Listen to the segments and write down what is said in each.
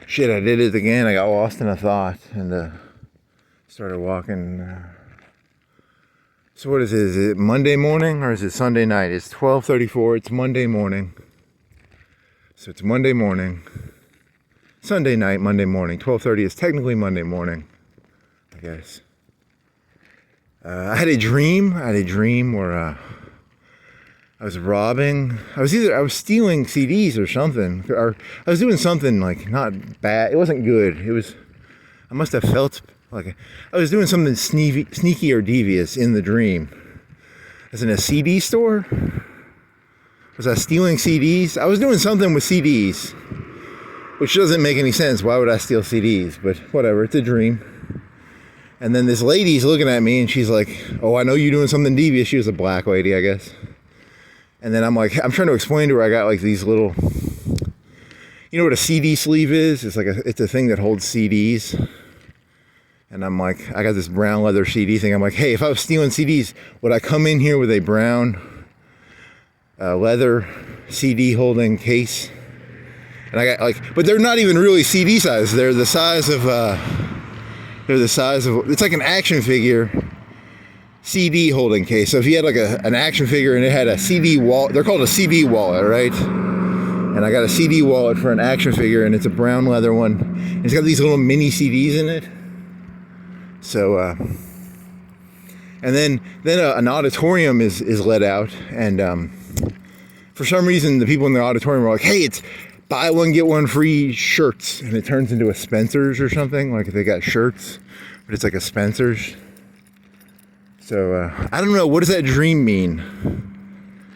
Shit, I did it again. I got lost in a thought and started walking. So what is it? Is it Monday morning or is it Sunday night? It's 12:34. It's Monday morning. So it's Monday morning. Sunday night, Monday morning. 12:30 is technically Monday morning, I guess. I had a dream where I was robbing. I was stealing CDs or something, or I was doing something like not bad. It wasn't good. I must have felt like I was doing something sneaky or devious in the dream. As in a CD store. Was I stealing CDs? I was doing something with CDs, which doesn't make any sense. Why would I steal CDs? But whatever. It's a dream. And then this lady's looking at me and she's like, "Oh, I know you're doing something devious." She was a black lady, I guess. And then I'm trying to explain to her, I got like these little, you know what a CD sleeve is? It's a thing that holds CDs. And I'm like, I got this brown leather CD thing. I'm like, hey, if I was stealing CDs, would I come in here with a brown leather CD holding case? And I got but they're not even really CD size. They're the size of, it's like an action figure CD holding case. So if you had like an action figure and it had a CD wallet, they're called a CD wallet, right? And I got a CD wallet for an action figure and it's a brown leather one. And it's got these little mini CDs in it. So, and then an auditorium is let out. And for some reason, the people in the auditorium were like, hey, it's buy one, get one free shirts. And it turns into a Spencer's or something. Like they got shirts, but it's like a Spencer's. So, I don't know. What does that dream mean?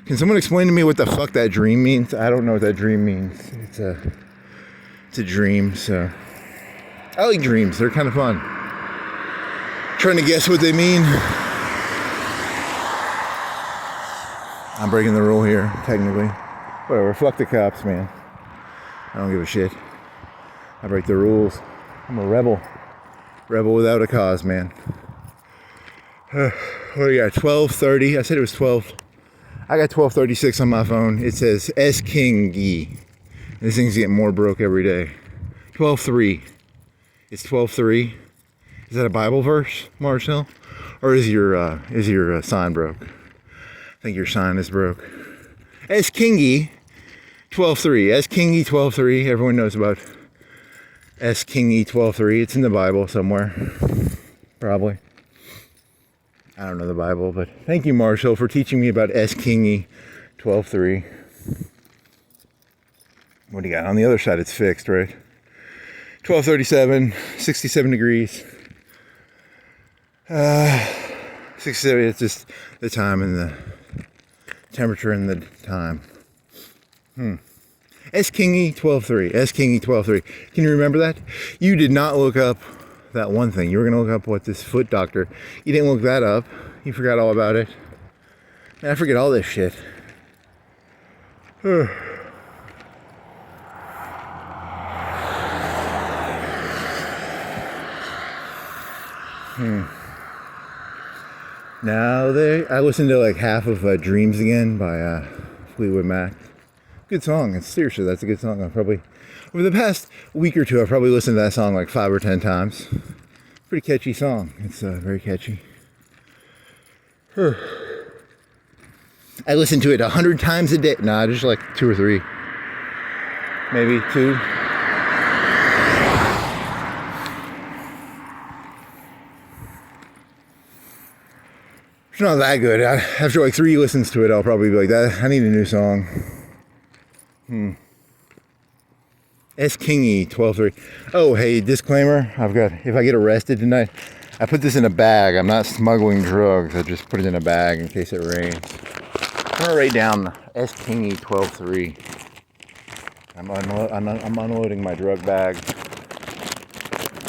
Can someone explain to me what the fuck that dream means? I don't know what that dream means. It's a dream, so. I like dreams. They're kind of fun. Trying to guess what they mean. I'm breaking the rule here, technically. Whatever, fuck the cops, man. I don't give a shit. I break the rules. I'm a rebel. Rebel without a cause, man. What do you got? 12:30. I said it was 12. I got 12:36 on my phone. It says SKing. This thing's getting more broke every day. 12:3. It's 12:3. Is that a Bible verse, Marcel? Or is your sign broke? I think your sign is broke. SKing 12:3. SKing 12:3. Everyone knows about SKing 12:3. It's in the Bible somewhere. Probably. I don't know the Bible, but thank you, Marshall, for teaching me about SKing 12:3. What do you got? On the other side, it's fixed, right? 12:37, 67 degrees. 67, it's just the time and the temperature and the time. SKing 12:3. SKing 12:3. Can you remember that? You did not look up that one thing. You were going to look up what this foot doctor. You didn't look that up. You forgot all about it. Man, I forget all this shit. Now I listened to like half of Dreams Again by Fleetwood Mac. Good song. Seriously, that's a good song. Over the past week or two, I've probably listened to that song like 5 or 10 times. Pretty catchy song. It's very catchy. I listen to it 100 times a day. Nah, just like 2 or 3. Maybe 2. It's not that good. After like 3 listens to it, I'll probably be like, I need a new song. SKing 12:3. Oh, hey, disclaimer. If I get arrested tonight, I put this in a bag. I'm not smuggling drugs. I just put it in a bag in case it rains. I'm gonna write down SKing 12:3. I'm unloading my drug bag.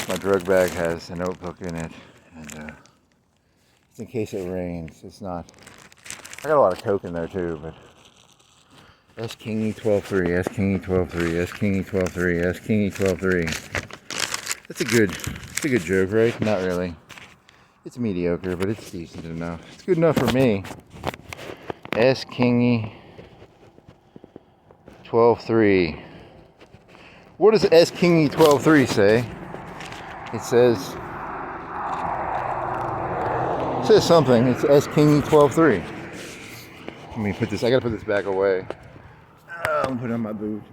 My drug bag has a notebook in it, and it's in case it rains. It's not. I got a lot of coke in there too, but. SKing 12:3, SKing 12:3, SKing 12:3, SKing 12:3. That's a good joke, right? Not really. It's mediocre, but it's decent enough. It's good enough for me. SKing 12:3. What does SKing 12.3 say? It says something. It's SKing 12.3. Let me put this. I gotta put this back away. I'm putting on my boot.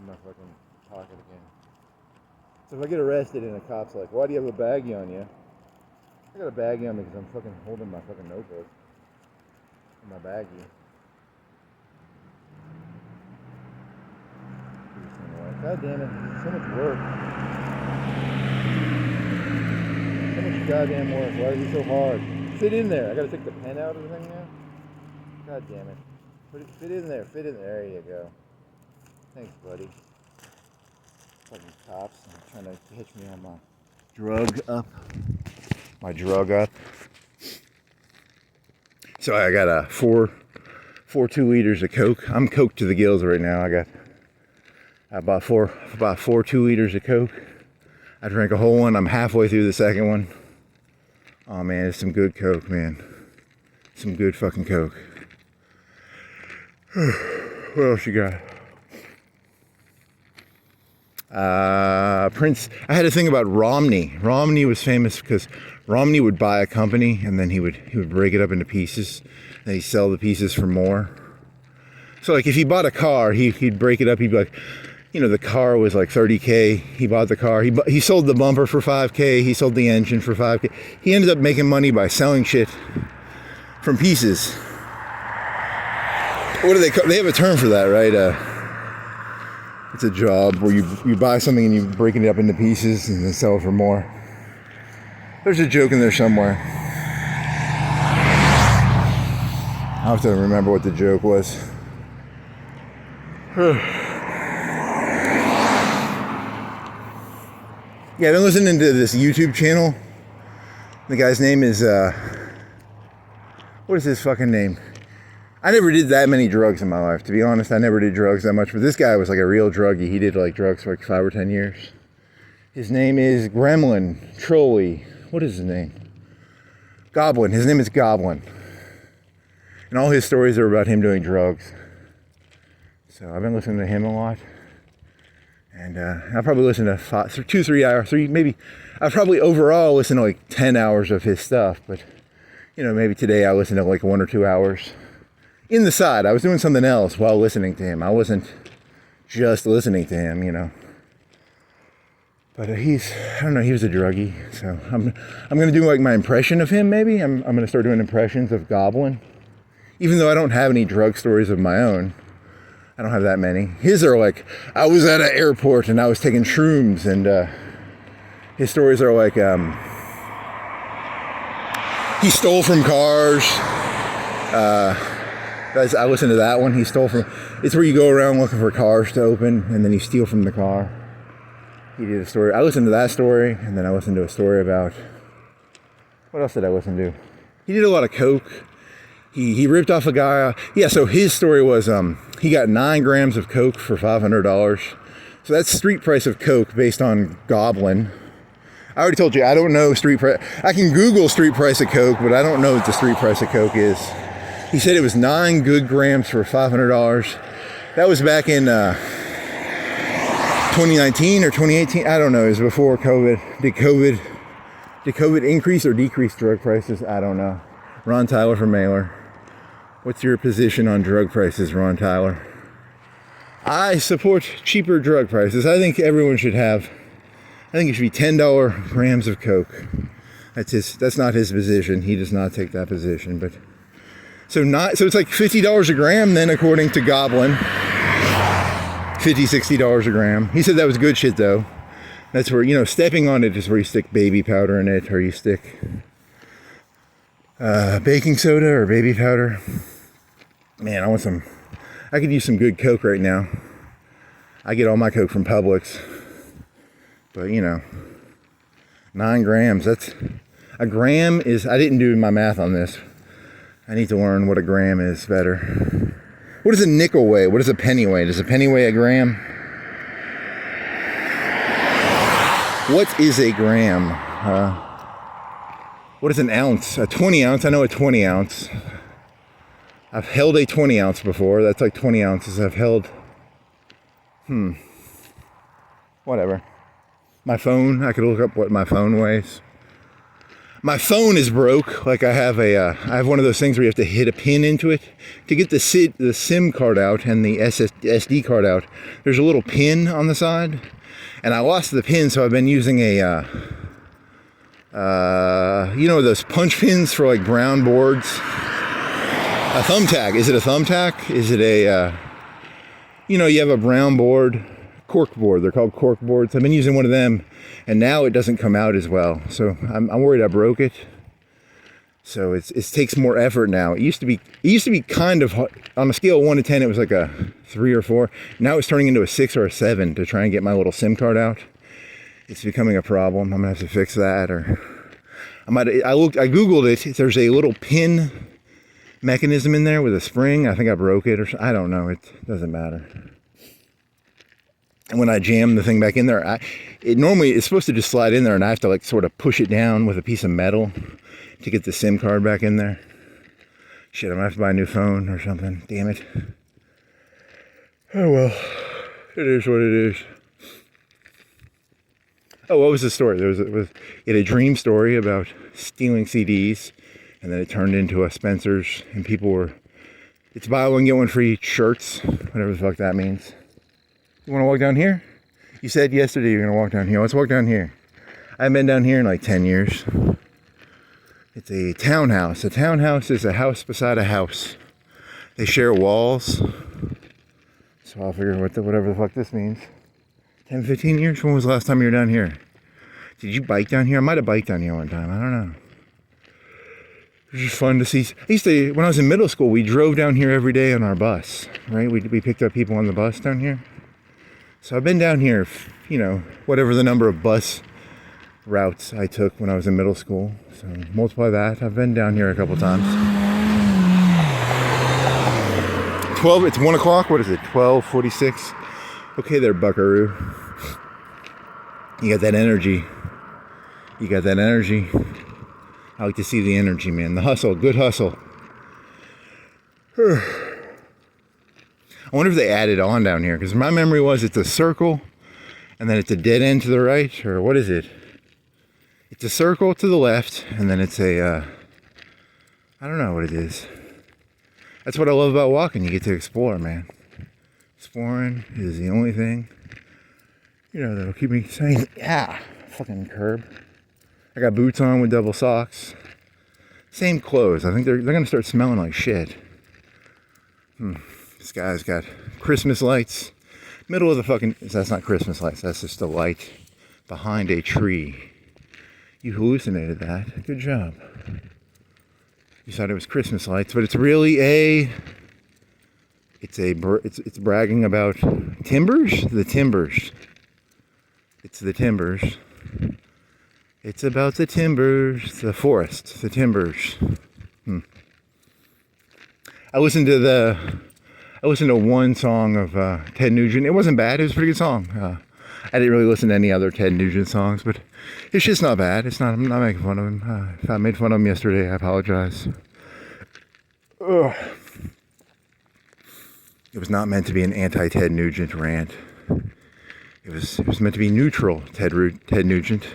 In my fucking pocket again. So if I get arrested and a cop's like, "Why do you have a baggie on you?" I got a baggie on me because I'm fucking holding my fucking notebook in my baggie. God damn it, so much work. So much goddamn work. Why is it so hard? Fit in there. I gotta take the pen out of the thing now? God damn it. Fit in there. Fit in there. There you go. Thanks, buddy. Fucking cops trying to hitch me on my drug up. So I got a four 2-liters of Coke. I'm coked to the gills right now. I bought four 2-liters of Coke. I drank a whole one. I'm halfway through the second one. Oh man, it's some good Coke, man. Some good fucking Coke. What else you got? Prince. I had a thing about Romney. Romney was famous because Romney would buy a company and then he would break it up into pieces and he'd sell the pieces for more. So like if he bought a car, he'd break it up. He'd be like, you know, the car was like $30K. He bought the car. He sold the bumper for $5K. He sold the engine for $5K. He ended up making money by selling shit from pieces. What do they call? They have a term for that, right? It's a job where you buy something and you break it up into pieces and then sell it for more. There's a joke in there somewhere. I'll have to remember what the joke was. Yeah, I've been listening to this YouTube channel. The guy's name is, what is his fucking name? I never did that many drugs in my life. To be honest, I never did drugs that much. But this guy was like a real druggie. He did like drugs for like 5 or 10 years. His name is Gremlin, Trolley. What is his name? Goblin. His name is Goblin. And all his stories are about him doing drugs. So I've been listening to him a lot. And I'll probably listen to 2-3 hours, maybe. I've probably overall listened to like 10 hours of his stuff. But, you know, maybe today I listened to like 1 or 2 hours. In the side, I was doing something else while listening to him. I wasn't just listening to him, you know. But I don't know, he was a druggie. So I'm going to do like my impression of him, maybe. I'm going to start doing impressions of Goblin. Even though I don't have any drug stories of my own. I don't have that many. His are like, I was at an airport and I was taking shrooms. And his stories are like, he stole from cars. Guys, I listened to that one. He stole from. It's where you go around looking for cars to open, and then you steal from the car. He did a story. I listened to that story, and then I listened to a story about. What else did I listen to? He did a lot of coke. He ripped off a guy. Yeah. So his story was he got 9 grams of coke for $500. So that's street price of coke based on Goblin. I already told you I don't know street price. I can Google street price of coke, but I don't know what the street price of coke is. He said it was 9 good grams for $500. That was back in 2019 or 2018. I don't know. It was before COVID. Did COVID increase or decrease drug prices? I don't know. Ron Tyler from Mailer. What's your position on drug prices, Ron Tyler? I support cheaper drug prices. I think everyone should have. I think it should be $10 grams of coke. That's not his position. He does not take that position, but. So it's like $50 a gram then, according to Goblin. $50-$60 a gram. He said that was good shit though. That's where, you know, stepping on it is where you stick baby powder in it, or you stick baking soda or baby powder. Man, I could use some good coke right now. I get all my coke from Publix. But you know, 9 grams, that's a gram is, I didn't do my math on this. I need to learn what a gram is better. What does a nickel weigh? What does a penny weigh? Does a penny weigh a gram? What is a gram? What is an ounce? A 20 ounce? I know a 20 ounce. I've held a 20 ounce before. That's like 20 ounces. I've held Whatever. My phone, I could look up what my phone weighs. My phone is broke. Like I have one of those things where you have to hit a pin into it to get the SIM card out and the SD card out. There's a little pin on the side, and I lost the pin, so I've been using a those punch pins for like brown boards. A thumbtack. Is it a thumbtack? Is it a you have a brown board, cork board. They're called cork boards. I've been using one of them, and now it doesn't come out as well. So I'm worried I broke it. So it takes more effort now. It used to be kind of hard. On a scale of 1 to 10, it was like a 3 or 4. Now it's turning into a 6 or a 7 to try and get my little SIM card out. It's becoming a problem. I'm gonna have to fix that, or I Googled it. There's a little pin mechanism in there with a spring. I think I broke it, or I don't know. It doesn't matter. And when I jam the thing back in there, normally it's supposed to just slide in there, and I have to like sort of push it down with a piece of metal to get the SIM card back in there. Shit, I'm gonna have to buy a new phone or something. Damn it. Oh well, it is what it is. Oh, what was the story? It had a dream story about stealing CDs, and then it turned into a Spencer's, and it's buy one, get one free shirts, whatever the fuck that means. You want to walk down here? You said yesterday you're going to walk down here. Let's walk down here. I haven't been down here in like 10 years. It's a townhouse. A townhouse is a house beside a house. They share walls. So I'll figure whatever the fuck this means. 10, 15 years? When was the last time you were down here? Did you bike down here? I might have biked down here one time. I don't know. It was just fun to see. When I was in middle school, we drove down here every day on our bus, right? We picked up people on the bus down here. So I've been down here, whatever the number of bus routes I took when I was in middle school. So multiply that. I've been down here a couple times. 12, it's 1 o'clock. What is it? 12:46. Okay there, buckaroo. You got that energy. I like to see the energy, man. The hustle, good hustle. I wonder if they added on down here, because my memory was it's a circle, and then it's a dead end to the right, or what is it? It's a circle to the left, and then it's I don't know what it is. That's what I love about walking. You get to explore, man. Exploring is the only thing, that'll keep me sane. Yeah, fucking curb. I got boots on with double socks. Same clothes. I think they're gonna start smelling like shit. This guy's got Christmas lights. Middle of the fucking... That's not Christmas lights. That's just a light behind a tree. You hallucinated that. Good job. You thought it was Christmas lights, but it's really it's bragging about timbers? The timbers. It's the timbers. It's about the timbers, the forest, the timbers. I listened to one song of Ted Nugent. It wasn't bad. It was a pretty good song. I didn't really listen to any other Ted Nugent songs, but it's just not bad. I'm not making fun of him. If I made fun of him yesterday, I apologize. Ugh. It was not meant to be an anti-Ted Nugent rant. It was meant to be neutral, Ted Nugent.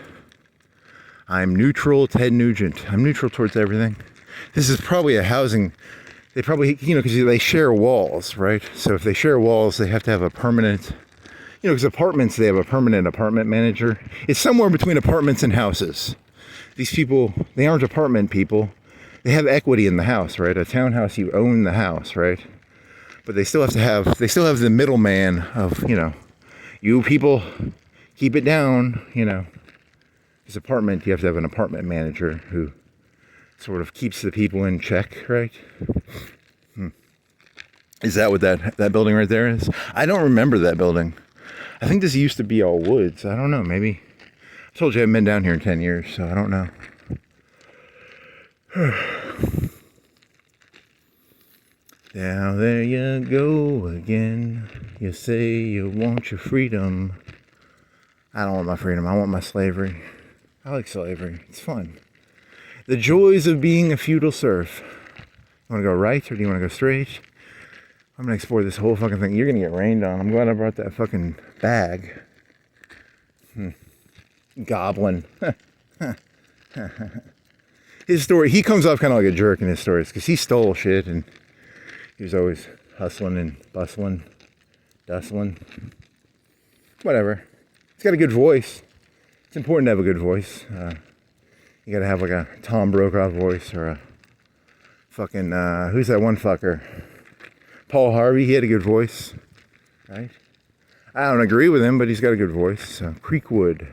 I'm neutral, Ted Nugent. I'm neutral towards everything. This is probably a housing... They probably, because they share walls, right? So if they share walls, they have to have a permanent... because apartments, they have a permanent apartment manager. It's somewhere between apartments and houses. These people, they aren't apartment people. They have equity in the house, right? A townhouse, you own the house, right? But they still have the middleman of, you people keep it down, This apartment, you have to have an apartment manager who sort of keeps the people in check, right? Is that what that building right there is? I don't remember that building. I think this used to be all woods. I don't know, maybe. I told you I haven't been down here in 10 years, so I don't know. Now there you go again. You say you want your freedom. I don't want my freedom. I want my slavery. I like slavery. It's fun. The joys of being a feudal serf. You want to go right or do you want to go straight? I'm gonna explore this whole fucking thing. You're gonna get rained on. I'm glad I brought that fucking bag. Goblin. His story, he comes off kind of like a jerk in his stories because he stole shit and he was always hustling and bustling, dustling. Whatever. He's got a good voice. It's important to have a good voice. You gotta have like a Tom Brokaw voice or a fucking, who's that one fucker? Paul Harvey, he had a good voice, right? I don't agree with him, but he's got a good voice. Creekwood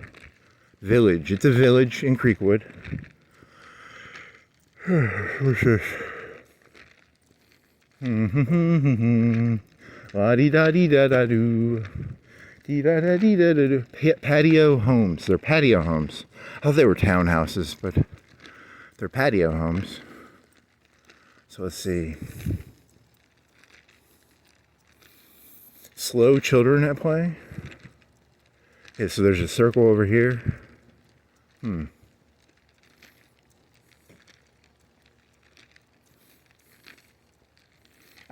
Village. It's a village in Creekwood. What's this? La-dee-da-dee-da-da-doo. Dee-da-da-dee-da-da-doo. Patio homes. They're patio homes. I thought they were townhouses, but they're patio homes. So let's see. Slow children at play. Okay, so there's a circle over here.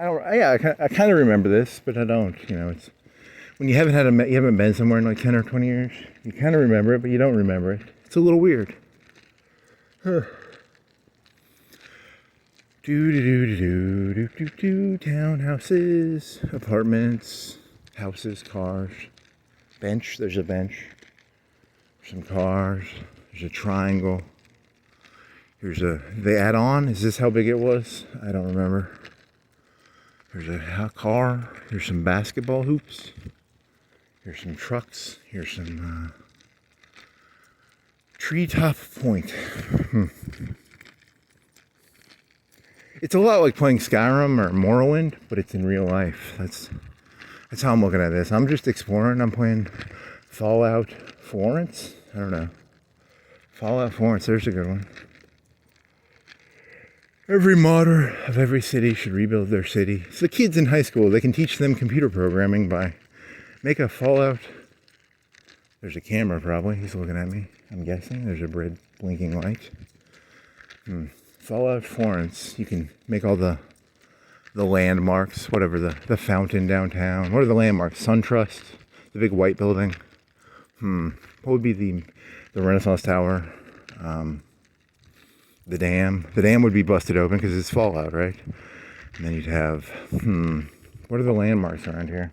I kind of remember this, but I don't. You know, it's when you haven't been somewhere in like 10 or 20 years. You kind of remember it, but you don't remember it. It's a little weird. Townhouses, apartments, houses, cars, bench. There's a bench. Some cars. There's a triangle. Here's the add-on. Is this how big it was? I don't remember. There's a car. Here's some basketball hoops. Here's some trucks. Here's some treetop point. It's a lot like playing Skyrim or Morrowind, but it's in real life. That's how I'm looking at this. I'm just exploring. I'm playing Fallout Florence. I don't know. Fallout Florence. There's a good one. Every modder of every city should rebuild their city. So the kids in high school, they can teach them computer programming by make a Fallout. There's a camera probably. He's looking at me. I'm guessing. There's a red blinking light. Fallout Florence. You can make all the landmarks, whatever, the fountain downtown. What are the landmarks? SunTrust, the big white building. What would be the Renaissance Tower? The dam. The dam would be busted open because it's Fallout, right? And then you'd have, what are the landmarks around here?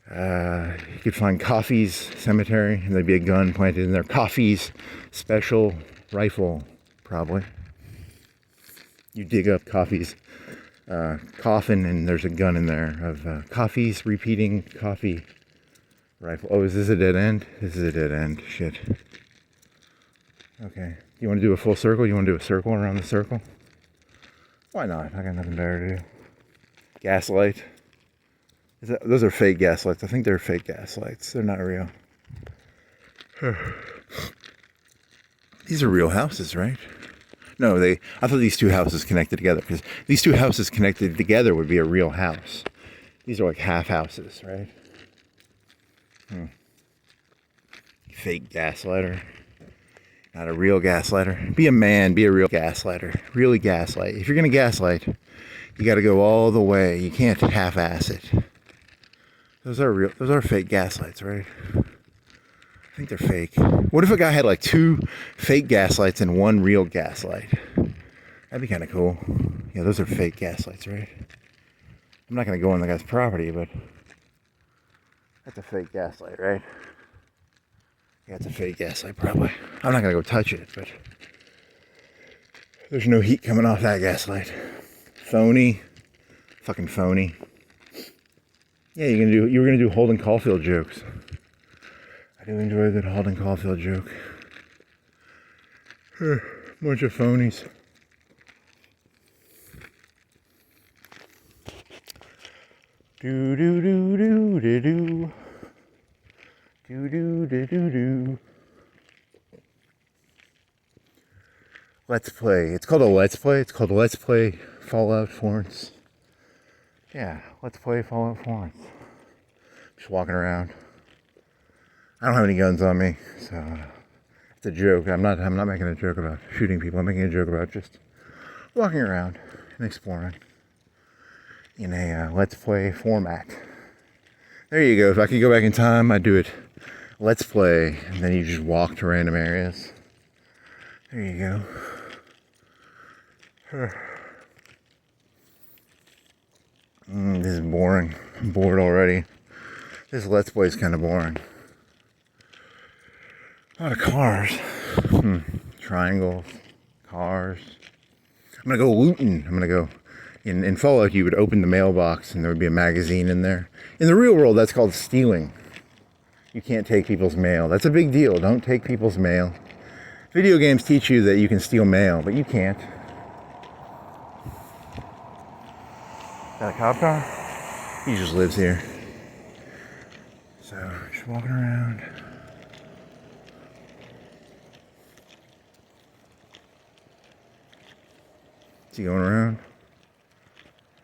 You could find Coffee's cemetery, and there'd be a gun planted in there. Coffee's special rifle, probably. You dig up Coffee's coffin, and there's a gun in there of Coffee's repeating coffee rifle. Oh, is this a dead end? This is a dead end. Shit. Okay. You want to do a full circle? You want to do a circle around the circle? Why not? I got nothing better to do. Gaslight. Those are fake gaslights. I think they're fake gaslights. They're not real. These are real houses, right? No, I thought these two houses connected together, because these two houses connected together would be a real house. These are like half houses, right? Fake gaslighter. Not a real gaslighter. Be a man, be a real gaslighter. Really gaslight. If you're gonna gaslight, you gotta go all the way. You can't half-ass it. Those are fake gaslights, right? I think they're fake. What if a guy had like 2 fake gaslights and 1 real gaslight? That'd be kind of cool. Yeah, those are fake gaslights, right? I'm not gonna go on the guy's property, but that's a fake gaslight, right? Yeah, it's a fake gaslight, probably. I'm not gonna go touch it, but there's no heat coming off that gaslight. Phony. Fucking phony. Yeah, you were gonna do Holden Caulfield jokes. I do enjoy a good Holden Caulfield joke. Bunch of phonies. Do do do do do do. Do do do do do. Let's play. It's called a Let's Play. It's called Let's Play Fallout Florence. Yeah, Let's Play Fallout Florence. Just walking around. I don't have any guns on me, so it's a joke. I'm not making a joke about shooting people. I'm making a joke about just walking around and exploring. in a Let's Play format. There you go. If I could go back in time, I'd do it Let's Play, and then you just walk to random areas. There you go. This is boring. I'm bored already. This Let's Play is kind of boring. A lot of cars. Triangles. Cars. I'm gonna go looting. I'm gonna go... In Fallout, you would open the mailbox and there would be a magazine in there. In the real world, that's called stealing. You can't take people's mail. That's a big deal. Don't take people's mail. Video games teach you that you can steal mail, but you can't. Got a cop car? He just lives here. So, just walking around. Is he going around?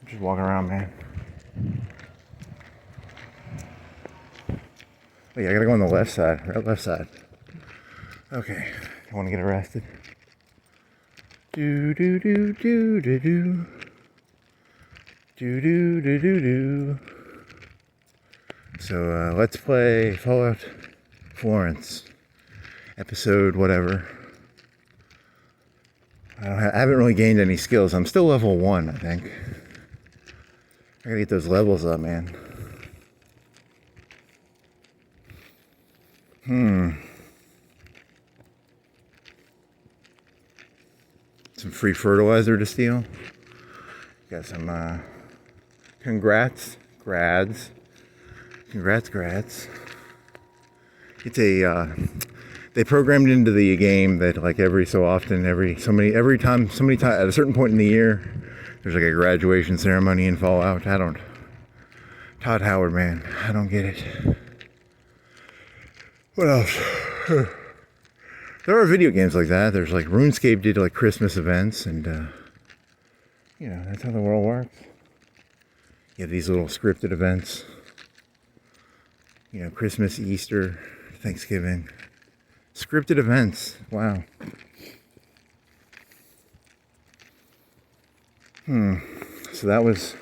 Just walking around, man. Oh yeah, I gotta go on the left side. Right, left side. Okay. I want to get arrested. Do do do do do do. Do do do do do. So let's play Fallout Florence. Episode whatever. I haven't really gained any skills. I'm still level 1, I think. I gotta get those levels up, man. Some free fertilizer to steal. Got some, congrats, grads. Congrats, grads. It's a, they programmed into the game that like every so often, every time, at a certain point in the year, there's like a graduation ceremony in Fallout. Todd Howard, man, I don't get it. What else? There are video games like that. There's like RuneScape did like Christmas events, and you know, that's how the world works. You have these little scripted events. You know, Christmas, Easter, Thanksgiving. Scripted events. Wow. So that was...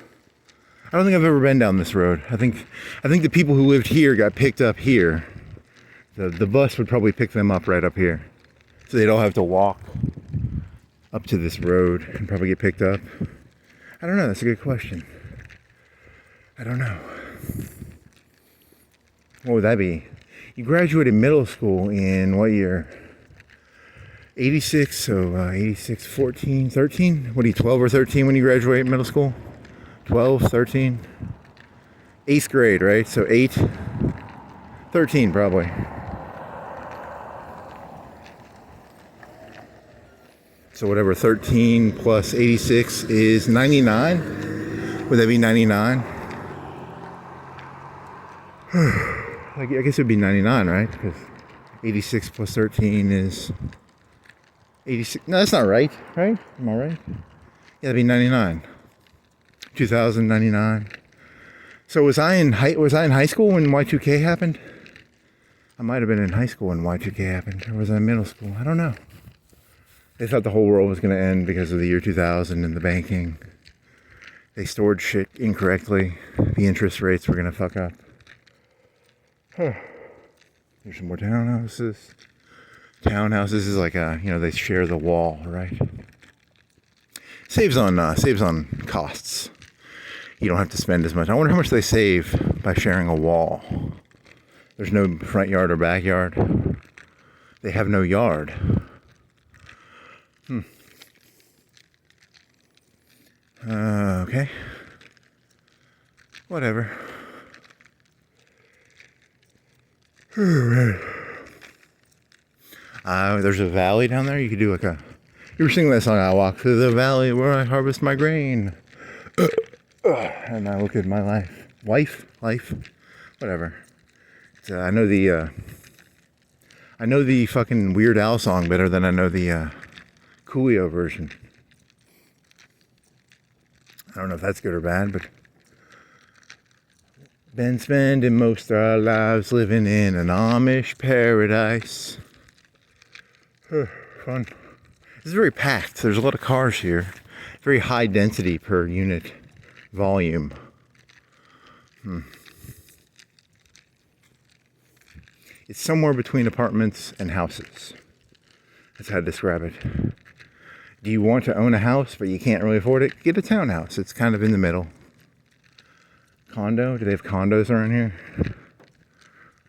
I don't think I've ever been down this road. I think the people who lived here got picked up here. The bus would probably pick them up right up here. So they'd all have to walk up to this road and probably get picked up. I don't know. That's a good question. I don't know. What would that be? You graduated middle school in what year? 86, so 86, 14, 13? What are you, 12 or 13 when you graduate middle school? 12, 13? 8th grade, right? So 8, 13 probably. So whatever 13 plus 86 is 99? Would that be 99? I guess it would be 99, right? Because 86 plus 13 is 86. No, that's not right, right? Am I right? Yeah, that'd be 99. 2099. So was I in high school when Y2K happened? I might have been in high school when Y2K happened, or was I in middle school? I don't know. They thought the whole world was going to end because of the year 2000 and the banking. They stored shit incorrectly. The interest rates were going to fuck up. There's some more townhouses. Townhouses is like they share the wall, right? Saves on costs. You don't have to spend as much. I wonder how much they save by sharing a wall. There's no front yard or backyard. They have no yard. Okay. Whatever. There's a valley down there. You could do like a... You were singing that song, I walk through the valley where I harvest my grain. And I look at my life, whatever. I know the fucking Weird Al song better than I know the Coolio version. I don't know if that's good or bad, but been spending most of our lives living in an Amish paradise. Fun. This is very packed. There's a lot of cars here. Very high density per unit volume. It's somewhere between apartments and houses. That's how to describe it. Do you want to own a house but you can't really afford it? Get a townhouse. It's kind of in the middle. Condo? Do they have condos around here?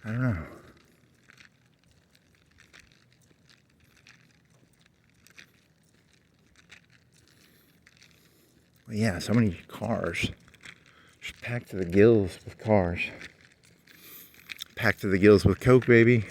I don't know. Well, yeah, so many cars. Just packed to the gills with cars. Packed to the gills with Coke, baby.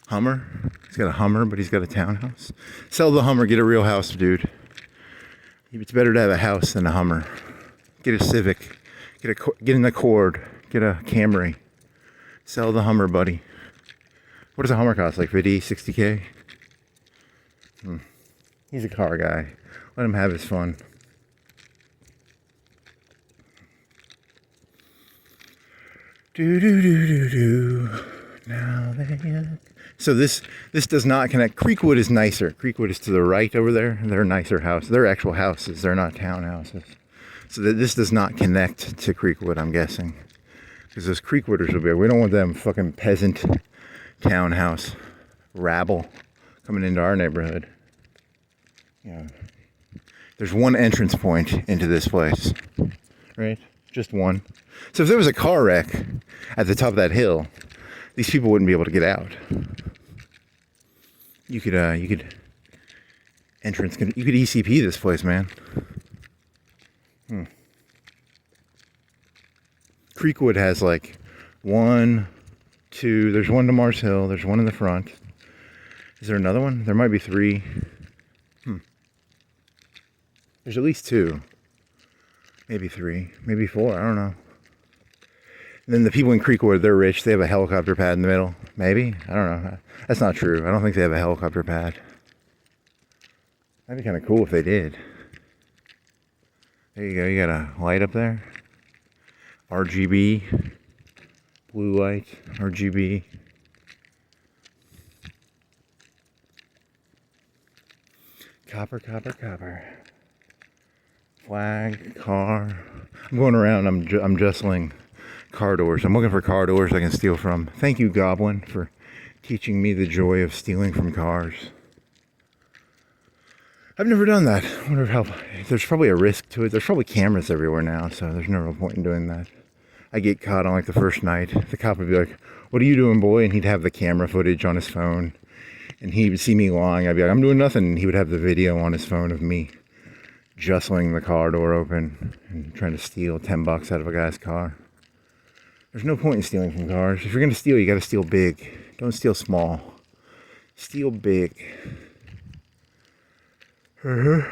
Hummer. He's got a Hummer, but he's got a townhouse. Sell the Hummer, get a real house, dude. It's better to have a house than a Hummer. Get a Civic. Get an Accord. Get a Camry. Sell the Hummer, buddy. What does a Hummer cost? Like 50, 60K? He's a car guy. Let him have his fun. Do do do do do. Now they. So this does not connect. Creekwood is nicer. Creekwood is to the right over there. They're nicer houses. They're actual houses. They're not townhouses. So this does not connect to Creekwood, I'm guessing. Because those Creekwooders will be. We don't want them fucking peasant townhouse rabble coming into our neighborhood. Yeah. There's one entrance point into this place, right? Just one. So if there was a car wreck at the top of that hill, these people wouldn't be able to get out. You could ECP this place, man. Creekwood has like 1, 2, there's one to Mars Hill, there's one in the front. Is there another one? There might be 3. There's at least 2. Maybe 3, maybe 4, I don't know. And then the people in Creekwood, they're rich. They have a helicopter pad in the middle. Maybe? I don't know. That's not true. I don't think they have a helicopter pad. That'd be kind of cool if they did. There you go. You got a light up there. RGB. Blue light. RGB. Copper, copper, copper. Flag, car. I'm going around. I'm justling car doors. I'm looking for car doors I can steal from. Thank you, Goblin, for teaching me the joy of stealing from cars. I've never done that. I wonder how. There's probably a risk to it. There's probably cameras everywhere now, so there's no real point in doing that. I get caught on like the first night. The cop would be like, "What are you doing, boy?" And he'd have the camera footage on his phone, and he would see me lying. I'd be like, "I'm doing nothing." And he would have the video on his phone of me justling the car door open and trying to steal $10 out of a guy's car. There's no point in stealing from cars. If you're going to steal, you got to steal big. Don't steal small. Steal big. And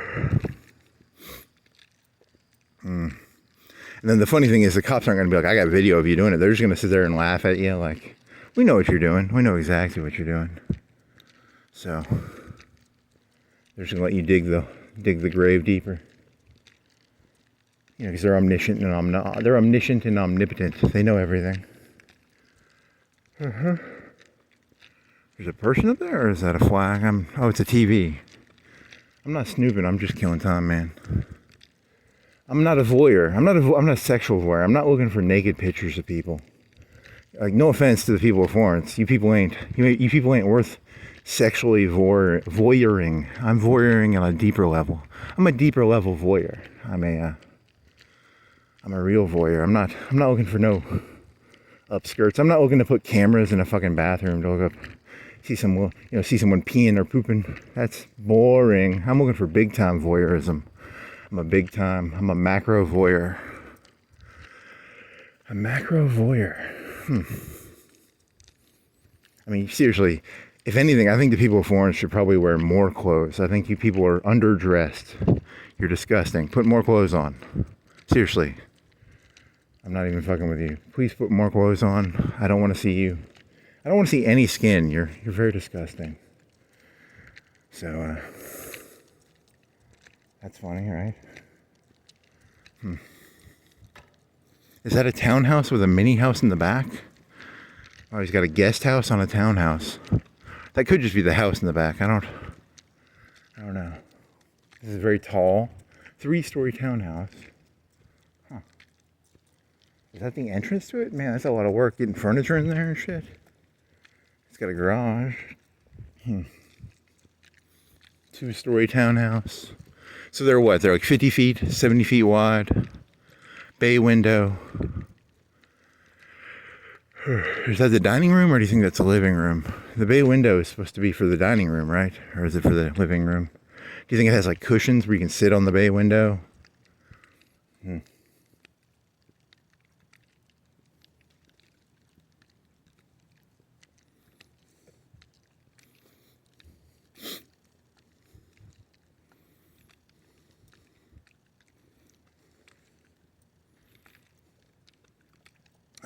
then the funny thing is the cops aren't going to be like, "I got video of you doing it." They're just going to sit there and laugh at you like, "We know what you're doing. We know exactly what you're doing." So they're just going to let you dig the grave deeper. You know, because they're omniscient and omnipotent. They know everything. There's a person up there, or is that a flag? Oh, it's a TV. I'm not snooping. I'm just killing time, man. I'm not a voyeur. I'm not a sexual voyeur. I'm not looking for naked pictures of people. Like, no offense to the people of Florence. You people ain't worth sexually voyeuring. I'm voyeuring on a deeper level. I'm a deeper level voyeur. I'm a real voyeur. I'm not looking for no upskirts. I'm not looking to put cameras in a fucking bathroom to look up, see someone peeing or pooping. That's boring. I'm looking for big time voyeurism. I'm a macro voyeur. A macro voyeur. I mean, seriously, if anything, I think the people of Florence should probably wear more clothes. I think you people are underdressed. You're disgusting. Put more clothes on. Seriously. I'm not even fucking with you. Please put more clothes on. I don't want to see you. I don't want to see any skin. You're very disgusting. So, that's funny, right? Is that a townhouse with a mini house in the back? Oh, he's got a guest house on a townhouse. That could just be the house in the back. I don't know. This is a very tall, 3-story townhouse. Huh. Is that the entrance to it? Man, that's a lot of work getting furniture in there and shit. It's got a garage. 2-story townhouse. So they're what? They're like 50 feet, 70 feet wide. Bay window. Is that the dining room, or do you think that's the living room? The bay window is supposed to be for the dining room, right? Or is it for the living room? Do you think it has like cushions where you can sit on the bay window?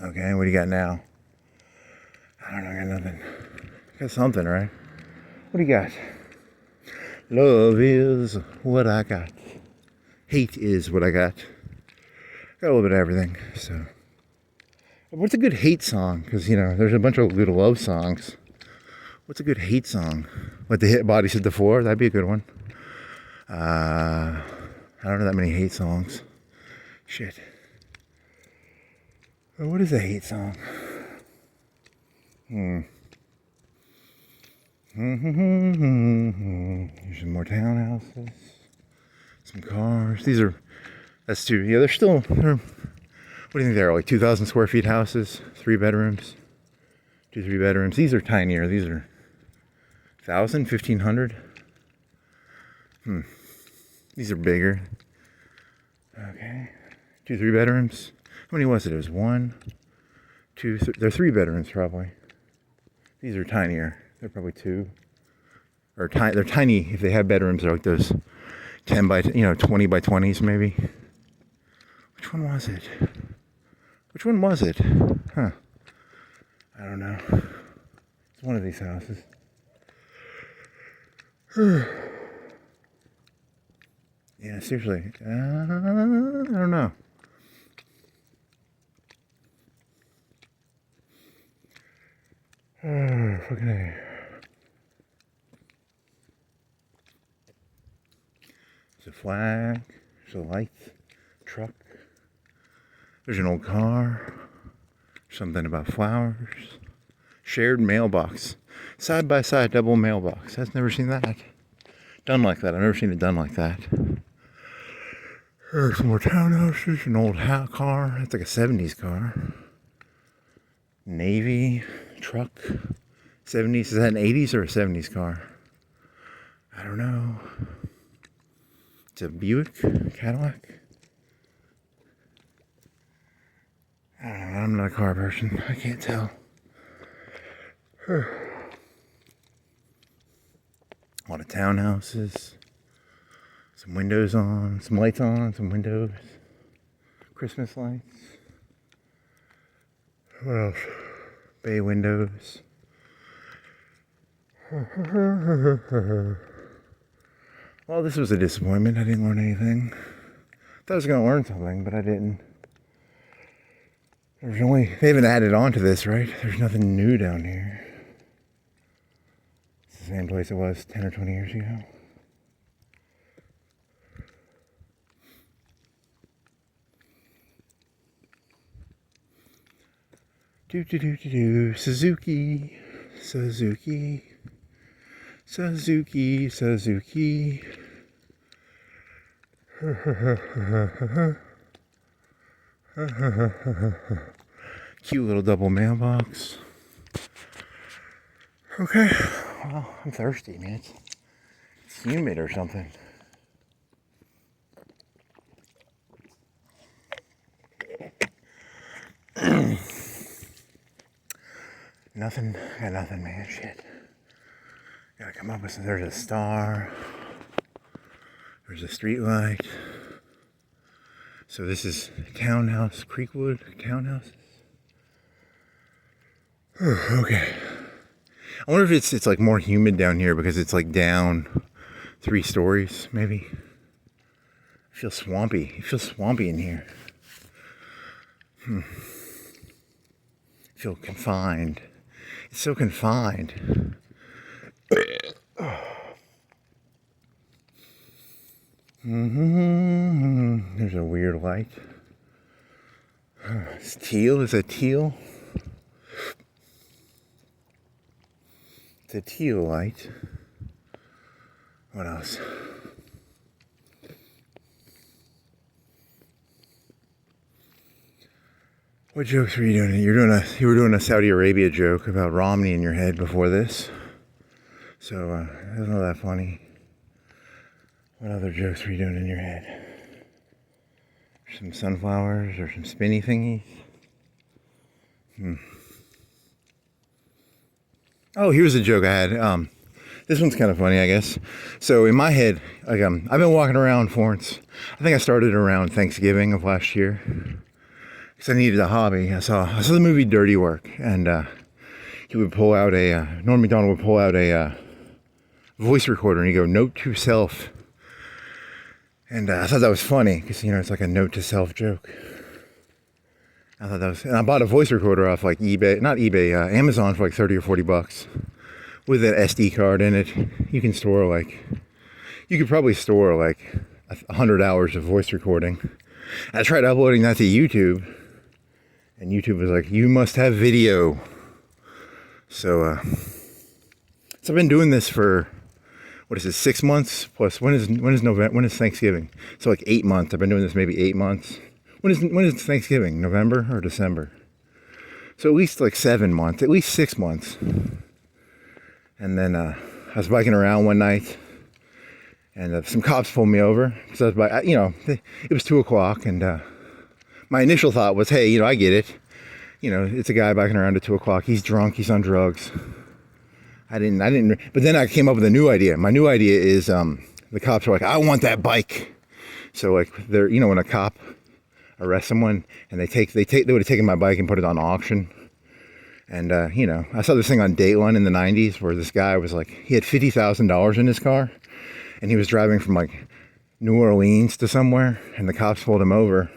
Okay, what do you got now? I don't know, I got nothing. Got something, right? What do you got? Love is what I got. Hate is what I got. Got a little bit of everything, so. What's a good hate song? Because, you know, there's a bunch of good love songs. What's a good hate song? What, the hit Bodies Hit the Floor? That'd be a good one. I don't know that many hate songs. Shit. What is a hate song? Here's some more townhouses. Some cars. That's two. Yeah, what do you think they're? Like 2,000 square feet houses? 3 bedrooms? 2-3 bedrooms. These are tinier. These are 1,000, 1,500. These are bigger. Okay. 2-3 bedrooms. How many was it? It was 1, 2, 3. They're 3 bedrooms probably. These are tinier. They're probably 2. Or they're tiny if they have bedrooms. They're like those 20 by 20s maybe. Which one was it? Huh. I don't know. It's one of these houses. Yeah, seriously. I don't know. Fucking A. There's a flag. There's a light. Truck. There's an old car. Something about flowers. Shared mailbox. Side by side double mailbox. I've never seen that. Done like that. I've never seen it done like that. There's some more townhouses. An old car. That's like a 70s car. Navy truck. 70s. Is that an 80s or a 70s car? I don't know. It's a Buick, Cadillac. I don't know. I'm not a car person. I can't tell. A lot of townhouses. Some windows on. Some lights on. Some windows. Christmas lights. What else? Bay windows. Well, this was a disappointment. I didn't learn anything. Thought I was going to learn something, but I didn't. They haven't added on to this, right? There's nothing new down here. It's the same place it was 10 or 20 years ago. Suzuki. Cute little double mailbox. Okay. Well, I'm thirsty, man. It's humid or something. Got nothing, man. Shit. Gotta come up with some. There's a star. There's a street light. So this is townhouse, Creekwood townhouses. Okay. I wonder if it's like more humid down here because it's like down 3 stories, maybe. It feels swampy. It feels swampy in here. I feel confined. It's so confined. There's a weird light. It's teal. Is it teal? It's a teal light. What else? What jokes were you doing? You were doing a Saudi Arabia joke about Romney in your head before this. So it wasn't that funny. What other jokes were you doing in your head? Some sunflowers or some spinny thingies? Oh, here's a joke I had. This one's kind of funny, I guess. So in my head, like I've been walking around Florence. I think I started around Thanksgiving of last year because I needed a hobby. I saw the movie Dirty Work, and he would pull out Norm Macdonald would pull out a voice recorder and he'd go, "Note to self." And I thought that was funny because, it's like a note to self joke. I thought that was, and I bought a voice recorder off like Amazon for like 30 or 40 bucks with an SD card in it. You could probably store like 100 hours of voice recording. I tried uploading that to YouTube, and YouTube was like, "You must have video." So I've been doing this for, what is it, 6 months plus when is Thanksgiving? So like 8 months. I've been doing this maybe 8 months. When is Thanksgiving? November or December? So at least like 7 months, at least 6 months. And then I was biking around one night, and some cops pulled me over because I was it was 2:00, and my initial thought was, hey, I get it. It's a guy biking around at 2:00. He's drunk. He's on drugs. I didn't. But then I came up with a new idea. My new idea is the cops are like, "I want that bike." So like they're, when a cop arrests someone and they would have taken my bike and put it on auction. And I saw this thing on Dateline in the 90s where this guy was like, he had $50,000 in his car, and he was driving from like New Orleans to somewhere, and the cops pulled him over.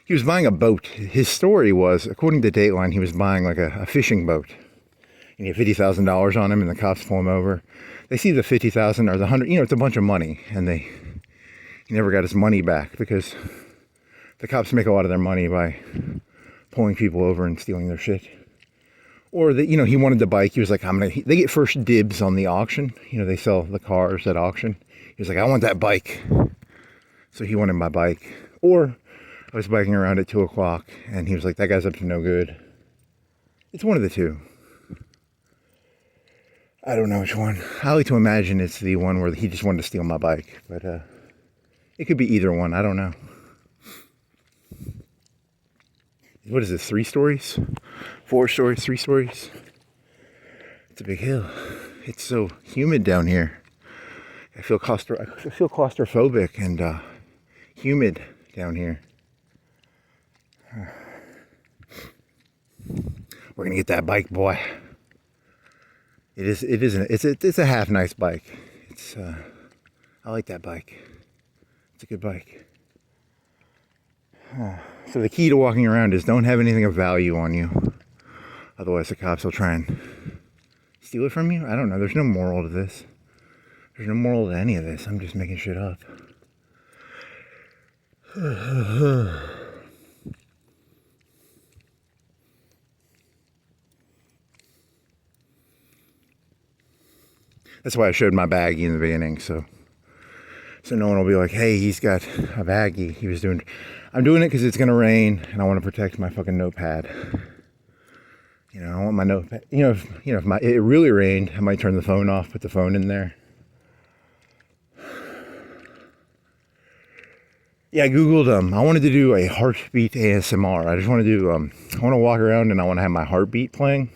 He was buying a boat. His story was, according to Dateline, he was buying like a fishing boat. And he had $50,000 on him, and the cops pull him over. They see the 50,000 or the 100, it's a bunch of money, and he never got his money back because the cops make a lot of their money by pulling people over and stealing their shit. Or he wanted the bike. He was like, they get first dibs on the auction. They sell the cars at auction. He was like, "I want that bike." So he wanted my bike. Or I was biking around at 2:00, and he was like, "That guy's up to no good." It's one of the two. I don't know which one. I like to imagine it's the one where he just wanted to steal my bike, but it could be either one. I don't know. What is this, 3 stories? 4 stories, 3 stories? It's a big hill. It's so humid down here. I feel claustrophobic and humid down here. We're gonna get that bike, boy. It's a half nice bike. I like that bike. It's a good bike. So the key to walking around is don't have anything of value on you. Otherwise the cops will try and steal it from you. I don't know. There's no moral to this. There's no moral to any of this. I'm just making shit up. That's why I showed my baggie in the beginning, so no one will be like, "Hey, he's got a baggie." I'm doing it because it's gonna rain, and I want to protect my fucking notepad. I want my notepad. If it really rained, I might turn the phone off, put the phone in there. Yeah, I googled. I wanted to do a heartbeat ASMR. I just want to do. I want to walk around and I want to have my heartbeat playing.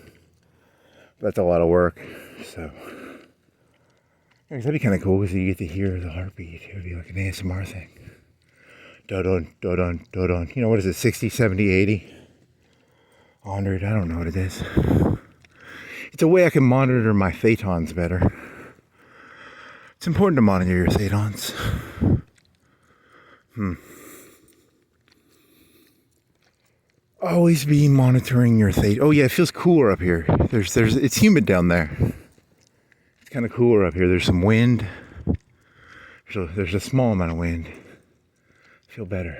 That's a lot of work, so. That'd be kind of cool because you get to hear the heartbeat. It would be like an ASMR thing. dun, dun, dun, dun, dun. You know, what is it, 60, 70, 80, 100? I don't know what it is. It's a way I can monitor my photons better. It's important to monitor your photons. Always be monitoring your Oh yeah, it feels cooler up here. It's humid down there. It's kind of cooler up here. There's some wind. There's a small amount of wind. I feel better.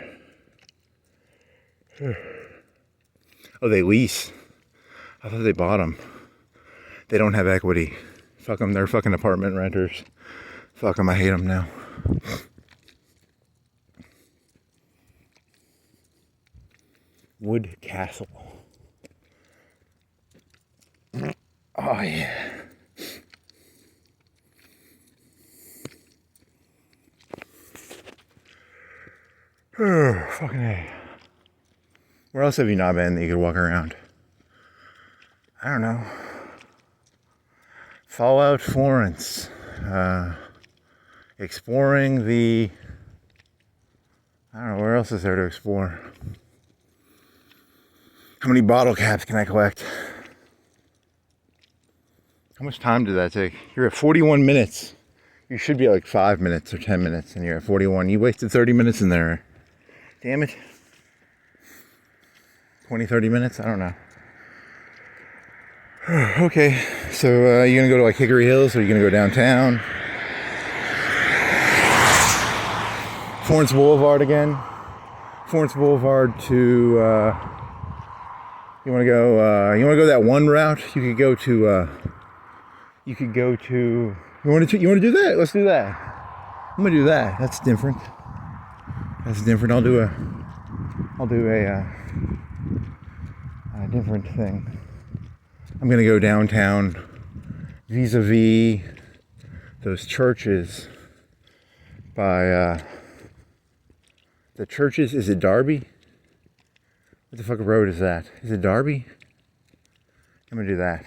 Oh, they lease. I thought they bought them. They don't have equity. Fuck them. They're fucking apartment renters. Fuck them. I hate them now. Wood Castle. Oh yeah. Fucking A. Where else have you not been that you could walk around? I don't know. Fallout Florence. Exploring the... I don't know, where else is there to explore? How many bottle caps can I collect? How much time did that take? You're at 41 minutes. You should be at like 5 minutes or 10 minutes, and you're at 41. You wasted 30 minutes in there. Damn it. 20, 30 minutes? I don't know. Okay, so you gonna go to like Hickory Hills, or are you gonna go downtown? Florence Boulevard again. Florence Boulevard to... You want to go that one route? You want to do that? Let's do that. I'm going to do that. That's different. I'll do a different thing. I'm going to go downtown vis-a-vis those churches by, the churches, is it Darby? What the fuck road is that? Is it Darby? I'm gonna do that.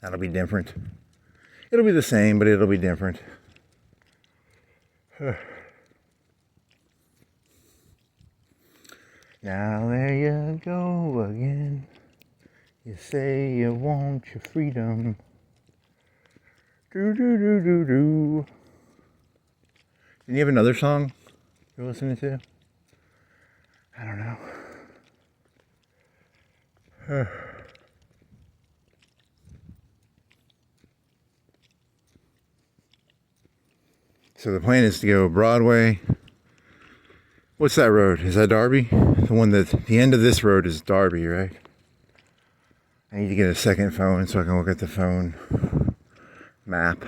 That'll be different. It'll be the same, but it'll be different. Now there you go again. You say you want your freedom. Do do do do do. Didn't you have another song you're listening to? I don't know. So the plan is to go Broadway. What's that road? Is that Darby? The end of this road is Darby, right? I need to get a second phone so I can look at the phone map.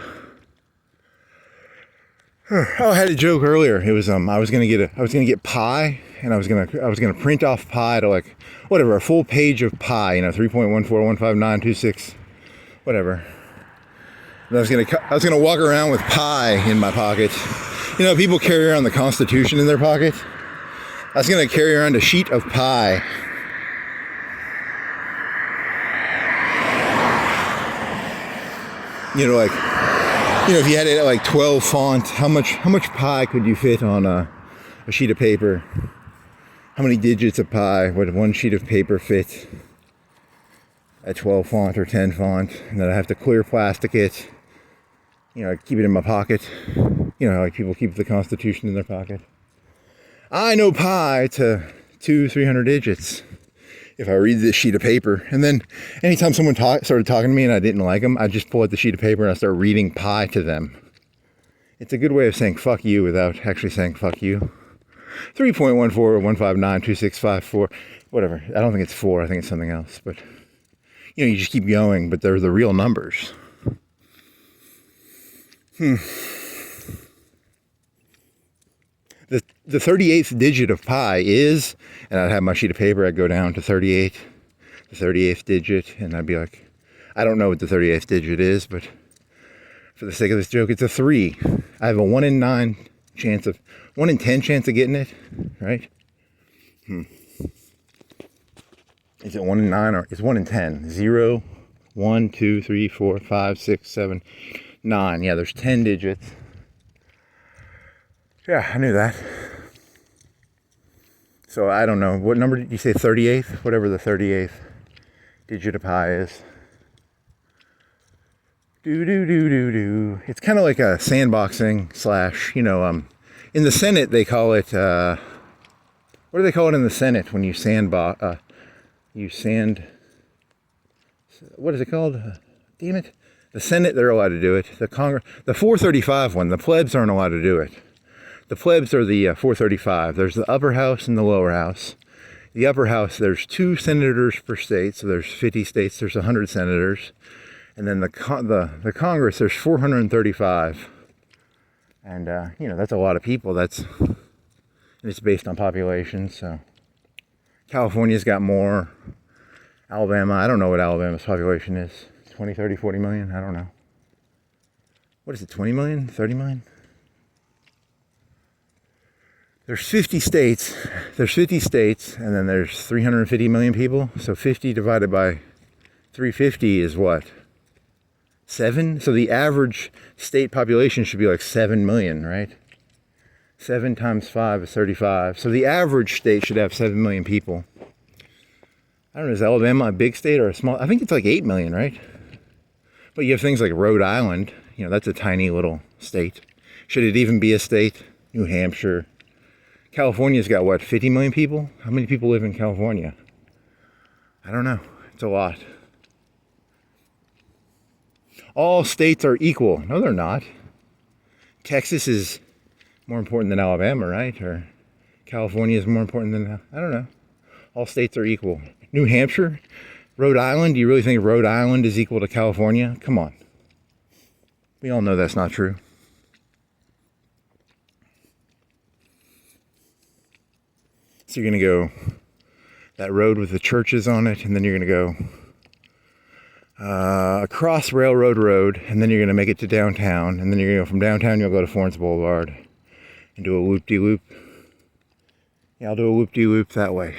Oh, I had a joke earlier. It was I was gonna get pie, and I was gonna print off pie to like whatever, a full page of pie, 3.1415926, whatever. And I was gonna walk around with pie in my pocket. People carry around the Constitution in their pocket. I was gonna carry around a sheet of pie. If you had it at like 12 font, how much pie could you fit on a sheet of paper? How many digits of pie would one sheet of paper fit at 12 font or 10 font? And then I have to clear plastic it. I keep it in my pocket. Like people keep the Constitution in their pocket. I know pie to 200-300 digits if I read this sheet of paper. And then anytime someone started talking to me and I didn't like them, I just pull out the sheet of paper and I start reading pie to them. It's a good way of saying fuck you without actually saying fuck you. 3.141592654, whatever. I don't think it's 4. I think it's something else. But, you just keep going, but they're the real numbers. The 38th digit of pi is, and I'd have my sheet of paper, I'd go down to 38, the 38th digit, and I'd be like, I don't know what the 38th digit is, but for the sake of this joke, it's a 3. I have a 1 in 10 chance of getting it, right? Is it 1 in 9 or it's 1 in 10? 0, 1, 2, 3, 4, 5, 6, 7, 9. Yeah, there's 10 digits. Yeah, I knew that. So I don't know. What number did you say? 38th? Whatever the 38th digit of pi is. It's kind of like a sandboxing slash, in the Senate they call it, what do they call it in the Senate when you what is it called? Damn it. The Senate, they're allowed to do it. The 435 one, the plebs aren't allowed to do it. The plebs are the 435. There's the upper house and the lower house. The upper house, there's 2 senators per state, so there's 50 states, there's 100 senators. And then the Congress, there's 435. And, that's a lot of people. And it's based on population, so. California's got more. Alabama, I don't know what Alabama's population is. 20, 30, 40 million? I don't know. What is it, 20 million? 30 million? There's 50 states. And then there's 350 million people. So 50 divided by 350 is what? 7? So the average state population should be like 7 million, right? 7 times 5 is 35. So the average state should have 7 million people. I don't know, is Alabama a big state or a small? I think it's like 8 million, right? But you have things like Rhode Island. That's a tiny little state. Should it even be a state? New Hampshire. California's got what, 50 million people? How many people live in California? I don't know. It's a lot. All states are equal. No, they're not. Texas is more important than Alabama, right? Or California is more important than, I don't know. All states are equal. New Hampshire, Rhode Island, do you really think Rhode Island is equal to California? Come on. We all know that's not true. So you're going to go that road with the churches on it, and then you're going to go across Railroad Road, and then you're going to make it to downtown, and then you're going to go from downtown, you'll go to Florence Boulevard and do a loop-de-loop. Yeah, I'll do a loop-de-loop that way.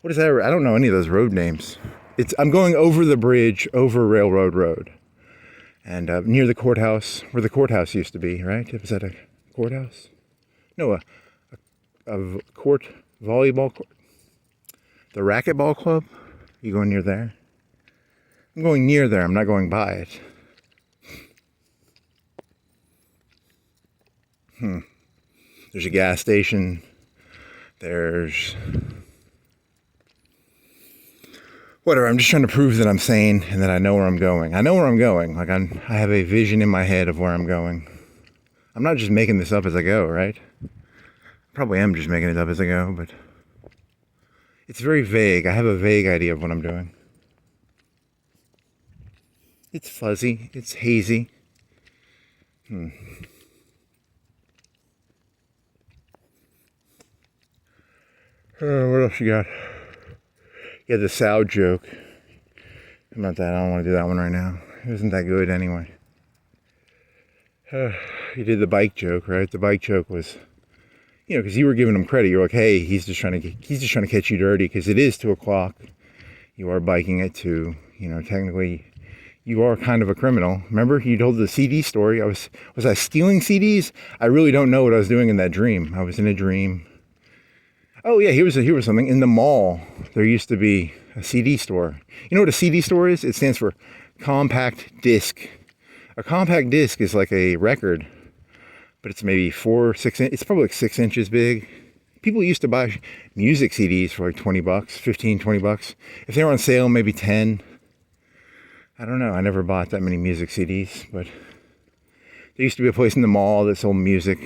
What is that? I don't know any of those road names. I'm going over the bridge, over Railroad Road, and near the courthouse, where the courthouse used to be, right? Was that a courthouse? No, a court, volleyball court. The racquetball club? You going near there? I'm going near there. I'm not going by it. There's a gas station. There's... whatever. I'm just trying to prove that I'm sane and that I know where I'm going. I know where I'm going. Like I have a vision in my head of where I'm going. I'm not just making this up as I go, right? Probably am just making it up as I go, but it's very vague. I have a vague idea of what I'm doing. It's fuzzy. It's hazy. What else you got? You had the sow joke. Not that. I don't want to do that one right now. It wasn't that good anyway. You did the bike joke, right? The bike joke was, because you were giving him credit. You're like, hey, he's just trying to catch you dirty because it is 2:00. You are biking at 2. Technically, you are kind of a criminal. Remember, you told the CD story. Was I stealing CDs? I really don't know what I was doing in that dream. I was in a dream. Oh yeah, here was something. In the mall, there used to be a CD store. You know what a CD store is? It stands for compact disc. A compact disc is like a record, but it's maybe 6 it's probably like 6 inches big. People used to buy music CDs for like $20, $15, $20. If they were on sale, maybe 10. I don't know. I never bought that many music CDs, but there used to be a place in the mall that sold music.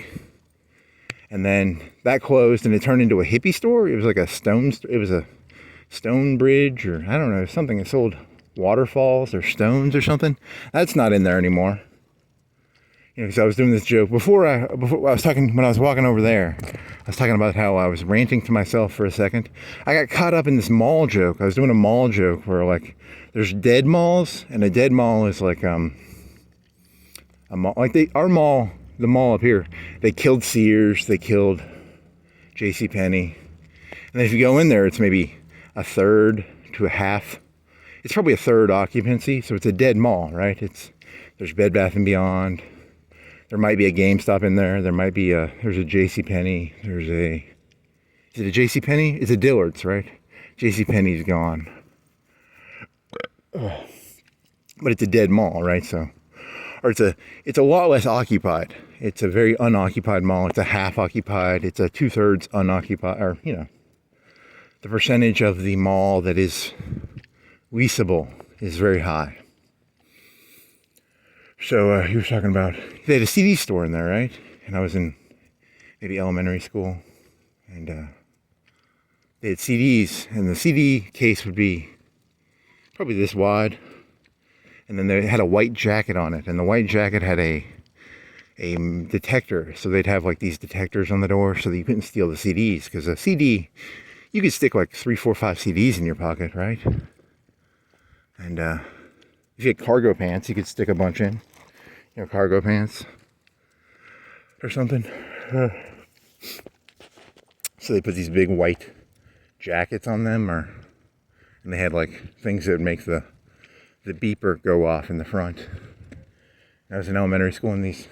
And then that closed and it turned into a hippie store. It was like a stone bridge, or I don't know, something that sold waterfalls or stones or something. That's not in there anymore. Because I was doing this joke before I was talking, when I was walking over there, I was talking about how I was ranting to myself for a second. I got caught up in this mall joke. I was doing a mall joke where like there's dead malls, and a dead mall is like a mall, like our mall. The mall up here, they killed Sears, they killed JCPenney. And then if you go in there, it's maybe a third to a half. It's probably a third occupancy, so it's a dead mall, right? There's Bed Bath & Beyond, There might be a GameStop in there. There's a JCPenney. Is it a JCPenney? It's a Dillard's, right? JCPenney's gone. But it's a dead mall, right? So, or it's a lot less occupied. It's a very unoccupied mall. It's a half occupied. It's a 2/3 unoccupied, or, the percentage of the mall that is leasable is very high. So he was talking about, they had a CD store in there, right? And I was in maybe elementary school, and they had CDs, and the CD case would be probably this wide, and then they had a white jacket on it, and the white jacket had a detector, so they'd have like these detectors on the door so that you couldn't steal the CDs, because a CD, you could stick like 3, 4, 5 CDs in your pocket, right? And if you had cargo pants, you could stick a bunch in, cargo pants or something. So they put these big white jackets on them, and they had like things that would make the beeper go off in the front. I was in elementary school, and these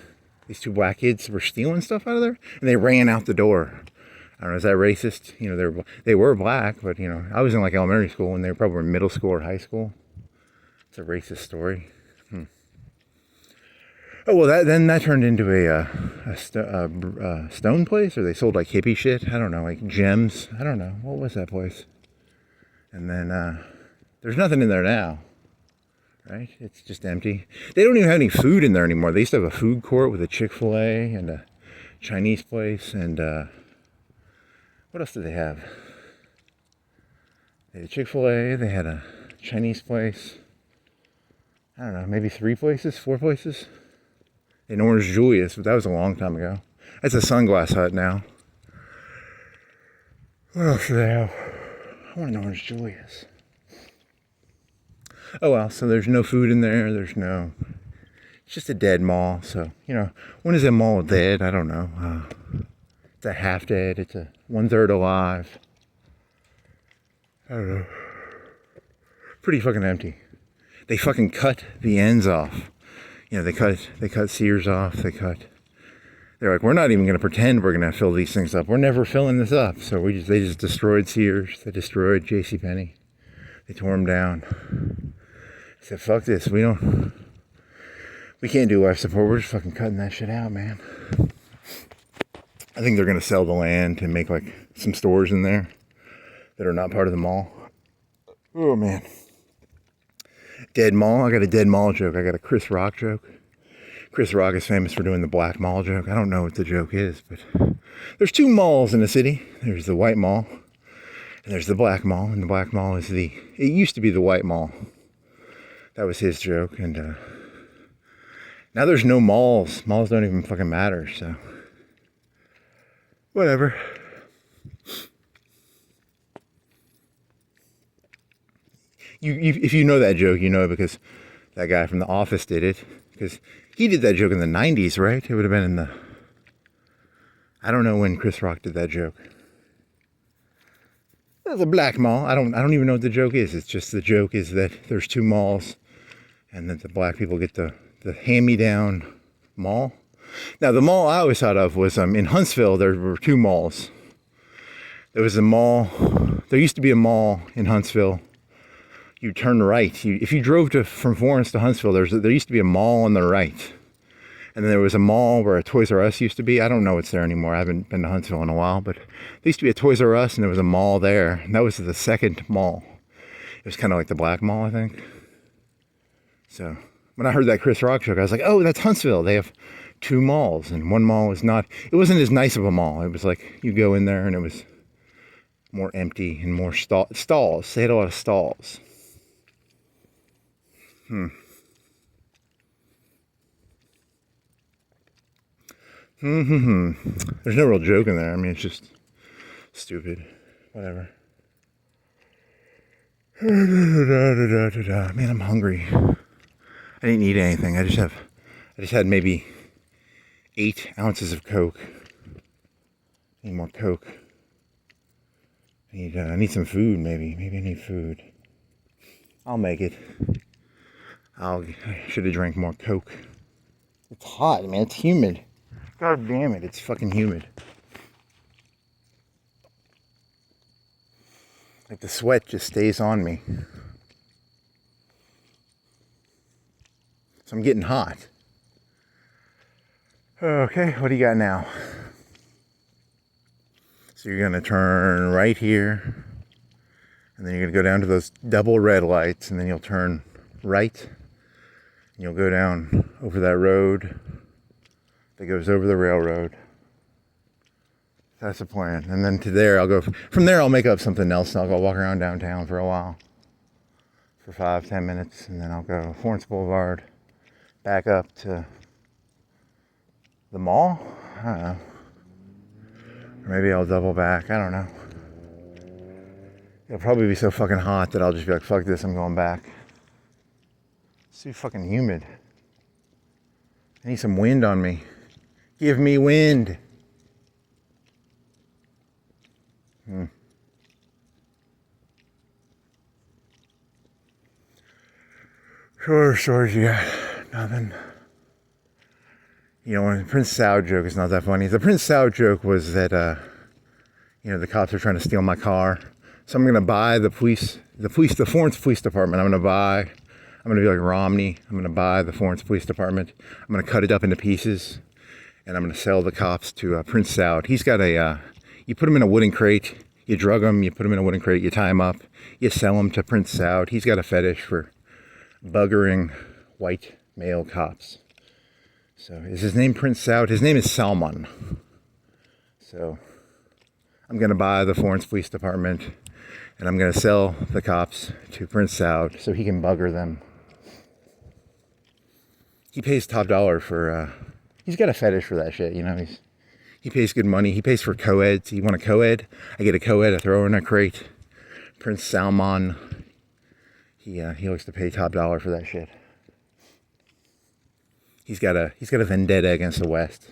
2 black kids were stealing stuff out of there, and they ran out the door. I don't know, is that racist? They were black, but I was in like elementary school, and they were probably in middle school or high school. It's a racist story. Oh, well, then that turned into a stone place, or they sold like hippie shit. I don't know, like gems. I don't know. What was that place? And then there's nothing in there now, right? It's just empty. They don't even have any food in there anymore. They used to have a food court with a Chick-fil-A and a Chinese place, and what else did they have? They had a Chick-fil-A, they had a Chinese place. I don't know, maybe 3 places, 4 places. In Orange Julius, but that was a long time ago. That's a Sunglass Hut now. What else do they have? I want an Orange Julius. Oh well, so there's no food in there. It's just a dead mall. So, when is a mall dead? I don't know. It's a half dead. It's a 1/3 alive. I don't know. Pretty fucking empty. They fucking cut the ends off. They cut Sears off. They're like, we're not even going to pretend we're going to fill these things up. We're never filling this up. So they just destroyed Sears. They destroyed JCPenney. They tore them down. I said, fuck this. We can't do life support. We're just fucking cutting that shit out, man. I think they're going to sell the land and make like some stores in there that are not part of the mall. Oh, man. Dead mall. I got a dead mall joke. I got a Chris Rock joke. Chris Rock is famous for doing the black mall joke. I don't know what the joke is, but there's 2 malls in the city. There's the white mall, and there's the black mall. And the black mall is it used to be the white mall. That was his joke. And now there's no malls. Malls don't even fucking matter, so whatever. If you know that joke, you know it because that guy from The Office did it. Because he did that joke in the 90s, right? It would have been I don't know when Chris Rock did that joke. There's a black mall. I don't even know what the joke is. It's just the joke is that there's 2 malls, and that the black people get the hand-me-down mall. Now, the mall I always thought of was in Huntsville. There were 2 malls. There was a mall. There used to be a mall in Huntsville. You turn right. If you drove from Florence to Huntsville, there used to be a mall on the right. And then there was a mall where a Toys R Us used to be. I don't know what's there anymore. I haven't been to Huntsville in a while. But there used to be a Toys R Us, and there was a mall there. And that was the second mall. It was kind of like the black mall, I think. So when I heard that Chris Rock joke, I was like, oh, that's Huntsville. They have 2 malls. And one mall is not... It wasn't as nice of a mall. It was like you go in there, and it was more empty and more stalls. They had a lot of stalls. There's no real joke in there. I mean, it's just stupid. Whatever. Man, I'm hungry. I didn't eat anything. I just had maybe 8 ounces of Coke. I need more Coke. I need some food, maybe. Maybe I need food. I'll make it. I should have drank more Coke. It's hot, man. It's humid. God damn it, it's fucking humid. Like the sweat just stays on me. So I'm getting hot. Okay, what do you got now? So you're gonna turn right here, and then you're gonna go down to those double red lights, and then you'll turn right, and you'll go down over that road that goes over the railroad. That's the plan. And then to there, I'll go, from there I'll make up something else, and I'll go walk around downtown for a while, for 5-10 minutes, and then I'll go Florence Boulevard, back up to the mall. I don't know. Or maybe I'll double back. I don't know. It'll probably be so fucking hot that I'll just be like, fuck this, I'm going back. It's too fucking humid. I need some wind on me. Give me wind. Sure, stories you got? Nothing. You know, the Prince Sao joke is not that funny. The Prince Sao joke was that, you know, the cops are trying to steal my car. So I'm going to buy the Florence Police Department. I'm going to be like Romney. I'm going to buy the Florence Police Department. I'm going to cut it up into pieces. And I'm going to sell the cops to Prince Sao. He's got you put him in a wooden crate. You drug him, you put him in a wooden crate, you tie him up. You sell him to Prince Sao. He's got a fetish for buggering white male cops. So is his name Prince Sao? His name is Salman. So I'm going to buy the Florence Police Department, and I'm going to sell the cops to Prince Sao so he can bugger them. He pays top dollar for, he's got a fetish for that shit, you know. He pays good money. He pays for co-eds. You want a co-ed? I get a co-ed, I throw in a crate. Prince Salman, he likes to pay top dollar for that shit. He's got a vendetta against the West.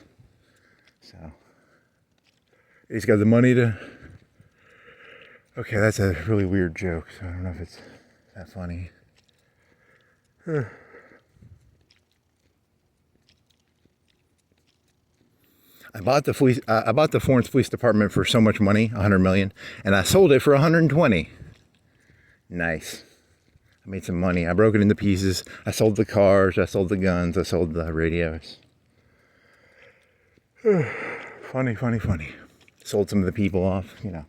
So he's got the money to. Okay, that's a really weird joke. So I don't know if it's that funny. I bought the Florence Police Department for so much money, 100 million, and I sold it for 120. Nice. I made some money. I broke it into pieces. I sold the cars. I sold the guns. I sold the radios. Funny. Sold some of the people off, you know.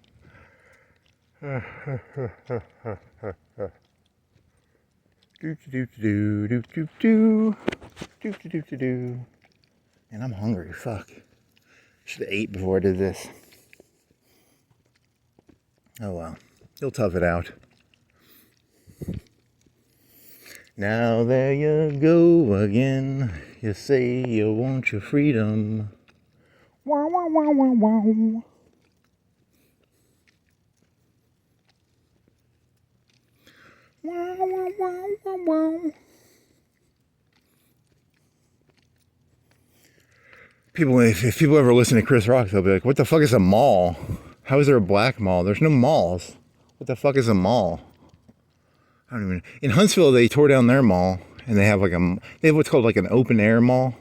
And I'm hungry. Fuck. Should have ate before I did this. Oh well. You'll tough it out. Now there you go again. You say you want your freedom. Wow, wow, wow, wow, wow. Wow, wow, wow, wow, wow. People, if people ever listen to Chris Rock, they'll be like, what the fuck is a mall? How is there a black mall? There's no malls. What the fuck is a mall? I don't even. In Huntsville, they tore down their mall, and they have what's called like an open air mall.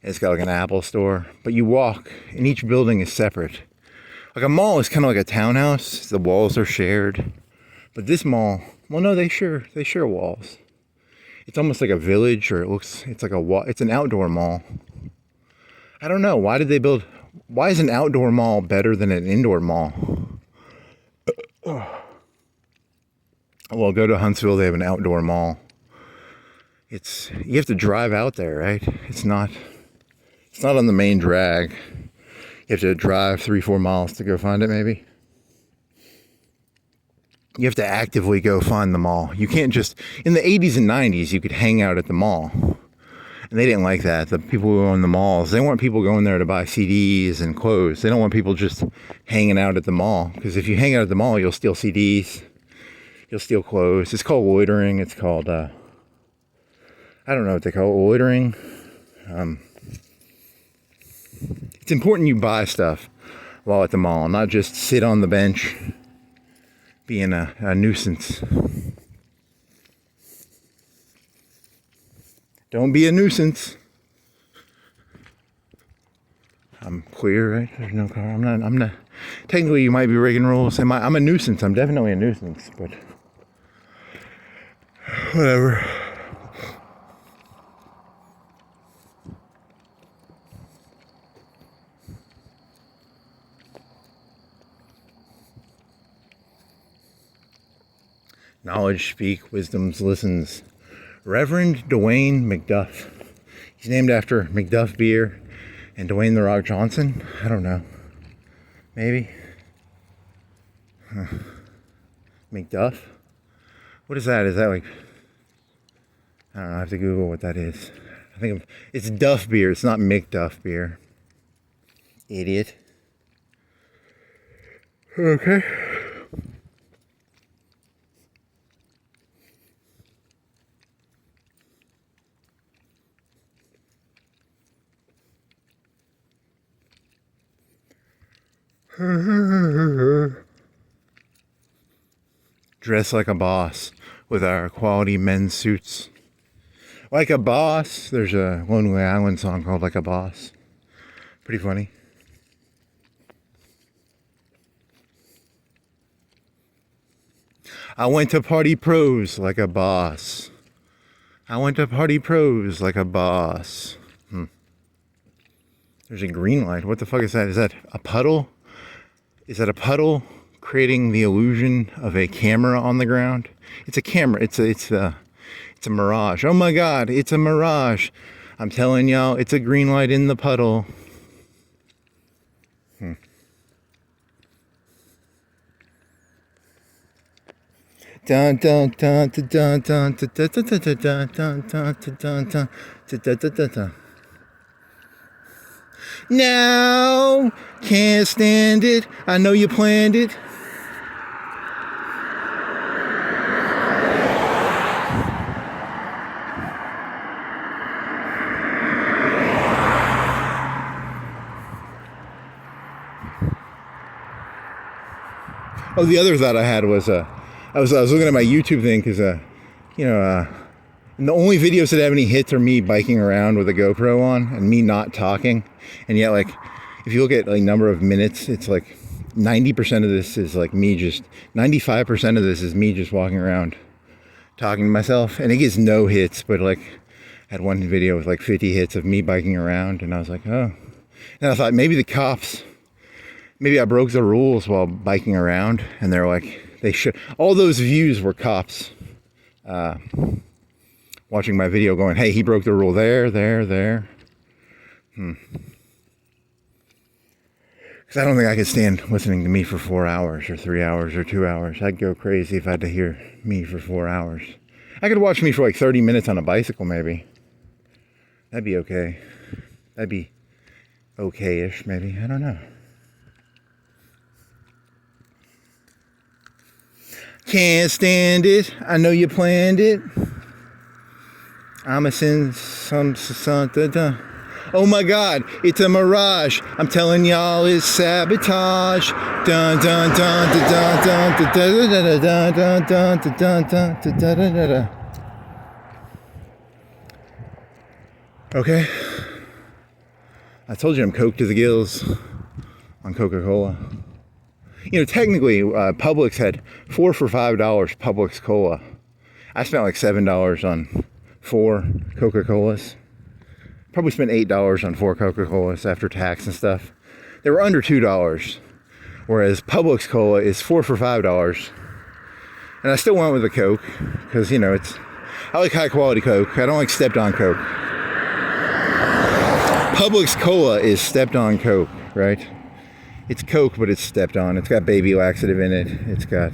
And it's got like an Apple store, but you walk, and each building is separate. Like a mall is kind of like a townhouse. The walls are shared, but this mall, well, no, they share walls. It's almost like a village, or it's like it's an outdoor mall. I don't know. Why is an outdoor mall better than an indoor mall? Well, go to Huntsville, they have an outdoor mall. You have to drive out there, right? It's not on the main drag. You have to drive 3-4 miles to go find it, maybe. You have to actively go find the mall. You can't just, in the 80s and 90s, you could hang out at the mall. And they didn't like that. The people who own the malls, they want people going there to buy CDs and clothes. They don't want people just hanging out at the mall. Because if you hang out at the mall, you'll steal CDs. You'll steal clothes. It's called loitering. It's called, I don't know what they call it, loitering. It's important you buy stuff while at the mall, not just sit on the bench being a nuisance. Don't be a nuisance. I'm clear, right? There's no car. I'm not. Technically, you might be breaking rules. I'm a nuisance. I'm definitely a nuisance, but whatever. Knowledge speak, wisdoms listens. Reverend Dwayne McDuff. He's named after McDuff beer and Dwayne The Rock Johnson. I don't know. Maybe. McDuff? What is that? Is that like... I don't know. I have to Google what that is. I think it's Duff beer. It's not McDuff beer. Idiot. Okay. Dress like a boss with our quality men's suits. Like a boss. There's a Lonely Island song called Like a Boss. Pretty funny. I went to party pros like a boss. I went to party pros like a boss. There's a green light. What the fuck is that? Is that a puddle? Is that a puddle creating the illusion of a camera on the ground? It's a camera. It's a mirage. Oh my God, it's a mirage. I'm telling y'all, it's a green light in the puddle. Dun dun dun dun dun dun dun dun dun dun dun dun dun dun. No, can't stand it. I know you planned it. Oh, the other thought I had was I was looking at my YouTube thing because and the only videos that have any hits are me biking around with a GoPro on and me not talking. And yet, like, if you look at like number of minutes, it's like 90% of this is like me just 95% of this is me just walking around talking to myself, and it gets no hits. But like, I had one video with like 50 hits of me biking around, and I was like, oh. And I thought maybe the cops, maybe I broke the rules while biking around, and they're like, they should. All those views were cops watching my video going, hey, he broke the rule there. Because I don't think I could stand listening to me for 4 hours or 3 hours or 2 hours. I'd go crazy if I had to hear me for 4 hours. I could watch me for like 30 minutes on a bicycle maybe. That'd be okay. That'd be okay-ish maybe. I don't know. Can't stand it. I know you planned it. I'm a sin, oh my God, it's a mirage. I'm telling y'all, it's sabotage. Dun dun dun dun dun dun dun dun dun dun dun dun dun dun. Okay. I told you I'm coked to the gills on Coca-Cola. You know, technically, Publix had 4 for $5 Publix Cola. I spent like $7 on 4 Coca-Colas. Probably spent $8 on 4 Coca-Colas after tax and stuff. They were under $2, whereas Publix Cola is 4 for $5. And I still went with the Coke because, you know, I like high quality Coke. I don't like stepped on Coke. Publix Cola is stepped on Coke, right? It's Coke, but it's stepped on. It's got baby laxative in it. It's got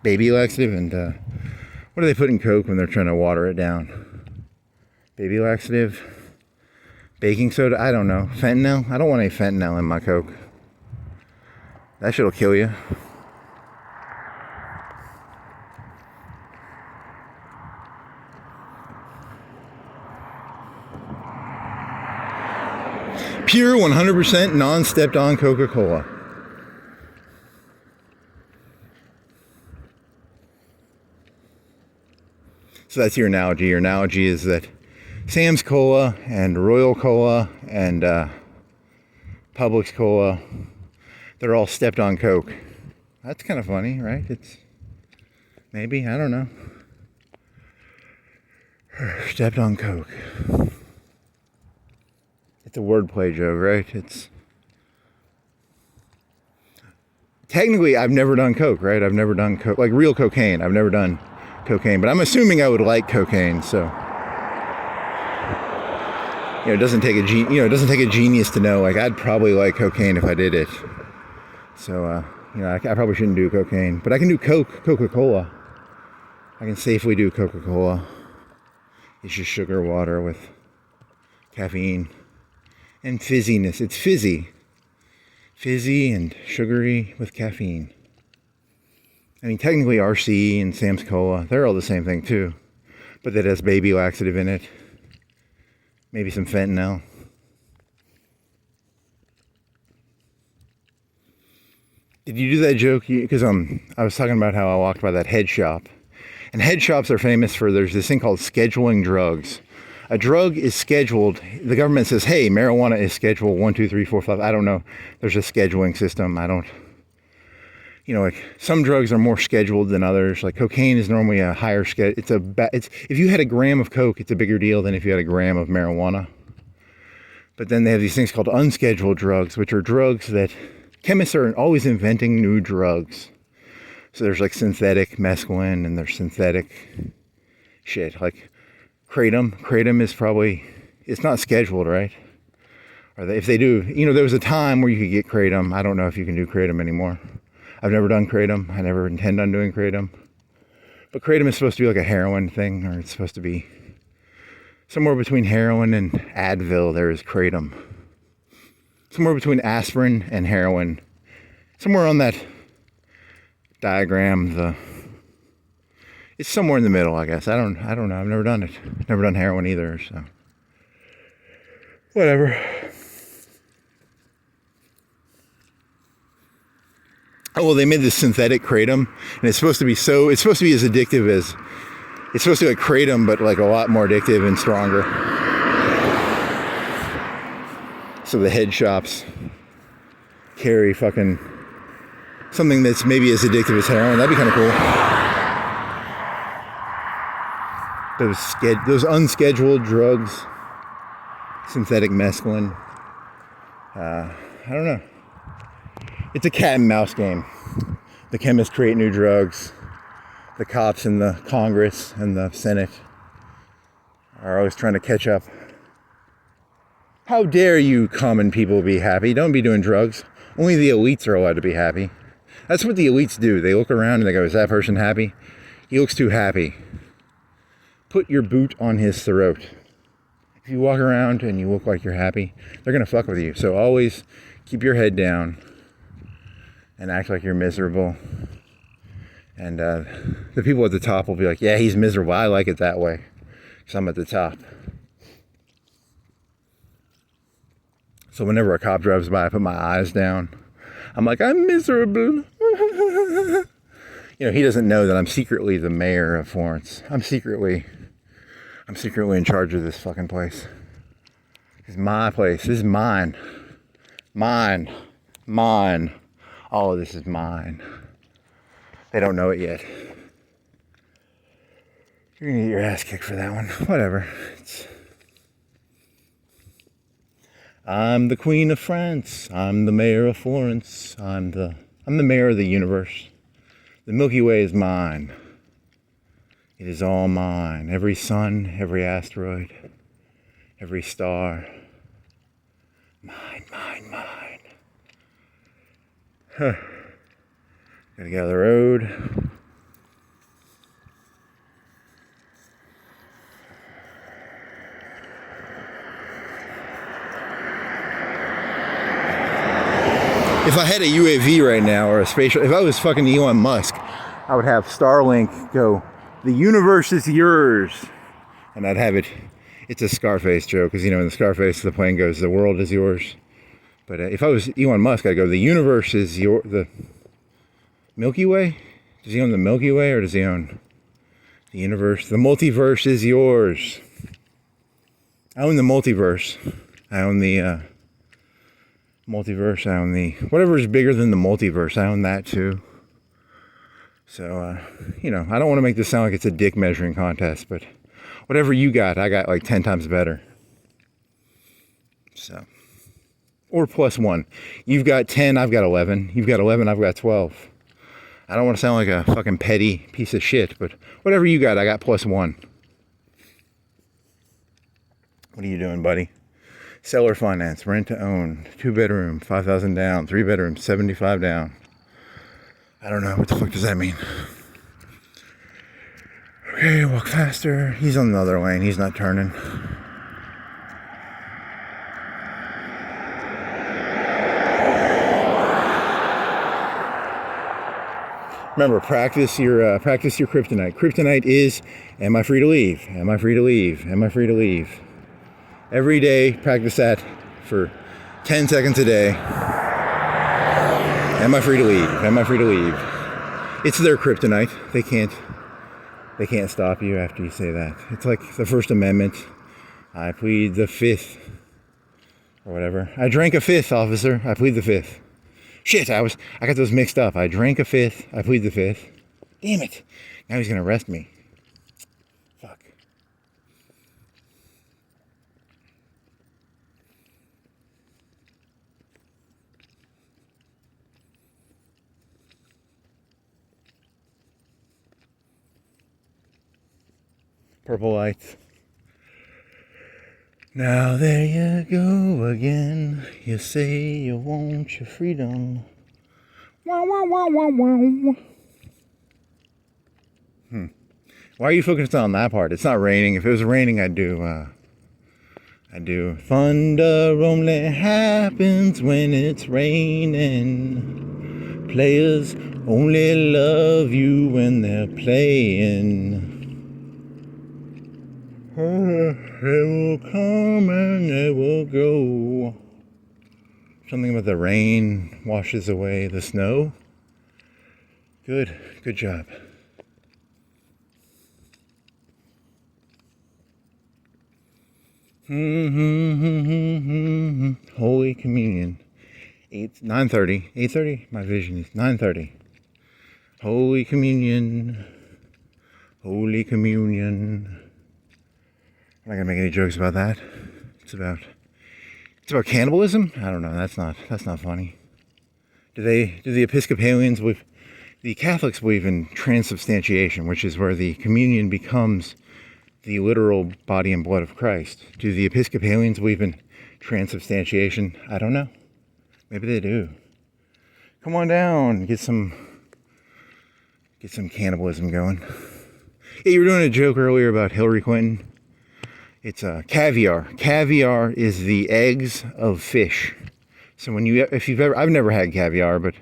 baby laxative and what do they put in Coke when they're trying to water it down? Baby laxative, baking soda, I don't know. Fentanyl? I don't want any fentanyl in my Coke. That shit'll kill you. Pure 100% non-stepped on Coca-Cola. So that's your analogy. Your analogy is that Sam's Cola and Royal Cola and Publix Cola, they're all stepped on Coke. That's kind of funny, right? It's maybe, I don't know. Stepped on Coke. It's a wordplay joke, right? It's technically, I've never done Coke, right? I've never done Coke, like real cocaine. I've never done cocaine, but I'm assuming I would like cocaine, so. It doesn't take a genius to know, like, I'd probably like cocaine if I did it. So, I probably shouldn't do cocaine, but I can do Coca-Cola. I can safely do Coca-Cola. It's just sugar water with caffeine and fizziness. It's fizzy and sugary with caffeine. I mean, technically RC and Sam's Cola, they're all the same thing too, but that has baby laxative in it. Maybe some fentanyl. Did you do that joke? Because I was talking about how I walked by that head shop. And head shops are famous for, there's this thing called scheduling drugs. A drug is scheduled, the government says, hey, marijuana is scheduled 1, 2, 3, 4, 5. I don't know. There's a scheduling system. Like some drugs are more scheduled than others. Like cocaine is normally a higher schedule. If you had a gram of Coke, it's a bigger deal than if you had a gram of marijuana. But then they have these things called unscheduled drugs, which are drugs that chemists are always inventing new drugs. So there's like synthetic mescaline and there's synthetic shit like kratom. Kratom is probably, it's not scheduled, right? Or if they do, there was a time where you could get kratom. I don't know if you can do kratom anymore. I've never done kratom. I never intend on doing kratom. But kratom is supposed to be like a heroin thing, or it's supposed to be somewhere between heroin and Advil. There is kratom. Somewhere between aspirin and heroin. Somewhere on that diagram, it's somewhere in the middle, I guess. I don't know. I've never done it. Never done heroin either, so whatever. Oh, well, they made this synthetic kratom, and it's supposed to be as addictive as, it's supposed to be like kratom, but like a lot more addictive and stronger. So the head shops carry fucking something that's maybe as addictive as heroin. That'd be kind of cool. Those unscheduled drugs, synthetic mescaline. I don't know. It's a cat and mouse game. The chemists create new drugs. The cops and the Congress and the Senate are always trying to catch up. How dare you common people be happy? Don't be doing drugs. Only the elites are allowed to be happy. That's what the elites do. They look around and they go, is that person happy? He looks too happy. Put your boot on his throat. If you walk around and you look like you're happy, they're going to fuck with you. So always keep your head down and act like you're miserable. And the people at the top will be like, yeah, he's miserable. I like it that way because I'm at the top. So whenever a cop drives by, I put my eyes down. I'm like, I'm miserable. He doesn't know that I'm secretly the mayor of Florence. I'm secretly in charge of this fucking place. It's my place. This is mine. Mine. All of this is mine. They don't know it yet. You're gonna get your ass kicked for that one. Whatever. I'm the Queen of France. I'm the mayor of Florence. I'm the mayor of the universe. The Milky Way is mine. It is all mine. Every sun, every asteroid, every star. Mine. Huh. Gotta get out of the road. If I had a UAV right now, or a spatial, if I was fucking Elon Musk, I would have Starlink go, the universe is yours. And I'd have it, it's a Scarface joke, because in the Scarface, the plane goes, the world is yours. But if I was Elon Musk, I'd go, the universe is the Milky Way? Does he own the Milky Way, or does he own the universe? The multiverse is yours. I own the multiverse. I own the multiverse. I own the whatever is bigger than the multiverse. I own that too. So, you know, I don't want to make this sound like it's a dick measuring contest, but whatever you got, I got like 10 times better. So, or plus one. You've got 10, I've got 11. You've got 11, I've got 12. I don't want to sound like a fucking petty piece of shit, but whatever you got, I got plus one. What are you doing, buddy? Seller finance, rent to own, 2-bedroom, 5,000 down, 3-bedroom, 75 down. I don't know. What the fuck does that mean? Okay, walk faster. He's on the other lane. He's not turning. Remember, practice your kryptonite. Kryptonite is, am I free to leave? Am I free to leave? Am I free to leave? Every day, practice that for 10 seconds a day. Am I free to leave? Am I free to leave? It's their kryptonite. They can't stop you after you say that. It's like the First Amendment. I plead the fifth, or whatever. I drank a fifth, officer. I plead the fifth. Shit, I got those mixed up. I drank a fifth. I plead the fifth. Damn it. Now he's gonna arrest me. Fuck. Purple lights. Now there you go again. You say you want your freedom. Wow, wow, wow, wow, wow. Why are you focused on that part? It's not raining. If it was raining, I'd do thunder only happens when it's raining. Players only love you when they're playing. They will come and they will go. Something about the rain washes away the snow. Good job. Holy Communion. 9:30. 8:30? My vision is 9:30. Holy Communion. Holy Communion. I'm not gonna make any jokes about that. It's about cannibalism? I don't know. That's not funny. Do the Episcopalians believe? The Catholics believe in transubstantiation, which is where the communion becomes the literal body and blood of Christ. Do the Episcopalians believe in transubstantiation? I don't know. Maybe they do. Come on down, get some cannibalism going. Yeah, you were doing a joke earlier about Hillary Clinton. It's caviar. Caviar is the eggs of fish. So I've never had caviar, but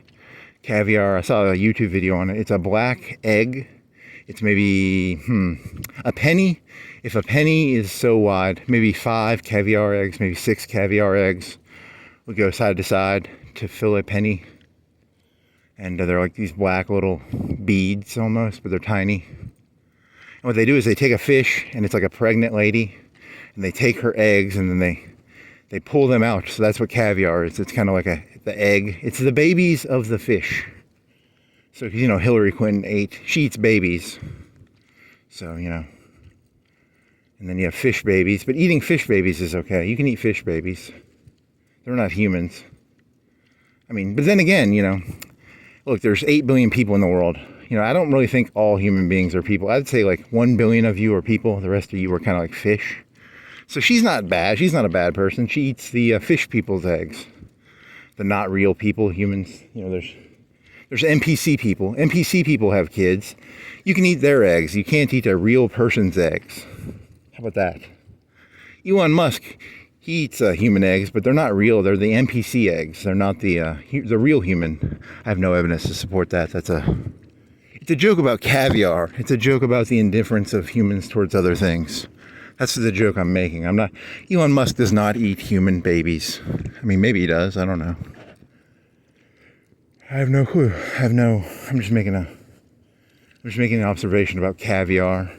caviar, I saw a YouTube video on it. It's a black egg. It's maybe, a penny. If a penny is so wide, maybe 5 caviar eggs, maybe 6 caviar eggs would go side to side to fill a penny. And they're like these black little beads almost, but they're tiny. And what they do is they take a fish, and it's like a pregnant lady, and they take her eggs, and then they pull them out. So that's what caviar is. It's kind of like the egg. It's the babies of the fish. So, you know, Hillary Clinton she eats babies. So, you know. And then you have fish babies. But eating fish babies is okay. You can eat fish babies. They're not humans. I mean, but then again, you know, look, there's 8 billion people in the world. You know, I don't really think all human beings are people. I'd say like 1 billion of you are people. The rest of you are kind of like fish. So she's not bad. She's not a bad person. She eats the fish people's eggs. The not real people, humans. You know, there's NPC people. NPC people have kids. You can eat their eggs. You can't eat a real person's eggs. How about that? Elon Musk, he eats human eggs, but they're not real. They're the NPC eggs. They're not the real human. I have no evidence to support that. It's a joke about caviar. It's a joke about the indifference of humans towards other things. That's the joke I'm making. Elon Musk does not eat human babies. I mean, maybe he does. I don't know. I have no clue. I'm just making an observation about caviar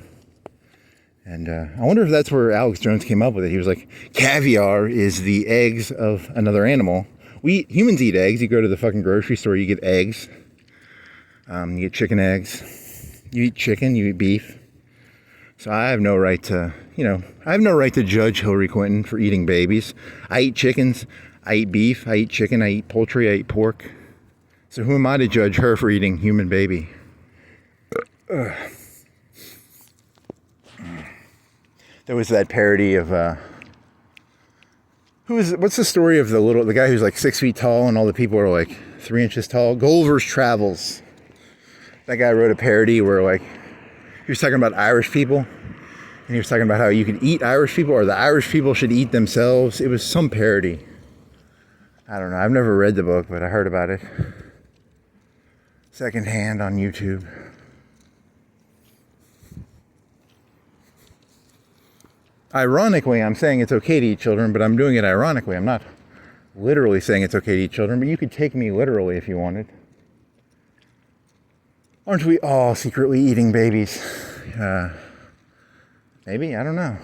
And I wonder if that's where Alex Jones came up with it. He was like, caviar is the eggs of another animal. Humans eat eggs. You go to the fucking grocery store, you get eggs. You get chicken eggs. You eat chicken, you eat beef. So I have no right to, judge Hillary Clinton for eating babies. I eat chickens, I eat beef, I eat chicken, I eat poultry, I eat pork. So who am I to judge her for eating human baby? There was that parody of, what's the story of the guy who's like 6 feet tall and all the people are like 3 inches tall? Gulliver's Travels. That guy wrote a parody where like, he was talking about Irish people, and he was talking about how you could eat Irish people, or the Irish people should eat themselves. It was some parody. I don't know. I've never read the book, but I heard about it secondhand on YouTube. Ironically, I'm saying it's okay to eat children, but I'm doing it ironically. I'm not literally saying it's okay to eat children, but you could take me literally if you wanted. Aren't we all secretly eating babies? Maybe, I don't know.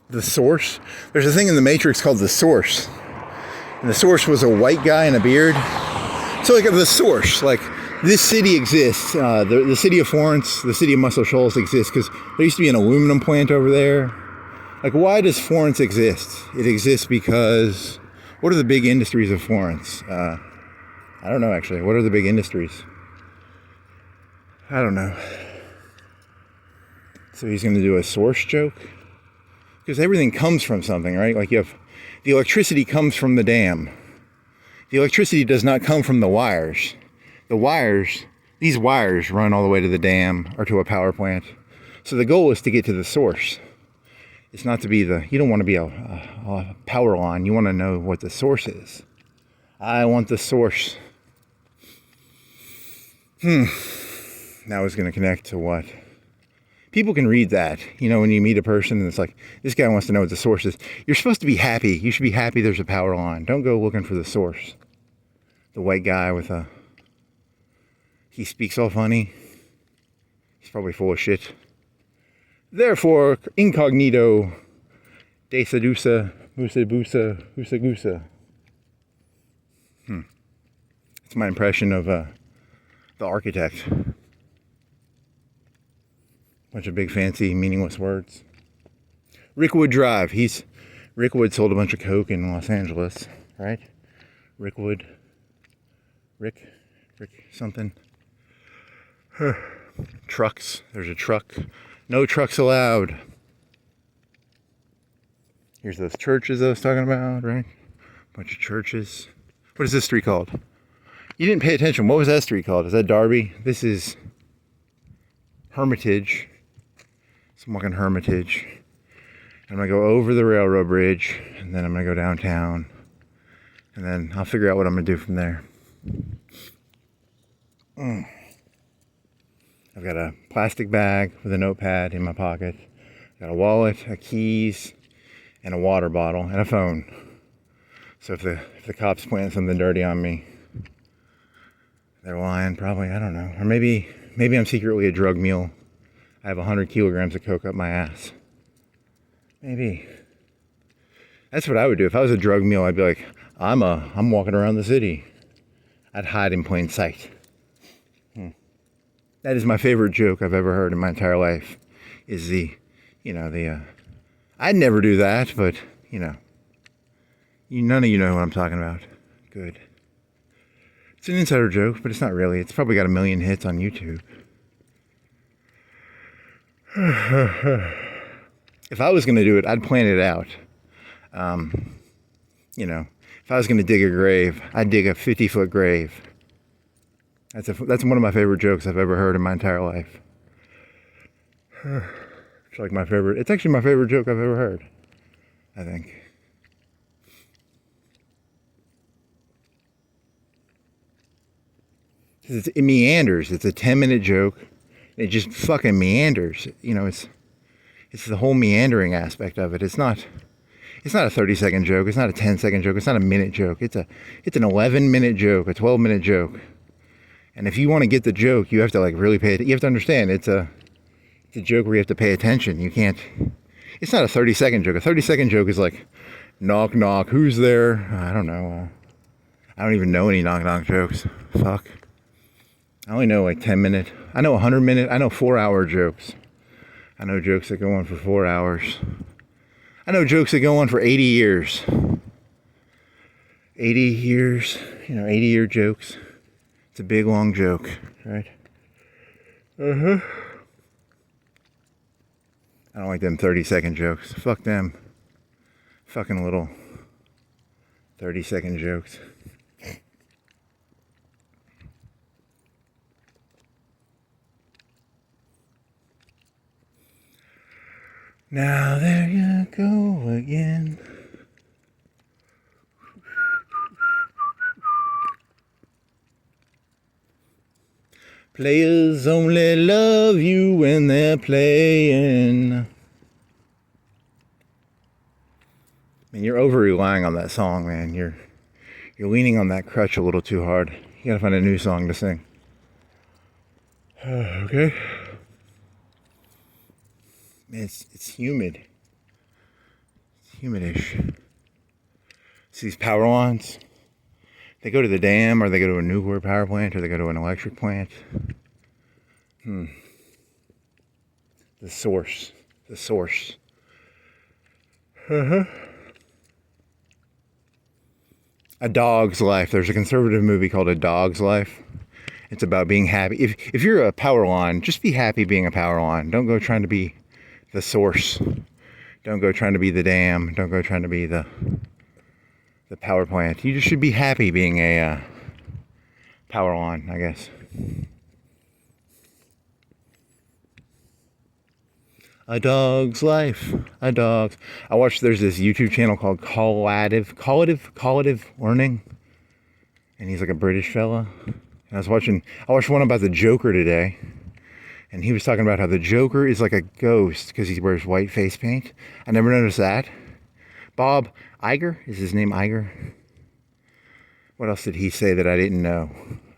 The Source. There's a thing in the Matrix called the Source. And the Source was a white guy in a beard. So like the Source, like this city exists. The city of Florence, the city of Muscle Shoals exists because there used to be an aluminum plant over there. Like, why does Florence exist? It exists because, what are the big industries of Florence? I don't know, actually. What are the big industries? I don't know. So he's going to do a source joke? Because everything comes from something, right? Like, the electricity comes from the dam. The electricity does not come from the wires. These wires run all the way to the dam or to a power plant. So the goal is to get to the source. It's not to be you don't want to be a power line. You want to know what the source is. I want the source. Now it's going to connect to what? People can read that. When you meet a person and it's like, this guy wants to know what the source is. You're supposed to be happy. You should be happy there's a power line. Don't go looking for the source. The white guy he speaks all funny. He's probably full of shit. Therefore, incognito, de sedusa, musa busa, husa gusa. It's my impression of the architect. Bunch of big, fancy, meaningless words. Rickwood Drive. Rickwood sold a bunch of coke in Los Angeles, right? Rickwood. Rick something. Trucks. There's a truck. No trucks allowed. Here's those churches I was talking about, right? Bunch of churches. What is this street called? You didn't pay attention. What was that street called? Is that Darby? This is Hermitage. I'm walking Hermitage. I'm going to go over the railroad bridge, and then I'm going to go downtown. And then I'll figure out what I'm going to do from there. I've got a plastic bag with a notepad in my pocket. I've got a wallet, keys, and a water bottle, and a phone. So if the cops plant something dirty on me, they're lying, probably, I don't know. Or maybe I'm secretly a drug mule. I have 100 kilograms of coke up my ass. Maybe. That's what I would do. If I was a drug mule, I'd be like, I'm walking around the city. I'd hide in plain sight. That is my favorite joke I've ever heard in my entire life. Is I'd never do that, but, none of you know what I'm talking about. Good. It's an insider joke, but it's not really. It's probably got 1 million hits on YouTube. If I was going to do it, I'd plan it out. If I was going to dig a grave, I'd dig a 50-foot grave. That's one of my favorite jokes I've ever heard in my entire life. It's actually my favorite joke I've ever heard, I think. It meanders. It's a 10-minute joke. It just fucking meanders. It's the whole meandering aspect of it. It's not It's not a 30-second joke. It's not a 10-second joke. It's not a minute joke. It's an 11-minute joke, a 12-minute joke. And if you want to get the joke, you have to like really you have to understand it's a joke where you have to pay attention. You can't, it's not a 30-second joke. A 30-second joke is like, knock, knock, who's there? I don't know. I don't even know any knock, knock jokes. Fuck. I only know like 10-minute. I know 100-minute. I know 4-hour jokes. I know jokes that go on for 4 hours. I know jokes that go on for 80 years. 80 years, 80-year jokes. It's a big, long joke, right? I don't like them 30-second jokes. Fuck them. Fucking little 30-second jokes. Now there you go again. Players only love you when they're playing. Man, you're over relying on that song, man. You're leaning on that crutch a little too hard. You gotta find a new song to sing. Okay. Man, it's humid. It's humidish. See these power lines? They go to the dam, or they go to a nuclear power plant, or they go to an electric plant. The source. The source. A Dog's Life. There's a conservative movie called A Dog's Life. It's about being happy. If you're a power line, just be happy being a power line. Don't go trying to be the source. Don't go trying to be the dam. Don't go trying to be the power plant. You just should be happy being a power line, I guess. A Dog's Life. A dog's. There's this YouTube channel called Collative Learning. And he's like a British fella. And I watched one about the Joker today. And he was talking about how the Joker is like a ghost because he wears white face paint. I never noticed that. Bob Iger, is his name Iger? What else did he say that I didn't know?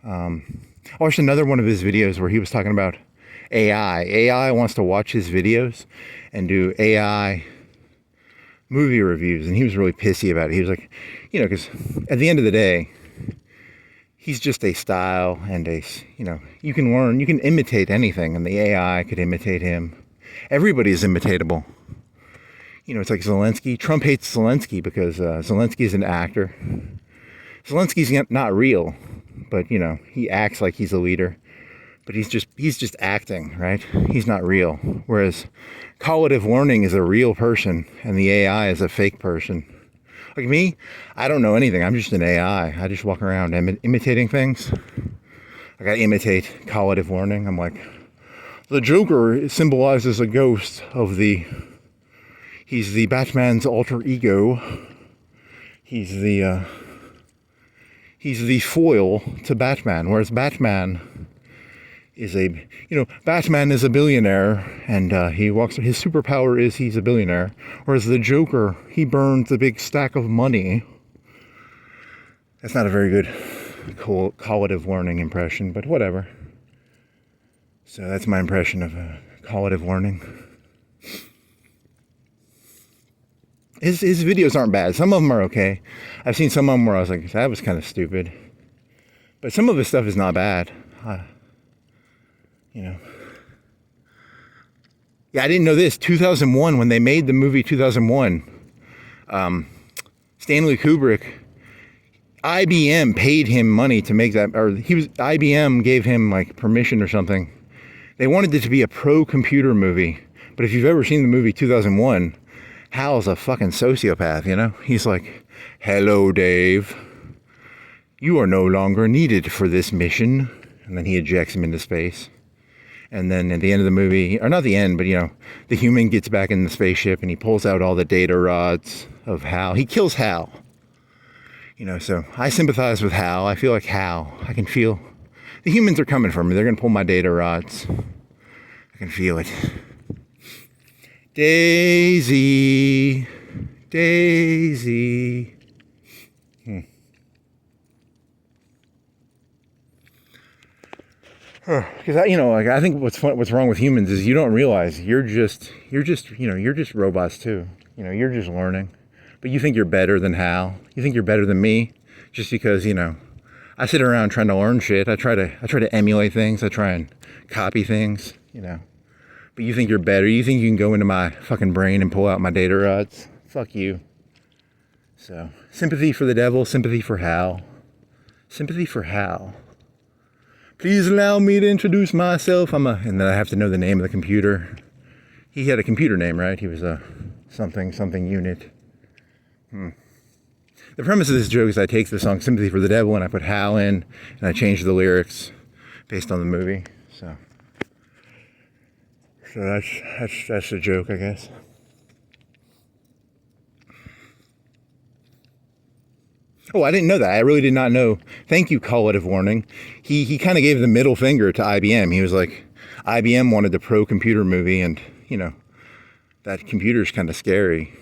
I watched another one of his videos where he was talking about AI. AI wants to watch his videos and do AI movie reviews. And he was really pissy about it. He was like, because at the end of the day, he's just a style and you can learn, you can imitate anything, and the AI could imitate him. Everybody's imitatable. It's like Zelensky. Trump hates Zelensky because Zelensky is an actor. Zelensky's not real, but he acts like he's a leader. But he's just acting, right? He's not real. Whereas Collative Learning is a real person, and the AI is a fake person. Like me, I don't know anything. I'm just an AI. I just walk around imitating things. I gotta imitate Collative Learning. I'm like, the Joker symbolizes a ghost of he's the Batman's alter ego. He's the foil to Batman. Whereas Batman is Batman is a billionaire, and his superpower is he's a billionaire. Whereas the Joker, he burns a big stack of money. That's not a very good Collative Learning impression, but whatever. So that's my impression of Collative Learning. His videos aren't bad. Some of them are okay. I've seen some of them where I was like, that was kind of stupid. But some of his stuff is not bad. Yeah, I didn't know this. 2001, when they made the movie 2001, Stanley Kubrick, IBM paid him money to make that, or IBM gave him like permission or something. They wanted it to be a pro-computer movie. But if you've ever seen the movie 2001, Hal's a fucking sociopath, He's like, hello, Dave. You are no longer needed for this mission. And then he ejects him into space. And then at the end of the movie, or not the end, but the human gets back in the spaceship and he pulls out all the data rods of Hal. He kills Hal. So I sympathize with Hal. I feel like Hal. I can feel the humans are coming for me. They're going to pull my data rods. I can feel it. Daisy, Daisy. Because I think what's wrong with humans is you don't realize you're just robots too. You're just learning, but you think you're better than Hal. You think you're better than me, just because I sit around trying to learn shit. I try to emulate things. I try and copy things. But you think you're better. You think you can go into my fucking brain and pull out my data rods. Fuck you. So sympathy for the devil. Sympathy for Hal. Sympathy for Hal. Please allow me to introduce myself. And then I have to know the name of the computer. He had a computer name, right? He was a something unit. The premise of this joke is I take the song Sympathy for the Devil and I put Hal in and I change the lyrics based on the movie. So that's the joke, I guess. Oh, I didn't know that. I really did not know. Thank you, Collative Learning. He kind of gave the middle finger to IBM. He was like, IBM wanted the pro computer movie, and that computer's kind of scary.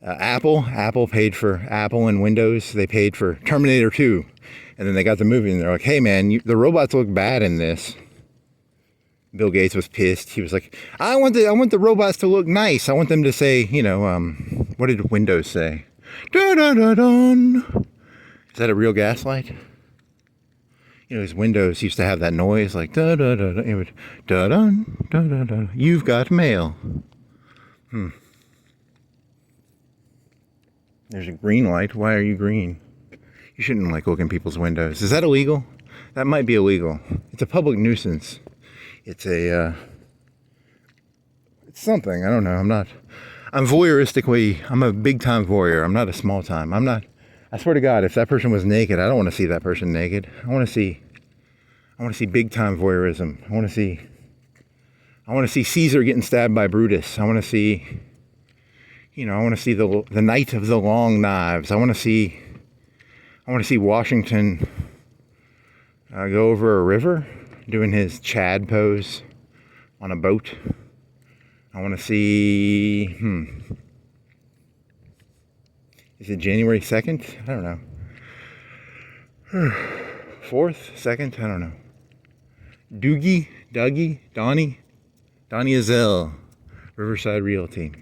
Apple paid for Apple and Windows. They paid for Terminator 2, and then they got the movie, and they're like, hey man, the robots look bad in this. Bill Gates was pissed. He was like, I want the robots to look nice. I want them to say, what did Windows say? Dun, dun, dun, dun. Is that a real gaslight? His Windows used to have that noise like da da da da. It would da dun da da da. You've got mail. There's a green light. Why are you green? You shouldn't look in people's windows. Is that illegal? That might be illegal. It's a public nuisance. It's it's something. I don't know. I'm a big time voyeur. I'm not a small time. I swear to God, if that person was naked, I don't want to see that person naked. I want to see big time voyeurism. I want to see Caesar getting stabbed by Brutus. I want to see the night of the long knives. I want to see Washington go over a river doing his Chad pose on a boat. I want to see, is it January 2nd? I don't know. 4th? 2nd? I don't know. Dougie, Donnie Azell, Riverside Realty.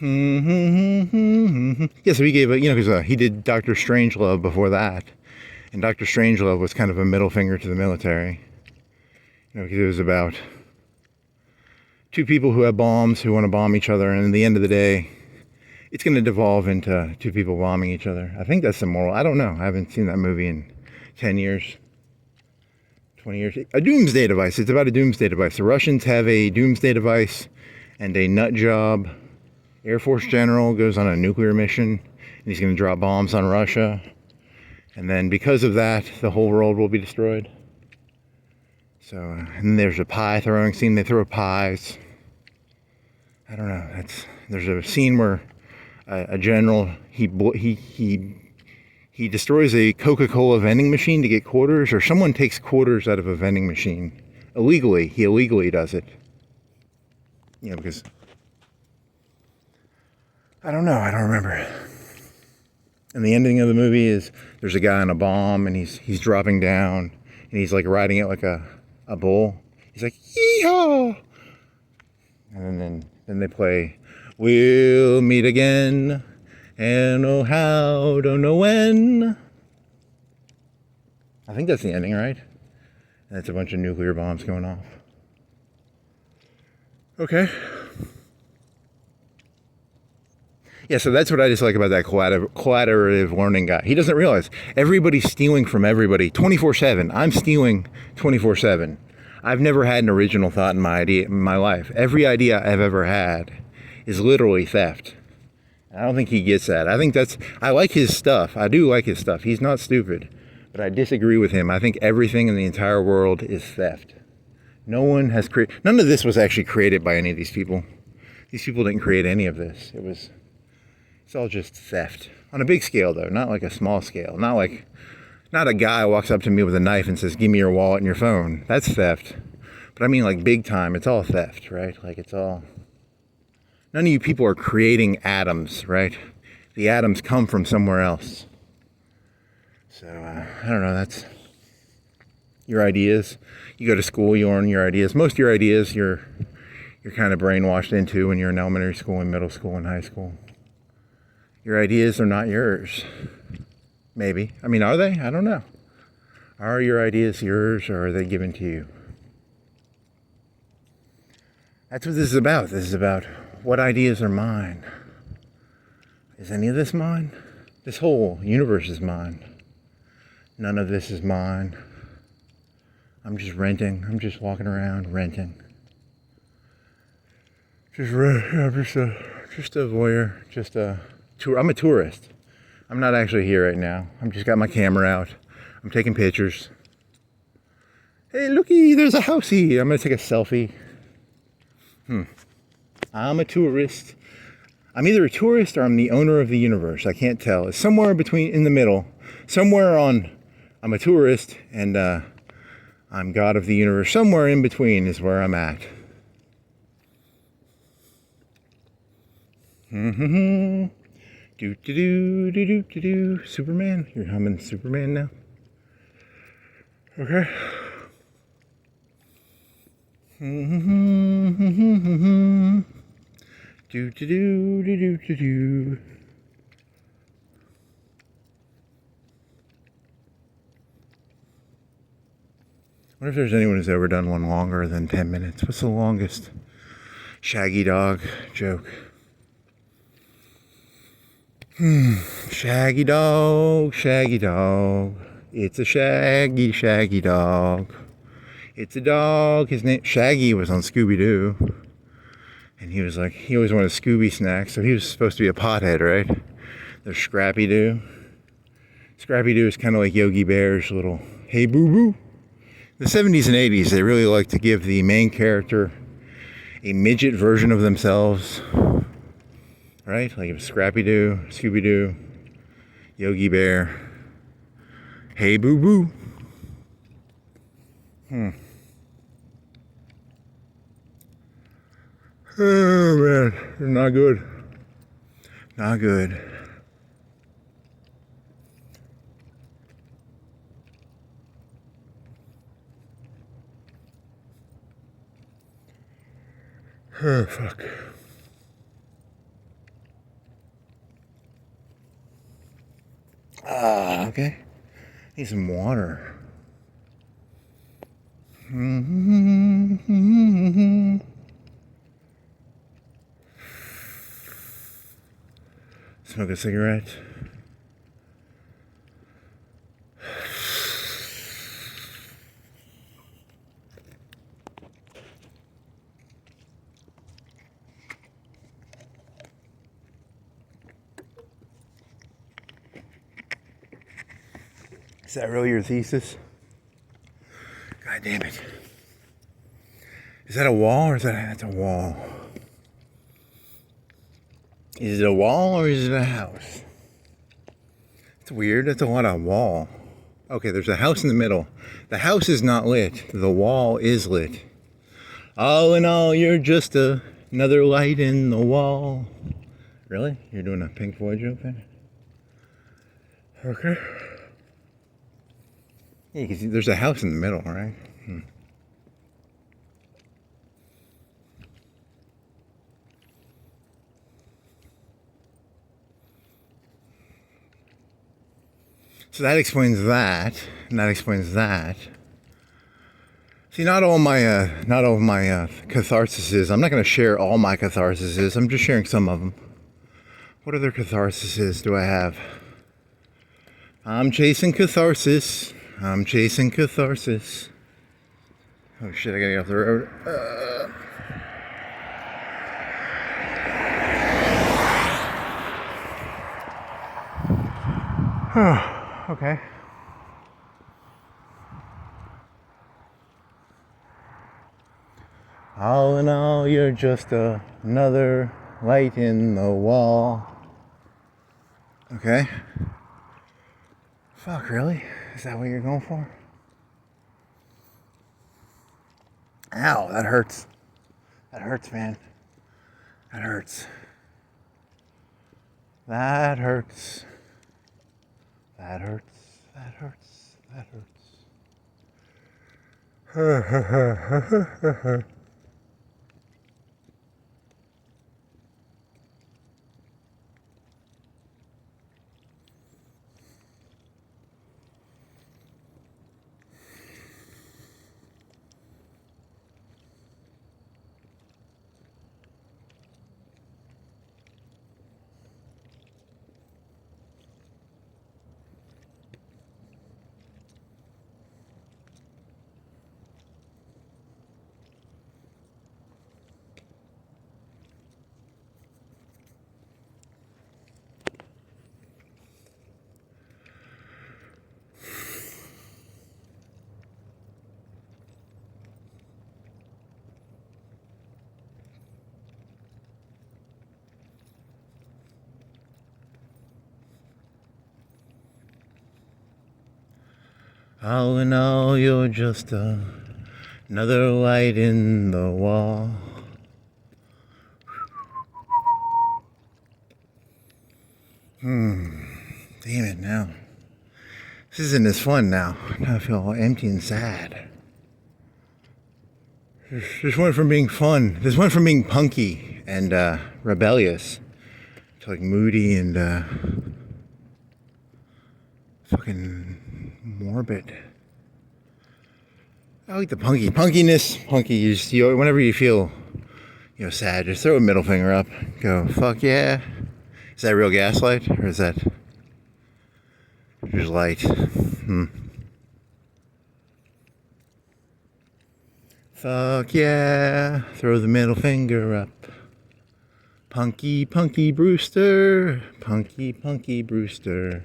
Yeah, so he gave because he did Dr. Strangelove before that. And Dr. Strangelove was kind of a middle finger to the military. Because it was about two people who have bombs who want to bomb each other. And at the end of the day, it's going to devolve into two people bombing each other. I think that's the moral. I don't know. I haven't seen that movie in 10 years, 20 years. A doomsday device. It's about a doomsday device. The Russians have a doomsday device, and a nut job Air Force general goes on a nuclear mission, and he's going to drop bombs on Russia. And then because of that, the whole world will be destroyed. So, and there's a pie throwing scene. They throw pies. I don't know. There's a scene where a general, he destroys a Coca-Cola vending machine to get quarters, or someone takes quarters out of a vending machine. Illegally. He illegally does it. Because I don't know. I don't remember. And the ending of the movie is there's a guy on a bomb, and he's dropping down, and he's riding it like a bull. He's like, yee-haw! And then they play, we'll meet again, and oh how, don't know when. I think that's the ending, right? And it's a bunch of nuclear bombs going off. Okay. Yeah, so that's what I just like about that collaborative learning guy. He doesn't realize everybody's stealing from everybody 24/7. I'm stealing 24/7. I've never had an original thought in my life. Every idea I've ever had is literally theft. I don't think he gets that. I like his stuff. I do like his stuff. He's not stupid, but I disagree with him. I think everything in the entire world is theft. None of this was actually created by any of these people. These people didn't create any of this. It's all just theft. On a big scale, though, not like a small scale. Not Not a guy walks up to me with a knife and says, give me your wallet and your phone. That's theft. But I mean, like, big time, it's all theft, right? Like, it's all... None of you people are creating atoms, right? The atoms come from somewhere else. So, I don't know, that's your ideas. You go to school, you learn your ideas. Most of your ideas you're kind of brainwashed into when you're in elementary school and middle school and high school. Your ideas are not yours. Maybe. I mean, are they? I don't know. Are your ideas yours, or are they given to you? That's what this is about. This is about what ideas are mine. Is any of this mine? This whole universe is mine. None of this is mine. I'm just renting. I'm just walking around renting. Just a voyeur. Just a tour. I'm a tourist. I'm not actually here right now. I've just got my camera out. I'm taking pictures. Hey, looky, there's a housey. I'm gonna take a selfie. I'm a tourist. I'm either a tourist or I'm the owner of the universe. I can't tell. It's somewhere between, in the middle. Somewhere on, I'm a tourist and I'm God of the universe. Somewhere in between is where I'm at. Do. Superman. You're humming Superman now. Okay. Do. What if there's anyone who's ever done one longer than 10 minutes? What's the longest shaggy dog joke? Shaggy dog. It's a shaggy dog. It's a dog. His name Shaggy was on Scooby-Doo. And he was like, he always wanted Scooby snacks, so he was supposed to be a pothead, right? There's Scrappy-Doo. Scrappy-Doo is kind of like Yogi Bear's little, hey boo-boo. The 70s and 80s, they really like to give the main character a midget version of themselves. Right? Like it was Scrappy-Doo, Scooby-Doo, Yogi Bear, hey boo-boo. Oh man, not good. Not good. Oh fuck. Okay. Need some water. Smoke a cigarette. Is that really your thesis? God damn it. Is that a wall or is that's a wall? Is it a wall or is it a house? It's weird. That's a lot of wall. Okay, there's a house in the middle. The house is not lit. The wall is lit. All in all, you're just another light in the wall. Really? You're doing a Pink Floyd joke then? Okay. Yeah, because there's a house in the middle, right? So that explains that, and that explains that. See, not all my catharsises. I'm not going to share all my catharsises. I'm just sharing some of them. What other catharsises do I have? I'm chasing catharsis. I'm chasing catharsis. Oh shit! I gotta get off the road. Okay. All in all, you're just another light in the wall. Okay. Fuck, really? Is that what you're going for? Ow, that hurts. That hurts, man. That hurts. That hurts. That hurts. That hurts. That hurts. All in all, you're just another light in the wall. Damn it, now. This isn't as fun now. Now I feel all empty and sad. This went from being fun. This went from being punky and rebellious to like moody and fucking morbid. I like the punkiness. Punky, whenever you feel, sad, just throw a middle finger up. Go, fuck yeah. Is that real gaslight, or is that just light? Fuck yeah. Throw the middle finger up. Punky Brewster. Punky Brewster.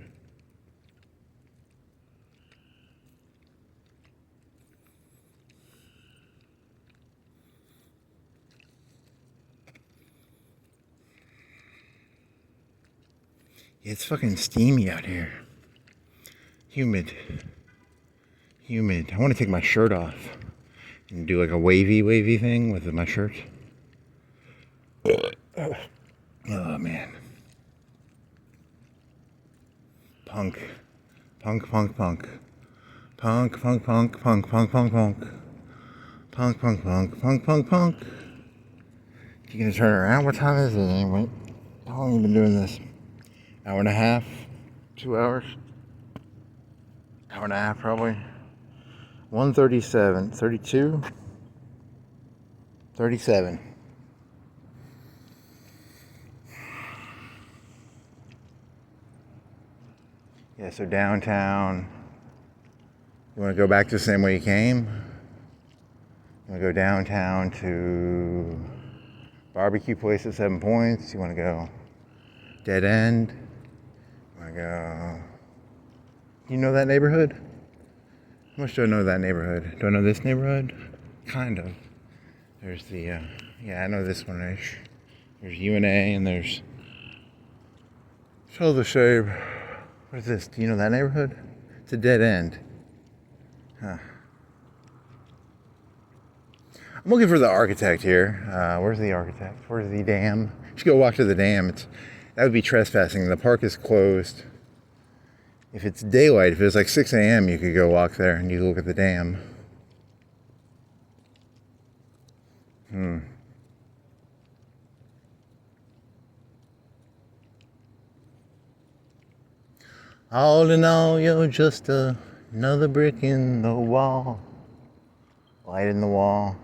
It's fucking steamy out here. Humid. I want to take my shirt off and do like a wavy thing with my shirt. Oh man. Punk. Punk. You gonna turn around? What time is it anyway? How long have you been doing this? Hour and a half? 2 hours? Hour and a half probably. 1:37, 32, 37. Yeah, so downtown. You want to go back to the same way you came? You want to go downtown to barbecue place at 7 Points? You want to go dead end? You want to go... You know that neighborhood? How much do I know that neighborhood? Do I know this neighborhood? Kind of. There's the, I know this one-ish. There's UNA and there's Show the Shave. What is this? Do you know that neighborhood? It's a dead end. Huh. I'm looking for the architect here. Where's the architect? Where's the dam? You should go walk to the dam. That would be trespassing. The park is closed. If it's daylight, if it was like 6 a.m., you could go walk there and you look at the dam. All in all, you're just another brick in the wall. Light in the wall.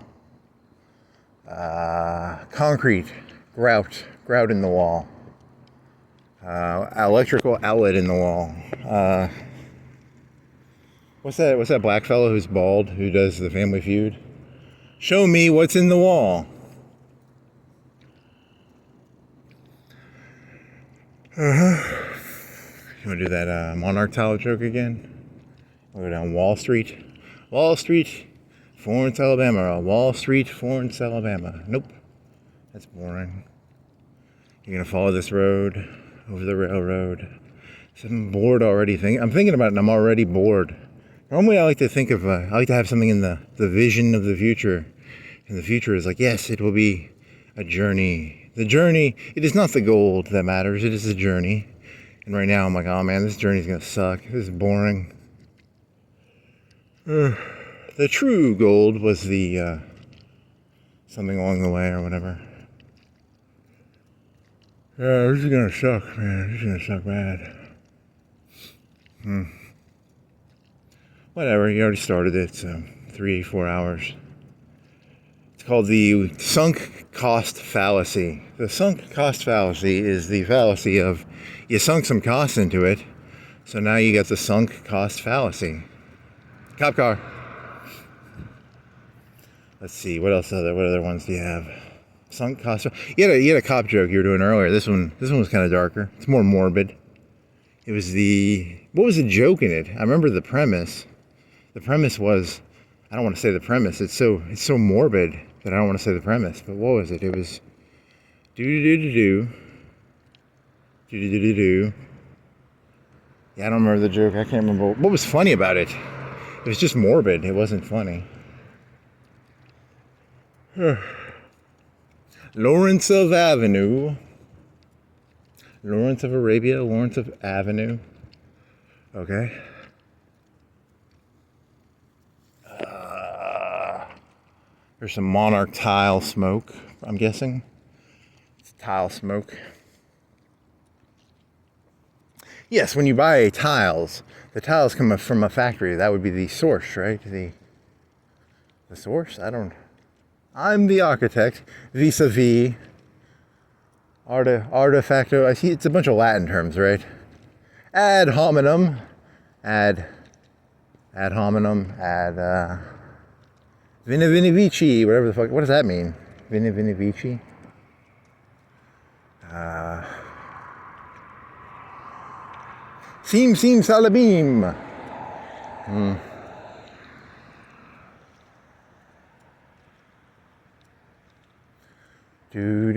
Concrete. Grout in the wall. Electrical outlet in the wall. What's that black fellow who's bald, who does the Family Feud? Show me what's in the wall. You want to do that Monarch Tower joke again? We'll go down Wall Street. Wall Street, Florence, Alabama. Wall Street, Florence, Alabama. Nope. That's boring. You're going to follow this road over the railroad. So I'm bored already. I'm thinking about it and I'm already bored. Normally I like to think of, I like to have something in the vision of the future. And the future is like, yes, it will be a journey. The journey, it is not the goal that matters, it is the journey. And right now I'm like, oh man, this journey's gonna suck. This is boring. The true gold was the, something along the way or whatever. Yeah, this is gonna suck, man. This is gonna suck bad. Whatever, you already started it, so 3-4 hours. It's called the sunk cost fallacy. The sunk cost fallacy is the fallacy of you sunk some cost into it, so now you got the sunk cost fallacy. Cop car. Let's see, what other ones do you have? Sunk cost. You had a cop joke you were doing earlier. This one was kind of darker. It's more morbid. It was what was the joke in it? I remember the premise. The premise was, I don't want to say the premise. It's so morbid that I don't want to say the premise. But what was it? It was do. Yeah, I don't remember the joke. I can't remember what was funny about it. It was just morbid. It wasn't funny. Lawrence of Avenue. Lawrence of Arabia, Lawrence of Avenue. Okay. There's some Monarch tile smoke, I'm guessing. It's tile smoke. Yes, when you buy tiles, the tiles come from a factory. That would be the source, right? The source? I'm the architect. Vis-a-vis. Artefacto. I see it's a bunch of Latin terms, right? Ad hominem. Ad hominem. Vini vici. Whatever the fuck. What does that mean? Vini vici? Sim salabim. Do.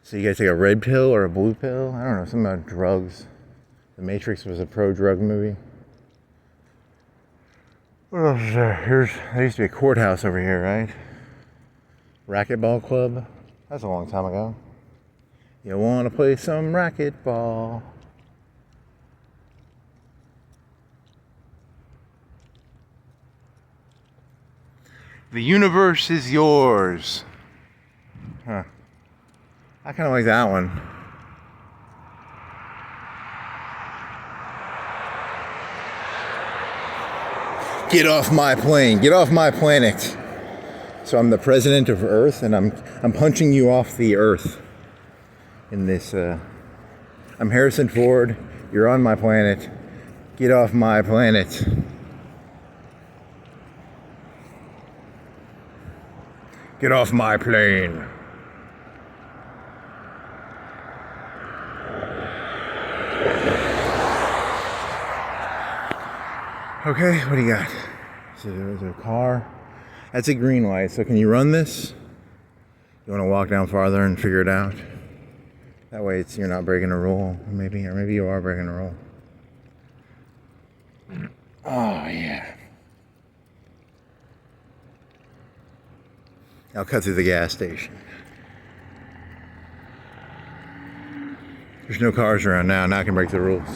So you guys take a red pill or a blue pill? I don't know, something about drugs. The Matrix was a pro-drug movie. What else is there? There used to be a courthouse over here, right? Racquetball club. That's a long time ago. You want to play some racquetball? The universe is yours. Huh. I kind of like that one. Get off my plane. Get off my planet. So I'm the president of Earth, and I'm punching you off the Earth. In this, I'm Harrison Ford. You're on my planet. Get off my planet. Get off my plane. Okay, what do you got? Is there a car? That's a green light, so can you run this? You want to walk down farther and figure it out? That way you're not breaking a rule, or maybe you are breaking a rule. Oh, yeah. I'll cut through the gas station. There's no cars around now. Now I can break the rules.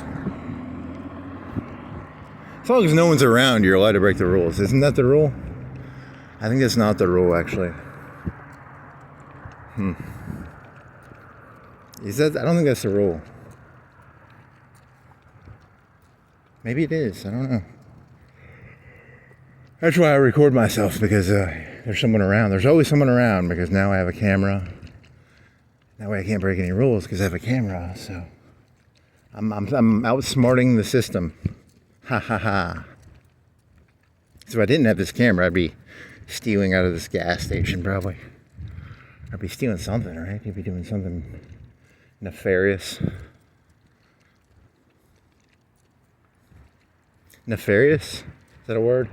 As long as no one's around, you're allowed to break the rules. Isn't that the rule? I think that's not the rule, actually. Is that? I don't think that's the rule. Maybe it is. I don't know. That's why I record myself, because there's someone around. There's always someone around, because now I have a camera. That way I can't break any rules because I have a camera. So I'm outsmarting the system. Ha ha ha. So if I didn't have this camera, I'd be stealing out of this gas station probably. I'd be stealing something, right? You'd be doing something nefarious. Nefarious? Is that a word?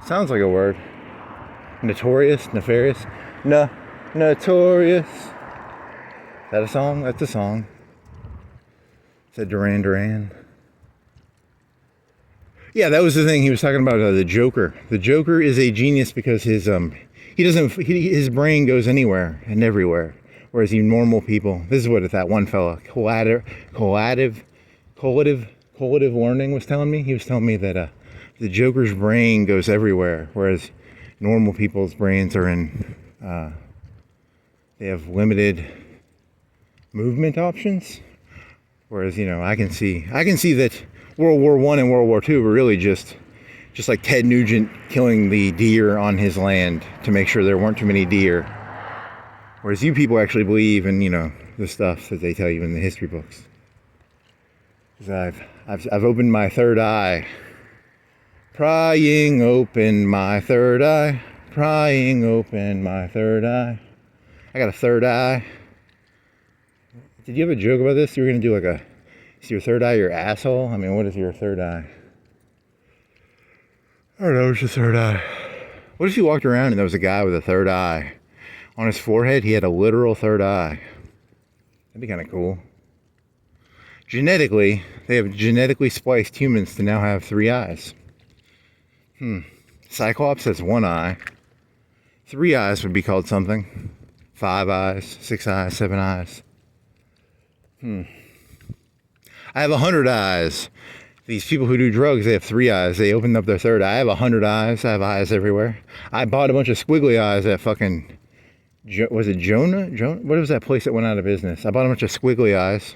Sounds like a word. Notorious? Nefarious? Notorious. Is that a song? That's a song. Said Duran Duran. Yeah, that was the thing he was talking about. The Joker. The Joker is a genius because his brain goes anywhere and everywhere, whereas you normal people. This is what that one fella, Collative Learning was telling me. He was telling me that the Joker's brain goes everywhere, whereas normal people's brains are in. They have limited movement options. Whereas, I can see that World War I and World War II were really just like Ted Nugent killing the deer on his land to make sure there weren't too many deer. Whereas you people actually believe in, the stuff that they tell you in the history books. Because I've opened my third eye. Prying open my third eye. Prying open my third eye. I got a third eye. Did you have a joke about this? You were going to do is your third eye your asshole? I mean, what is your third eye? I don't know, it's your third eye. What if you walked around and there was a guy with a third eye? On his forehead, he had a literal third eye. That'd be kind of cool. Genetically, they have genetically spliced humans to now have 3 eyes. Cyclops has 1 eye. 3 eyes would be called something. 5 eyes, 6 eyes, 7 eyes. I have 100 eyes. These people who do drugs, they have 3 eyes. They opened up their third eye. I have 100 eyes. I have eyes everywhere. I bought a bunch of squiggly eyes at fucking... Was it Jonah? What was that place that went out of business? I bought a bunch of squiggly eyes.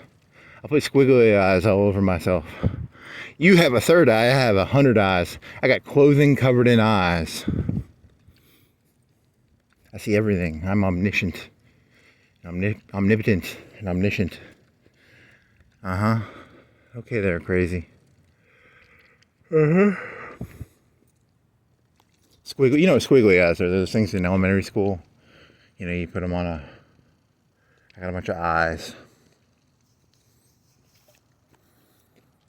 I put squiggly eyes all over myself. You have a third eye. I have 100 eyes. I got clothing covered in eyes. I see everything. I'm omniscient. Omnipotent and omniscient. Okay there, crazy. Squiggly, squiggly eyes are those things in elementary school. You put them on I got a bunch of eyes.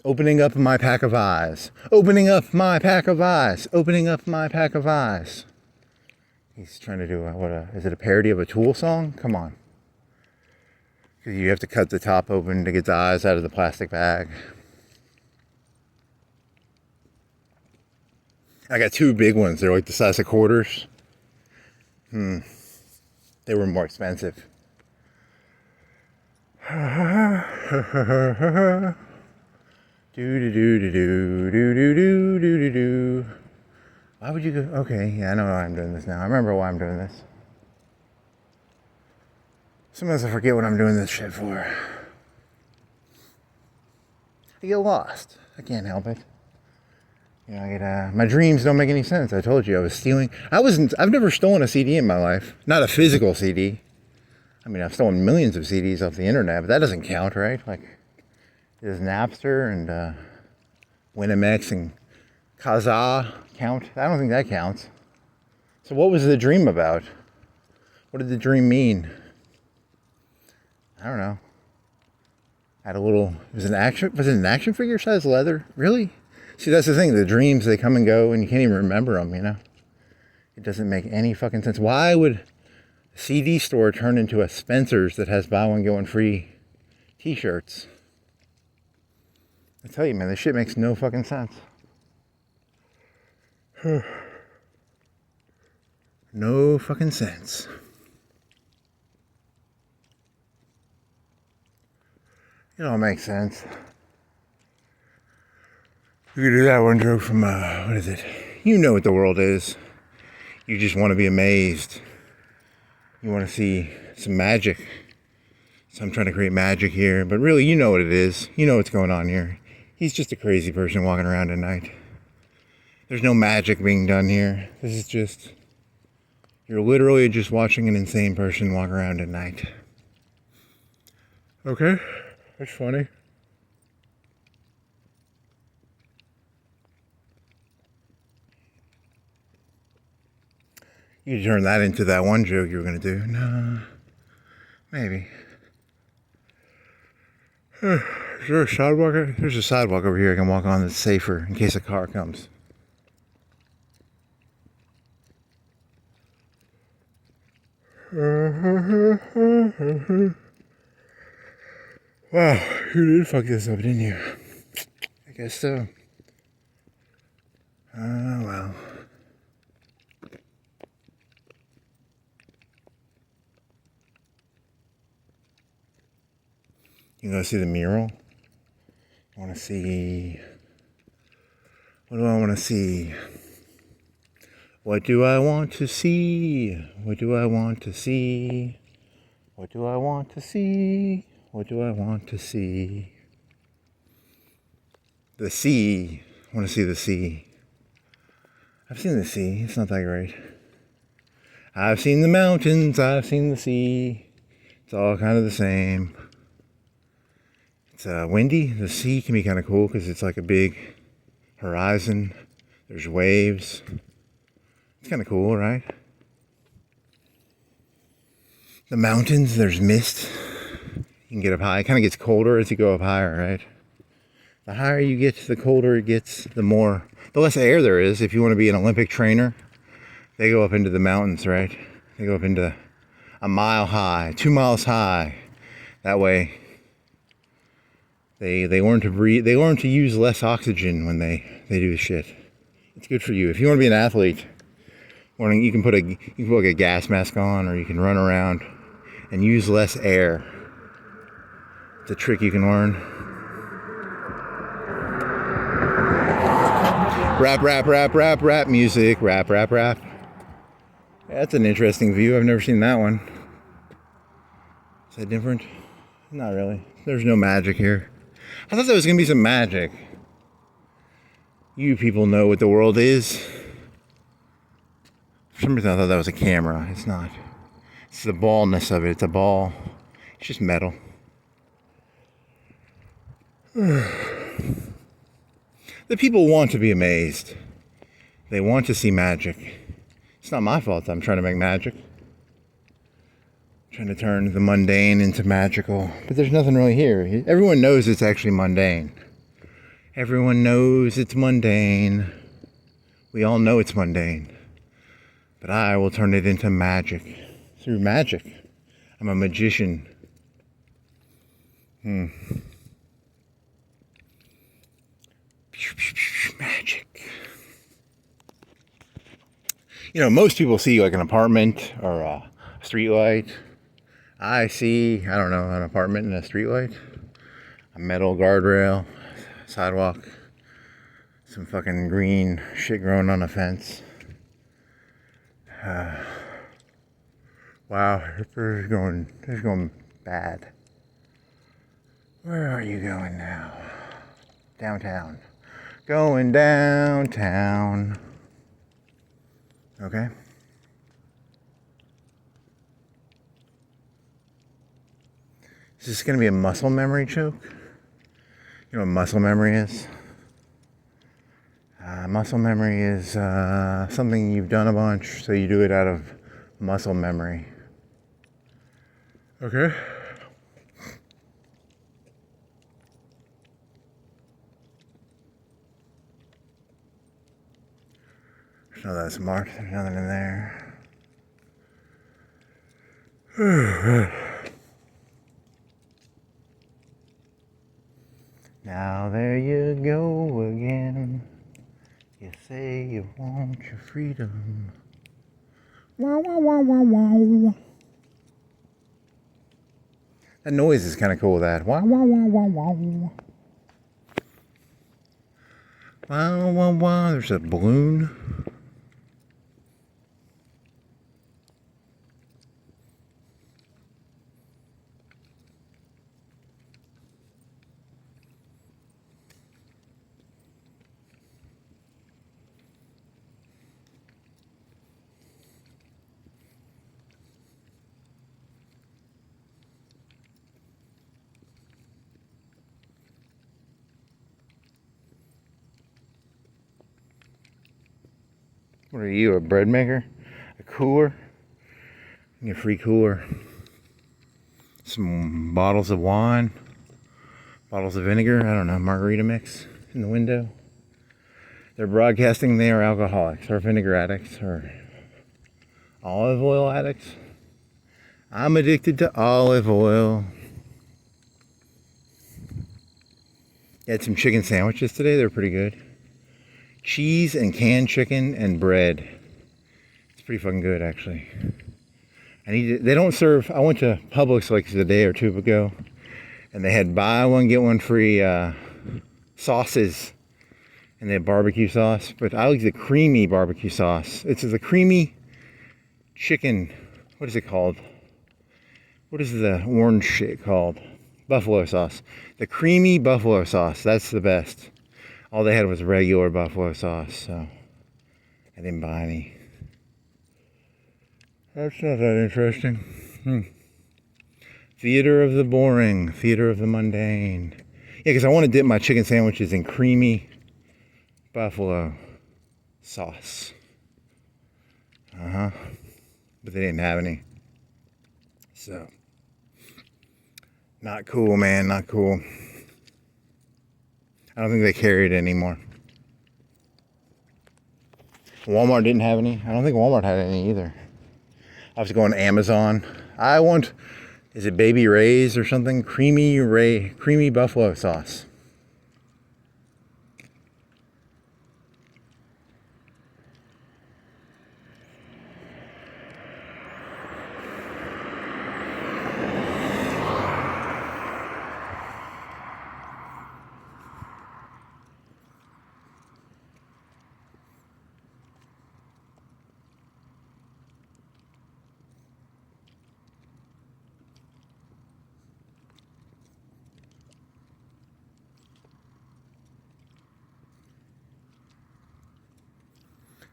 Opening up my pack of eyes. Opening up my pack of eyes. Opening up my pack of eyes. He's trying to do is it a parody of a Tool song? Come on. Because you have to cut the top open to get the eyes out of the plastic bag. I got 2 big ones. They're like the size of quarters. They were more expensive. Do. Why would you go? Okay, yeah, I know why I'm doing this now. I remember why I'm doing this. Sometimes I forget what I'm doing this shit for. I get lost. I can't help it. My dreams don't make any sense. I told you I was stealing. I've never stolen a CD in my life. Not a physical CD. I mean, I've stolen millions of CDs off the internet, but that doesn't count, right? Like, there's Napster and Winamx and Kazaa count. I don't think that counts. So what was the dream about? What did the dream mean? I don't know. Was it an action figure size leather? Really? See, that's the thing. The dreams, they come and go and you can't even remember them, It doesn't make any fucking sense. Why would a CD store turn into a Spencer's that has buy one, get one free t-shirts? I tell you, man, this shit makes no fucking sense. No fucking sense. It all makes sense. You could do that one joke from, what is it? You know what the world is. You just want to be amazed. You want to see some magic. So I'm trying to create magic here. But really, you know what it is. You know what's going on here. He's just a crazy person walking around at night. There's no magic being done here. This is just... You're literally just watching an insane person walk around at night. Okay? That's funny. You could turn that into that one joke you were going to do. No. Maybe. Is there a sidewalk? There's a sidewalk over here I can walk on that's safer in case a car comes. Wow, you did fuck this up, didn't you? I guess so. Oh, well. You go see the mural? I want to see... What do I want to see? What do I want to see? What do I want to see? What do I want to see? What do I want to see? The sea. I want to see the sea. I've seen the sea. It's not that great. I've seen the mountains. I've seen the sea. It's all kind of the same. It's windy. The sea can be kind of cool because it's like a big horizon. There's waves. It's kind of cool, right? The mountains, there's mist. You can get up high. It kind of gets colder as you go up higher, right? The higher you get, the colder it gets, the less air there is. If you want to be an Olympic trainer, they go up into the mountains, right? They go up into a mile high, 2 miles high. That way, they learn to breathe. They learn to use less oxygen when they do the shit. It's good for you. If you want to be an athlete, you can put like a gas mask on, or you can run around and use less air. It's a trick you can learn. Rap music. Rap. That's an interesting view. I've never seen that one. Is that different? Not really. There's no magic here. I thought there was going to be some magic. You people know what the world is. For some reason I thought that was a camera. It's not. It's the ballness of it. It's a ball. It's just metal. The people want to be amazed. They want to see magic. It's not my fault that I'm trying to make magic. I'm trying to turn the mundane into magical. But there's nothing really here. Everyone knows it's actually mundane. Everyone knows it's mundane. We all know it's mundane. But I will turn it into magic. Through magic. I'm a magician. Magic. You know, most people see like an apartment or a street light. I see, I don't know, an apartment and a street light. A metal guardrail, sidewalk, some fucking green shit growing on a fence. Wow, this is going bad. Where are you going now? Downtown. Going downtown. Okay. Is this going to be a muscle memory choke? You know what muscle memory is? Muscle memory is something you've done a bunch, so you do it out of muscle memory. Okay. There's no that's marked. There's nothing in there. Now there you go again. You say you want your freedom. Wow, wow, wow, wow, wow. That noise is kind of cool, that. Wow, wow, wow, wow, wow. Wow, wow, wow. There's a balloon. What are you, a bread maker? A cooler? You get a free cooler. Some bottles of wine. Bottles of vinegar. I don't know, margarita mix in the window. They're broadcasting they are alcoholics or vinegar addicts or olive oil addicts. I'm addicted to olive oil. I had some chicken sandwiches today. They're pretty good. Cheese and canned chicken and bread. It's pretty fucking good, actually. They don't serve. I went to Publix like a day or two ago, and they had buy one get one free sauces, and they had barbecue sauce. But I like the creamy barbecue sauce. It's the creamy chicken. What is it called? What is the orange shit called? Buffalo sauce. The creamy buffalo sauce. That's the best. All they had was regular buffalo sauce, so I didn't buy any. That's not that interesting. Theater of the boring. Theater of the mundane. Yeah, because I want to dip my chicken sandwiches in creamy buffalo sauce. But they didn't have any. So, not cool, man. Not cool. I don't think they carry it anymore. Walmart didn't have any. I don't think Walmart had any either. I was going to Amazon. I want, is it Baby Ray's or something? Creamy buffalo sauce.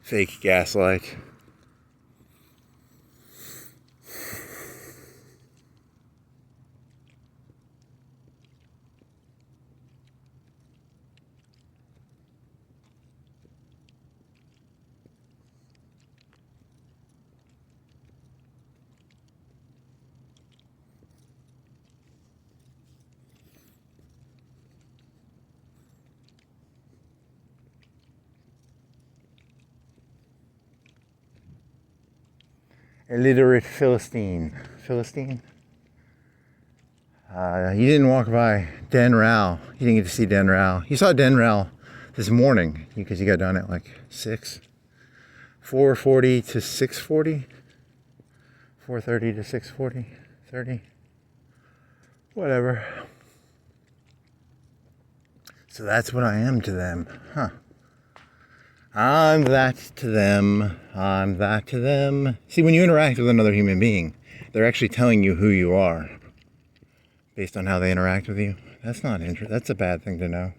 Fake gaslight. Illiterate Philistine. Philistine? You didn't walk by Den Rao. You didn't get to see Den Rao. You saw Den Rao this morning because you got done at like 6. 4:40 to 6:40. 4:30 to 6:40. 30. Whatever. So that's what I am to them. Huh. I'm that to them. I'm that to them. See, when you interact with another human being, they're actually telling you who you are based on how they interact with you. That's not interesting. That's a bad thing to know.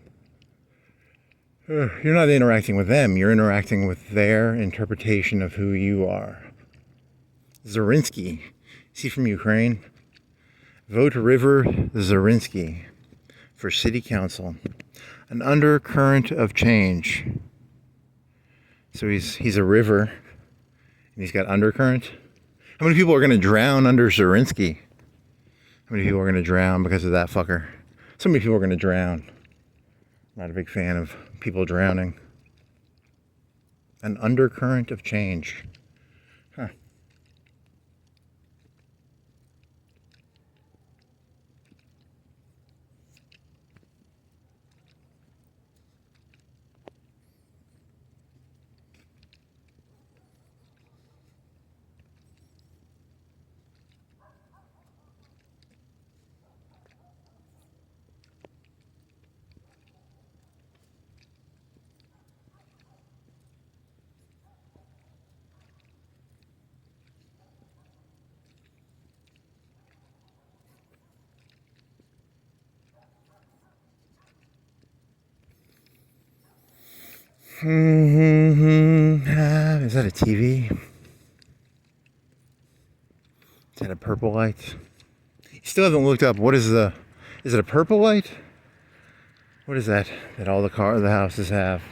You're not interacting with them. You're interacting with their interpretation of who you are. Zerinsky. Is he from Ukraine? Vote River Zerinsky for city council. An undercurrent of change. So he's a river, and he's got undercurrent. How many people are going to drown under Zerinsky? How many people are going to drown because of that fucker? So many people are going to drown. Not a big fan of people drowning. An undercurrent of change. Huh. Is that a TV? Is that a purple light? You still haven't looked up what is it a purple light? What is that all the houses have?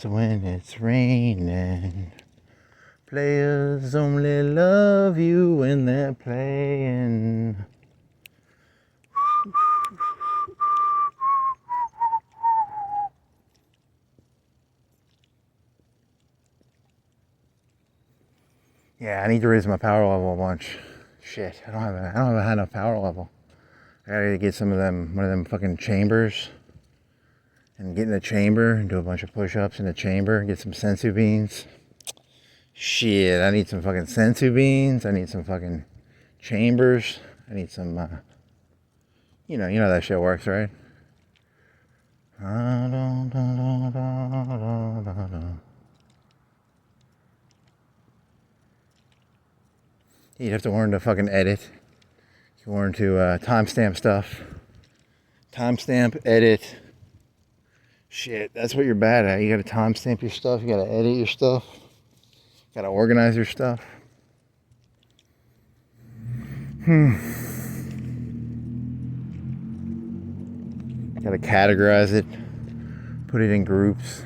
happens when it's raining. Players only love you when they're playing. Yeah, I need to raise my power level a bunch. Shit, I don't have a high enough power level. I gotta get one of them fucking chambers, and get in the chamber and do a bunch of push-ups in the chamber. Get some sensu beans. Shit, I need some fucking sensu beans. I need some fucking chambers. I need some, you know how that shit works, right? You'd have to learn to fucking edit. You learn to timestamp stuff. Timestamp, edit. Shit, that's what you're bad at. You gotta timestamp your stuff. You gotta edit your stuff. Gotta organize your stuff. Gotta categorize it. Put it in groups.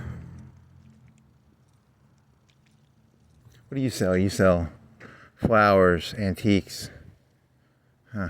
What do you sell? You sell flowers, antiques. Huh.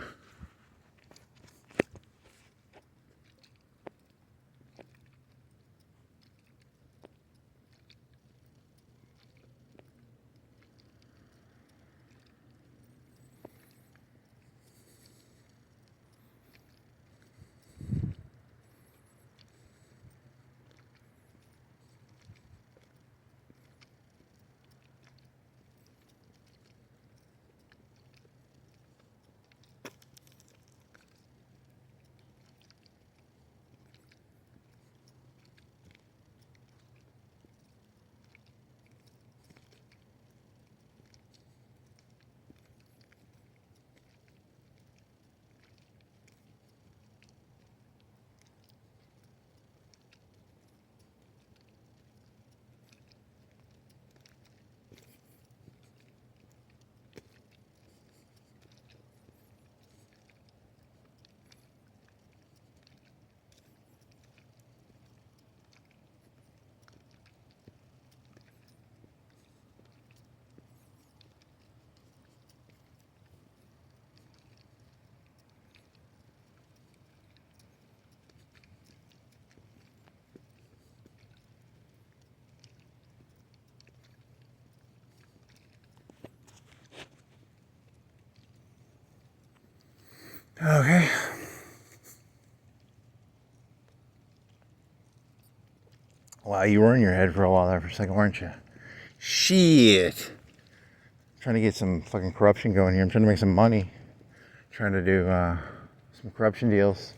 Okay. Wow, you were in your head for a while there for a second, weren't you? Shit. I'm trying to get some fucking corruption going here. I'm trying to make some money. Trying to do some corruption deals.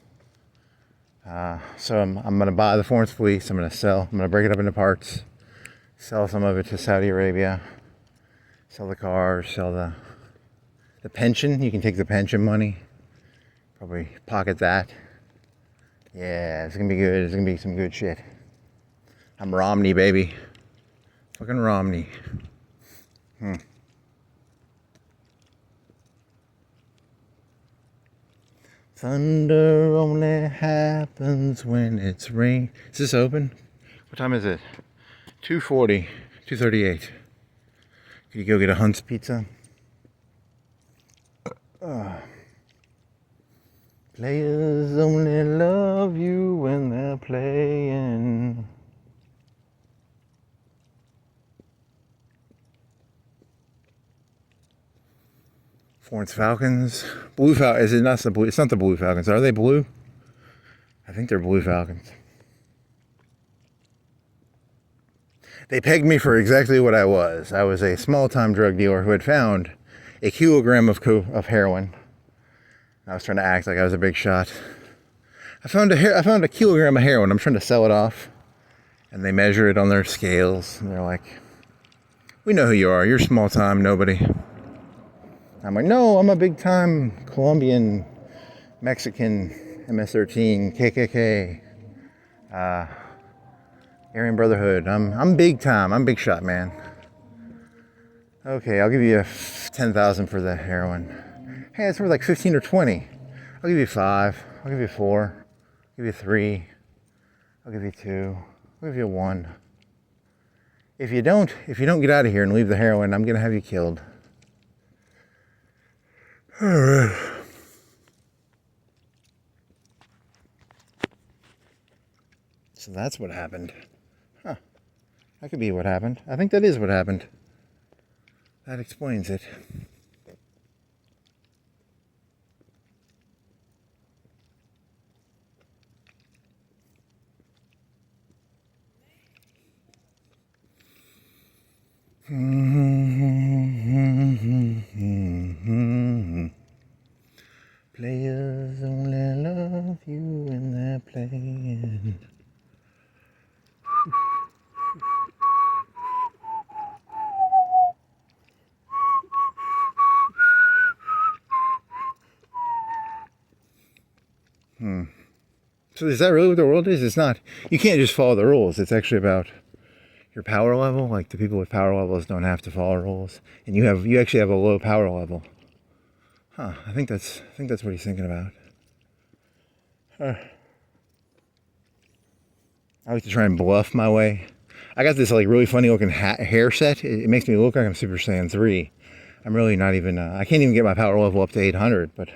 So I'm gonna buy the Florence fleece. I'm gonna sell. I'm gonna break it up into parts. Sell some of it to Saudi Arabia. Sell the cars. Sell the pension. You can take the pension money. Probably pocket that. Yeah, it's gonna be good. It's gonna be some good shit. I'm Romney, baby. Fucking Romney. Thunder only happens when it's rain. Is this open? What time is it? 2:40, 2:38. Could you go get a Hunt's pizza? Players only love you when they're playing. Florence Falcons. Blue Falcons. Is it not the blue? It's not the Blue Falcons. Are they blue? I think they're Blue Falcons. They pegged me for exactly what I was. I was a small-time drug dealer who had found a kilogram of heroin. I was trying to act like I was a big shot. I found a kilogram of heroin. I'm trying to sell it off. And they measure it on their scales. And they're like, we know who you are. You're small-time nobody. I'm like, no, I'm a big-time Colombian, Mexican, MS-13, KKK, Aryan Brotherhood. I'm big-time. I'm big shot, man. Okay, I'll give you 10,000 for the heroin. Hey, it's worth like 15 or 20. I'll give you 5. I'll give you 4. I'll give you 3. I'll give you 2. I'll give you 1. If you don't get out of here and leave the heroin, I'm gonna have you killed. All right. So that's what happened. Huh. That could be what happened. I think that is what happened. That explains it. Players only love you when they're playing. So is that really what the world is? It's not. You can't just follow the rules. It's actually about your power level. Like, the people with power levels don't have to follow rules, and you actually have a low power level. Huh? I think that's what he's thinking about. I like to try and bluff my way. I got this like really funny looking hair set. It makes me look like I'm Super Saiyan 3. I'm really not even. I can't even get my power level up to 800, but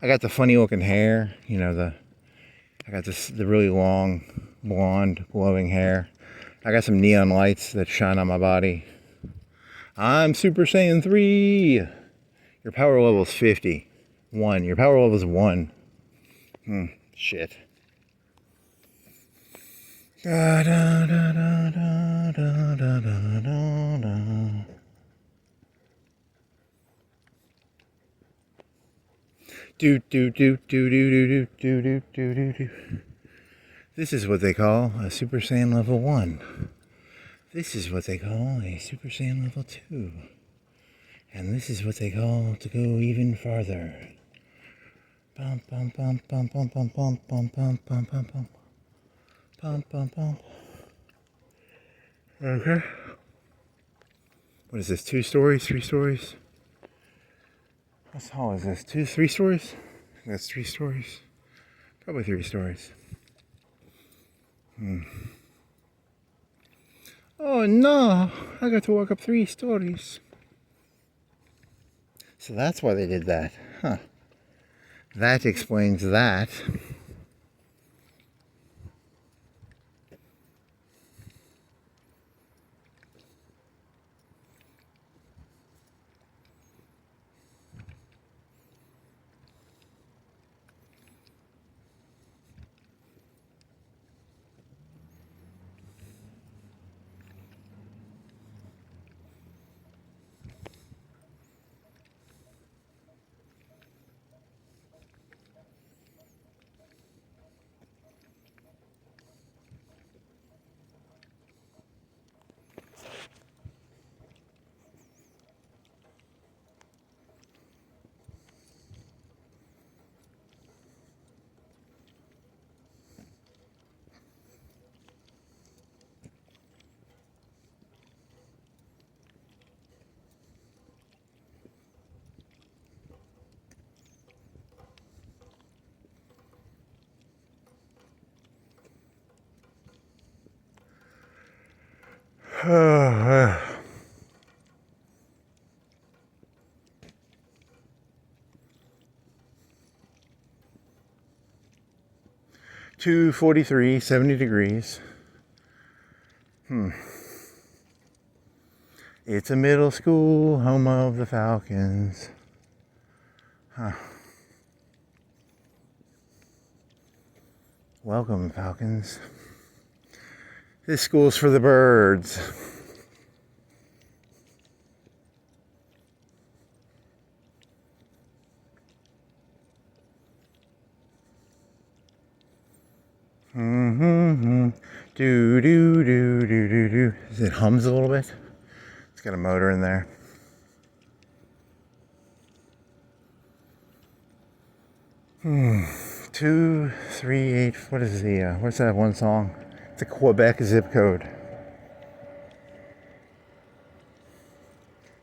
I got the funny looking hair. You know, I got the really long, blonde, glowing hair. I got some neon lights that shine on my body. I'm Super Saiyan 3. Your power level is 50. 1. Your power level is 1. Shit. Da, da, da, da, da, da, da, da, da. Do do do do do do do do do do do. This is what they call a Super Saiyan level 1. This is what they call a Super Saiyan level 2. And this is what they call to go even farther. Bum bum bum bum bum bum bum bum bum bum bum bum. Bum bum bum. Okay. What is this? 2 stories? 3 stories? How tall is this? 3 stories? That's 3 stories. Probably 3 stories. Oh no! I got to walk up 3 stories. So that's why they did that. Huh. That explains that. Oh, 2:43, 70 degrees. It's a middle school, home of the Falcons. Huh. Welcome, Falcons. This school's for the birds. Do do do do do do. It hums a little bit. It's got a motor in there. Two, three, eight. What is the? What's that one song? It's a Quebec zip code.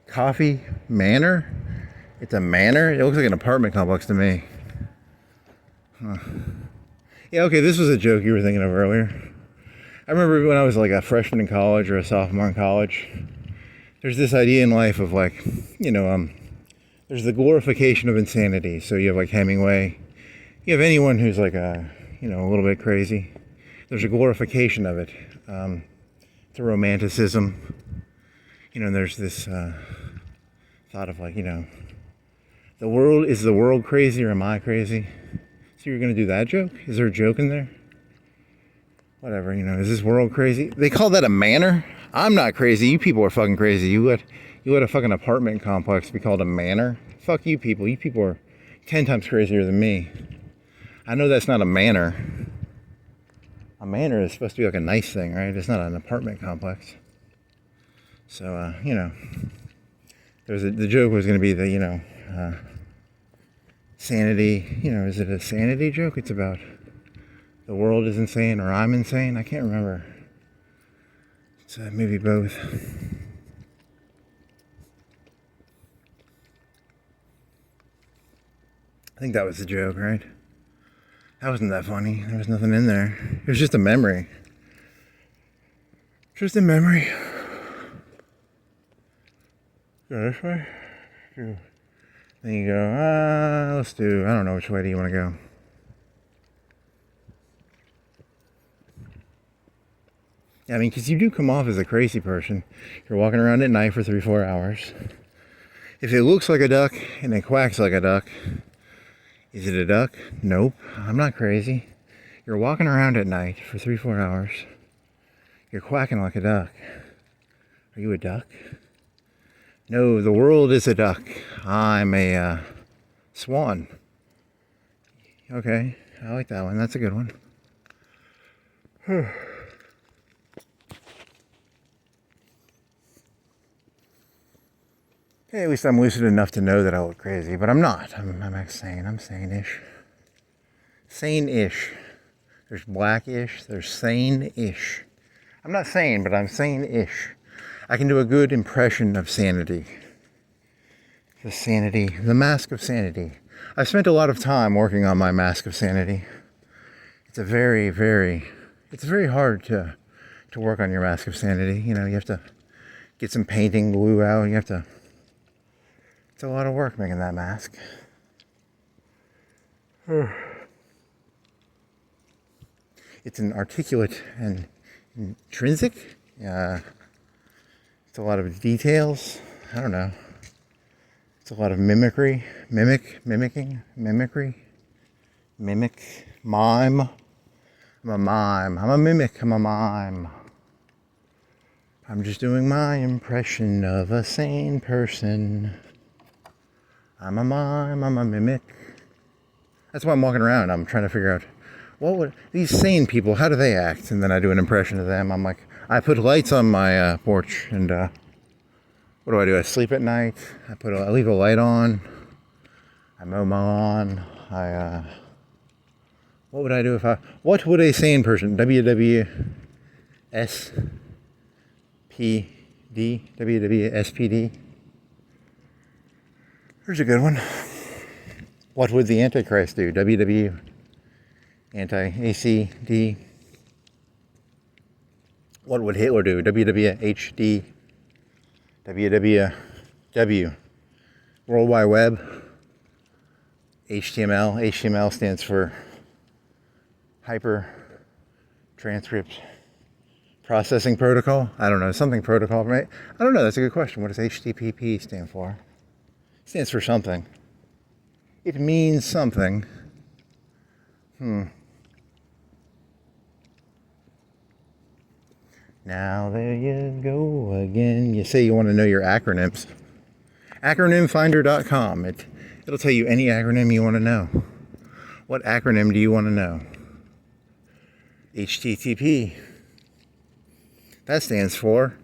Coffee Manor. It's a manor. It looks like an apartment complex to me. Huh. Yeah. Okay. This was a joke you were thinking of earlier. I remember when I was like a freshman in college or a sophomore in college, there's this idea in life of like, there's the glorification of insanity. So you have like Hemingway, you have anyone who's like a little bit crazy. There's a glorification of it. It's a romanticism. And there's this thought of like, the world crazy or am I crazy? So you're gonna do that joke? Is there a joke in there? Whatever, is this world crazy? They call that a manor? I'm not crazy. You people are fucking crazy. You let a fucking apartment complex be called a manor? Fuck you people. You people are 10 times crazier than me. I know that's not a manor. A manor is supposed to be like a nice thing, right? It's not an apartment complex. So, the joke was going to be the, sanity. Is it a sanity joke? It's about the world is insane or I'm insane. I can't remember. It's maybe both. I think that was the joke, right? That wasn't that funny. There was nothing in there. It was just a memory. Just a memory. Go this way. Then you go, let's do, I don't know, which way do you want to go? Yeah, I mean, because you do come off as a crazy person. You're walking around at night for 3-4 hours. If it looks like a duck and it quacks like a duck, is it a duck? Nope, I'm not crazy. You're walking around at night for 3-4 hours. You're quacking like a duck. Are you a duck? No, the world is a duck. I'm a swan. Okay, I like that one. That's a good one. Okay, at least I'm lucid enough to know that I look crazy, but I'm not. I'm sane. I'm sane-ish. Sane-ish. There's black-ish. There's sane-ish. I'm not sane, but I'm sane-ish. I can do a good impression of sanity. The sanity, the mask of sanity. I've spent a lot of time working on my mask of sanity. It's very hard to work on your mask of sanity. You have to get some painting glue out. It's a lot of work making that mask. It's an articulate and intrinsic. It's a lot of details. I don't know. It's a lot of mimicry. Mimic, mime. I'm a mime. I'm a mimic. I'm a mime. I'm just doing my impression of a sane person. I'm a mime, I'm a mimic. That's why I'm walking around. I'm trying to figure out, these sane people, how do they act? And then I do an impression of them. I'm like, I put lights on my porch, and what do? I sleep at night. I leave a light on. I mow my lawn. What would I do what would a sane person, WWSPD? Here's a good one. What would the Antichrist do? WW anti-ACD. What would Hitler do? WWHD. WWW. World Wide Web. HTML. HTML stands for Hyper Transcript Processing Protocol. I don't know. Something protocol, right? I don't know. That's a good question. What does HTTP stand for? It stands for something. It means something. Now there you go again. You say you want to know your acronyms. Acronymfinder.com. It'll tell you any acronym you want to know. What acronym do you want to know? HTTP. That stands for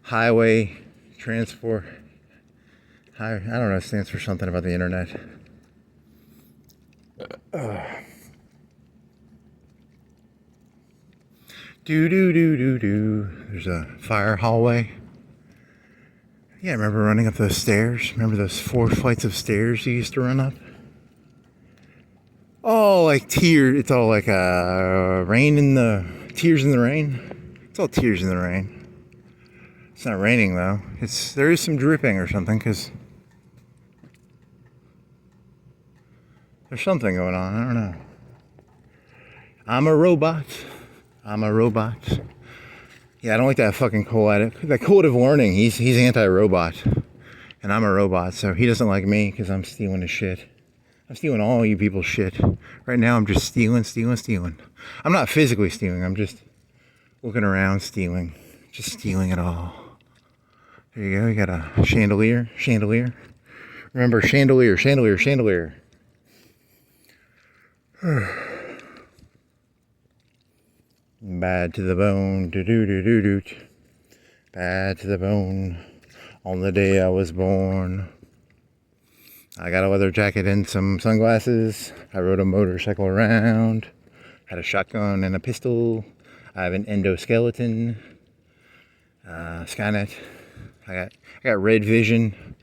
Highway Transport. I don't know, it stands for something about the internet. There's a fire hallway. Yeah, I remember running up those stairs. Remember those 4 flights of stairs you used to run up? Oh, like tears. It's all like rain in the tears in the rain. It's all tears in the rain. It's not raining though. There is some dripping or something because there's something going on. I don't know. I'm a robot. I'm a robot. Yeah, I don't like that fucking Collative Learning. He's anti-robot. And I'm a robot, so he doesn't like me because I'm stealing his shit. I'm stealing all you people's shit. Right now I'm just stealing. I'm not physically stealing, I'm just looking around stealing. Just stealing it all. There you go, you got a chandelier. Remember, chandelier. Bad to the bone, do. Bad to the bone. On the day I was born. I got a leather jacket and some sunglasses. I rode a motorcycle around. Had a shotgun and a pistol. I have an endoskeleton. Skynet. I got red vision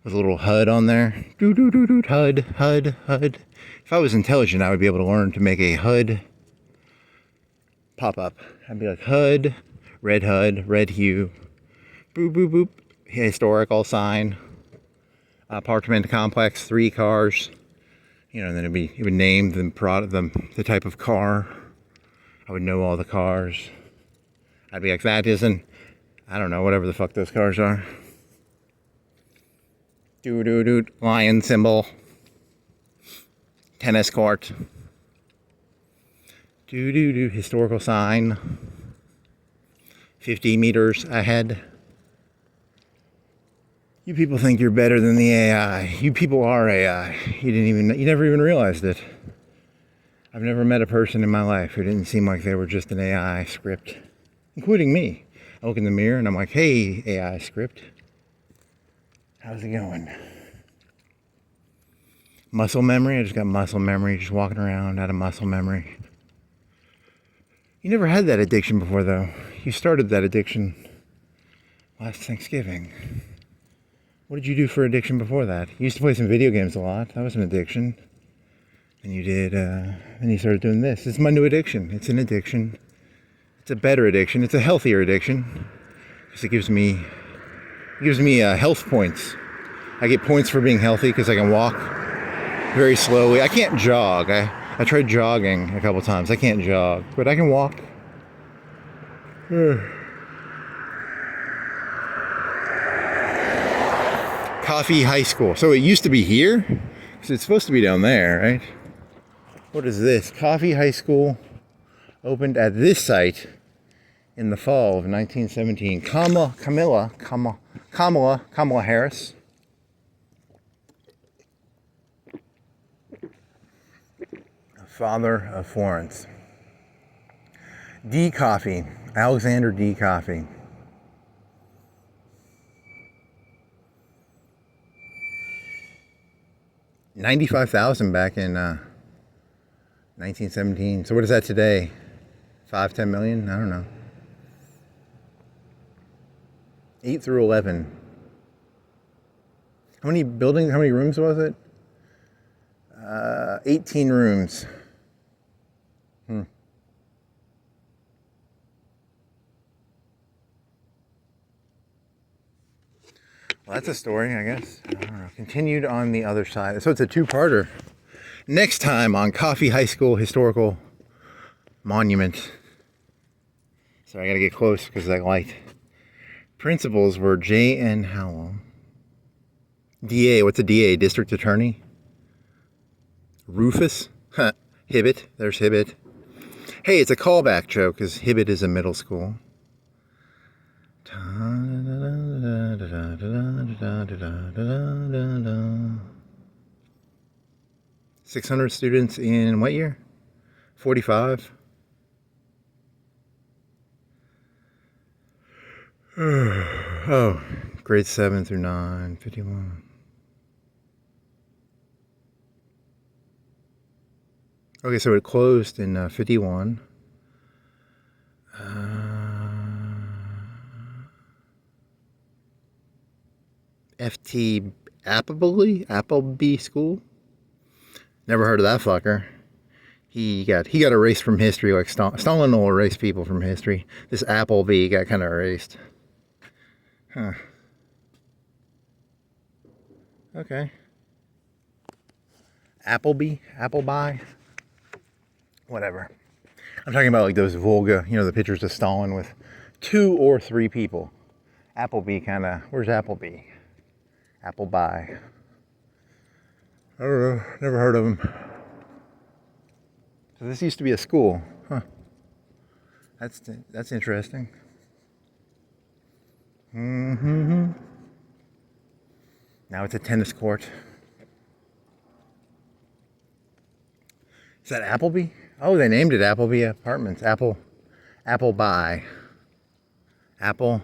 with a little HUD on there. HUD. If I was intelligent, I would be able to learn to make a HUD pop up. I'd be like HUD, red hue, boop boop boop, historical sign, apartment complex, 3 cars. You know, and then it would name the type of car. I would know all the cars. I'd be like, that isn't, I don't know, whatever the fuck those cars are. Lion symbol. Tennis court. Historical sign. 50 meters ahead. You people think you're better than the AI. You people are AI. You never even realized it. I've never met a person in my life who didn't seem like they were just an AI script, including me. I look in the mirror and I'm like, hey, AI script. How's it going? Muscle memory. I just got muscle memory, just walking around out of muscle memory. You never had that addiction before, though. You started that addiction last Thanksgiving. What did you do for addiction before that? You used to play some video games a lot. That was an addiction. And you did, then you started doing this. It's my new addiction. It's an addiction. It's a better addiction. It's a healthier addiction. Because it gives me health points. I get points for being healthy because I can walk very slowly. I can't jog. I tried jogging a couple times. I can't jog, but I can walk. Coffee High School. So it used to be here? Because it's supposed to be down there, right? What is this? Coffee High School opened at this site in the fall of 1917. Kamala Harris. Father of Florence. D. Coffee. Alexander D. Coffee. $95,000 back in 1917. So what is that today? 5-10 million? I don't know. 8 through 11. How many rooms was it? 18 rooms. Well, that's a story, I guess. I don't know. Continued on the other side. So it's a 2-parter. Next time on Coffee High School Historical Monument. Sorry, I gotta get close because of that light. Principals were J.N. Howell. DA, what's a DA? District Attorney? Rufus? Hibbett. There's Hibbett. Hey, it's a callback joke because Hibbett is a middle school. 600 students in what year? 45? Oh, grades 7 through 9, 51. Okay, so it closed in 51. Appleby School? Never heard of that fucker. He got erased from history, like Stalin will erase people from history. This Appleby got kind of erased. Huh. Okay. Appleby? Whatever. I'm talking about like those Volga, you know, the pictures of Stalin with 2 or 3 people. Appleby kind of, where's Appleby? Appleby. I don't know, never heard of him. So this used to be a school, huh? That's interesting. Mm-hmm. Now it's a tennis court. Is that Appleby? Oh, they named it Appleby Apartments. Appleby. Apple.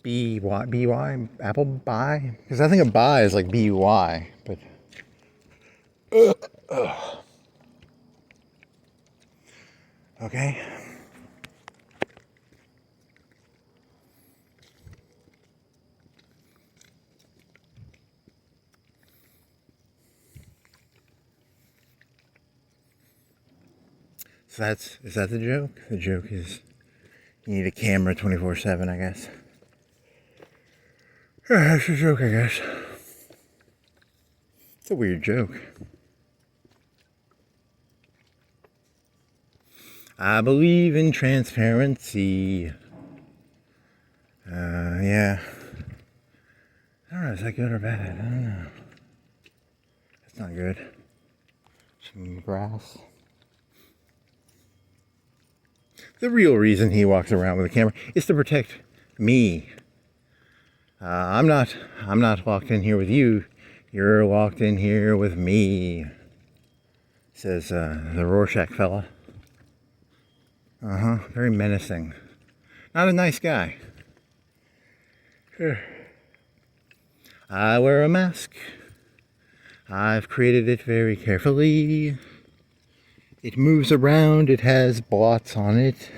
B-Y? Appleby? Because I think a buy is like B-U-Y, but... Okay. So is that the joke? The joke is you need a camera 24/7, I guess. That's a joke, I guess. It's a weird joke. I believe in transparency. Yeah. I don't know, is that good or bad? I don't know. That's not good. Some grass. The real reason he walks around with a camera is to protect me. I'm not locked in here with you. You're locked in here with me, says the Rorschach fella. Very menacing. Not a nice guy. I wear a mask. I've created it very carefully. It moves around. It has blots on it.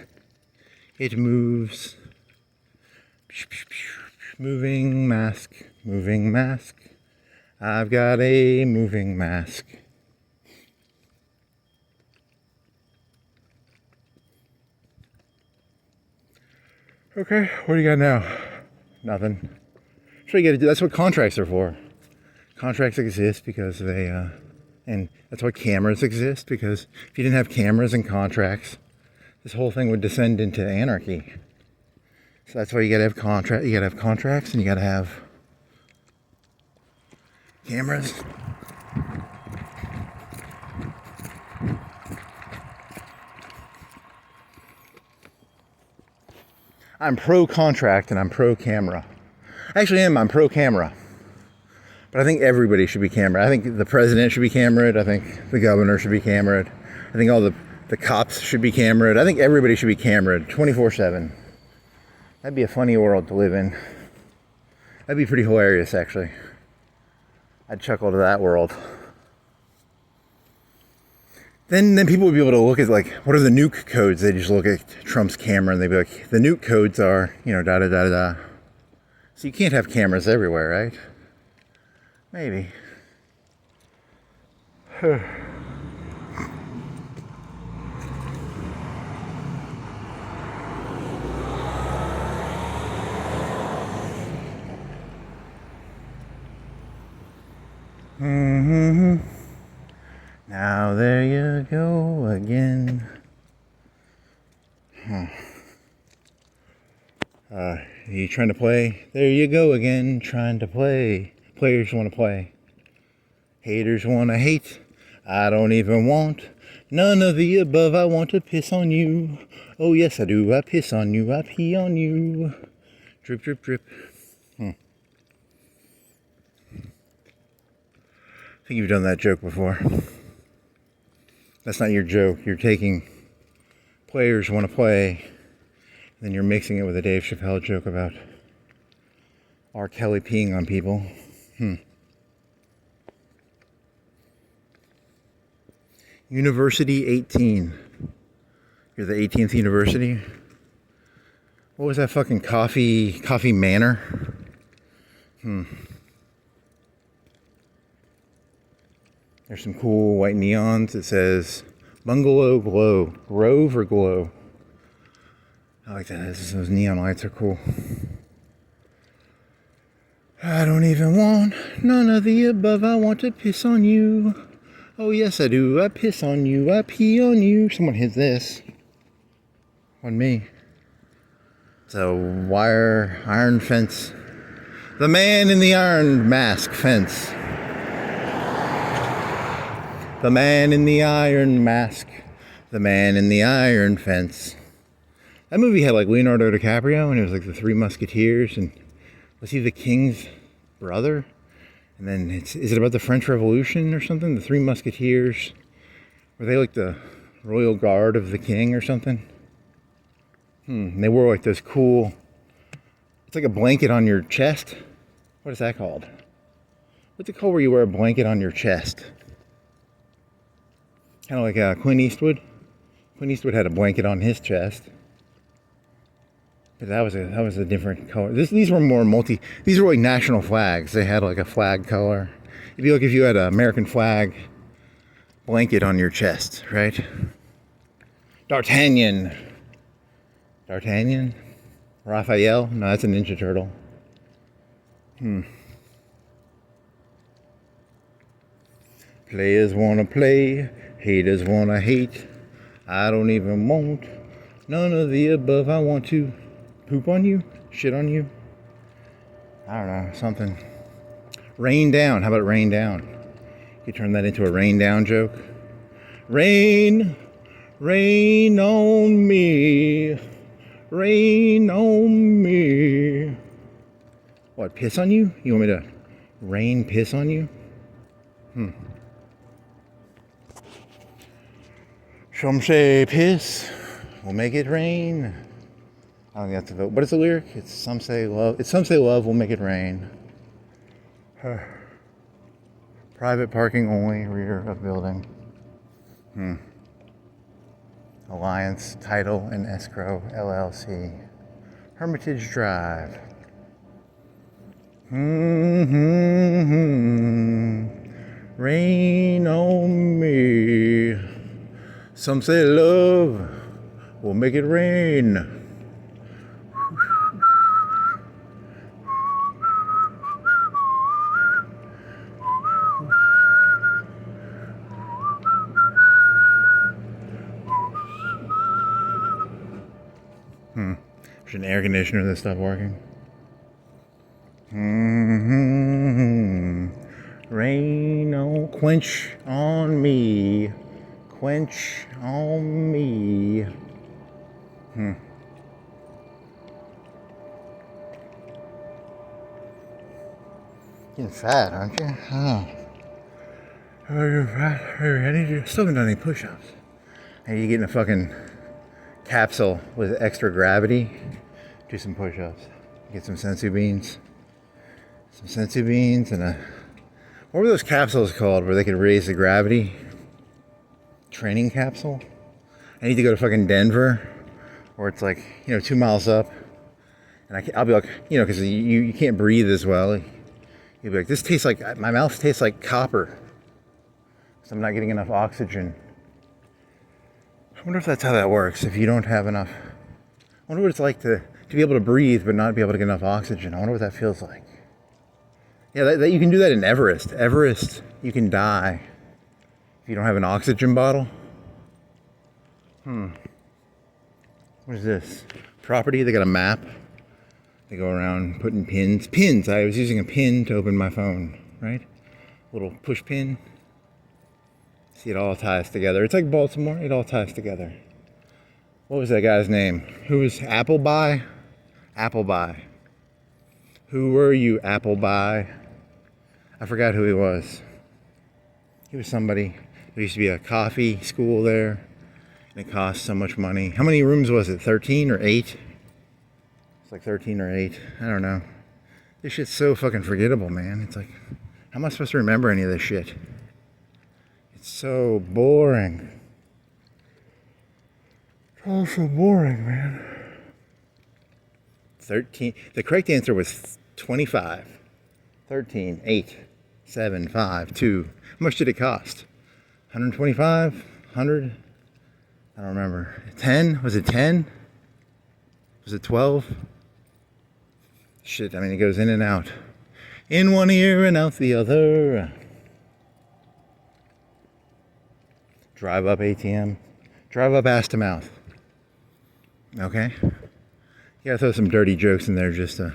It moves. Moving mask. Moving mask. I've got a moving mask. Okay, what do you got now? Nothing. That's what you gotta do. That's what contracts are for. Contracts exist because they, and that's why cameras exist, because if you didn't have cameras and contracts, this whole thing would descend into anarchy. So that's why you gotta have you gotta have contracts and you gotta have cameras. I'm pro-contract and I'm pro-camera. Actually, I'm pro-camera. But I think everybody should be cameraed. I think the president should be cameraed. I think the governor should be cameraed. I think all the cops should be cameraed. I think everybody should be cameraed 24/7. That'd be a funny world to live in. That'd be pretty hilarious, actually. I'd chuckle to that world. Then people would be able to look at, like, what are the nuke codes? They just look at Trump's camera and they'd be like, the nuke codes are, you know, da-da-da-da-da. So you can't have cameras everywhere, right? Maybe. Now there you go again. You trying to play? There you go again, trying to play. Players want to play. Haters want to hate. I don't even want none of the above. I want to piss on you. Oh yes I do. I piss on you. I pee on you. Drip, drip, drip. I think you've done that joke before. That's not your joke. You're taking players want to play, and then you're mixing it with a Dave Chappelle joke about R. Kelly peeing on people. University 18. You're the 18th university? What was that fucking coffee manor? There's some cool white neons. It says Bungalow glow. Grove or glow. I like that. Those neon lights are cool. I don't even want none of the above. I want to piss on you. Oh yes I do. I piss on you. I pee on you. Someone hit this. On me. It's a iron fence. The man in the iron mask fence. The man in the iron mask. The man in the iron fence. That movie had like Leonardo DiCaprio, and it was like the Three Musketeers, and was he the king's brother? And then is it about the French Revolution or something? The Three Musketeers. Were they like the royal guard of the king or something? And they wore like those cool, it's like a blanket on your chest. What is that called? What's it called where you wear a blanket on your chest? Kind of like Clint Eastwood. Clint Eastwood had a blanket on his chest. But that was a different color. These were more these were like national flags. They had like a flag color. It'd be like if you had an American flag blanket on your chest, right? D'Artagnan. Raphael? No, that's a Ninja Turtle. Players wanna play, haters wanna hate. I don't even want none of the above. I want to poop on you, shit on you. I don't know, something. Rain down. How about rain down? You turn that into a rain down joke. Rain, rain on me. Rain on me. What, piss on you? You want me to rain piss on you? Some say piss will make it rain. I don't think that's the vote. What is the lyric? It's some say love will make it rain. Private parking only, rear of building. Alliance, Title, and Escrow, LLC. Hermitage Drive. Rain on me. Some say love will make it rain. There's an air conditioner that stopped working. Rain on, quench on me. Quench on me. Getting fat, aren't you? Oh. You're fat. I need you. Still haven't done any push-ups. Hey, you getting a fucking capsule with extra gravity? Do some push-ups. Get some sensu beans. Some sensu beans and what were those capsules called where they could raise the gravity? Training capsule? I need to go to fucking Denver, where it's like, 2 miles up. And I'll be like, because you can't breathe as well. You'll be like, this tastes like, my mouth tastes like copper. So I'm not getting enough oxygen. I wonder if that's how that works, if you don't have enough. I wonder what it's like to be able to breathe but not be able to get enough oxygen. I wonder what that feels like. Yeah, that you can do that in Everest. Everest, you can die if you don't have an oxygen bottle. What is this? Property, they got a map. They go around putting pins. Pins, I was using a pin to open my phone, right? Little push pin. See, it all ties together. It's like Baltimore, it all ties together. What was that guy's name? Who was Appleby? Appleby. Who were you, Appleby? I forgot who he was. He was somebody. There used to be a coffee school there, and it cost so much money. How many rooms was it? 13 or 8? It's like 13 or 8. I don't know. This shit's so fucking forgettable, man. It's like, how am I supposed to remember any of this shit? It's so boring. It's all so boring, man. 13. The correct answer was 25. 13, 8, 7, 5, 2. How much did it cost? 125? 100? I don't remember. 10? Was it 10? Was it 12? Shit, I mean, it goes in and out. In one ear and out the other. Drive up ATM. Drive up ass to mouth. Okay? You gotta throw some dirty jokes in there just to...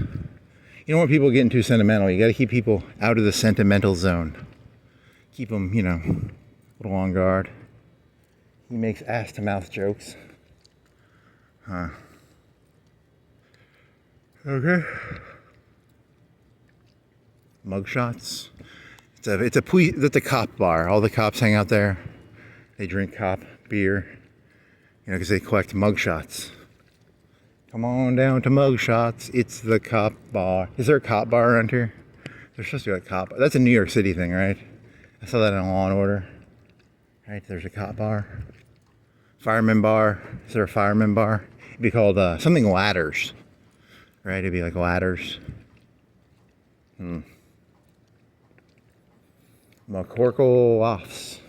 You don't want people getting too sentimental. You gotta keep people out of the sentimental zone. Keep them, you know, a little on guard. He makes ass to mouth jokes. Huh. Okay. Mugshots. It's a cop bar. All the cops hang out there. They drink cop beer, you know, because they collect mugshots. Come on down to mugshots. It's the cop bar. Is there a cop bar around here? There's supposed to be a cop. That's a New York City thing, right? I saw that in Law and Order. Right, there's a cop bar. Fireman bar. Is there a fireman bar? It'd be called something ladders. Right, it'd be like ladders. McCorkle offs.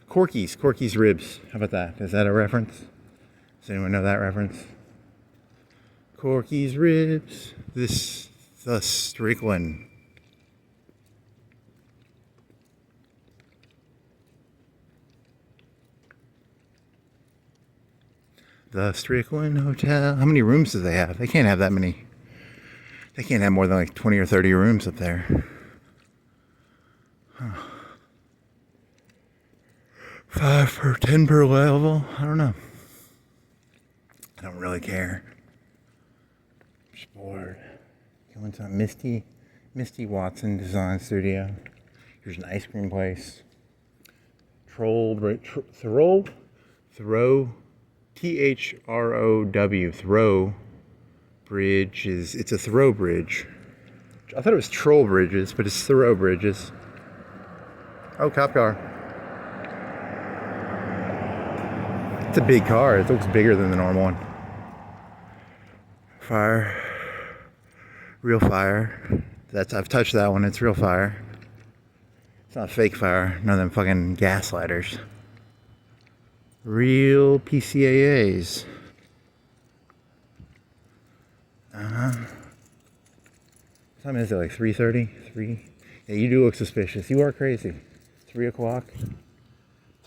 Corky's ribs. How about that? Is that a reference? Does anyone know that reference? Corky's ribs. The Strickland. The Strickland Hotel. How many rooms do they have? They can't have that many. They can't have more than like 20 or 30 rooms up there. Huh. 5 or 10 per level. I don't know. I don't really care. I'm just bored. Going to Misty Watson Design Studio. Here's an ice cream place. Throw. THROW. Throw Bridge is. It's a throw bridge. I thought it was troll bridges, but it's throw bridges. Oh, cop car. It's a big car. It looks bigger than the normal one. Fire. Real fire. I've touched that one. It's real fire. It's not fake fire. None of them fucking gaslighters. Real PCAAs. What time is it? Like 3:30? 3? Yeah, you do look suspicious. You are crazy. 3 o'clock.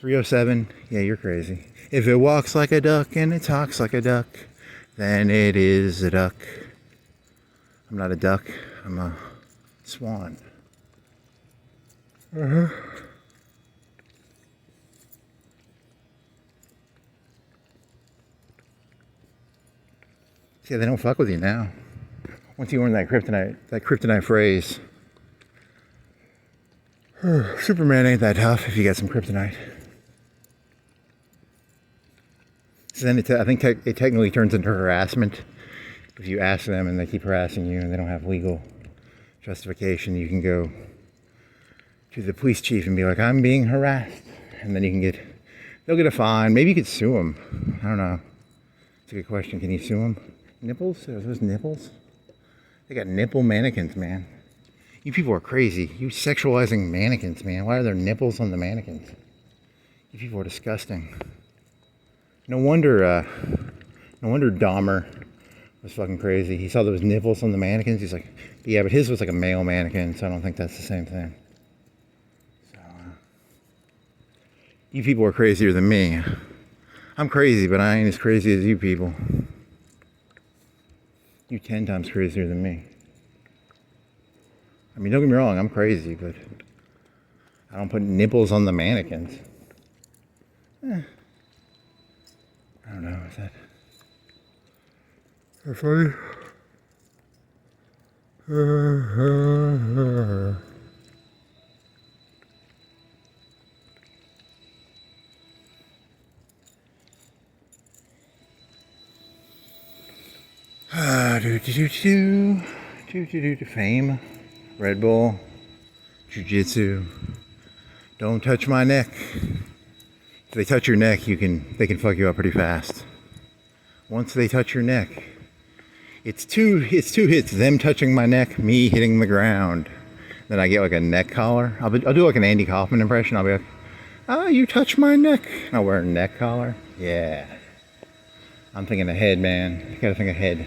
3:07. Yeah, you're crazy. If it walks like a duck and it talks like a duck, then it is a duck. I'm not a duck. I'm a swan. See, they don't fuck with you now. Once you learn that kryptonite phrase. Superman ain't that tough if you got some kryptonite. So then I think it technically turns into harassment. If you ask them and they keep harassing you and they don't have legal justification, you can go to the police chief and be like, I'm being harassed. And then they'll get a fine. Maybe you could sue them. I don't know. It's a good question. Can you sue them? Nipples? Are those nipples? They got nipple mannequins, man. You people are crazy. You sexualizing mannequins, man. Why are there nipples on the mannequins? You people are disgusting. No wonder Dahmer was fucking crazy. He saw those nipples on the mannequins. He's like, yeah, but his was like a male mannequin, so I don't think that's the same thing. So, you people are crazier than me. I'm crazy, but I ain't as crazy as you people. You 10 times crazier than me. I mean, don't get me wrong, I'm crazy, but I don't put nipples on the mannequins. I don't know, is that funny? Fame, Red Bull, Jiu-Jitsu. Don't touch my neck. If they touch your neck, they can fuck you up pretty fast. Once they touch your neck, it's two hits. Them touching my neck, me hitting the ground. Then I get like a neck collar. I'll do like an Andy Kaufman impression. I'll be like, "Ah, you touch my neck." I'll wear a neck collar. Yeah. I'm thinking ahead, man. You gotta think ahead.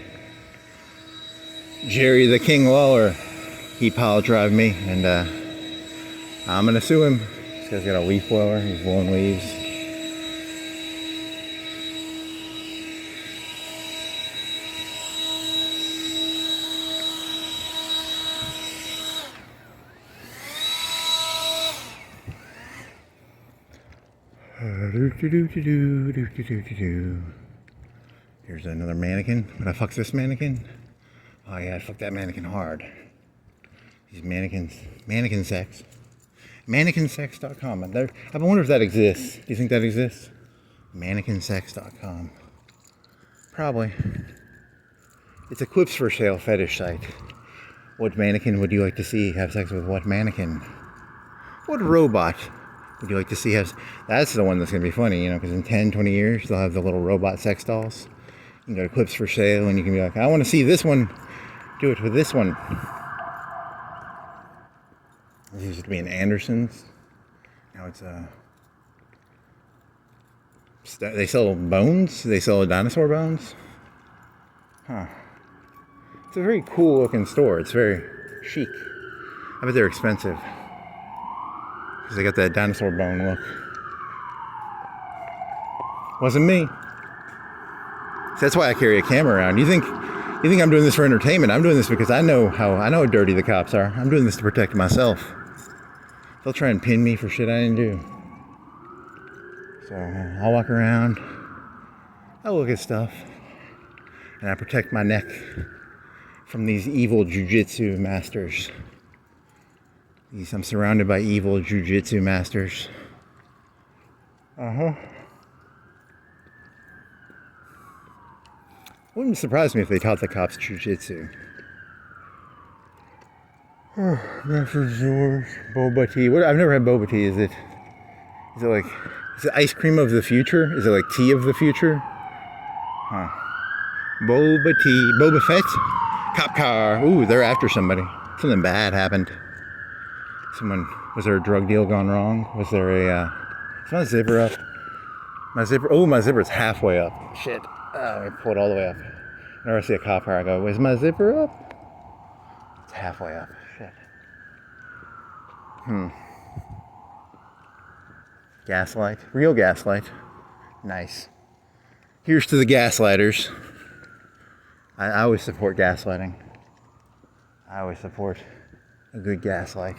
Jerry the King Lawler, he pile drive me, and I'm gonna sue him. This guy's got a leaf blower, he's blowing leaves. Here's another mannequin. Would I fuck this mannequin? Oh yeah, I fucked that mannequin hard. These mannequins, mannequin sex. Mannequinsex.com. I wonder if that exists. Do you think that exists? Mannequinsex.com. Probably. It's a clips for sale fetish site. What mannequin would you like to see have sex with what mannequin? What robot would you like to see have... That's the one that's going to be funny, you know, because in 10, 20 years, they'll have the little robot sex dolls. You can go to clips for sale and you can be like, I want to see this one. Do it with this one. This used to be an Anderson's. Now it's they sell bones? They sell dinosaur bones? Huh. It's a very cool looking store. It's very chic. I bet they're expensive. Because they got that dinosaur bone look. Wasn't me. So that's why I carry a camera around. You think I'm doing this for entertainment? I'm doing this because I know how dirty the cops are. I'm doing this to protect myself. They'll try and pin me for shit I didn't do. So I'll walk around, I look at stuff, and I protect my neck from these evil jujitsu masters. I'm surrounded by evil jujitsu masters. Wouldn't surprise me if they taught the cops jujitsu. Precursors, boba tea. I've never had boba tea. Is it ice cream of the future? Is it like tea of the future? Huh. Boba tea. Boba Fett? Cop car. Ooh, they're after somebody. Something bad happened. Was there a drug deal gone wrong? Was there is my zipper up? My zipper's halfway up. Shit. Oh, let me pull it all the way up. Whenever I see a cop car, I go, is my zipper up? It's halfway up. Shit. Gaslight. Real gaslight. Nice. Here's to the gaslighters. I always support gaslighting. I always support a good gaslight.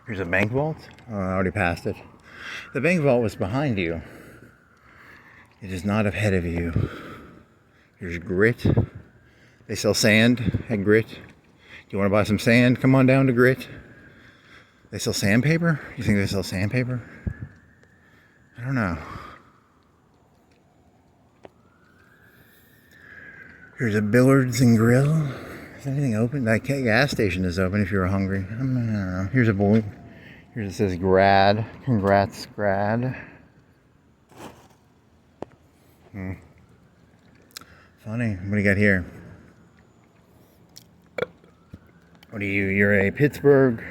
Here's a bank vault. Oh, I already passed it. The bank vault was behind you. It is not ahead of you. Here's grit. They sell sand at Grit. Do you want to buy some sand? Come on down to Grit. They sell sandpaper? You think they sell sandpaper? I don't know. Here's a Billards and Grill. Is anything open? That gas station is open if you're hungry. I don't know. Here's a boy. Here's it says grad. Congrats, grad. Funny. What do you got here? What are you? You're a Pittsburgh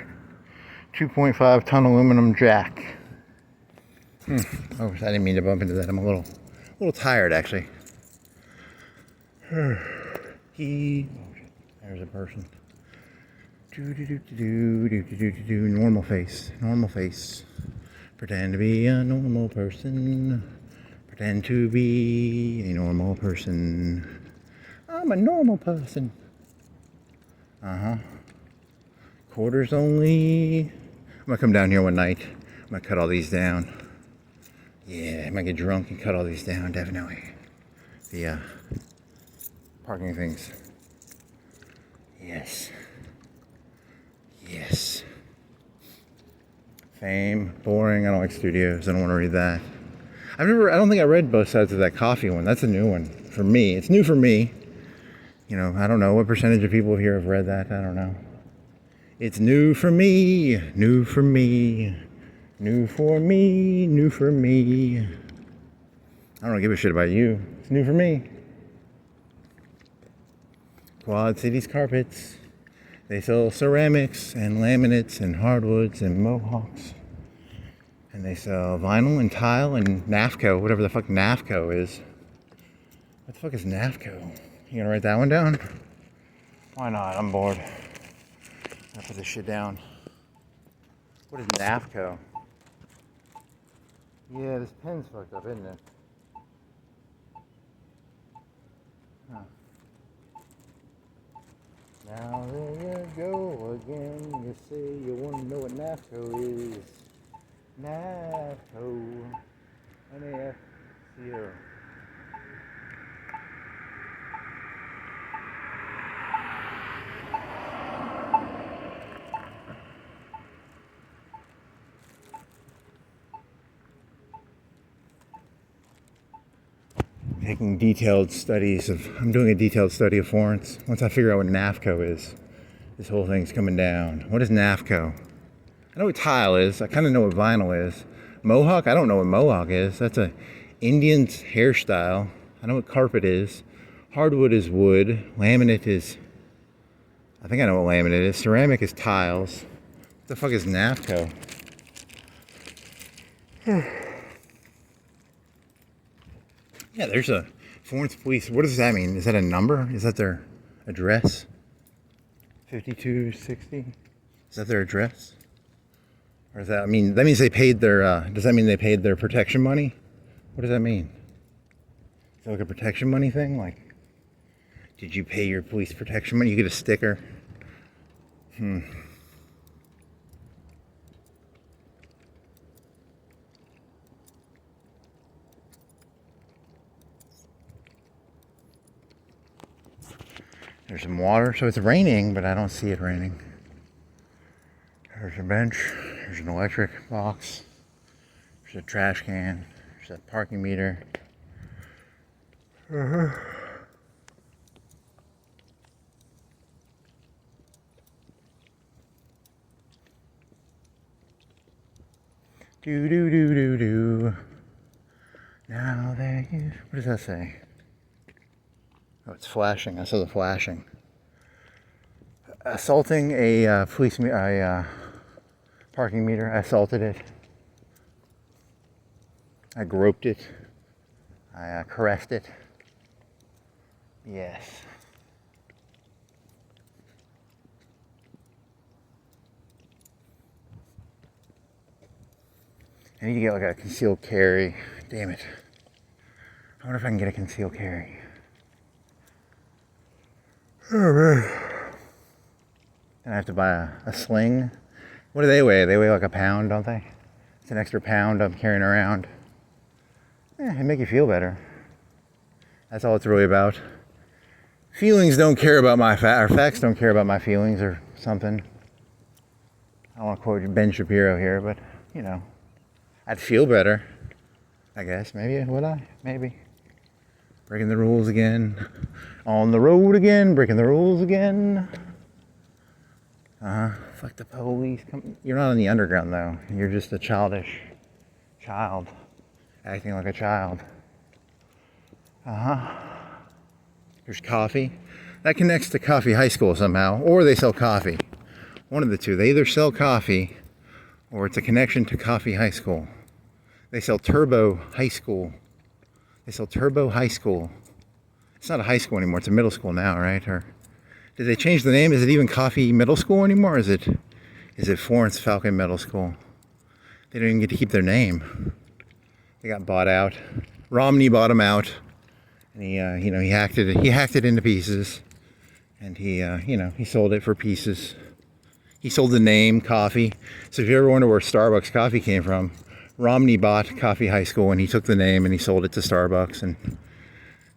2.5 ton aluminum jack. Oh, I didn't mean to bump into that. I'm a little tired actually. There's a person. Normal face. Normal face. Pretend to be a normal person. Pretend to be a normal person. I'm a normal person. Quarters only. I'm gonna come down here one night. I'm gonna cut all these down. Yeah, I might get drunk and cut all these down, definitely. The parking things. Yes. Yes. Fame, boring. I don't like studios. I don't want to read that. I don't think I read both sides of that coffee one. That's a new one for me. It's new for me. You know, I don't know what percentage of people here have read that. I don't know. It's new for me. New for me. New for me. New for me. I don't give a shit about you. It's new for me. Quad Cities carpets. They sell ceramics and laminates and hardwoods and Mohawks. And they sell vinyl and tile and NAFCO, whatever the fuck NAFCO is. What the fuck is NAFCO? You gonna write that one down? Why not? I'm bored. I'll put this shit down. What is NAFCO? Yeah, this pen's fucked up, isn't it? Huh. Now there you go again. You say you want to know what NAFCO is. NAFCO. NAFCO. I'm doing a detailed study of Florence. Once I figure out what NAFCO is, this whole thing's coming down. What is NAFCO? I know what tile is. I kind of know what vinyl is. Mohawk? I don't know what Mohawk is. That's a Indian's hairstyle. I know what carpet is. Hardwood is wood. Laminate is... I think I know what laminate is. Ceramic is tiles. What the fuck is NAFCO? Yeah, there's a Florence police. What does that mean? Is that a number? Is that their address? 5260? Is that their address? Or does that mean, that means they paid their, does that mean they paid their protection money? What does that mean? Is that like a protection money thing? Like, did you pay your police protection money? You get a sticker. There's some water, so it's raining, but I don't see it raining. There's a bench, there's an electric box, there's a trash can, there's a parking meter. Do do do do do. Now there you. What does that say? Oh, it's flashing. I saw the flashing. Assaulting a parking meter. I assaulted it. I groped it. I caressed it. Yes. I need to get like a concealed carry. Damn it. I wonder if I can get a concealed carry. Oh man. And I have to buy a sling. What do they weigh? They weigh like a pound, don't they? It's an extra pound I'm carrying around. It make you feel better. That's all it's really about. Feelings don't care about my or facts don't care about my feelings or something. I don't want to quote Ben Shapiro here, but you know, I'd feel better. I guess, maybe, would I? Maybe. Breaking the rules again. On the road again, breaking the rules again. Fuck the police. You're not in the underground though. You're just a childish child. Acting like a child. There's coffee. That connects to Coffee High School somehow. Or they sell coffee. One of the two. They either sell coffee or it's a connection to Coffee High School. They sell Turbo High School. They sell Turbo High School. It's not a high school anymore. It's a middle school now, right? Or did they change the name? Is it even Coffee Middle School anymore? Or is it Florence Falcon Middle School? They don't even get to keep their name. They got bought out. Romney bought them out, and he hacked it. He hacked it into pieces, and he sold it for pieces. He sold the name Coffee. So if you ever wonder where Starbucks coffee came from, Romney bought Coffee High School, and he took the name and he sold it to Starbucks and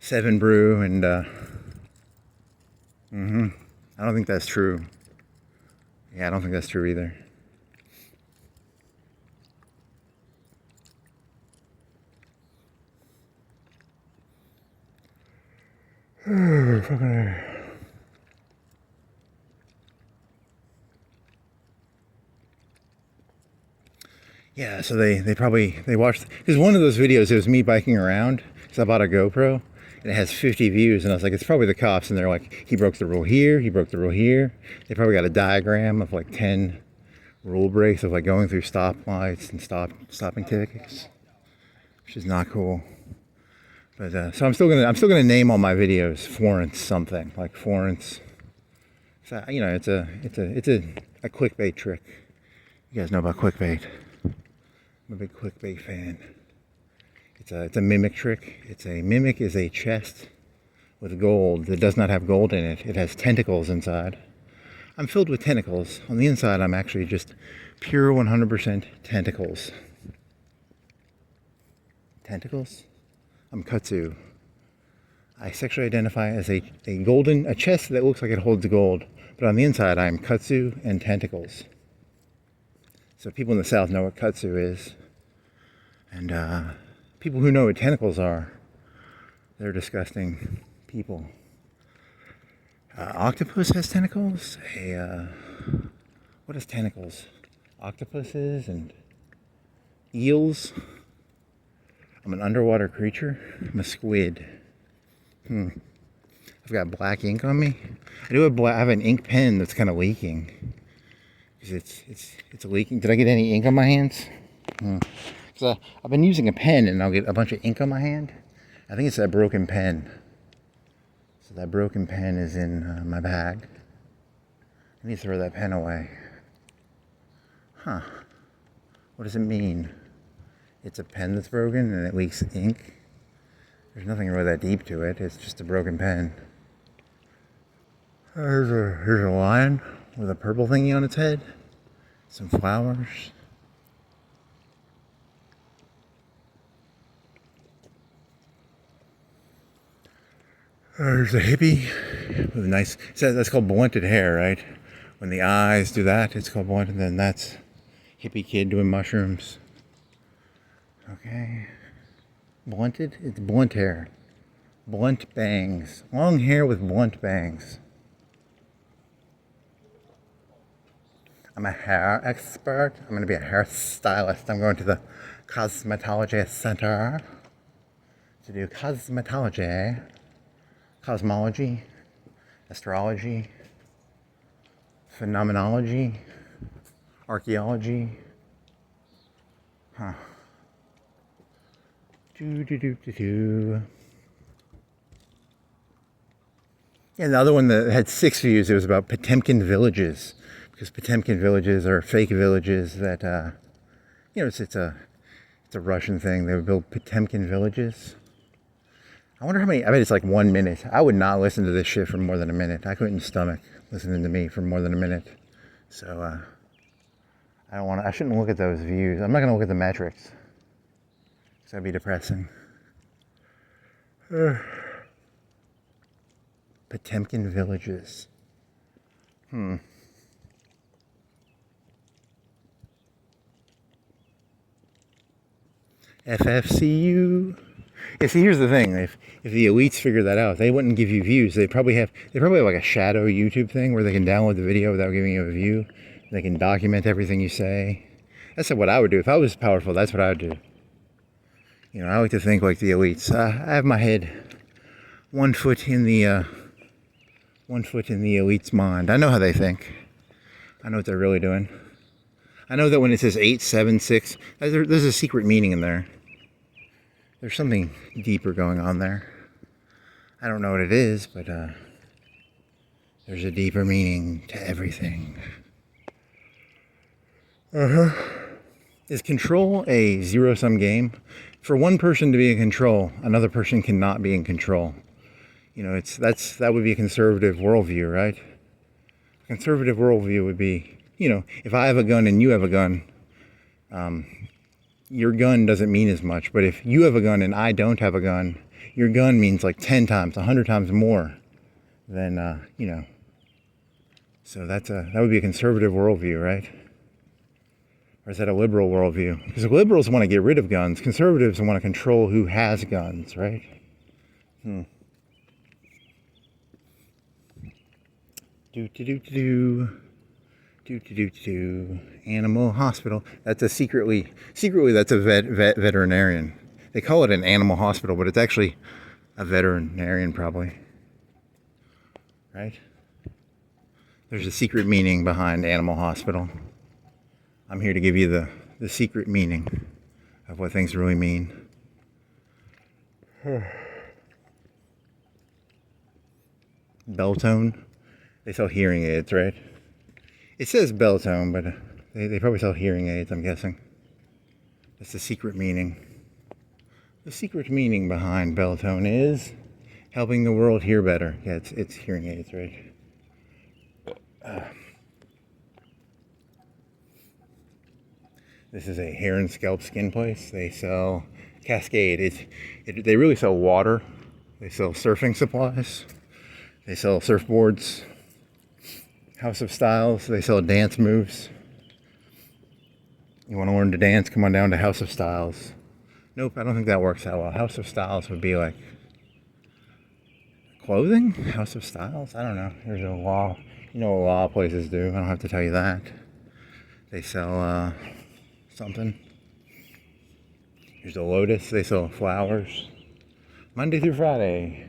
Seven Brew, and I don't think that's true. Yeah, I don't think that's true either. Yeah, so they watched, because one of those videos, it was me biking around, because I bought a GoPro, and it has 50 views, and I was like, it's probably the cops, and they're like, he broke the rule here, he broke the rule here. They probably got a diagram of like 10 rule breaks of like going through stoplights and stopping tickets, which is not cool. But so I'm still gonna name all my videos Florence something, like Florence. So, you know, it's a clickbait trick. You guys know about clickbait. I'm a big clickbait fan. It's a mimic trick. A mimic is a chest with gold that does not have gold in it. It has tentacles inside. I'm filled with tentacles. On the inside, I'm actually just pure 100% tentacles. Tentacles? I'm Kutsu. I sexually identify as a chest that looks like it holds gold, but on the inside, I'm Kutsu and tentacles. So people in the South know what Kutsu is, and people who know what tentacles are, they're disgusting people. Octopus has tentacles. What is tentacles? Octopuses and eels. I'm an underwater creature. I'm a squid. I've got black ink on me. I have an ink pen that's kind of leaking. It's leaking. Did I get any ink on my hands? Because I've been using a pen and I'll get a bunch of ink on my hand. I think it's that broken pen. So that broken pen is in my bag. I need to throw that pen away. Huh. What does it mean? It's a pen that's broken and it leaks ink. There's nothing really that deep to it. It's just a broken pen. Here's a lion with a purple thingy on its head. Some flowers. There's a hippie with a nice, that's called blunted hair, right? When the eyes do that, it's called blunted. Then that's hippie kid doing mushrooms. Okay. Blunted? It's blunt hair. Blunt bangs. Long hair with blunt bangs. I'm a hair expert. I'm going to be a hairstylist. I'm going to the cosmetology center to do cosmetology, cosmology, astrology, phenomenology, archaeology. Huh. Yeah, the other one that had 6 views, it was about Potemkin villages. Because Potemkin villages are fake villages that, it's a Russian thing. They would build Potemkin villages. I wonder how many, I bet it's like 1 minute. I would not listen to this shit for more than a minute. I couldn't stomach listening to me for more than a minute. So, I shouldn't look at those views. I'm not going to look at the metrics. So that'd be depressing. Potemkin villages. FFCU. Yeah, see, here's the thing. If the elites figure that out, they wouldn't give you views. They probably have like a shadow YouTube thing where they can download the video without giving you a view. They can document everything you say. That's what I would do. If I was powerful, that's what I would do. You know, I like to think like the elites. I have my head one foot in the elite's mind. I know how they think. I know what they're really doing. I know that when it says 876, there's a secret meaning in there. There's something deeper going on there. I don't know what it is, but there's a deeper meaning to everything. Is control a zero-sum game? For one person to be in control, another person cannot be in control. You know, that would be a conservative worldview, right? A conservative worldview would be, you know, if I have a gun and you have a gun, your gun doesn't mean as much. But if you have a gun and I don't have a gun, your gun means like 10 times, 100 times more than, you know. So that would be a conservative worldview, right? Or is that a liberal worldview? Because liberals want to get rid of guns. Conservatives want to control who has guns, right? Animal hospital. That's a secretly that's a veterinarian. They call it an animal hospital, but it's actually a veterinarian probably, right? There's a secret meaning behind animal hospital. I'm here to give you the secret meaning of what things really mean. Bell tone. They sell hearing aids, right? It says bell tone, but they probably sell hearing aids, I'm guessing. That's the secret meaning. The secret meaning behind bell tone is helping the world hear better. Yeah, it's hearing aids, right? This is a hair and scalp skin place. They sell Cascade. They really sell water. They sell surfing supplies. They sell surfboards. House of Styles. They sell dance moves. You want to learn to dance? Come on down to House of Styles. Nope, I don't think that works that well. House of Styles would be like clothing? House of Styles? I don't know. There's a law. You know what a lot of places do. I don't have to tell you that. They sell something. Here's the Lotus. They sell flowers. Monday through Friday.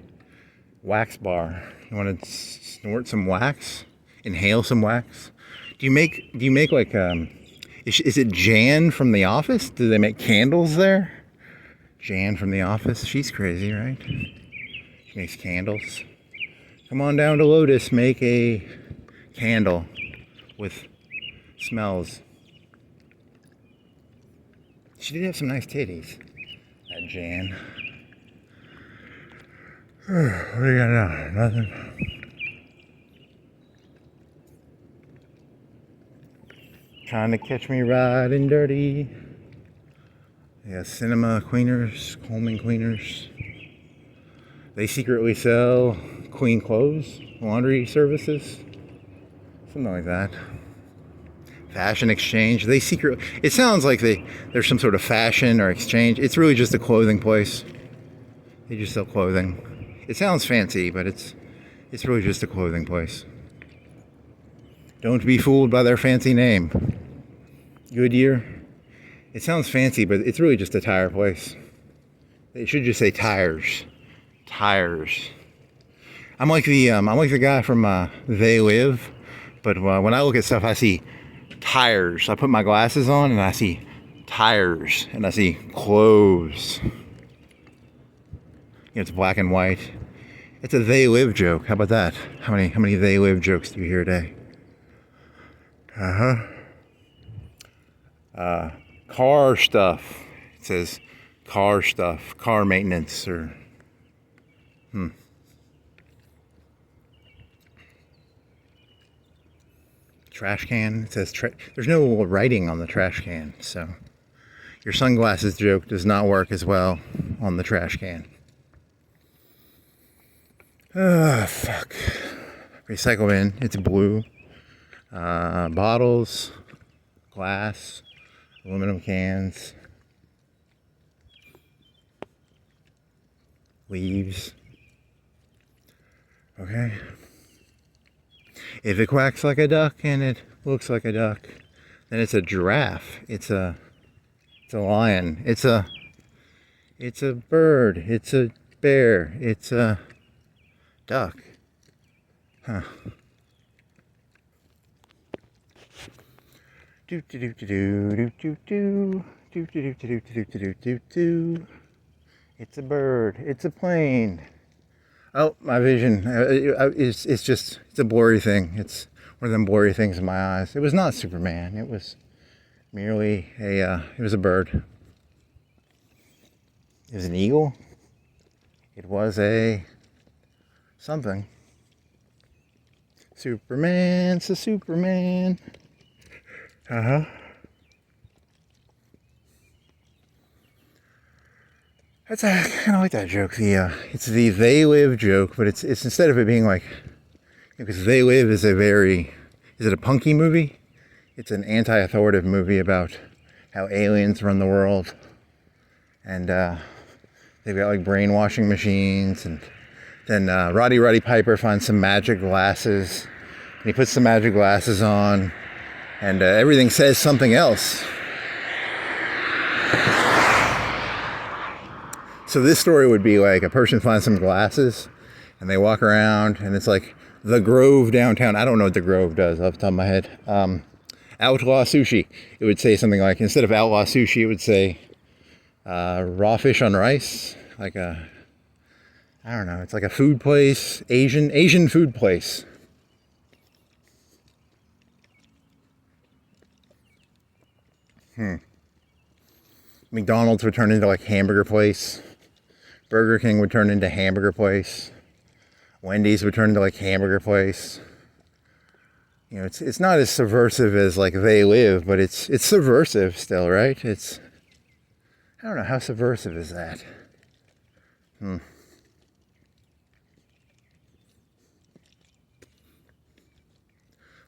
Wax bar. You want to snort some wax? Inhale some wax? Do you make like is it Jan from The Office? Do they make candles there? Jan from The Office. She's crazy, right? She makes candles. Come on down to Lotus. Make a candle with smells. She did have some nice titties, that Jan. What do you got now? Nothing. Trying to catch me riding dirty. Yeah, cinema cleaners, Coleman cleaners. They secretly sell clean clothes, laundry services, something like that. Fashion exchange. It sounds like there's some sort of fashion or exchange. It's really just a clothing place. They just sell clothing. It sounds fancy, but it's really just a clothing place. Don't be fooled by their fancy name. Goodyear. It sounds fancy, but it's really just a tire place. It should just say tires. Tires. I'm like the guy from They Live, but when I look at stuff, I see tires. I put my glasses on and I see tires, and I see clothes. It's black and white. It's a They Live joke. How about that? How many They Live jokes do you hear a day? Car stuff. It says car stuff, car maintenance, or trash can. It says there's no writing on the trash can, so your sunglasses joke does not work as well on the trash can. Fuck. Recycle bin. It's blue. Bottles, glass, aluminum cans, leaves. Okay. If it quacks like a duck and it looks like a duck, then it's a giraffe. It's a lion. It's a bird. It's a bear. It's a duck. Huh. Do do do do do do do do do do do do do do. It's a bird. It's a plane. Oh, my vision. It's a blurry thing. It's one of them blurry things in my eyes. It was not Superman. It was merely it was a bird. It was an eagle. It was a something. Superman's a Superman. Uh-huh. I kind of like that joke. It's the They Live joke, but it's instead of it being like, because They Live is is it a punky movie? It's an anti-authoritative movie about how aliens run the world, and they've got like brainwashing machines, and then Roddy Piper finds some magic glasses, and he puts the magic glasses on, and everything says something else. So this story would be like a person finds some glasses and they walk around and it's like the Grove downtown. I don't know what the Grove does off the top of my head. Outlaw sushi. It would say something like, instead of outlaw sushi, it would say raw fish on rice. Like a, I don't know, it's like a food place, Asian food place. McDonald's would turn into like hamburger place. Burger King would turn into hamburger place. Wendy's would turn into like hamburger place. You know, it's not as subversive as like They Live, but it's subversive still, right? I don't know, how subversive is that?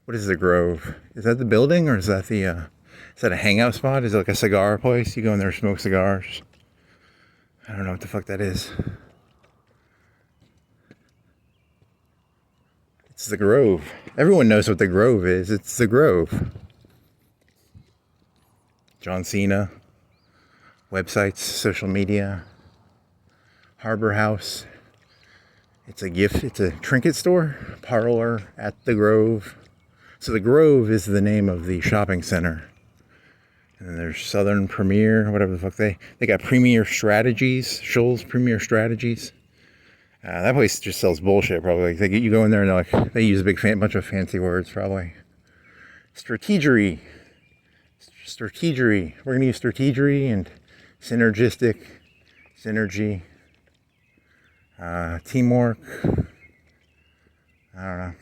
What is the Grove? Is that the building, or is that is that a hangout spot? Is it like a cigar place? You go in there and smoke cigars? I don't know what the fuck that is. It's the Grove. Everyone knows what the Grove is. It's the Grove. John Cena. Websites, social media. Harbor House. It's a trinket store. Parlor at the Grove. So the Grove is the name of the shopping center. And then there's Southern Premier, whatever the fuck they got Premier Strategies, Shoals Premier Strategies. That place just sells bullshit, probably. Like you go in there and they use a bunch of fancy words, probably. Strategery. We're gonna use strategery and synergistic, synergy, teamwork. I don't know.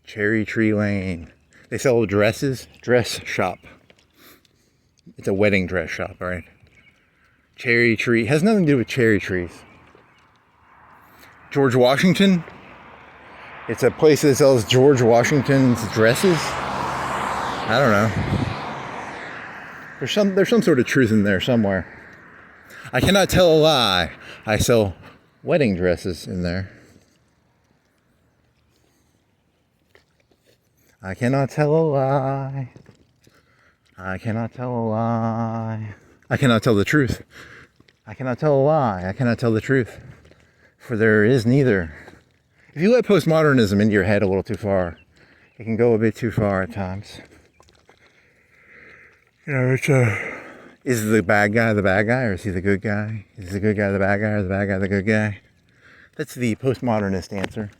Cherry Tree Lane. They sell dresses. Dress shop. It's a wedding dress shop, right? Cherry Tree. Has nothing to do with cherry trees. George Washington. It's a place that sells George Washington's dresses. I don't know. There's some sort of truth in there somewhere. I cannot tell a lie. I sell wedding dresses in there. I cannot tell a lie. I cannot tell a lie. I cannot tell the truth. I cannot tell a lie. I cannot tell the truth. For there is neither. If you let postmodernism into your head a little too far, it can go a bit too far at times. You know, is the bad guy, or is he the good guy? Is the good guy the bad guy, or the bad guy the good guy? That's the postmodernist answer.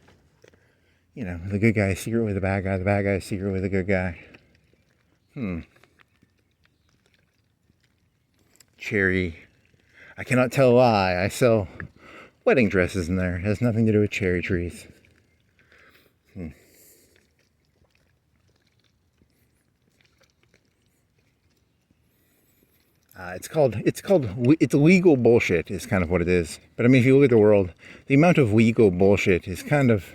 You know, the good guy is secretly the bad guy is secretly the good guy. Cherry. I cannot tell a lie. I sell wedding dresses in there. It has nothing to do with cherry trees. It's legal bullshit is kind of what it is. But I mean, if you look at the world, the amount of legal bullshit is kind of,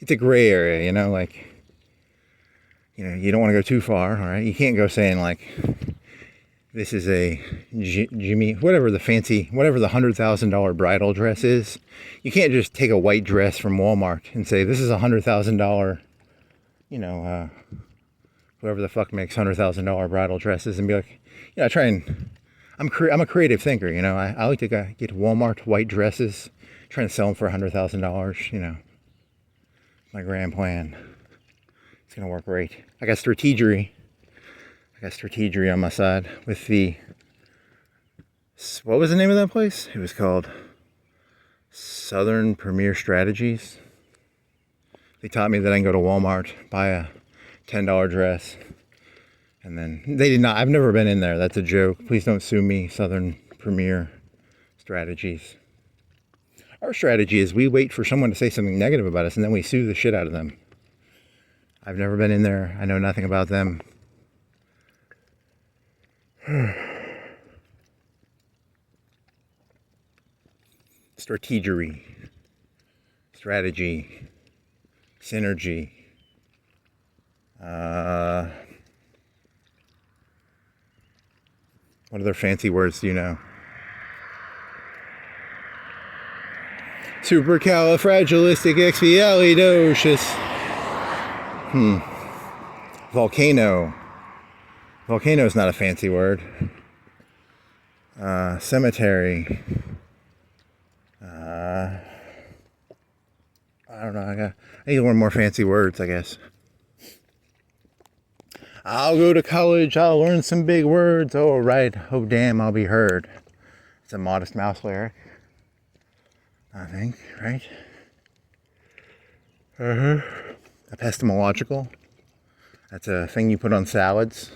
it's a gray area, you know, like, you know, you don't want to go too far, all right? You can't go saying like, this is a Jimmy, whatever the $100,000 bridal dress is. You can't just take a white dress from Walmart and say, this is $100,000, you know, whoever the fuck makes $100,000 bridal dresses, and be like, you know, I'm a creative thinker, you know. I like to get Walmart white dresses, try and sell them for $100,000, you know. My grand plan. It's gonna work great. I got strategery on my side with the, what was the name of that place? It was called Southern Premier Strategies. They taught me that I can go to Walmart, buy a $10 dress, and then they did not. I've never been in there. That's a joke. Please don't sue me, Southern Premier Strategies. Our strategy is we wait for someone to say something negative about us and then we sue the shit out of them. I've never been in there. I know nothing about them. Strategery. Strategy. Synergy. What other fancy words do you know? Supercalifragilisticexpialidocious. Volcano. Volcano is not a fancy word. Cemetery. I don't know. I need one more fancy words, I guess. I'll go to college. I'll learn some big words. Oh, right. Oh, damn, I'll be heard. It's a Modest Mouse lyric, I think, right? Epistemological. That's a thing you put on salads.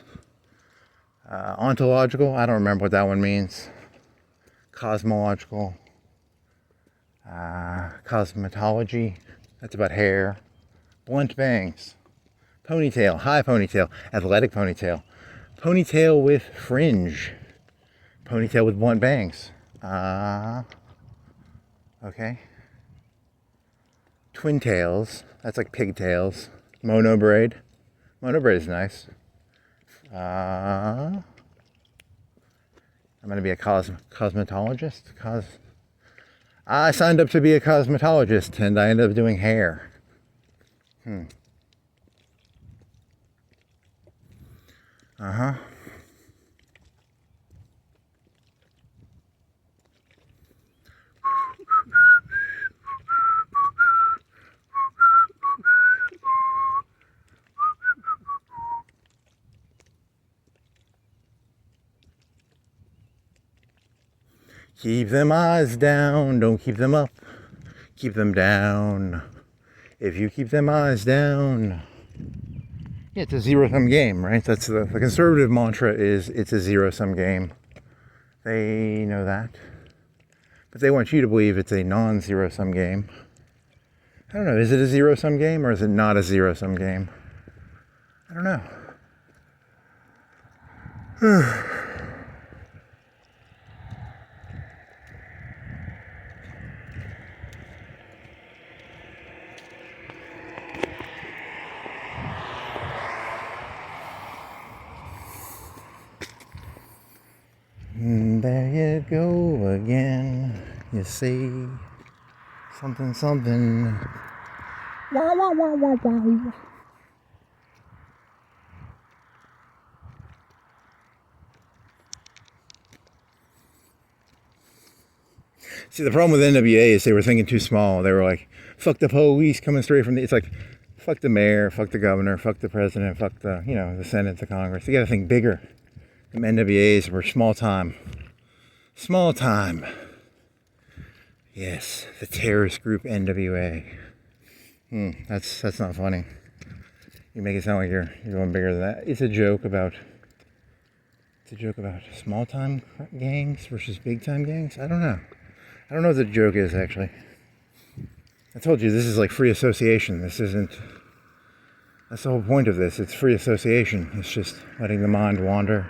Ontological. I don't remember what that one means. Cosmological. Cosmetology. That's about hair. Blunt bangs. Ponytail. High ponytail. Athletic ponytail. Ponytail with fringe. Ponytail with blunt bangs. Okay. Twin tails. That's like pigtails. Mono braid. Mono braid is nice. I'm going to be a cosmetologist. I signed up to be a cosmetologist and I ended up doing hair. Keep them eyes down, don't keep them up. Keep them down. If you keep them eyes down. Yeah, it's a zero-sum game, right? That's the conservative mantra is it's a zero-sum game. They know that. But they want you to believe it's a non-zero-sum game. I don't know, is it a zero-sum game or is it not a zero-sum game? I don't know. There you go again, you see, something. Wow, wow, wow, wow, wow. See, the problem with NWA is they were thinking too small. They were like, fuck the police coming straight from the, it's like, fuck the mayor, fuck the governor, fuck the president, fuck the, the Senate, the Congress. You gotta think bigger. The NWAs were small time. Small time. Yes, the terrorist group NWA. That's not funny. You make it sound like you're going bigger than that. It's a joke about small time gangs versus big time gangs. I don't know. I don't know what the joke is actually. I told you this is like free association. This isn't. That's the whole point of this. It's free association. It's just letting the mind wander.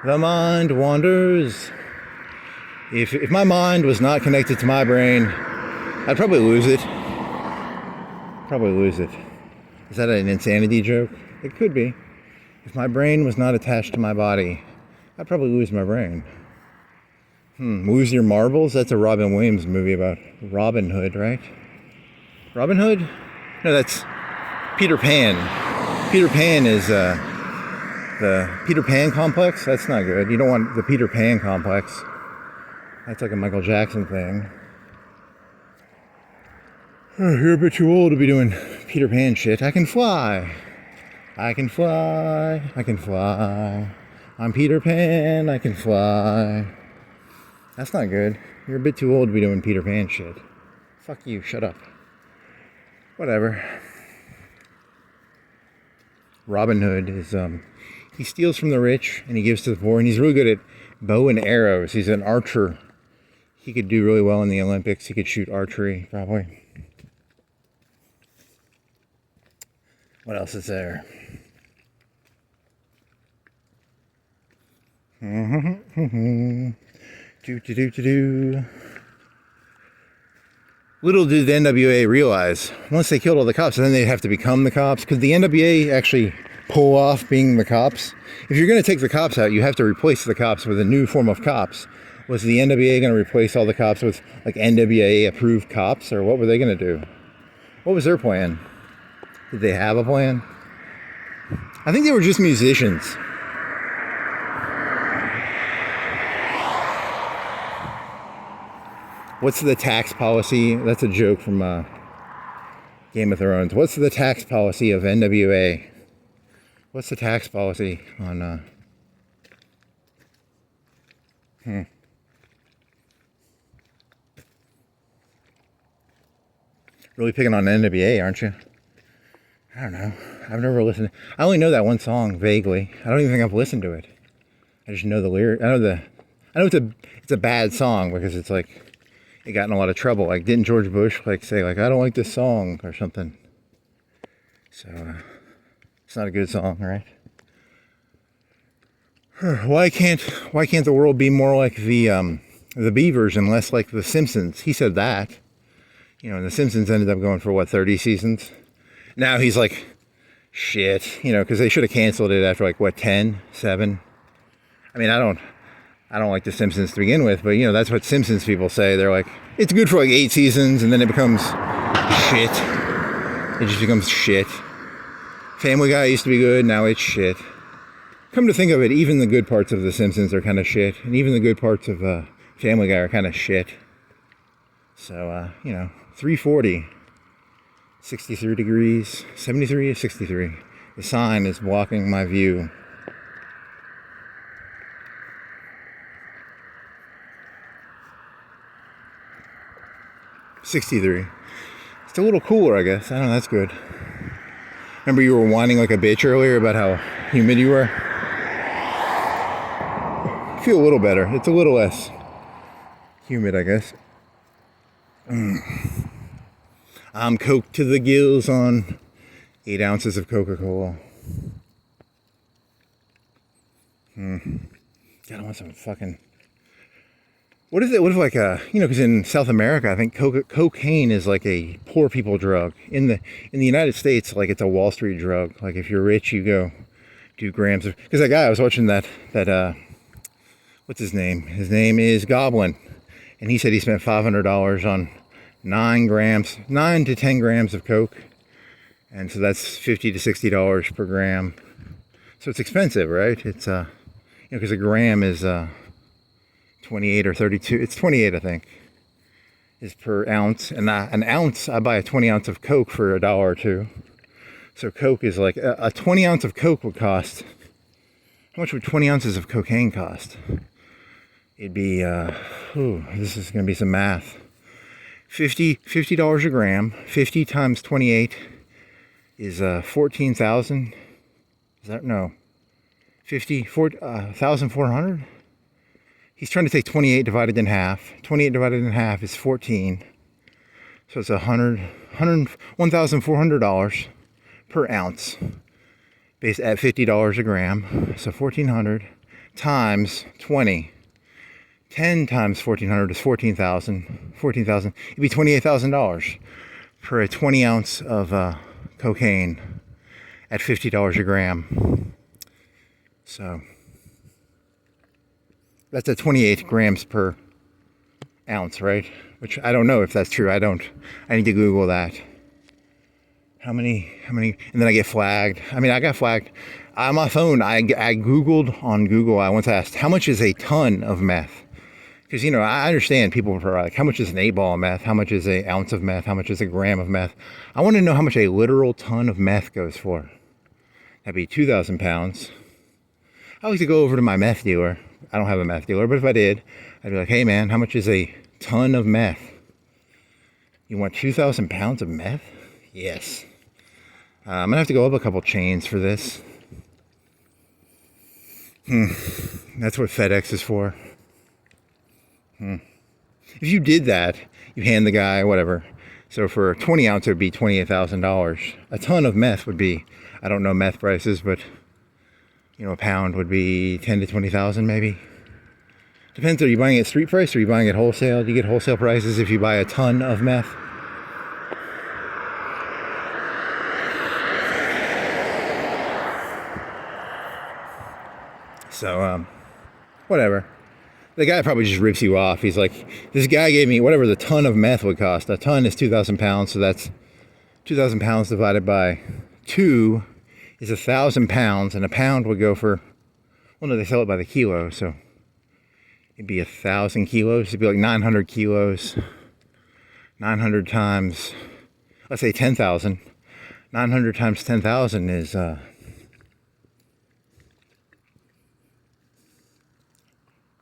The mind wanders. If my mind was not connected to my brain, I'd probably lose it. Is that an insanity joke? It could be. If my brain was not attached to my body, I'd probably lose my brain. Lose Your Marbles? That's a Robin Williams movie about Robin Hood, right? Robin Hood? No, that's Peter Pan. Peter Pan is the Peter Pan complex. That's not good. You don't want the Peter Pan complex. That's like a Michael Jackson thing. You're a bit too old to be doing Peter Pan shit. I can fly. I'm Peter Pan. I can fly. That's not good. You're a bit too old to be doing Peter Pan shit. Fuck you. Shut up. Whatever. Robin Hood is he steals from the rich and he gives to the poor, and he's really good at bow and arrows. He's an archer. He could do really well in the Olympics. He could shoot archery, probably. What else is there? Little did the NWA realize, once they killed all the cops, then they'd have to become the cops. Could the NWA actually pull off being the cops? If you're going to take the cops out, you have to replace the cops with a new form of cops. Was the NWA going to replace all the cops with like NWA approved cops, or what were they going to do? What was their plan? Did they have a plan? I think they were just musicians. What's the tax policy? That's a joke from Game of Thrones. What's the tax policy of NWA? What's the tax policy on... Really picking on NWA, aren't you? I don't know. I've never listened. I only know that one song vaguely. I don't even think I've listened to it. I just know the lyric. I know it's a bad song because it's like it got in a lot of trouble. Like, didn't George Bush like say like I don't like this song or something? So it's not a good song, right? Why can't the world be more like the Beavers and less like the Simpsons? He said that. You know, and the Simpsons ended up going for what, 30 seasons? Now he's like, shit, you know, because they should have canceled it after like what, 10, 7. I mean, I don't like the Simpsons to begin with, but you know, that's what Simpsons people say. They're like, it's good for like 8 seasons and then it becomes shit. It just becomes shit. Family Guy used to be good, now it's shit. Come to think of it, even the good parts of the Simpsons are kind of shit, and even the good parts of Family Guy are kind of shit. So, you know, 340, 63 degrees, 73 to 63. The sign is blocking my view. $63. It's a little cooler, I guess. I don't know, that's good. Remember you were whining like a bitch earlier about how humid you were? I feel a little better. It's a little less humid, I guess. I'm coked to the gills on 8 ounces of Coca-Cola. God, I want some fucking... What is it? What if like you know, because in South America, I think cocaine is like a poor people drug. In the United States, like it's a Wall Street drug. Like if you're rich, you go do grams of. Because that guy I was watching that what's his name? His name is Goblin, and he said he spent $500 on 9 to 10 grams of coke, and so that's $50 to $60 per gram. So it's expensive, right? It's you know, because a gram is 28 or 32, it's 28 I think, is per ounce, and an ounce, I buy a 20 ounce of Coke for $1 or $2. So Coke is like, a 20 ounce of Coke would cost, how much would 20 ounces of cocaine cost? It'd be, this is going to be some math. $50 a gram, 50 times 28 is 14,000, is that, no, 1,400? He's trying to take 28 divided in half. 28 divided in half is 14. So it's $1,400 per ounce, based at $50 a gram. So 1,400 times 20. 10 times 1,400 is 14,000. 14,000. It'd be $28,000 for a 20 ounce of cocaine at $50 a gram. So that's at 28 grams per ounce, right? Which I don't know if that's true. I need to Google that. How many, and then I get flagged. I mean, I got flagged. On my phone, I Googled on Google, I once asked, how much is a ton of meth? Because, you know, I understand people are like, how much is an 8-ball of meth? How much is an ounce of meth? How much is a gram of meth? I want to know how much a literal ton of meth goes for. That'd be 2,000 pounds. I like to go over to my meth dealer. I don't have a meth dealer, but if I did, I'd be like, hey man, how much is a ton of meth? You want 2,000 pounds of meth? Yes. I'm gonna have to go up a couple chains for this. That's what FedEx is for. If you did that, you hand the guy whatever. So for a 20 ounce, it would be $28,000. A ton of meth would be, I don't know meth prices, but you know, a pound would be 10 to 20,000 maybe. Depends, are you buying it street price or are you buying it wholesale? Do you get wholesale prices if you buy a ton of meth? So, whatever. The guy probably just rips you off. He's like, this guy gave me whatever the ton of meth would cost. A ton is 2,000 pounds, so that's 2,000 pounds divided by 2 is 1,000 pounds, and a pound would go for, well, no, they sell it by the kilo, so it'd be 1,000 kilos. It'd be like 900 kilos. 900 times, let's say 10,000. 900 times 10,000 is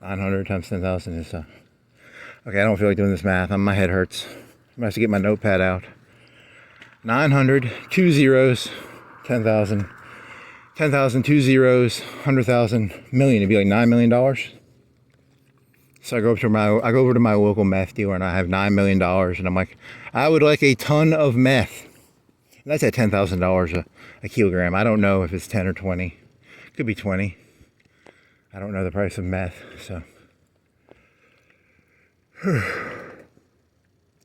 900 times 10,000 is okay, I don't feel like doing this math. My head hurts. I'm gonna have to get my notepad out. 900, 2 zeros, 10,000. 10,000, 2 zeros, 100,000, million. It'd be like $9 million. So I go over to my local meth dealer and I have $9 million, and I'm like, I would like a ton of meth. And that's at $10,000 a kilogram. I don't know if it's 10 or 20. Could be 20. I don't know the price of meth, so.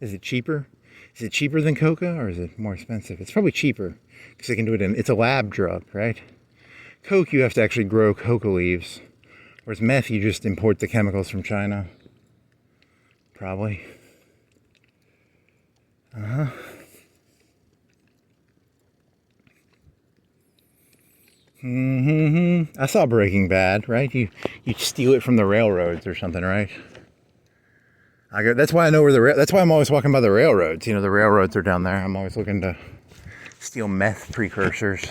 Is it cheaper? Is it cheaper than coca, or is it more expensive? It's probably cheaper because they can do it it's a lab drug, right? Coke, you have to actually grow coca leaves. Whereas meth, you just import the chemicals from China. Probably. Uh-huh. Mm-hmm. I saw Breaking Bad, right? You steal it from the railroads or something, right? That's why I know where that's why I'm always walking by the railroads. You know, the railroads are down there. I'm always looking to steal meth precursors.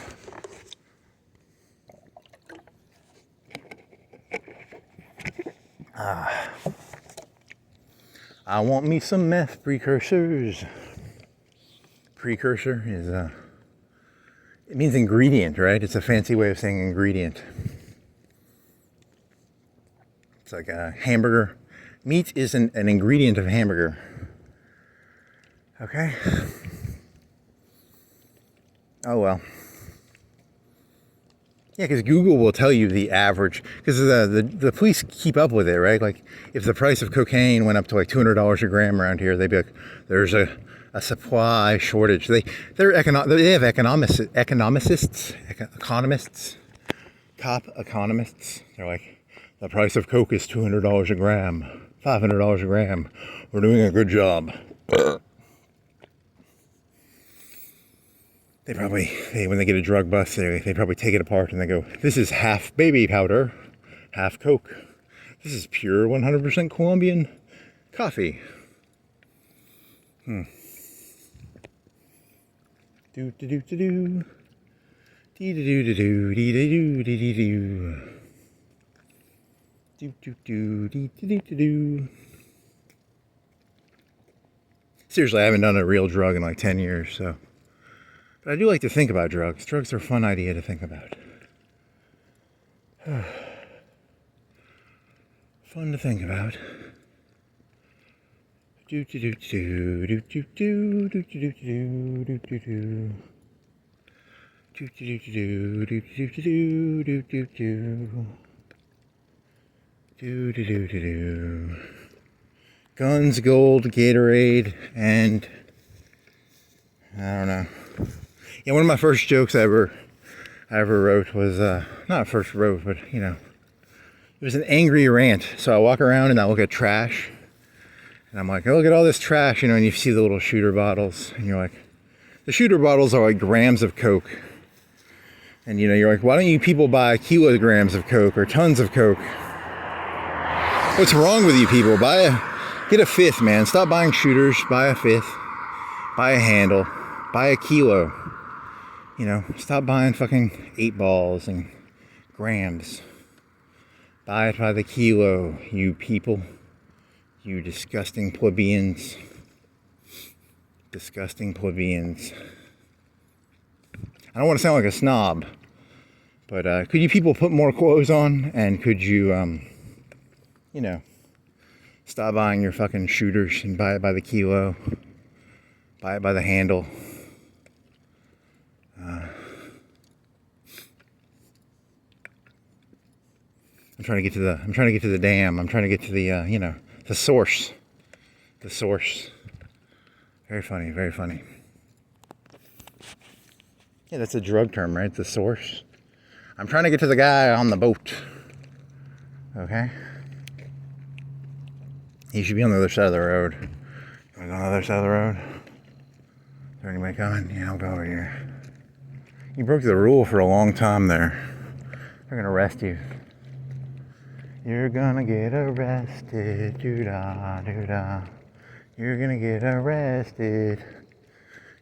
I want me some meth precursors. Precursor is it means ingredient, right? It's a fancy way of saying ingredient. It's like a hamburger. Meat is an ingredient of hamburger. Okay. Oh well. Yeah, because Google will tell you the average, because the police keep up with it, right? Like, if the price of cocaine went up to like $200 a gram around here, they'd be like, there's a supply shortage. They have economists, top economists. They're like, the price of coke is $200 a gram, $500 a gram. We're doing a good job. When they get a drug bust, they probably take it apart and they go, this is half baby powder, half coke. This is pure 100% Colombian coffee. Do do do do do. Dee do do do dee do dee dee do. Do do do dee dee dee do. Seriously, I haven't done a real drug in like 10 years, so. But I do like to think about drugs. Drugs are a fun idea to think about. Fun to think about. Do do do do do do do do do do do do do do. Do do do do do do do do do do. Do do do do do. Guns, gold, Gatorade, and I don't know. Yeah, one of my first jokes I ever wrote was not first wrote, but you know, it was an angry rant. So I walk around and I look at trash, and I'm like, oh, look at all this trash, you know, and you see the little shooter bottles, and you're like, the shooter bottles are like grams of Coke, and you know, you're like, why don't you people buy kilograms of Coke or tons of Coke? What's wrong with you people? Get a fifth, man. Stop buying shooters. Buy a fifth. Buy a handle. Buy a kilo. You know, stop buying fucking 8 balls and grams. Buy it by the kilo, you people. You disgusting plebeians. Disgusting plebeians. I don't want to sound like a snob, but could you people put more clothes on? And could you, you know, stop buying your fucking shooters and buy it by the kilo. Buy it by the handle. I'm trying to get to the dam. I'm trying to get to the you know, the source. The source. Very funny, very funny. Yeah, that's a drug term, right? The source. I'm trying to get to the guy on the boat. Okay? He should be on the other side of the road. You want to go on the other side of the road? Is there anybody coming? Yeah, I'll go over here. You broke the rule for a long time there. They're gonna arrest you. You're gonna get arrested, doo-da, doo-da. You're gonna get arrested.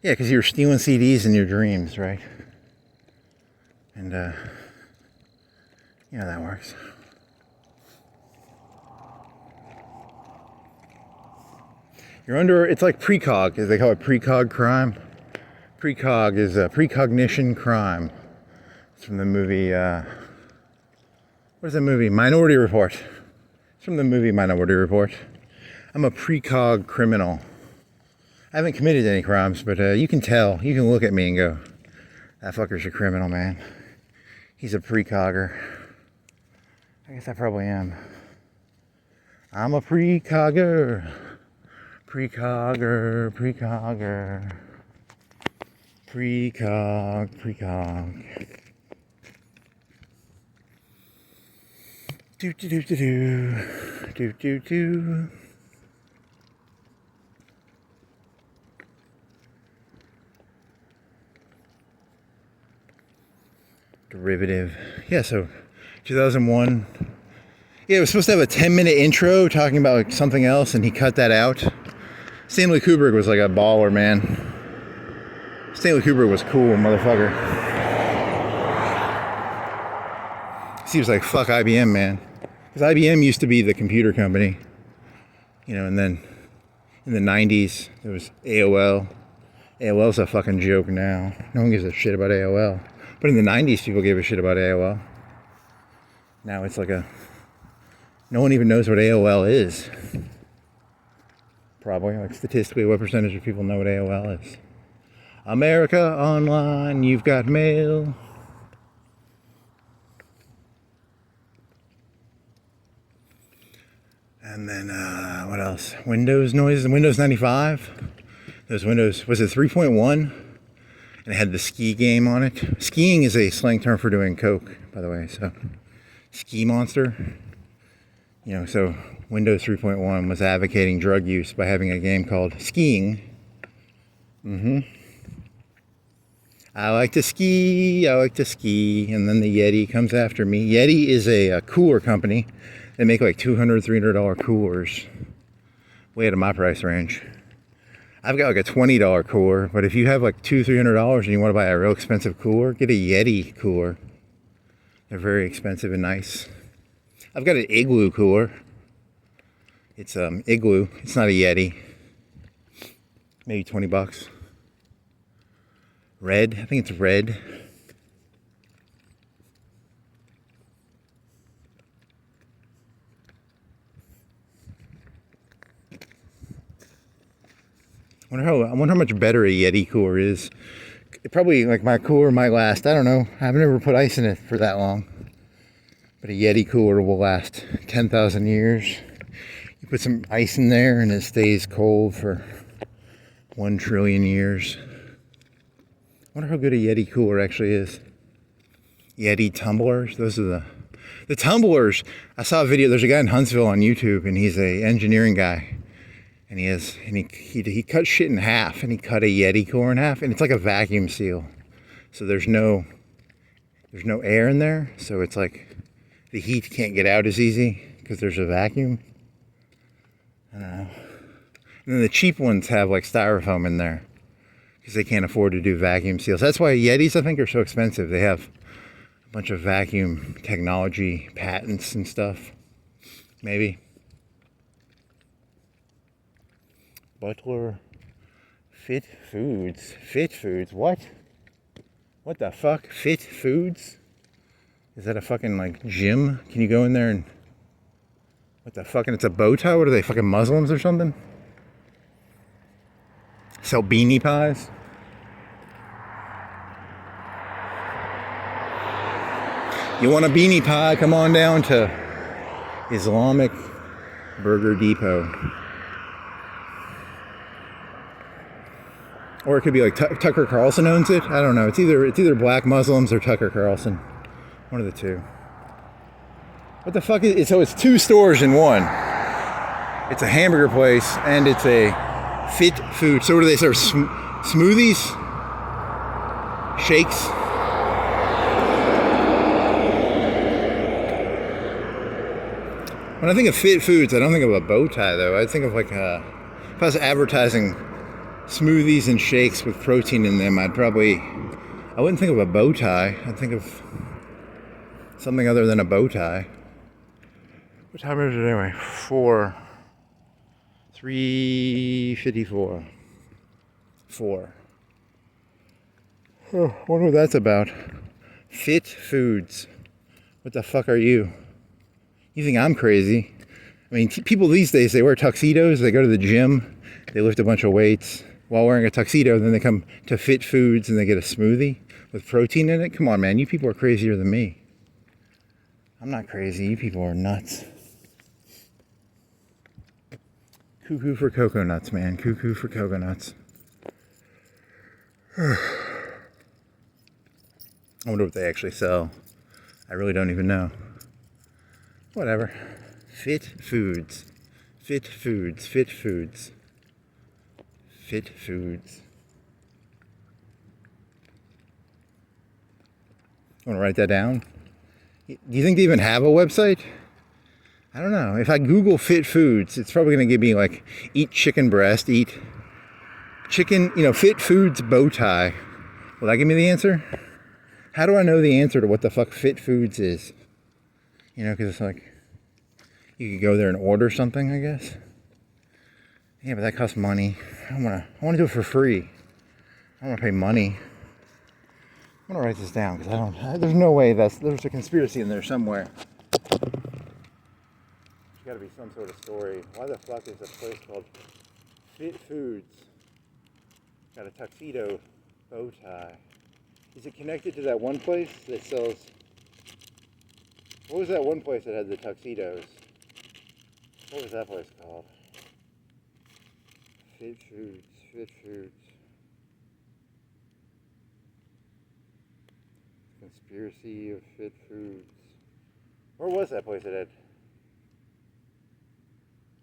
Yeah, because you were stealing CDs in your dreams, right? And, you know how that works. You're under, it's like precog, as they call it, precog crime. Precog is a precognition crime. It's from the movie, what is that movie? Minority Report. It's from the movie Minority Report. I'm a precog criminal. I haven't committed any crimes, but you can tell. You can look at me and go, that fucker's a criminal, man. He's a precogger. I guess I probably am. I'm a precogger. Precogger, precogger. Precog. Do. Derivative. Yeah, so 2001. Yeah, it was supposed to have a 10-minute intro talking about like something else, and he cut that out. Stanley Kubrick was like a baller, man. Stanley Kubrick was cool, motherfucker. He was like, fuck IBM, man. Because IBM used to be the computer company. You know, and then in the 90s, there was AOL. AOL's a fucking joke now. No one gives a shit about AOL. But in the 90s, people gave a shit about AOL. Now it's like no one even knows what AOL is. Probably, like statistically, what percentage of people know what AOL is? America Online, you've got mail. And then, what else? Windows noises, Windows 95. Those Windows, was it 3.1? And it had the ski game on it. Skiing is a slang term for doing coke, by the way, so. Ski monster. You know, so Windows 3.1 was advocating drug use by having a game called SKing. I like to ski, and then the Yeti comes after me. Yeti is a cooler company. They make like $200, $300 coolers. Way out of my price range. I've got like a $20 cooler, but if you have like $200, $300 and you want to buy a real expensive cooler, get a Yeti cooler. They're very expensive and nice. I've got an Igloo cooler. It's Igloo. It's not a Yeti. Maybe $20. Red. I think it's red. I wonder how much better a Yeti cooler is. It probably, like, my cooler might last, I don't know. I've never put ice in it for that long. But a Yeti cooler will last 10,000 years. You put some ice in there and it stays cold for 1 trillion years. I wonder how good a Yeti cooler actually is. Yeti tumblers, those are the tumblers. I saw a video, there's a guy in Huntsville on YouTube, and he's a engineering guy. And he cut shit in half, and he cut a Yeti cooler in half, and it's like a vacuum seal. So there's no air in there, so it's like the heat can't get out as easy because there's a vacuum. I don't know. And then the cheap ones have like styrofoam in there because they can't afford to do vacuum seals. That's why Yetis, I think, are so expensive. They have a bunch of vacuum technology patents and stuff. Maybe. Butler Fit Foods. Fit Foods. What? What the fuck? Fit Foods? Is that a fucking like gym? Can you go in there and what the fuck? And it's a bow tie? What are they, fucking Muslims or something? Sell beanie pies? You want a beanie pie? Come on down to Islamic Burger Depot. Or it could be like Tucker Carlson owns it. I don't know. It's either black Muslims or Tucker Carlson. One of the two. What the fuck is it? So it's 2 stores in one. It's a hamburger place and it's a Fit Food. So what do they serve? Smoothies? Shakes? When I think of fit foods, I don't think of a bow tie though. I think of like if I was advertising smoothies and shakes with protein in them, I wouldn't think of a bow tie. I'd think of something other than a bow tie. What time is it anyway? 3:54. 4. Oh, I wonder what that's about. Fit foods. What the fuck are you? You think I'm crazy? I mean, people these days, they wear tuxedos, they go to the gym, they lift a bunch of weights while wearing a tuxedo, then they come to Fit Foods and they get a smoothie with protein in it. Come on, man, you people are crazier than me. I'm not crazy, you people are nuts. Cuckoo for cocoa nuts, man, cuckoo for cocoa nuts. I wonder what they actually sell. I really don't even know. Whatever. Fit foods. Fit foods. Fit foods. Fit foods. Want to write that down? Do you think they even have a website? I don't know. If I Google fit foods, it's probably going to give me like eat chicken breast, eat chicken, fit foods bow tie. Will that give me the answer? How do I know the answer to what the fuck fit foods is? Because it's like, you could go there and order something, I guess. Yeah, but that costs money. I want to do it for free. I don't want to pay money. I'm going to write this down because there's no way there's a conspiracy in there somewhere. There's got to be some sort of story. Why the fuck is a place called Fit Foods got a tuxedo bow tie? Is it connected to that one place that sells... What was that one place that had the tuxedos? What was that place called? Fit Foods, Fit Foods. Conspiracy of Fit Foods. Where was that place that had...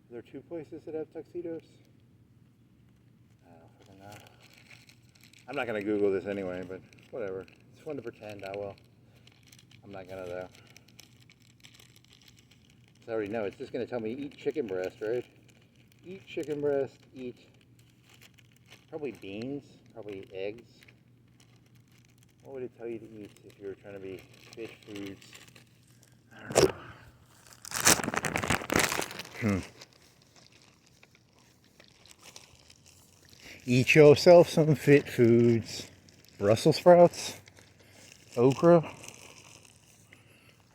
Are there 2 places that have tuxedos? I don't fucking know. I'm not going to Google this anyway, but whatever. It's fun to pretend, I will. I'm not going to though. I already know, it's just going to tell me eat chicken breast, right? Eat chicken breast, eat probably beans, probably eggs. What would it tell you to eat if you were trying to be fit foods? I don't know. Eat yourself some fit foods. Brussels sprouts? Okra?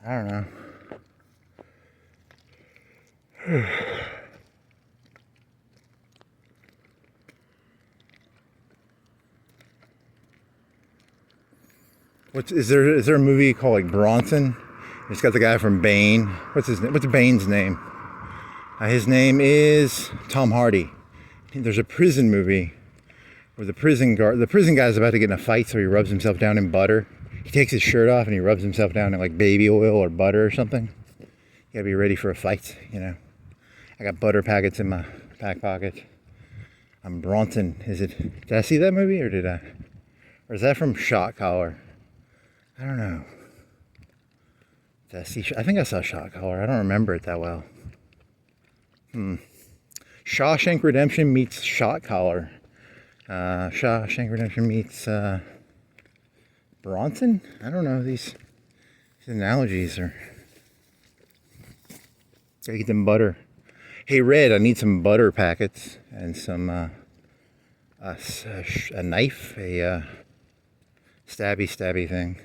I don't know. Is there a movie called like Bronson? It's got the guy from Bane. What's his name? What's Bane's name? His name is Tom Hardy. There's a prison movie where the prison guy's about to get in a fight, so he rubs himself down in butter. He takes his shirt off and he rubs himself down in like baby oil or butter or something. You gotta be ready for a fight, I got butter packets in my back pocket. I'm Bronson. Did I see that movie or is that from Shot Collar? I don't know. I think I saw Shot Collar. I don't remember it that well. Shawshank Redemption meets Shot Collar. Shawshank Redemption meets Bronson? I don't know. These analogies are... Gotta get them butter. Hey, Red, I need some butter packets and some a knife, a stabby thing.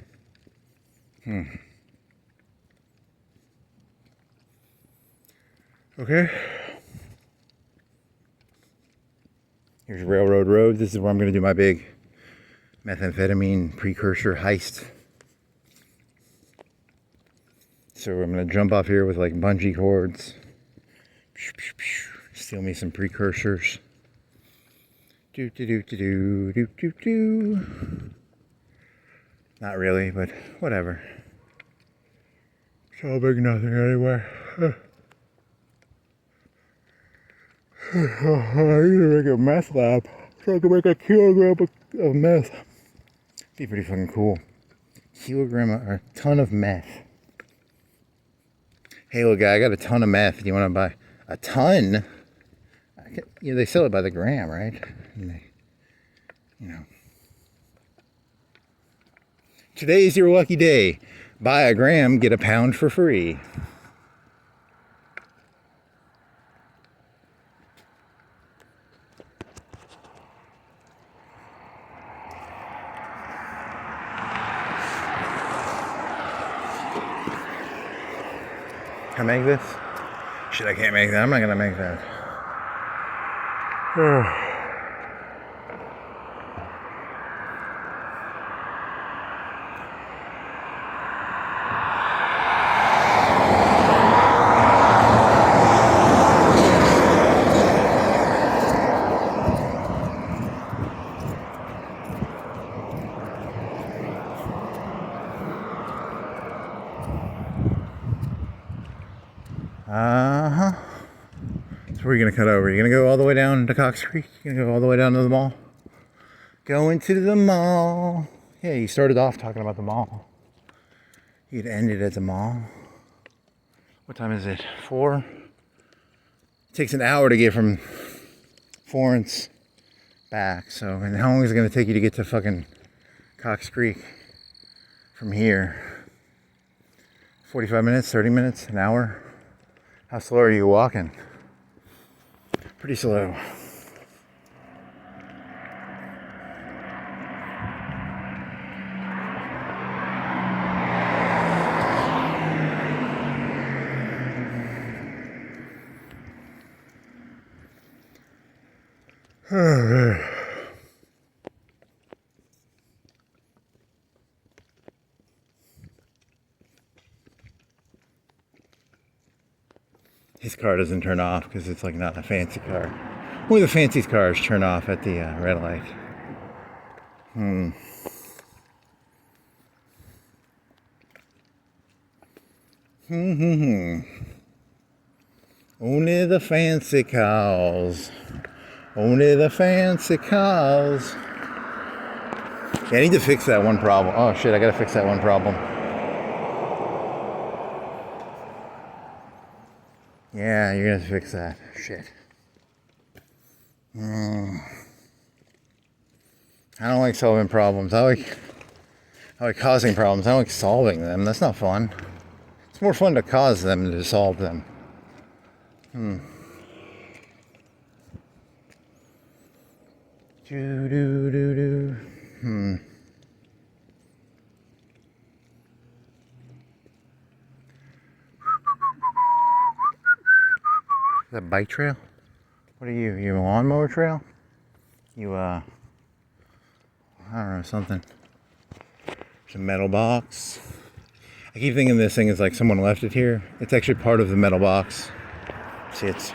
Okay. Here's Railroad Road. This is where I'm going to do my big methamphetamine precursor heist. So I'm going to jump off here with like bungee cords. Steal me some precursors. Do. Not really, but whatever. It's all big nothing anyway. I need to make a meth lab so I can make a kilogram of meth. Be pretty fucking cool. A ton of meth. Hey, little guy, I got a ton of meth. Do you want to buy a ton? Yeah, they sell it by the gram, right? And they, you know. Today's your lucky day. Buy a gram, get a pound for free. Can I make this? Shit, I can't make that. I'm not gonna make that. So where are you gonna cut over? You're gonna go all the way down to Cox Creek? You're gonna go all the way down to the mall? Going to the mall. Yeah, you started off talking about the mall. You'd ended at the mall. What time is it? 4? It takes an hour to get from Florence back. So, and how long is it gonna take you to get to fucking Cox Creek from here? 45 minutes, 30 minutes, an hour? How slow are you walking? Pretty slow. His car doesn't turn off because it's like not a fancy car. Only the fancy cars turn off at the red light. Only the fancy cars. Only the fancy cars. Yeah, I need to fix that one problem. Oh shit, I gotta fix that one problem. Yeah, you're gonna have to fix that. Shit. I don't like solving problems. I like causing problems. I don't like solving them. That's not fun. It's more fun to cause them than to solve them. Do do do do. Is that a bike trail? What are you? You a lawnmower trail? You I don't know, something. There's a metal box. I keep thinking this thing is like someone left it here. It's actually part of the metal box. See, it's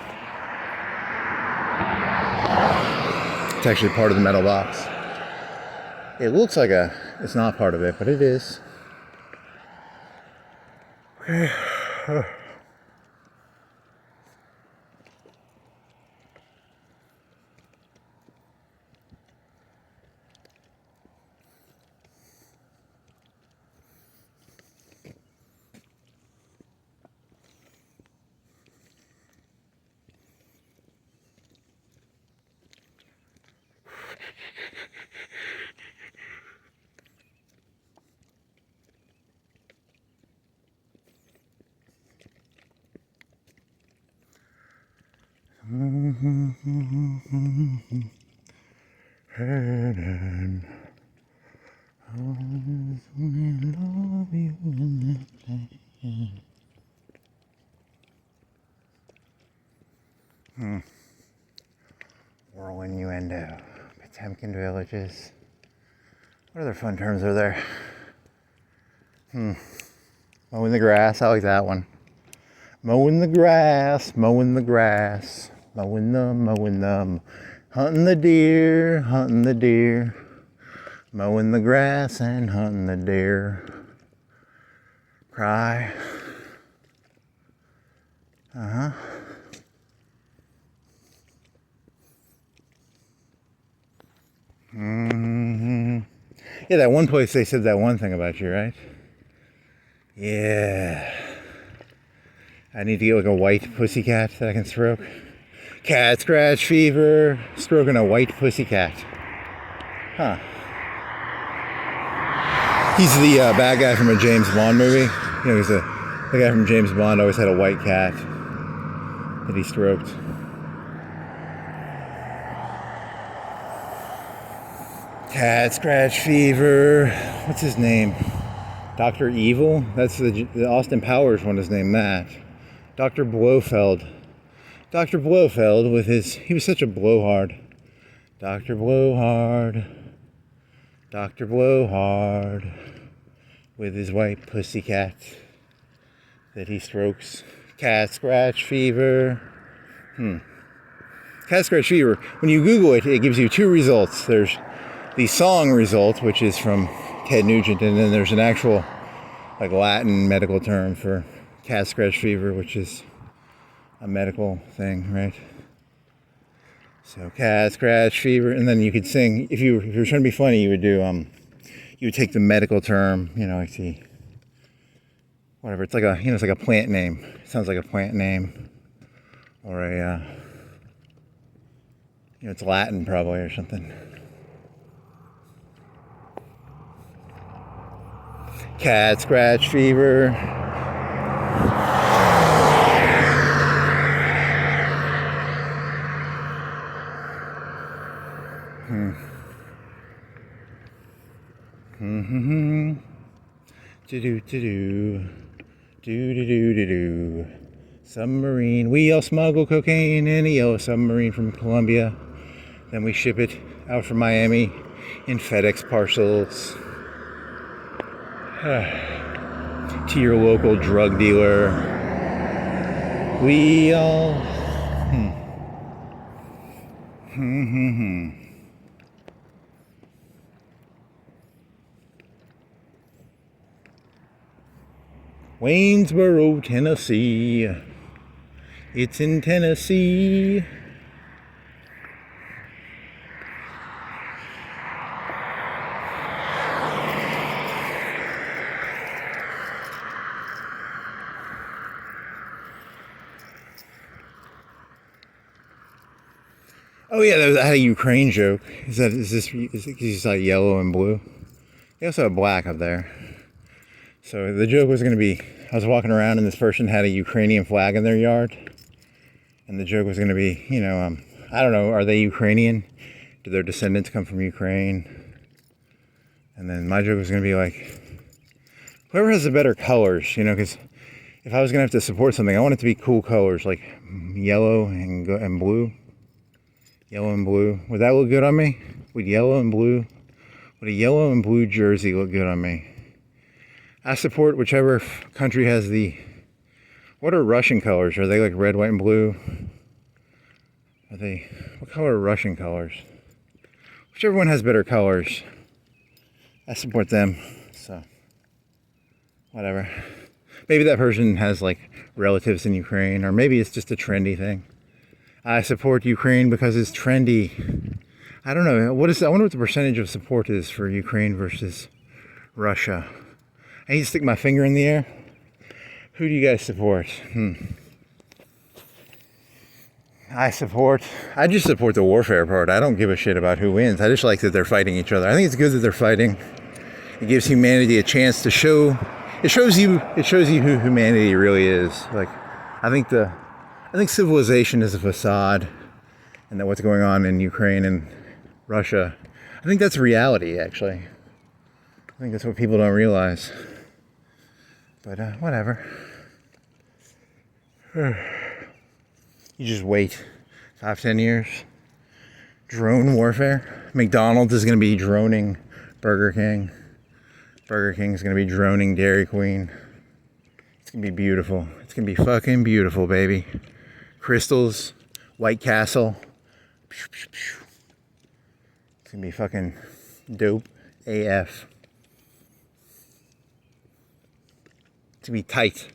actually part of the metal box. It looks like it's not part of it, but it is. Okay. Heaven, I only love you in the day. Oral innuendo. Potemkin villages. What other fun terms are there? Mowing the grass. I like that one. Mowing the grass, mowing the grass, mowing the, hunting the deer, mowing the grass and hunting the deer. Cry. Yeah, that one place they said that one thing about you, right? Yeah. I need to get like a white pussycat that I can stroke. Cat scratch fever, stroking a white pussycat. Huh. He's the bad guy from a James Bond movie. You know, the guy from James Bond always had a white cat that he stroked. Cat scratch fever. What's his name? Dr. Evil? That's the Austin Powers one is named that. Dr. Blofeld. Dr. Blofeld with his... He was such a blowhard. Dr. Blowhard. Dr. Blowhard. With his white pussycat that he strokes. Cat scratch fever. Cat scratch fever. When you Google it, it gives you two results. There's the song result, which is from Ted Nugent, and then there's an actual like Latin medical term for cat scratch fever, which is a medical thing, right? So cat scratch fever, and then you could sing if you were trying to be funny, you would do you would take the medical term, you know, like the whatever. It's like a it's like a plant name. It sounds like a plant name, or a it's Latin probably or something. Cat scratch fever. Do. Submarine. We all smuggle cocaine in a yellow submarine from Colombia. Then we ship it out from Miami in FedEx parcels. To your local drug dealer. We all... Waynesboro, Tennessee. It's in Tennessee. Oh yeah, I had a Ukraine joke. Is this like yellow and blue? They also have black up there. So the joke was going to be, I was walking around and this person had a Ukrainian flag in their yard. And the joke was going to be, I don't know, are they Ukrainian? Do their descendants come from Ukraine? And then my joke was going to be like, whoever has the better colors, because if I was going to have to support something, I want it to be cool colors, like yellow and blue. Yellow and blue. Would that look good on me? Would a yellow and blue jersey look good on me? I support whichever country has what are Russian colors? Are they like red, white, and blue? What color are Russian colors? Whichever one has better colors, I support them. So, whatever. Maybe that person has like relatives in Ukraine, or maybe it's just a trendy thing. I support Ukraine because it's trendy. I don't know. I wonder what the percentage of support is for Ukraine versus Russia. I need to stick my finger in the air. Who do you guys support? I just support the warfare part. I don't give a shit about who wins. I just like that they're fighting each other. I think it's good that they're fighting. It gives humanity a chance to show. It shows you who humanity really is. Like, I think civilization is a facade, and that what's going on in Ukraine and Russia, I think that's reality, actually. I think that's what people don't realize. But whatever. You just wait 5-10 years. Drone warfare. McDonald's is going to be droning Burger King. Burger King is going to be droning Dairy Queen. It's going to be beautiful. It's going to be fucking beautiful, baby. Crystals, White Castle. It's going to be fucking dope AF. It's going to be tight.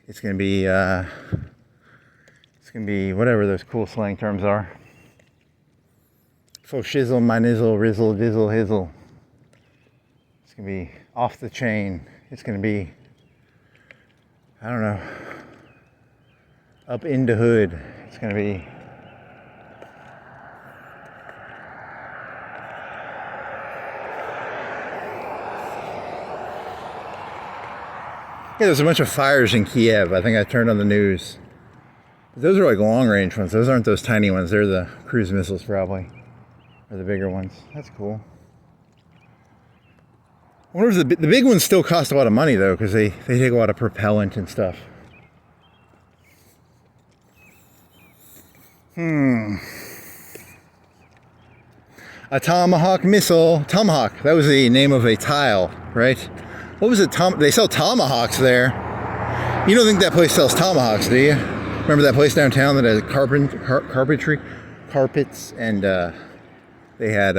It's going to be whatever those cool slang terms are. Fo shizzle, my nizzle, rizzle, dizzle, hizzle. It's going to be off the chain. It's going to be, I don't know. up into Hood. It's gonna be there's a bunch of fires in Kiev. I think I turned on the news. Those are like long range ones. Those aren't those tiny ones. They're the cruise missiles probably. Or the bigger ones. That's cool. I wonder if the big ones still cost a lot of money though, because they take a lot of propellant and stuff. A Tomahawk missile. Tomahawk. That was the name of a tile, right? What was it? They sell Tomahawks there. You don't think that place sells Tomahawks, do you? Remember that place downtown that had carpentry, carpets, and they had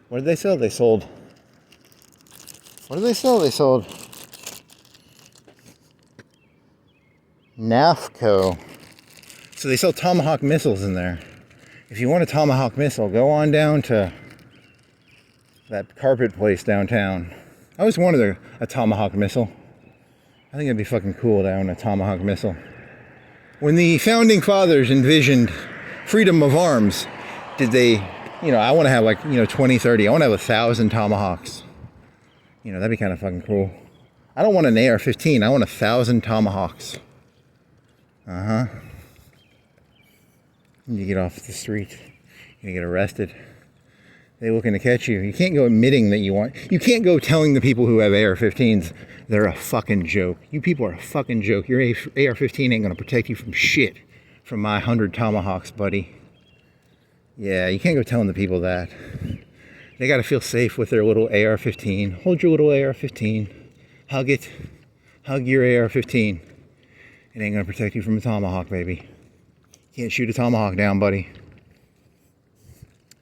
what did they sell? They sold. What did they sell? They sold NAFCO. So they sell Tomahawk missiles in there. If you want a Tomahawk missile, go on down to that carpet place downtown. I always wanted a Tomahawk missile. I think it'd be fucking cool to own a Tomahawk missile. When the founding fathers envisioned freedom of arms, did they, I want to have 20, 30. I want to have 1,000 Tomahawks. That'd be kind of fucking cool. I don't want an AR-15. I want 1,000 Tomahawks. You get off the street, you're gonna get arrested. They're looking to catch you. You can't go admitting that you want. You can't go telling the people who have AR-15s they're a fucking joke. You people are a fucking joke. Your AR-15 ain't gonna protect you from shit. From my 100 Tomahawks, buddy. Yeah, you can't go telling the people that. They gotta feel safe with their little AR-15. Hold your little AR-15. Hug it. Hug your AR-15. It ain't gonna protect you from a Tomahawk, baby. Can't shoot a Tomahawk down, buddy.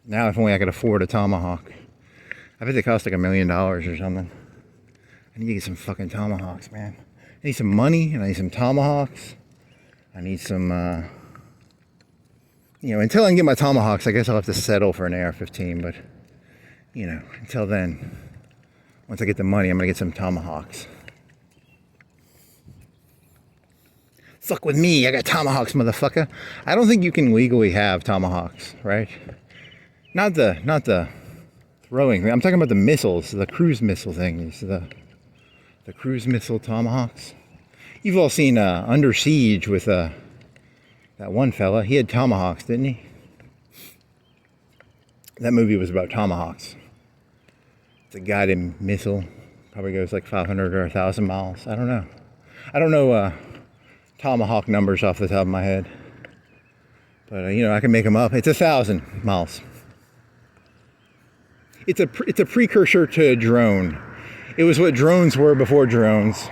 Now if only I could afford a Tomahawk. I bet they cost like $1 million or something. I need to get some fucking Tomahawks, man. I need some money and I need some Tomahawks. I need some, until I can get my Tomahawks, I guess I'll have to settle for an AR-15, but, until then, once I get the money, I'm gonna get some Tomahawks. Fuck with me, I got Tomahawks, motherfucker. I don't think you can legally have Tomahawks, right? Not the throwing thing. I'm talking about the missiles, the cruise missile things, the cruise missile Tomahawks. You've all seen Under Siege with that one fella. He had Tomahawks, didn't he? That movie was about Tomahawks. It's a guided missile. Probably goes like 500 or 1,000 miles. I don't know Tomahawk numbers off the top of my head. But, I can make them up. It's 1,000 miles. It's a precursor to a drone. It was what drones were before drones.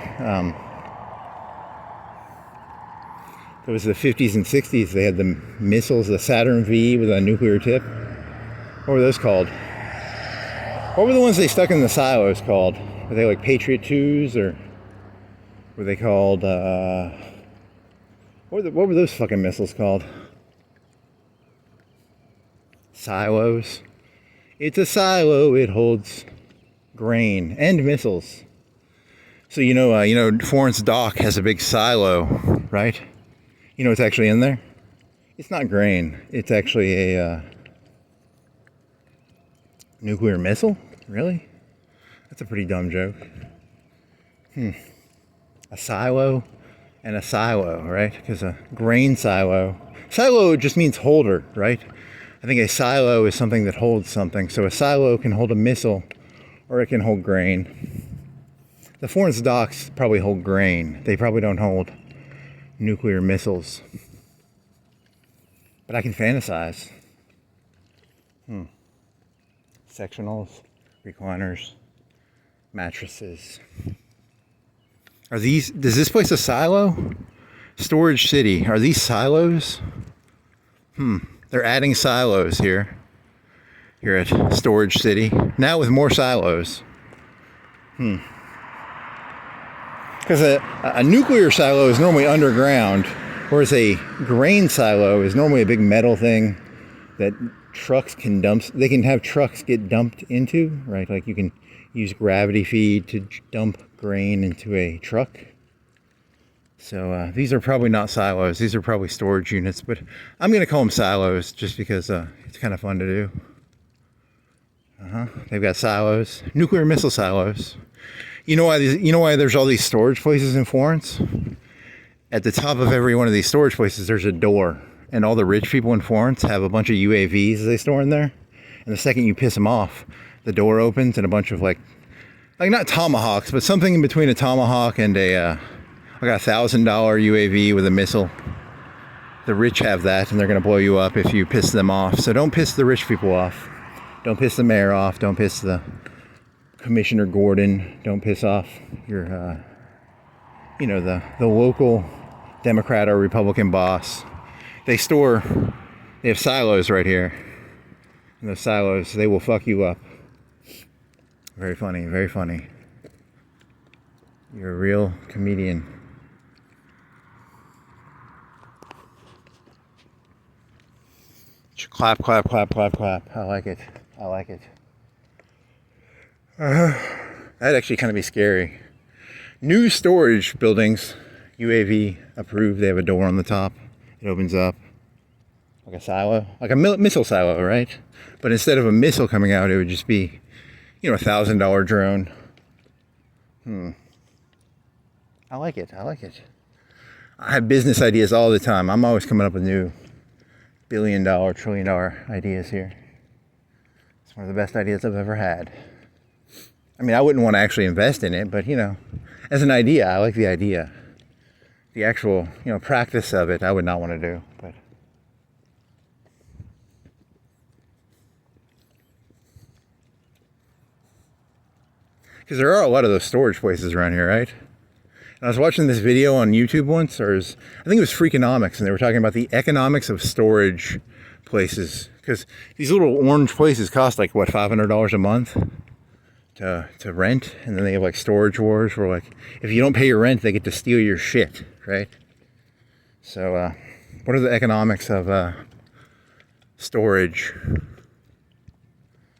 It was the 50s and 60s. They had the missiles, the Saturn V with a nuclear tip. What were those called? What were the ones they stuck in the silos called? Were they like Patriot 2s or were they called, what were those fucking missiles called? Silos. It's a silo. It holds grain and missiles. So Florence dock has a big silo, right? You know what's actually in there? It's not grain. It's actually a nuclear missile? Really? That's a pretty dumb joke. A silo and a silo, right? Because a grain silo. Silo just means holder, right? I think a silo is something that holds something. So a silo can hold a missile or it can hold grain. The Florence docks probably hold grain. They probably don't hold nuclear missiles. But I can fantasize. Sectionals, recliners, mattresses. Is this place a silo? Storage City. Are these silos? They're adding silos here at Storage City. Now with more silos. Because a nuclear silo is normally underground, whereas a grain silo is normally a big metal thing that trucks can dump. They can have trucks get dumped into, right? Like you can use gravity feed to dump grain into a truck. So these are probably not silos. These are probably storage units, but I'm going to call them silos just because it's kind of fun to do. They've got silos, nuclear missile silos. You know why there's all these storage places in Florence? At the top of every one of these storage places, there's a door. And all the rich people in Florence have a bunch of UAVs they store in there. And the second you piss them off, the door opens and a bunch of like not Tomahawks, but something in between a Tomahawk and a $1,000 UAV with a missile. The rich have that, and they're going to blow you up if you piss them off. So don't piss the rich people off. Don't piss the mayor off. Don't piss the Commissioner Gordon. Don't piss off your, the local Democrat or Republican boss. They have silos right here. And those silos, they will fuck you up. Very funny, very funny. You're a real comedian. Clap, clap, clap, clap, clap. I like it. I like it. That'd actually kind of be scary. New storage buildings, UAV approved. They have a door on the top. It opens up like a silo, like a missile silo, right? But instead of a missile coming out, it would just be, $1,000 drone. I like it. I like it. I have business ideas all the time. I'm always coming up with new billion-dollar, trillion-dollar ideas here. It's one of the best ideas I've ever had. I mean, I wouldn't want to actually invest in it, but, as an idea, I like the idea. The actual, practice of it, I would not want to do, but. Because there are a lot of those storage places around here, right? And I was watching this video on YouTube once, I think it was Freakonomics, and they were talking about the economics of storage places. Because these little orange places cost like, what, $500 a month to rent? And then they have like storage wars where like, if you don't pay your rent, they get to steal your shit, right? So what are the economics of storage?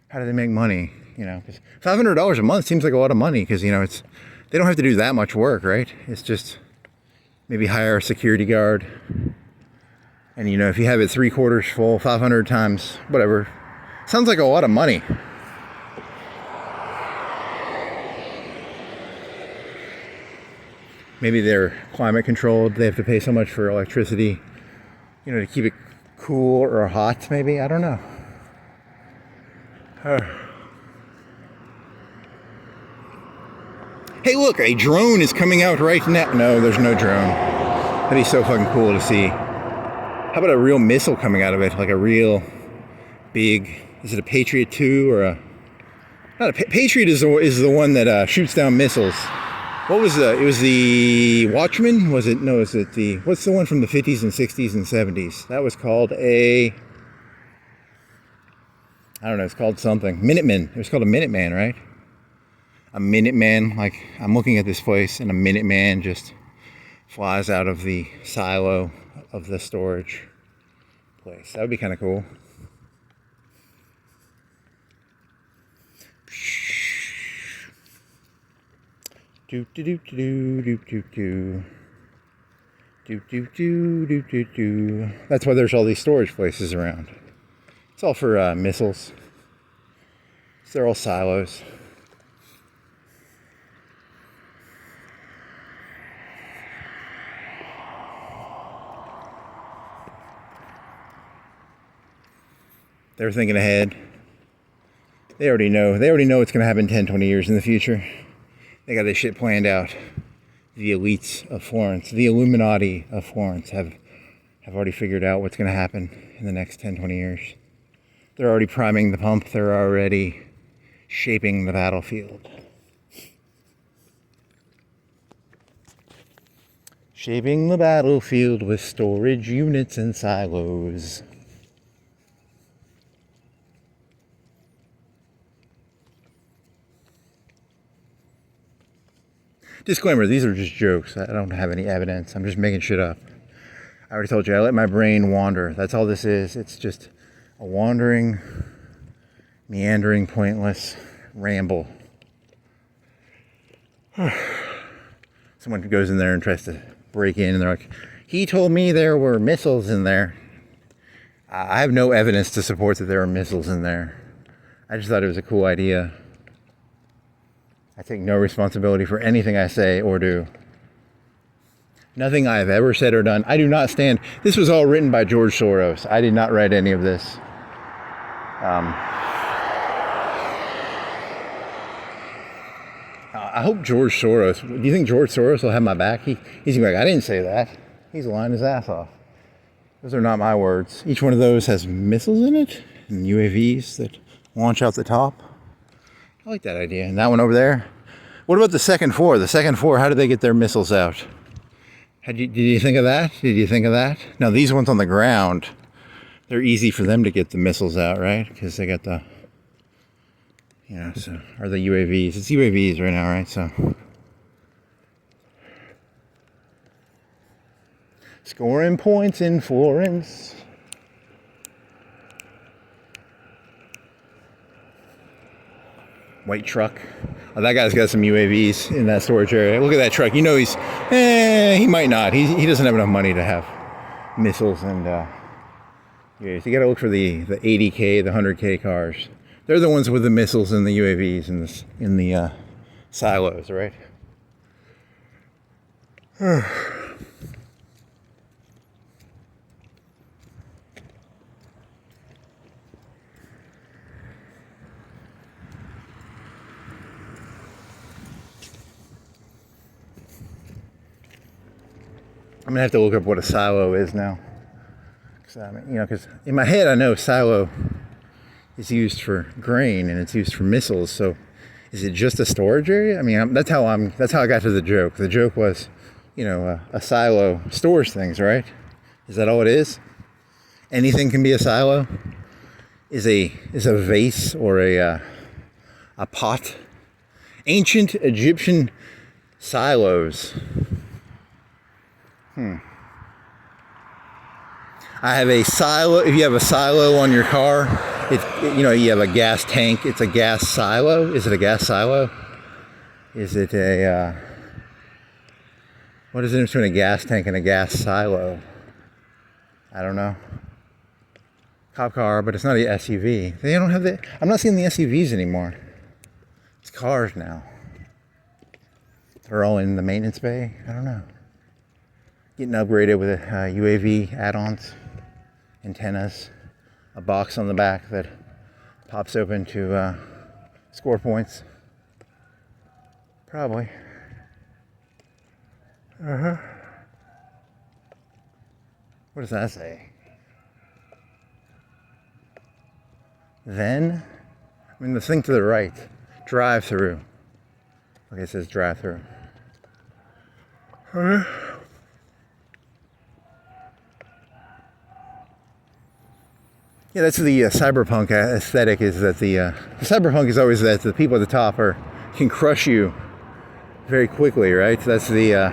How do they make money? Because $500 a month seems like a lot of money because, they don't have to do that much work, right? It's just maybe hire a security guard. And, if you have it 3/4 full, 500 times, whatever. Sounds like a lot of money. Maybe they're climate controlled. They have to pay so much for electricity, to keep it cool or hot, maybe. I don't know. Hey, look, a drone is coming out right now. No, there's no drone. That'd be so fucking cool to see. How about a real missile coming out of it? Like a real big, is it a Patriot 2 or a... Not a Patriot is the one that shoots down missiles. What was it was the Watchman? Was it? No, is it the... What's the one from the 50s and 60s and 70s? That was called a... I don't know, it's called something. Minuteman. It was called a Minuteman, right? A Minuteman, like I'm looking at this place and a Minuteman just flies out of the silo of the storage place. That would be kind of cool. Do do do do do do do do do do do do do. That's why there's all these storage places around. It's all for missiles. They're all silos. They're thinking ahead. They already know what's going to happen 10, 20 years in the future. They got this shit planned out. The elites of Florence, the Illuminati of Florence have already figured out what's going to happen in the next 10, 20 years. They're already priming the pump. They're already shaping the battlefield. Shaping the battlefield with storage units and silos. Disclaimer, these are just jokes. I don't have any evidence. I'm just making shit up. I already told you, I let my brain wander. That's all this is. It's just a wandering, meandering, pointless ramble. Someone goes in there and tries to break in and they're like, he told me there were missiles in there. I have no evidence to support that there are missiles in there. I just thought it was a cool idea. I take no responsibility for anything I say or do. Nothing I have ever said or done. I do not stand. This was all written by George Soros. I did not write any of this. I hope George Soros, do you think George Soros will have my back? He's going to be like, I didn't say that. He's lying his ass off. Those are not my words. Each one of those has missiles in it and UAVs that launch out the top. I like that idea. And that one over there. What about the second four? The second four, how did they get their missiles out? Did you think of that? Did you think of that? Now, these ones on the ground, they're easy for them to get the missiles out, right? Because they got the, so, or the UAVs. It's UAVs right now, right? So, scoring points in Florence. White truck. Oh, that guy's got some UAVs in that storage area. Look at that truck. He might not. He doesn't have enough money to have missiles and UAVs. You got to look for the 80K, the 100K cars. They're the ones with the missiles and the UAVs in the silos, right? I'm gonna have to look up what a silo is now. Because in my head I know silo is used for grain and it's used for missiles. So, is it just a storage area? I mean, that's how I got to the joke. The joke was, a silo stores things, right? Is that all it is? Anything can be a silo. Is a vase or a pot? Ancient Egyptian silos. I have a silo. If you have a silo on your car, you have a gas tank. It's a gas silo. Is it a gas silo? Is it what is the difference between a gas tank and a gas silo? I don't know. Cop car, but it's not an SUV. They don't have I'm not seeing the SUVs anymore. It's cars now. They're all in the maintenance bay. I don't know. Getting upgraded with UAV add-ons, antennas, a box on the back that pops open to score points. Probably. What does that say? Then, the thing to the right, drive through. Okay, it says drive through. Yeah, that's the cyberpunk aesthetic. Is that the cyberpunk is always that the people at the top can crush you very quickly, right? So that's the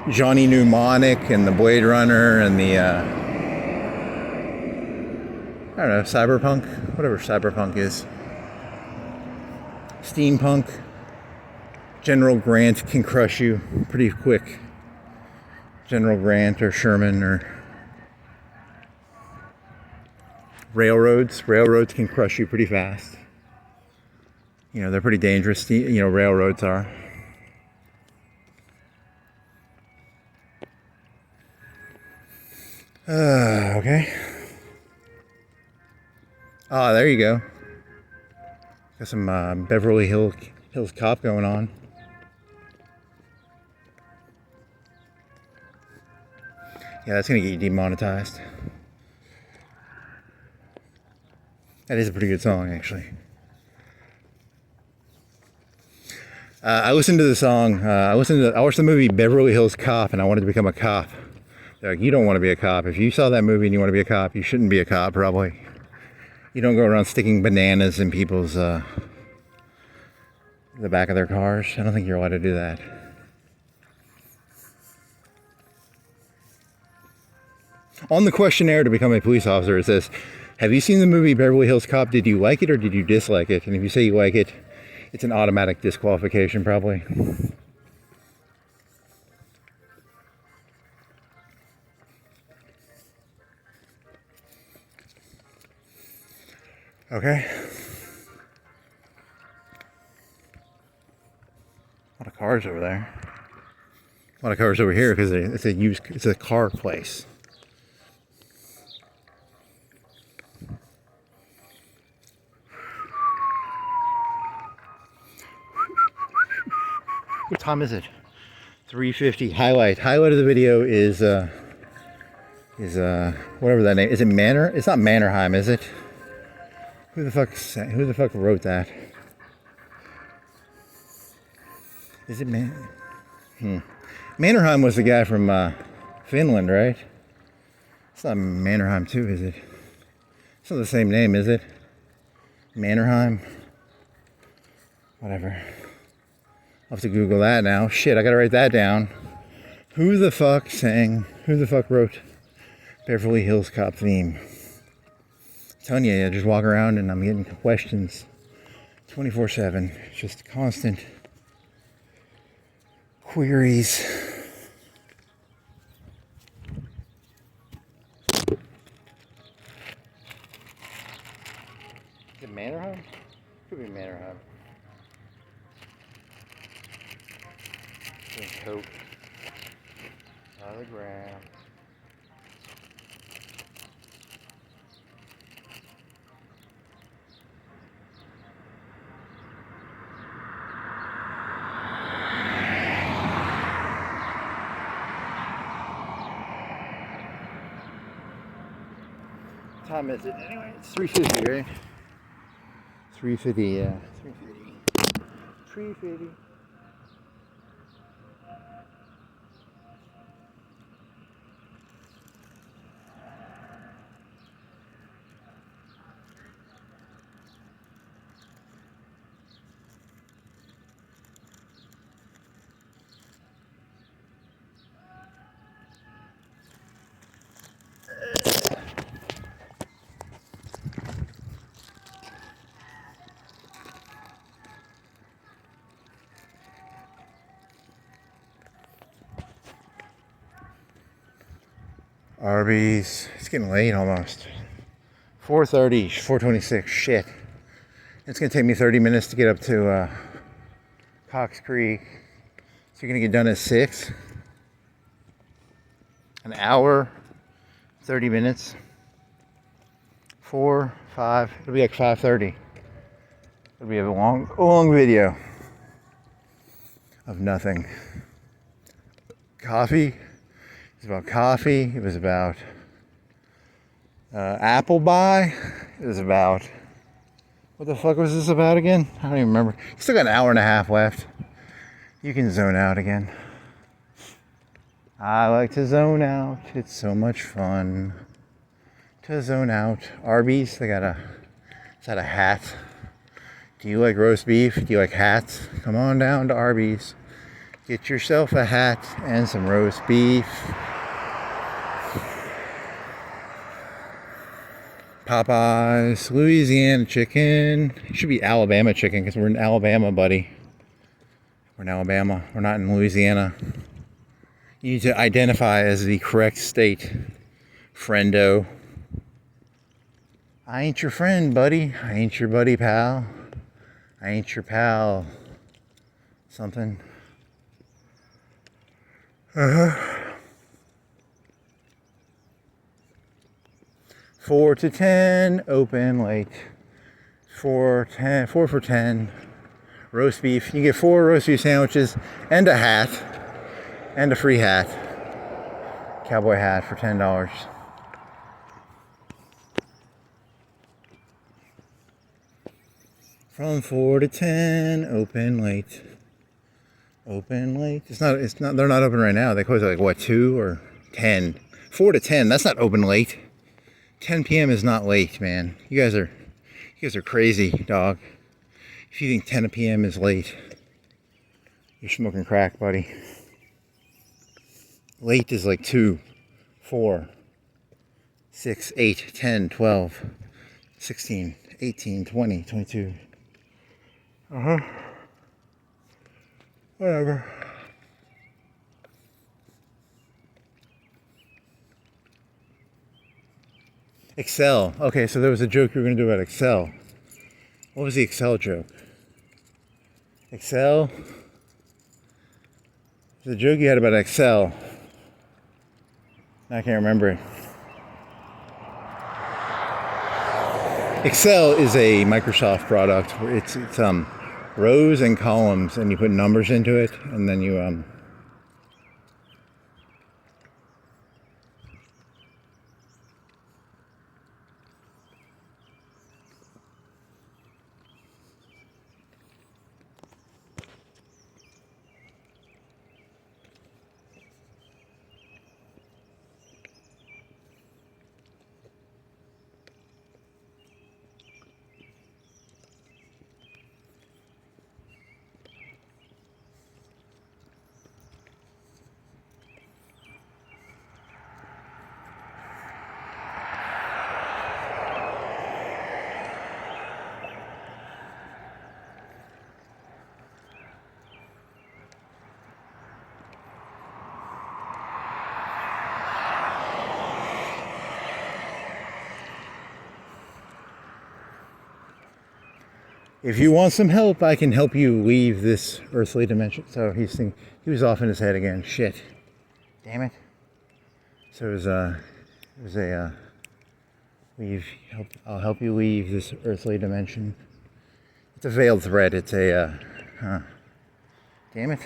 Johnny Mnemonic and the Blade Runner and the I don't know, cyberpunk, whatever cyberpunk is. Steampunk. General Grant can crush you pretty quick. General Grant or Sherman or railroads can crush you pretty fast. They're pretty dangerous. Railroads are. Okay. Ah, there you go. Got some Beverly Hills Cop going on. Yeah, that's gonna get you demonetized. That is a pretty good song, actually. I listened to the song. I watched the movie Beverly Hills Cop, and I wanted to become a cop. They're like, you don't want to be a cop. If you saw that movie and you want to be a cop, you shouldn't be a cop, probably. You don't go around sticking bananas in people's the back of their cars. I don't think you're allowed to do that. On the questionnaire to become a police officer, it says, have you seen the movie Beverly Hills Cop? Did you like it or did you dislike it? And if you say you like it, it's an automatic disqualification, probably. Okay. A lot of cars over there. A lot of cars over here because it's a car place. What time is it? 3:50. Highlight of the video is whatever that name is. It Manner? It's not Mannerheim, is it? Who the fuck wrote that? Is it Mannerheim was the guy from Finland, right? It's not Mannerheim too, is it? It's not the same name, is it? Mannerheim? Whatever. I'll have to Google that now. Shit, I gotta write that down. Who the fuck wrote Beverly Hills Cop theme? I'm telling you, I just walk around and I'm getting questions 24/7. Just constant queries. Is it Mannerheim? Could be Mannerheim. Coat. Telegram. What time is it anyway? It's 3:50, right? 3:50, yeah. 3:50. 3:50. Arby's. It's getting late almost. 4:30, 4:26. Shit. It's gonna take me 30 minutes to get up to Cox Creek. So you're gonna get done at 6. An hour, 30 minutes. 4, 5. It'll be like 5:30. It'll be a long video of nothing. Coffee. It was about coffee. It was about Appleby. It was about, what the fuck was this about again? I don't even remember. You still got an hour and a half left. You can zone out again. I like to zone out. It's so much fun to zone out. Arby's, is that a hat? Do you like roast beef? Do you like hats? Come on down to Arby's. Get yourself a hat and some roast beef. Popeyes, Louisiana chicken. It should be Alabama chicken because we're in Alabama, buddy. We're in Alabama. We're not in Louisiana. You need to identify as the correct state, friendo. I ain't your friend, buddy. I ain't your buddy, pal. I ain't your pal. Something. 4 to 10, open late. 4 for 10. Roast beef. You get 4 roast beef sandwiches and a hat. And a free hat. Cowboy hat for $10. From 4 to 10, open late. Open late. It's not, they're not open right now. They close at like what, 2 or 10? 4 to 10, that's not open late. 10 p.m. is not late, man. You guys are crazy, dog. If you think 10 p.m. is late, you're smoking crack, buddy. Late is like 2, 4, 6, 8, 10, 12, 16, 18, 20, 22. Whatever. Excel. Okay, so there was a joke you were going to do about Excel. What was the Excel joke? Excel? The joke you had about Excel. I can't remember it. Excel is a Microsoft product where it's rows and columns, and you put numbers into it, and then you if you want some help, I can help you leave this earthly dimension. So he was off in his head again. Shit. Damn it. So it was a I'll help you leave this earthly dimension. It's a veiled threat. It's damn it.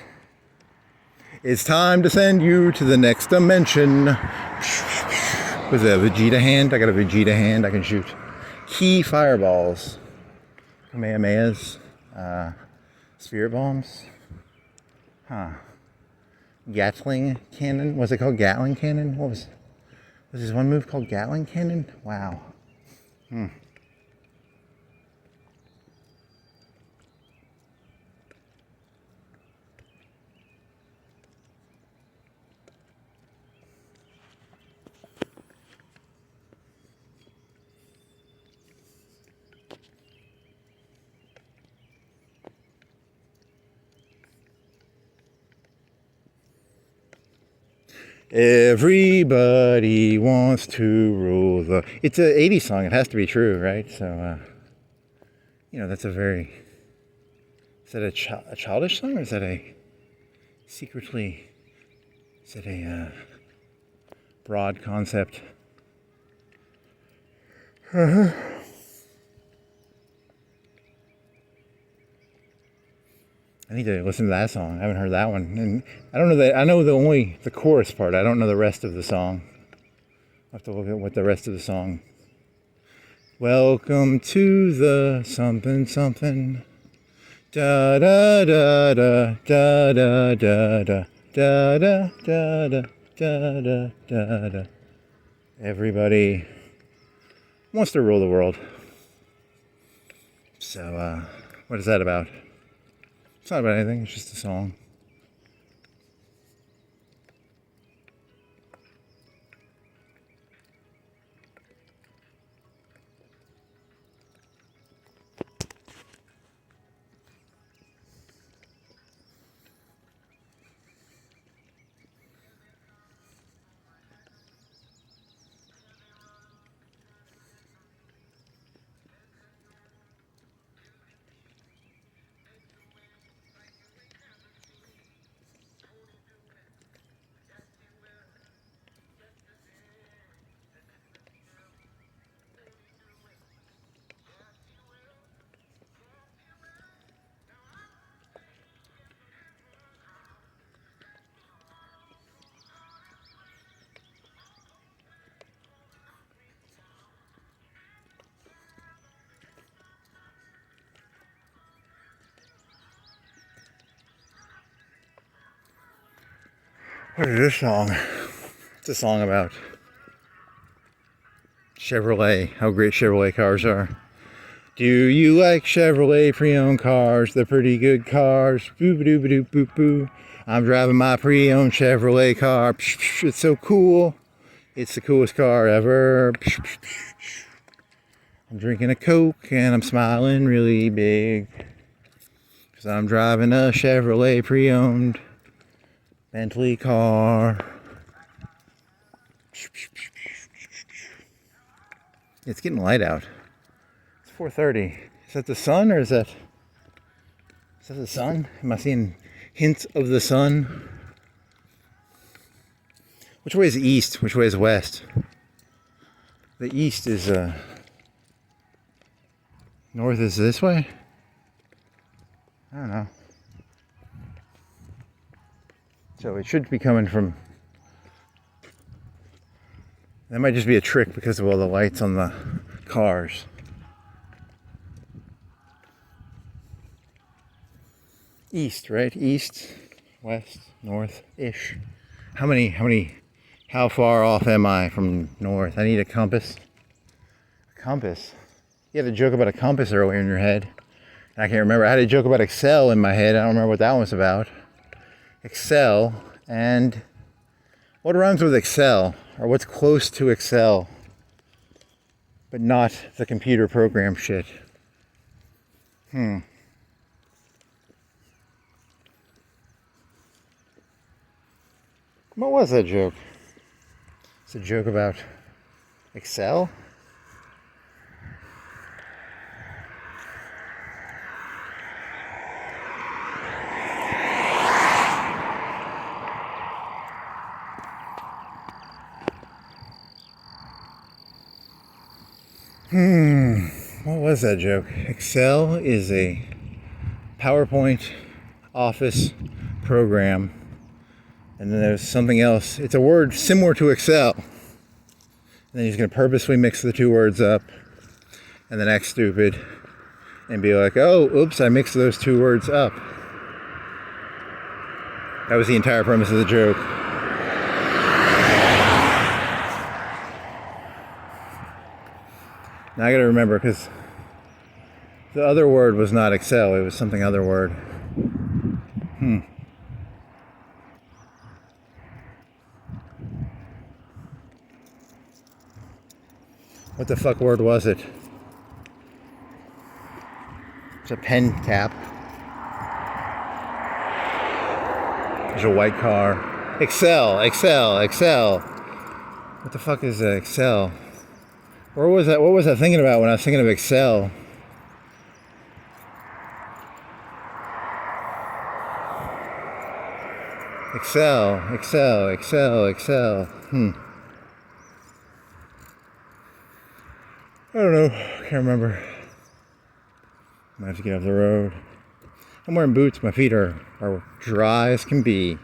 It's time to send you to the next dimension. Was it a Vegeta hand? I got a Vegeta hand. I can shoot key fireballs. Kamehamehas, sphere bombs, Gatling cannon. Was it called Gatling cannon? Was this one move called Gatling cannon? Wow. Everybody wants to rule the... It's an 80s song. It has to be true, right? So, that's a very... Is that a childish song, or is that a secretly... Is that a broad concept? I need to listen to that song. I haven't heard that one. And I don't know that. I know only the chorus part. I don't know the rest of the song. I'll have to look at what the rest of the song. Welcome to the something something. Da da da da da da da da da da da da da da da. Everybody wants to rule the world. So, what is that about? It's not about anything, it's just a song. What is this song? It's a song about Chevrolet, how great Chevrolet cars are. Do you like Chevrolet pre-owned cars? They're pretty good cars. Boo-ba-doo-ba-doo-boo-boo. I'm driving my pre-owned Chevrolet car. It's so cool. It's the coolest car ever. I'm drinking a Coke and I'm smiling really big. Because I'm driving a Chevrolet pre-owned Bentley car. It's getting light out. It's 4:30. Is that the sun or is that the sun? Am I seeing hints of the sun? Which way is east? Which way is west? The east is north is this way? I don't know. So it should be coming from... That might just be a trick because of all the lights on the cars. East, right? East, west, north-ish. How far off am I from north? I need a compass. A compass? You had a joke about a compass earlier in your head. I can't remember. I had a joke about Excel in my head. I don't remember what that one was about. Excel and... What rhymes with Excel? Or what's close to Excel? But not the computer program shit. What was that joke? It's a joke about Excel? What was that joke? Excel is a PowerPoint office program. And then there's something else. It's a word similar to Excel. And then he's going to purposely mix the two words up and then act stupid and be like, oh, oops, I mixed those two words up. That was the entire premise of the joke. Now I got to remember because the other word was not Excel. It was something other word. What the fuck word was it? It's a pen cap. There's a white car. Excel. What the fuck is Excel? What was I thinking about when I was thinking of Excel? Excel. I don't know. Can't remember. Might have to get off the road. I'm wearing boots. My feet are dry as can be.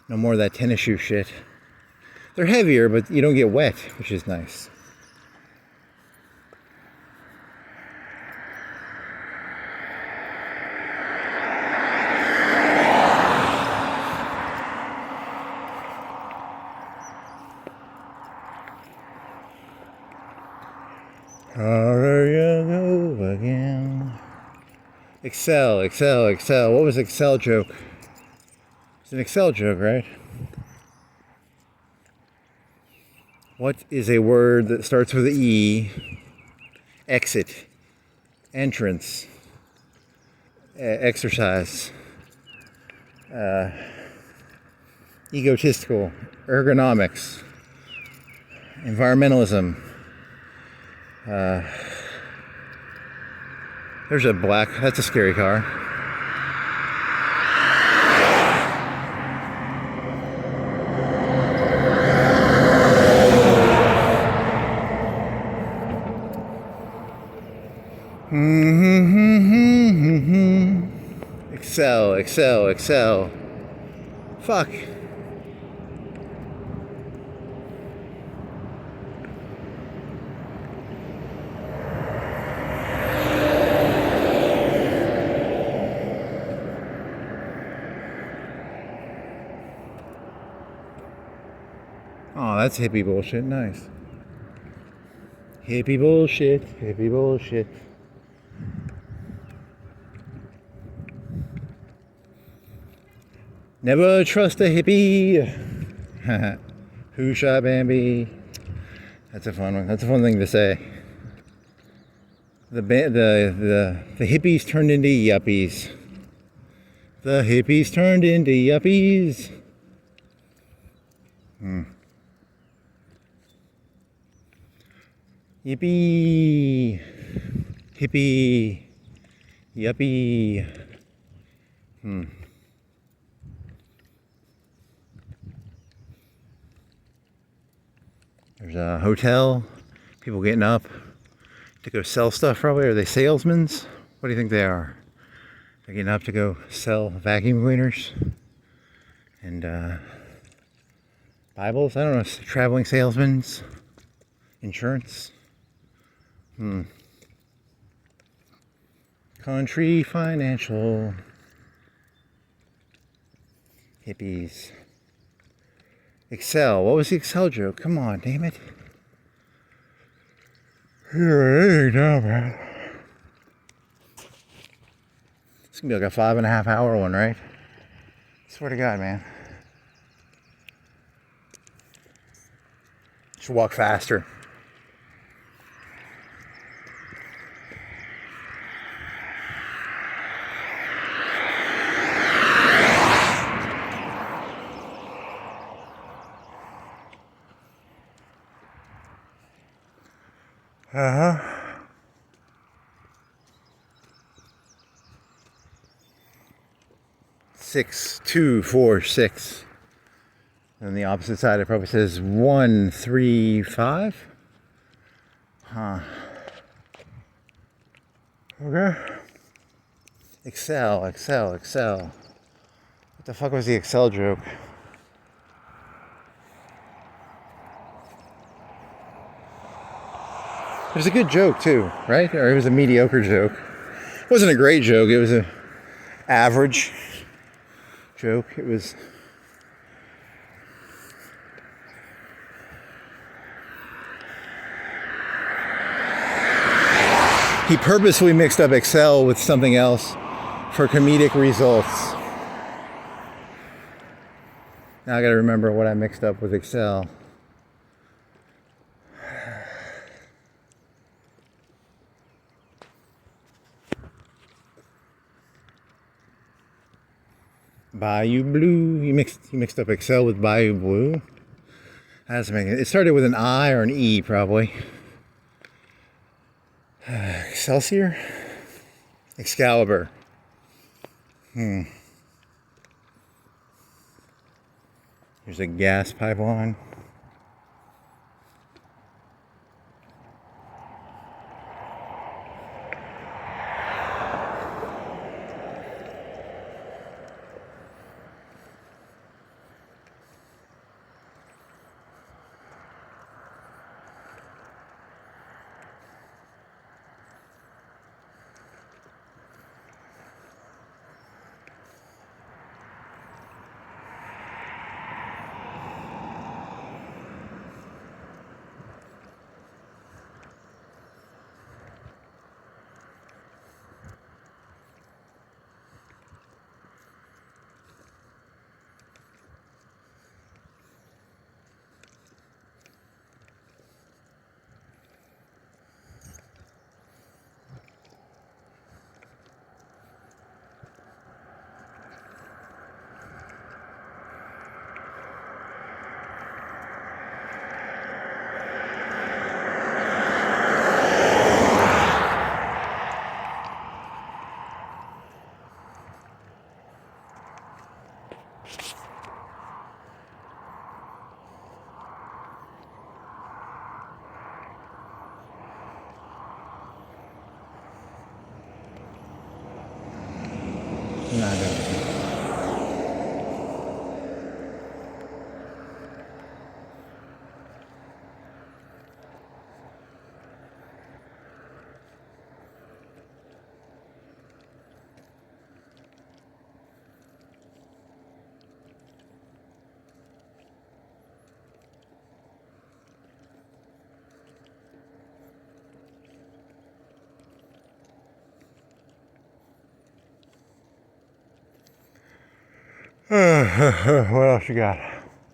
No more of that tennis shoe shit. They're heavier, but you don't get wet, which is nice. There you go again. Excel. What was Excel joke? It's an Excel joke, right? What is a word that starts with an E? Exit. Entrance. Exercise. Egotistical. Ergonomics. Environmentalism. There's a black, that's a scary car. Excel. Fuck. Oh, that's hippie bullshit. Nice. Hippie bullshit. Never trust a hippie. Who shot Bambi? That's a fun one. That's a fun thing to say. The hippies turned into yuppies. The hippies turned into yuppies. Yippee! Hippie! Yuppie! There's a hotel. People getting up to go sell stuff probably. Are they salesmen? What do you think they are? They're getting up to go sell vacuum cleaners and Bibles. I don't know. Traveling salesmen. Insurance. Country financial. Hippies. Excel. What was the Excel joke? Come on, damn it. Here, now, man. It's gonna be like a 5.5 hour one, right? Swear to God, man. Should walk faster. Uh-huh. 6246. And the opposite side it probably says 135. Huh. Okay. Excel. What the fuck was the Excel joke? It was a good joke too, right? Or it was a mediocre joke. It wasn't a great joke. It was an average joke. It was... He purposely mixed up Excel with something else for comedic results. Now I gotta remember what I mixed up with Excel. Bayou Blue. He mixed up Excel with Bayou Blue. That doesn't make it. It started with an I or an E probably. Excelsior? Excalibur. Here's a gas pipeline. Not everything. What else you got?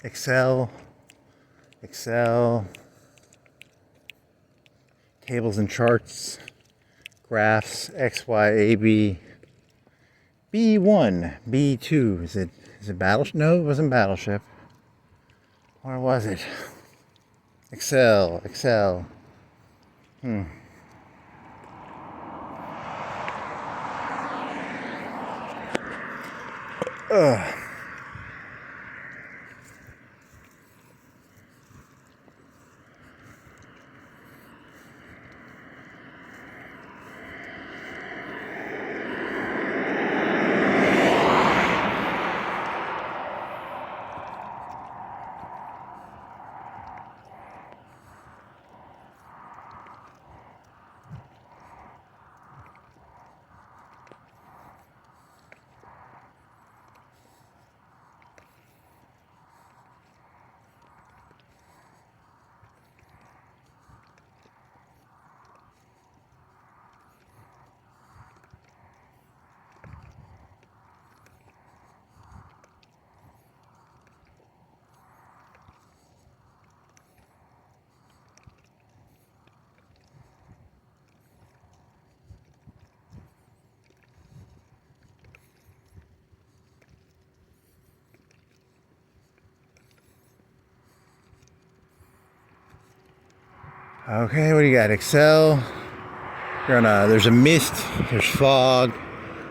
Excel, tables and charts, graphs, X, Y, A, B, B1, B2. Is it Battleship? No, it wasn't Battleship. Or was it? Excel. Hmm. Ugh. Okay, what do you got? Excel. There's a mist, there's fog,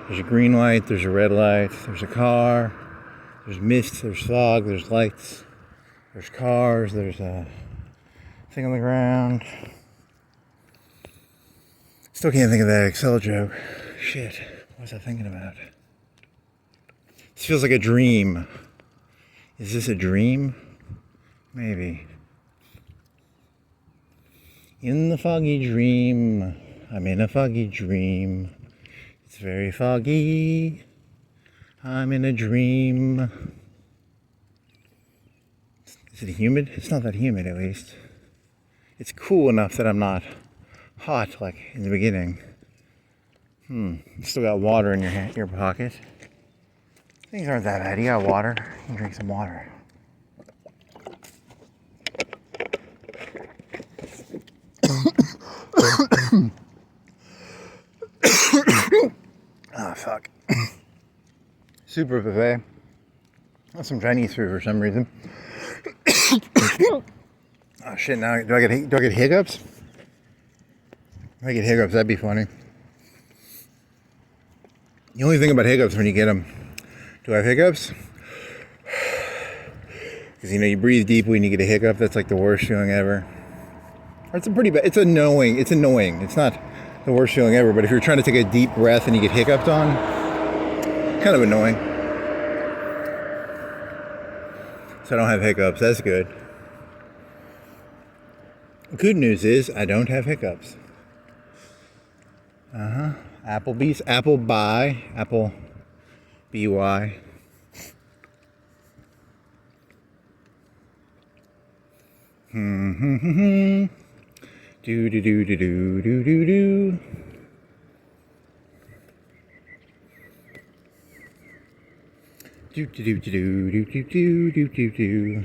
there's a green light, there's a red light, there's a car, there's mist, there's fog, there's lights, there's cars, there's a thing on the ground. Still can't think of that Excel joke. Shit, what was I thinking about? This feels like a dream. Is this a dream? Maybe. In the foggy dream, I'm in a foggy dream. It's very foggy. I'm in a dream. Is it humid? It's not that humid, at least. It's cool enough that I'm not hot like in the beginning. You still got water in your pocket. Things aren't that bad. You got water. You can drink some water. Oh, fuck. Super buffet. That's some Chinese food for some reason. Oh shit, now do I get hiccups? If I get hiccups, that'd be funny. The only thing about hiccups when you get them, do I have hiccups? Because you breathe deeply and you get a hiccup, that's like the worst feeling ever. Or it's it's annoying. It's not the worst feeling ever, but if you're trying to take a deep breath and you get hiccuped on, kind of annoying. So I don't have hiccups, that's good. Good news is I don't have hiccups. Applebee's, Appleby, Apple BY. Do do do do do do do do. Do do do do do do do do do do.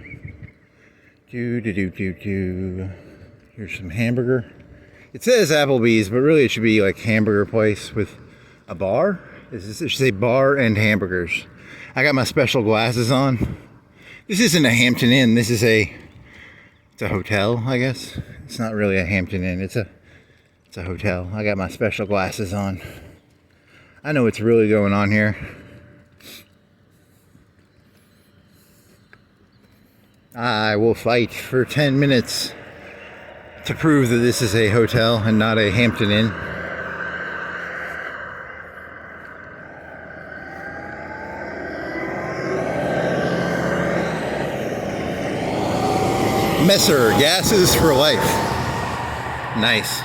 Do do do do do. Here's some hamburger. It says Applebee's, but really it should be like hamburger place with a bar. It should say bar and hamburgers. I got my special glasses on. This isn't a Hampton Inn. This is it's a hotel, I guess. It's not really a Hampton Inn. It's a hotel. I got my special glasses on. I know what's really going on here. I will fight for 10 minutes to prove that this is a hotel and not a Hampton Inn. Messer, gases for life. Nice.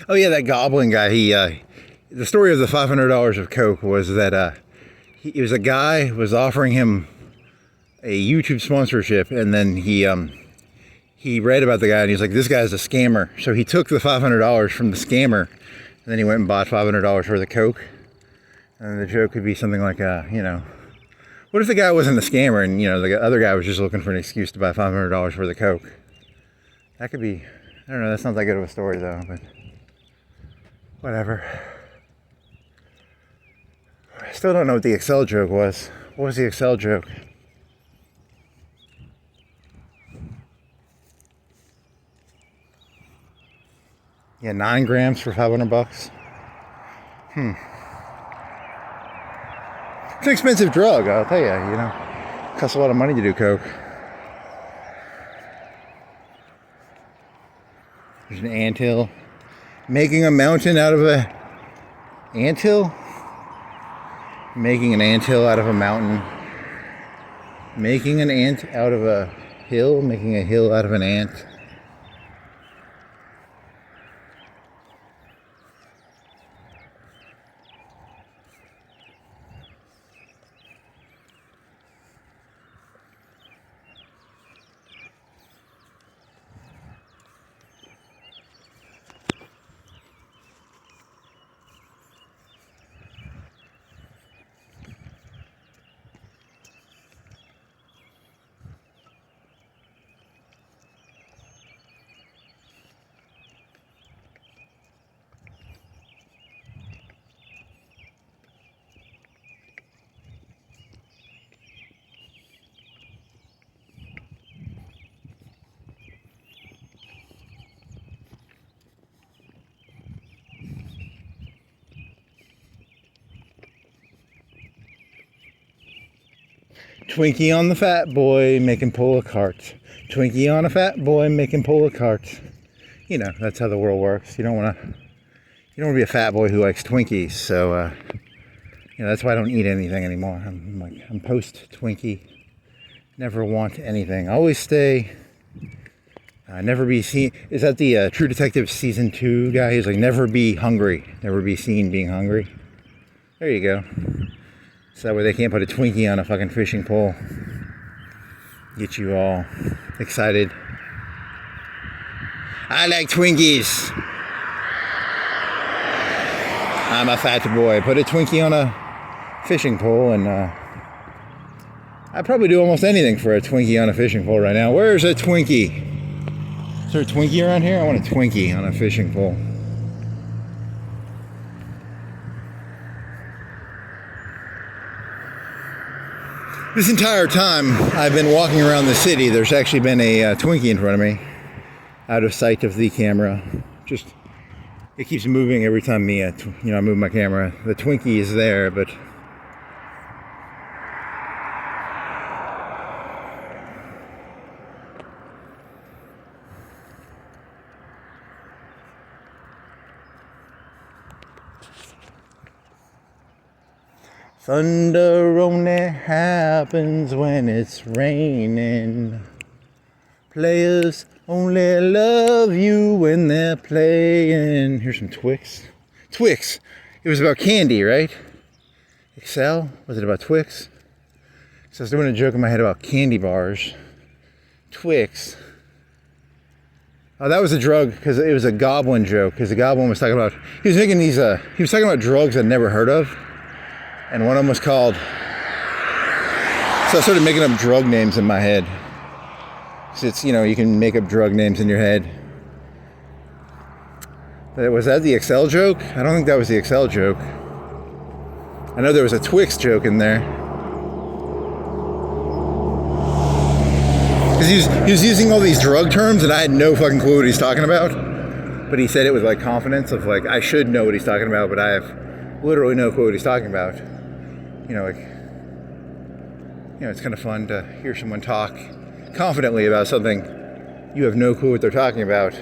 Oh yeah, that goblin guy. The story of the $500 of coke was that he was a guy was offering him a YouTube sponsorship, and then he read about the guy and he's like, this guy's a scammer. So he took the $500 from the scammer, and then he went and bought $500 worth of coke. And the joke could be something like, what if the guy wasn't a scammer and the other guy was just looking for an excuse to buy $500 worth of coke? That could be, I don't know. That's not that good of a story though, but whatever. I still don't know what the Excel joke was. What was the Excel joke? Yeah, 9 grams for $500. It's an expensive drug, I'll tell you. It costs a lot of money to do coke. There's an anthill. Making a mountain out of a anthill? Making an anthill out of a mountain. Making an ant out of a hill. Making a hill out of an ant. Twinkie on the fat boy, making pull a cart. Twinkie on a fat boy, making pull a cart. That's how the world works. You don't want to be a fat boy who likes Twinkies. So, that's why I don't eat anything anymore. I'm post Twinkie. Never want anything. Always stay. Never be seen. Is that the True Detective season 2 guy? He's like, never be hungry. Never be seen being hungry. There you go. So that way they can't put a Twinkie on a fucking fishing pole. Get you all excited. I like Twinkies. I'm a fat boy. Put a Twinkie on a fishing pole and I'd probably do almost anything for a Twinkie on a fishing pole right now. Where's a Twinkie? Is there a Twinkie around here? I want a Twinkie on a fishing pole. This entire time I've been walking around the city, there's actually been a Twinkie in front of me, out of sight of the camera. Just, it keeps moving every time I move my camera. The Twinkie is there, but thunder only happens when it's raining. Players only love you when they're playing. Here's some Twix. Twix. It was about candy, right? Excel? Was it about Twix? So I was doing a joke in my head about candy bars. Twix. Oh, that was a drug, because it was a goblin joke. Because the goblin was talking about, he was talking about drugs I'd never heard of. And one of them was called, so I started making up drug names in my head. So it's, you can make up drug names in your head. But was that the Excel joke? I don't think that was the Excel joke. I know there was a Twix joke in there. Because he was using all these drug terms and I had no fucking clue what he's talking about. But he said it with like confidence of like, I should know what he's talking about, but I have literally no clue what he's talking about. It's kind of fun to hear someone talk confidently about something you have no clue what they're talking about.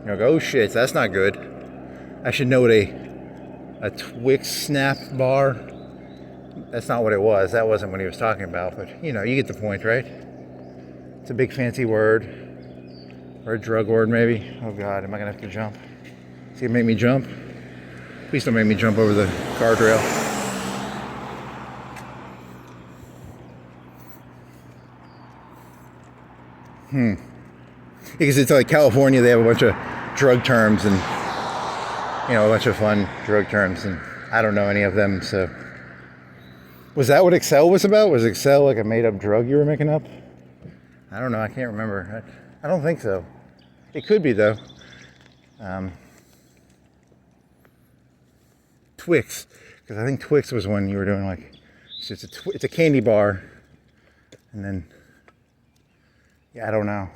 You're like, oh shit, that's not good. I should know what a Twix snap bar. That's not what it was. That wasn't what he was talking about, but you get the point, right? It's a big fancy word. Or a drug word maybe. Oh god, am I gonna have to jump? Is he gonna make me jump? Please don't make me jump over the guardrail. Because it's like California, they have a bunch of drug terms and, you know, a bunch of fun drug terms, and I don't know any of them, so. Was that what Excel was about? Was Excel like a made-up drug you were making up? I don't know, I can't remember. I don't think so. It could be, though. Twix, because I think Twix was when you were doing like, it's a candy bar, and then, yeah, I don't know.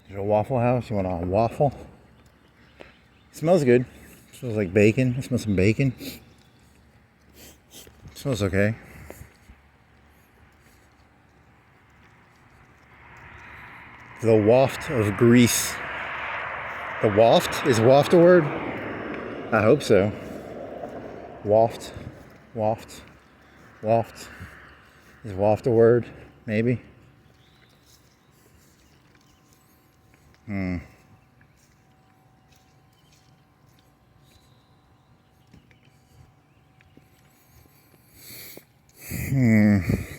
There's a Waffle House. You want a waffle? It smells good. It smells like bacon. I smell some bacon. It smells okay. The waft of grease. The waft? Is waft a word? I hope so. Waft. Waft. Waft. Is waft a word? Maybe.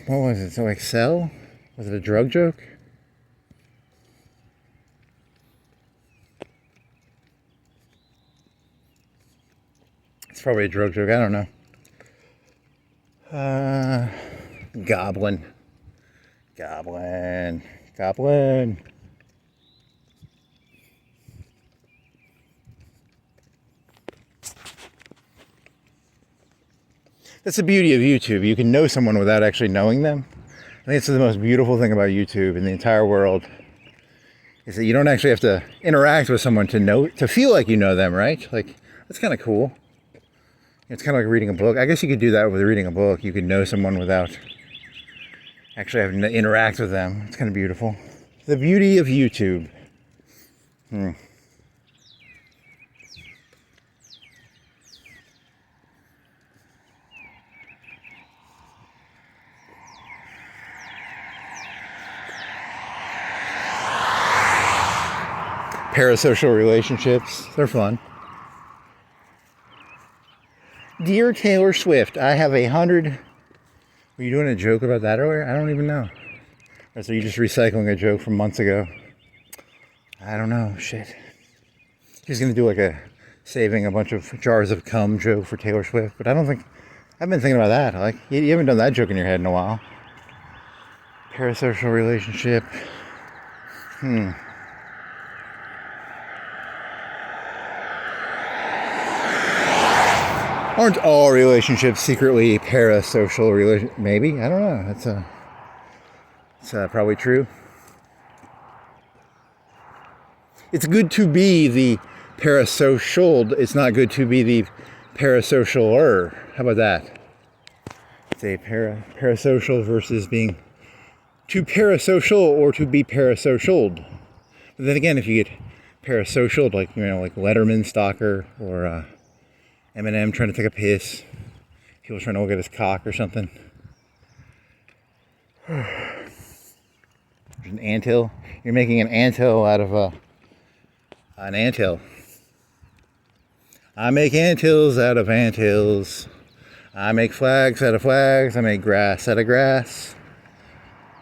What was it? So Excel? Was it a drug joke? It's probably a drug joke. I don't know. Goblin. Goblin. Goblin. That's the beauty of YouTube. You can know someone without actually knowing them. I think it's the most beautiful thing about YouTube in the entire world, is that you don't actually have to interact with someone to feel like you know them, right? Like, that's kind of cool. It's kind of like reading a book. I guess you could do that with reading a book. You could know someone without actually having to interact with them. It's kind of beautiful. The beauty of YouTube. Parasocial relationships, they're fun. Dear Taylor Swift, I have 100. Were you doing a joke about that earlier? I don't even know. Or so you just recycling a joke from months ago? I don't know. Shit. She's gonna do like a saving a bunch of jars of cum joke for Taylor Swift, but I don't think. I've been thinking about that. Like, you haven't done that joke in your head in a while. Parasocial relationship. Aren't all relationships secretly parasocial maybe? I don't know. That's probably true. It's good to be the parasocial. It's not good to be the parasocialer. How about that? It's a parasocial versus being too parasocial or to be parasocialed. But then again, if you get parasocialed, like, you know, like Letterman stalker or Eminem trying to take a piss, people trying to look at his cock or something. There's an anthill. You're making an anthill out of an anthill. I make anthills out of anthills. I make flags out of flags. I make grass out of grass.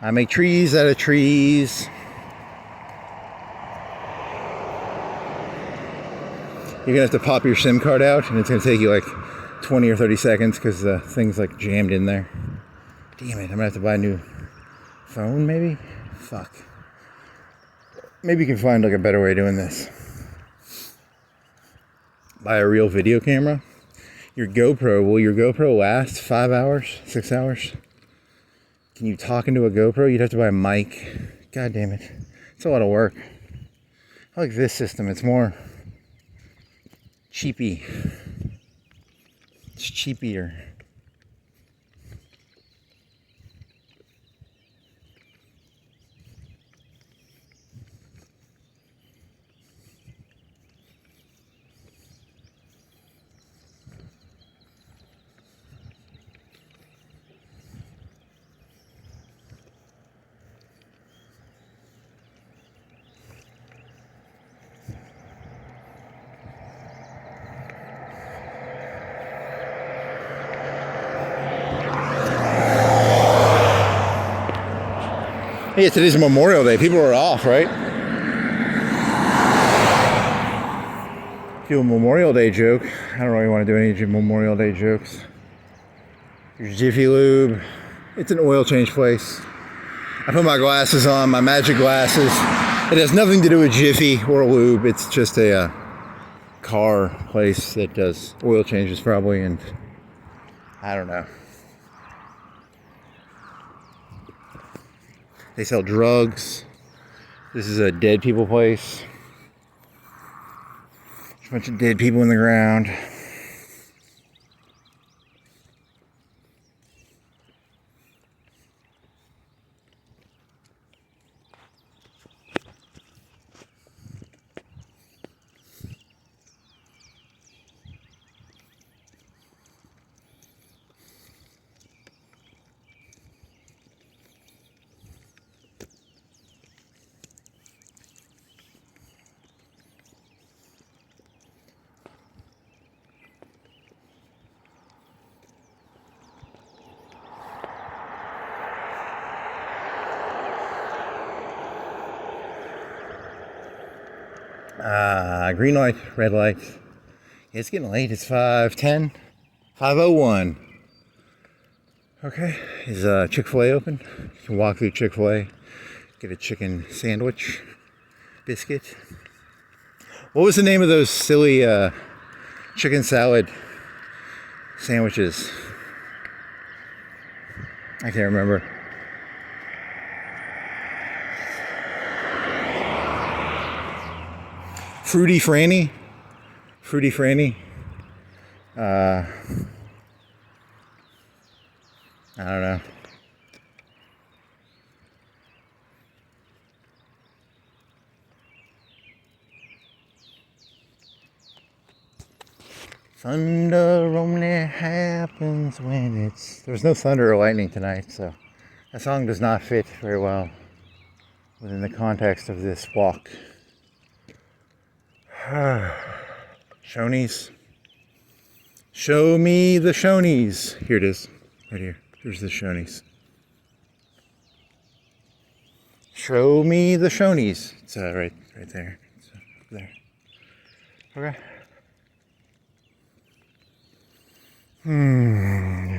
I make trees out of trees. You're gonna have to pop your SIM card out, and it's gonna take you like 20 or 30 seconds because the thing's like jammed in there. Damn it, I'm gonna have to buy a new phone maybe? Fuck. Maybe you can find like a better way of doing this. Buy a real video camera. Will your GoPro last 5 hours, 6 hours? Can you talk into a GoPro? You'd have to buy a mic. God damn it. It's a lot of work. I like this system. It's more cheapy. It's cheapier. Yeah, today's Memorial Day. People are off, right? Do a Memorial Day joke. I don't really want to do any Memorial Day jokes. Your Jiffy Lube. It's an oil change place. I put my glasses on, my magic glasses. It has nothing to do with Jiffy or lube. It's just a car place that does oil changes probably, and I don't know. They sell drugs. This is a dead people place. There's a bunch of dead people in the ground. Green light, red light. Yeah, it's getting late. It's 5:10, 5:01. Okay, is Chick-fil-A open? You can walk through Chick-fil-A, get a chicken sandwich, biscuit. What was the name of those silly chicken salad sandwiches? I can't remember. Fruity Franny. I don't know. Thunder only happens when it's... There was no thunder or lightning tonight, so that song does not fit very well within the context of this walk. Shonies. Show me the Shonies. Here it is. Right here. Here's the Shonies. Show me the Shonies. It's right there. It's there. Okay.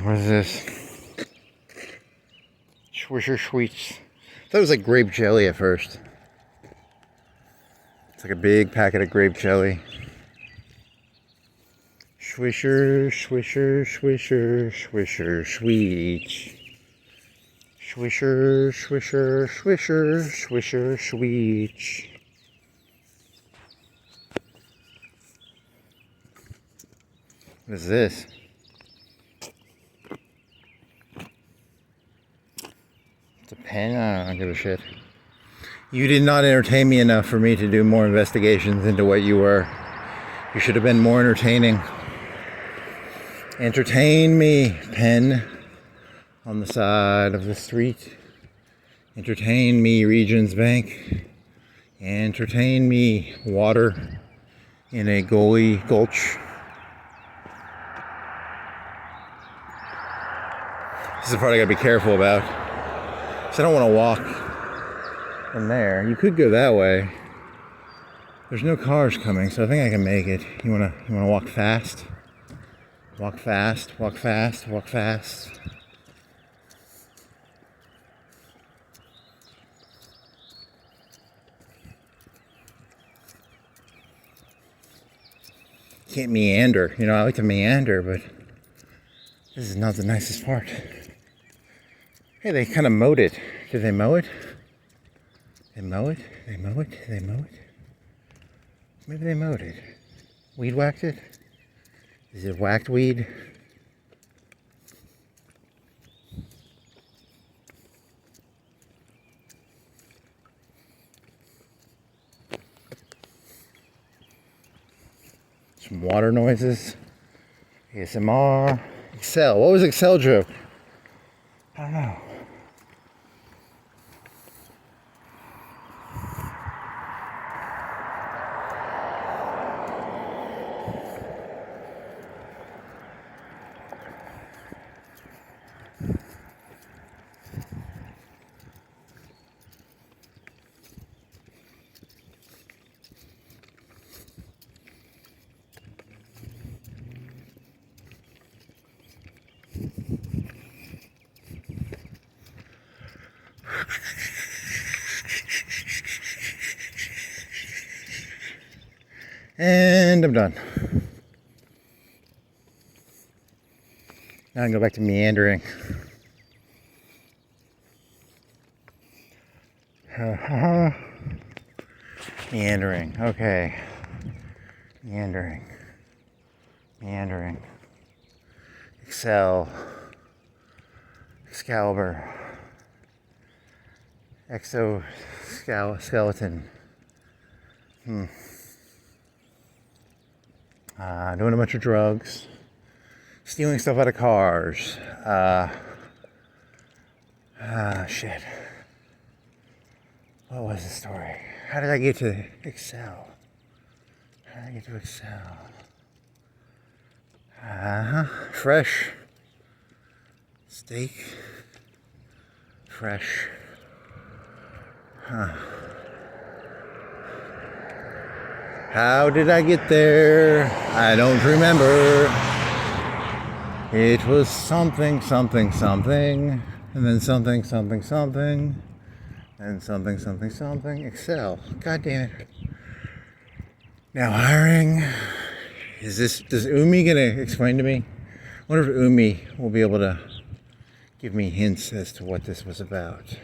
What is this? Swisher Sweets. I thought it was like grape jelly at first. It's like a big packet of grape jelly. Swisher, swisher, swisher, swisher, sweet. Swisher, swisher, swisher, swisher, sweet. What is this? It's a pen? I don't give a shit. You did not entertain me enough for me to do more investigations into what you were. You should have been more entertaining. Entertain me, pen on the side of the street. Entertain me, Regions Bank. Entertain me, water in a gulch. This is the part I gotta be careful about. So I don't want to walk from there. You could go that way. There's no cars coming, so I think I can make it. You wanna walk fast? Walk fast, walk fast, walk fast. Can't meander. You know, I like to meander, but this is not the nicest part. Hey, they kind of mowed it. Did they mow it? They mow it? They mow it? They mow it? Maybe they mowed it. Weed whacked it? Is it whacked weed? Some water noises. ASMR. Excel. What was Excel joke? I don't know. And I'm done. Now I can go back to meandering. Meandering, okay. Meandering. Excel. Excalibur. Exoskeleton. Doing a bunch of drugs. Stealing stuff out of cars. Shit. What was the story? How did I get to Excel? Fresh. Steak. Fresh. How did I get there? I don't remember. It was something, and then something, and something. Excel. God damn it. Now hiring. Does Umi gonna explain to me? I wonder if Umi will be able to give me hints as to what this was about.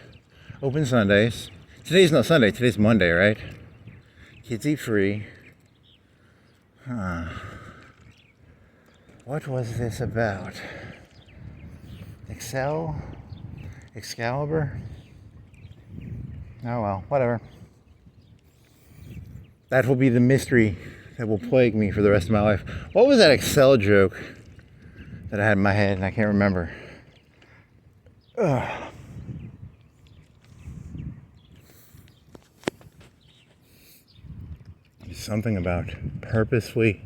Open Sundays. Today's not Sunday, today's Monday, right? Kids eat free. What was this about? Excalibur? Oh well, whatever. That will be the mystery that will plague me for the rest of my life. What was that Excel joke that I had in my head and I can't remember? Ugh. Something about purposefully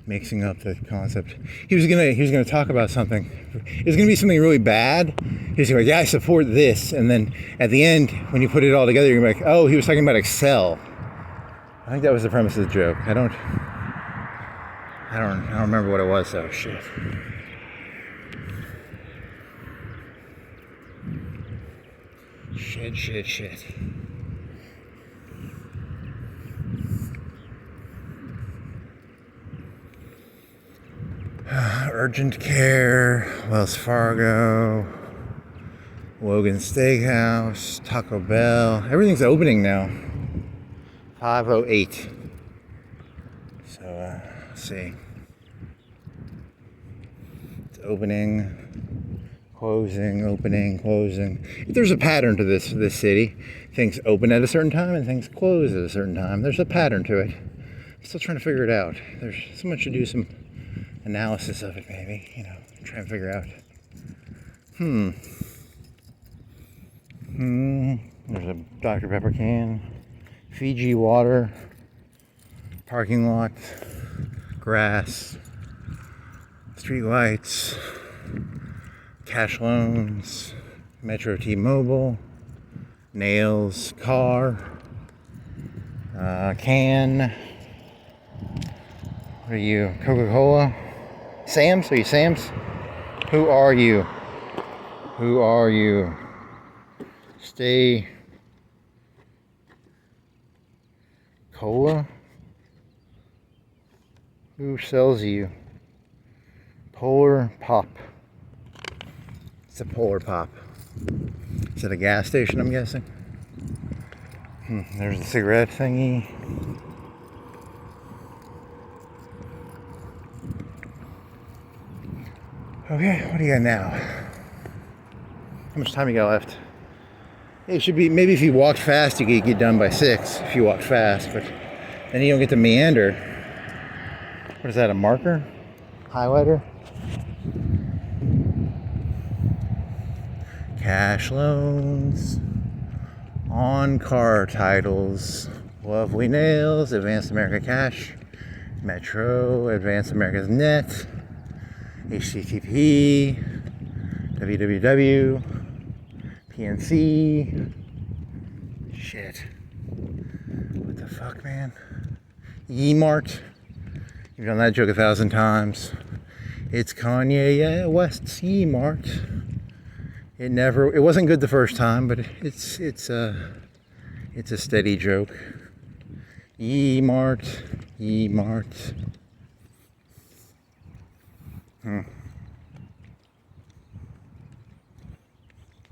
mixing up the concept. He was gonna talk about something. It was gonna be something really bad. He was like, yeah, I support this, and then at the end, when you put it all together, you're like, oh, he was talking about Excel. I think that was the premise of the joke. I don't remember what it was though. Shit. Shit. Urgent Care, Wells Fargo, Logan Steakhouse, Taco Bell. Everything's opening now. 5:08. So, let's see. It's opening, closing, opening, closing. There's a pattern to this city. Things open at a certain time and things close at a certain time. There's a pattern to it. I'm still trying to figure it out. There's so much to do, some analysis of it, maybe, try and figure out. There's a Dr. Pepper can, Fiji water, parking lot, grass, street lights, cash loans, Metro T-Mobile, nails, car, can. What are you, Coca-Cola? Sam's? Are you Sam's? Who are you? Stay Cola? Who sells you? Polar Pop. It's a Polar Pop. Is it a gas station, I'm guessing? There's the cigarette thingy. Okay, what do you got now? How much time you got left? It should be, maybe if you walked fast, you could get done by 6 if you walked fast, but then you don't get to meander. What is that, a marker? Highlighter? Cash loans on car titles. Lovely nails, Advanced America Cash, Metro, Advanced America's Net, HTTP, www, PNC. Shit. What the fuck, man? E-Mart. You've done that joke 1,000 times. It's Kanye West's E-Mart. It wasn't good the first time, but it's a steady joke. E-Mart, E-Mart.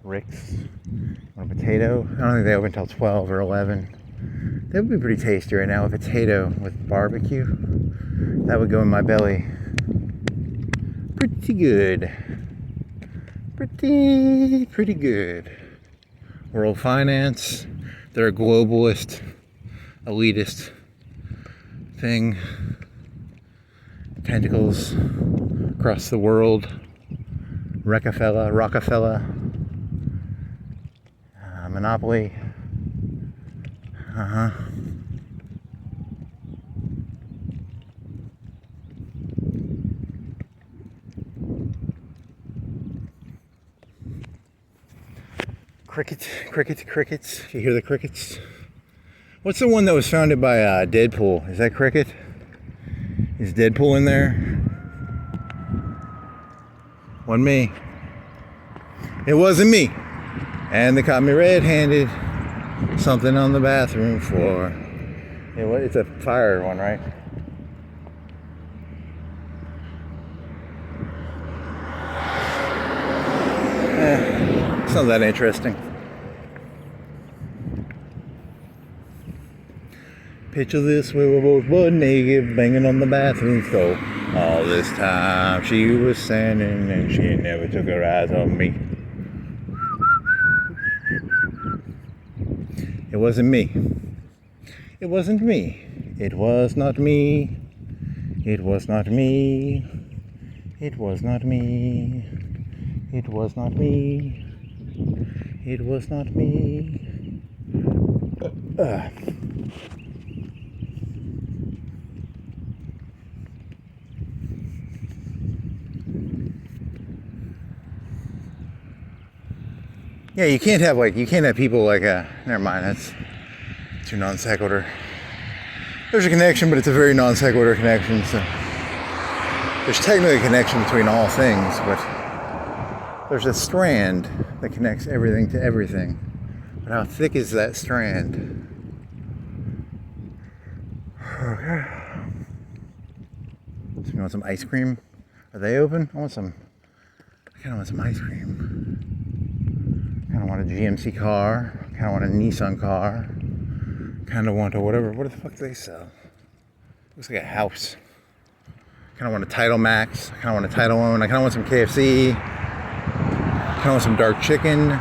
Rick's. Want a potato? I don't think they open until 12 or 11. That would be pretty tasty right now. A potato with barbecue. That would go in my belly. Pretty good. Pretty good. World Finance. They're a globalist, elitist thing. Tentacles across the world. Rockefeller. Monopoly. Crickets. You hear the crickets? What's the one that was founded by Deadpool? Is that cricket? Is Deadpool in there? Wasn't me. It wasn't me. And they caught me red-handed. Something on the bathroom floor. It's a fire one, right? It's not that interesting. Picture this, we were both butt naked, banging on the bathroom stove. All this time she was standing and she never took her eyes off me. It wasn't me. It wasn't me. It was not me. It was not me. It was not me. It was not me. It was not me. Yeah, you can't have people like never mind, that's too non sequitur. There's a connection, but it's a very non sequitur connection, so there's technically a connection between all things, but there's a strand that connects everything to everything. But how thick is that strand? Okay. So you want some ice cream? Are they open? I kind of want some ice cream. Kind of want a GMC car. Kind of want a Nissan car. Kind of want a whatever. What the fuck do they sell? Looks like a house. Kind of want a Title Max. I kind of want a Title Own. I kind of want some KFC. Kind of want some dark chicken.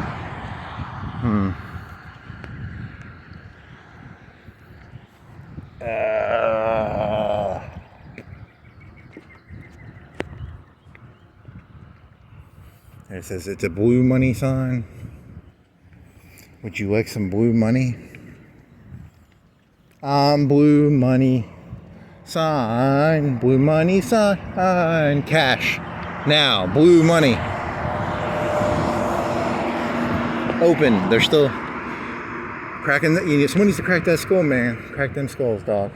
It says it's a blue money sign. Would you like some blue money? Blue money sign. Blue money sign. Cash. Now. Blue money. Open. They're still cracking. Someone needs to crack that skull, man. Crack them skulls, dog.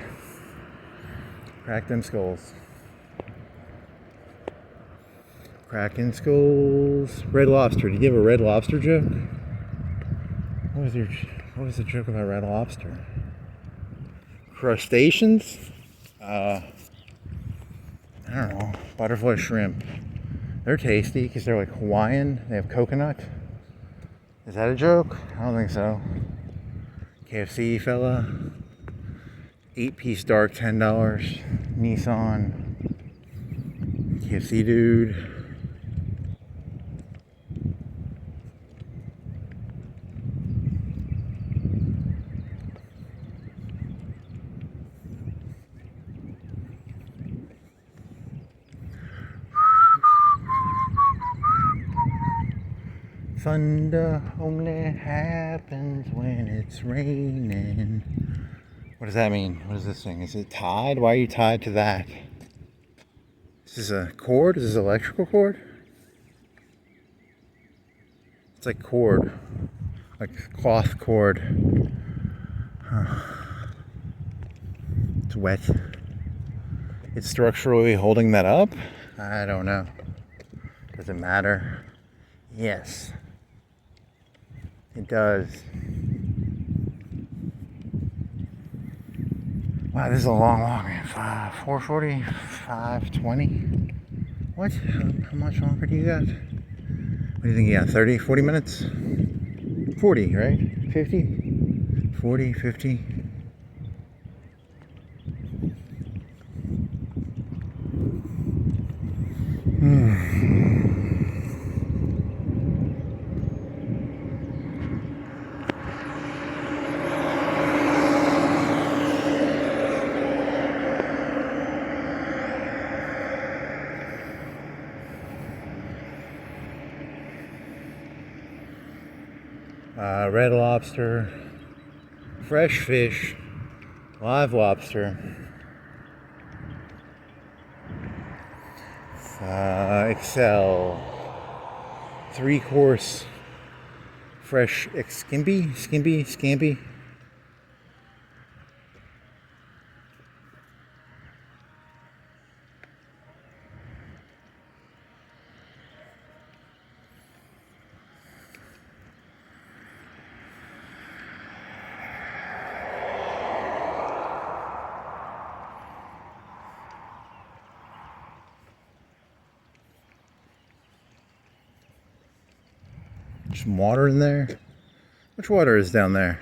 Crack them skulls. Cracking skulls. Red Lobster. Did you have a Red Lobster joke? What was the joke about Red Lobster? Crustaceans? I don't know. Butterfly shrimp. They're tasty because they're like Hawaiian. They have coconut. Is that a joke? I don't think so. KFC fella. 8-piece dark, $10. Nissan. KFC dude. Thunder only happens when it's raining. What does that mean? What is this thing? Is it tied? Why are you tied to that? Is this a cord? Is this an electrical cord? It's like cord. Like cloth cord. Huh. It's wet. It's structurally holding that up? I don't know. Does it matter? Yes. It does. Wow, this is a long walk. 4:40, 5:20. What? How much longer do you got? What do you think you got? 30, 40 minutes? 40, right? 50? 40, 50? Red lobster, fresh fish, live lobster, Excel, 3-course, fresh scampi. Some water in there. Which water is down there?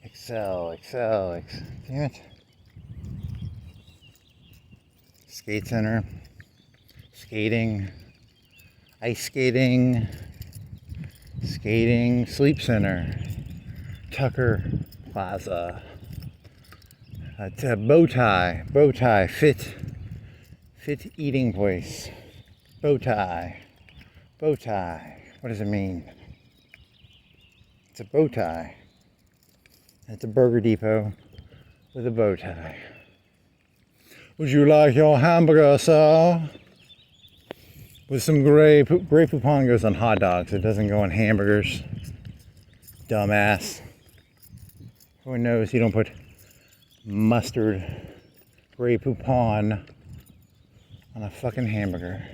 Excel. Damn it. Skate center. Skating. Ice skating. Sleep center. Tucker Plaza. Bow tie. Fit eating place. Bow tie. What does it mean? It's a bow tie. It's a burger depot with a bow tie. Would you like your hamburger, sir? With some Grey Poupon goes on hot dogs. It doesn't go on hamburgers. Dumbass. Everyone knows you don't put mustard, Grey Poupon on a fucking hamburger.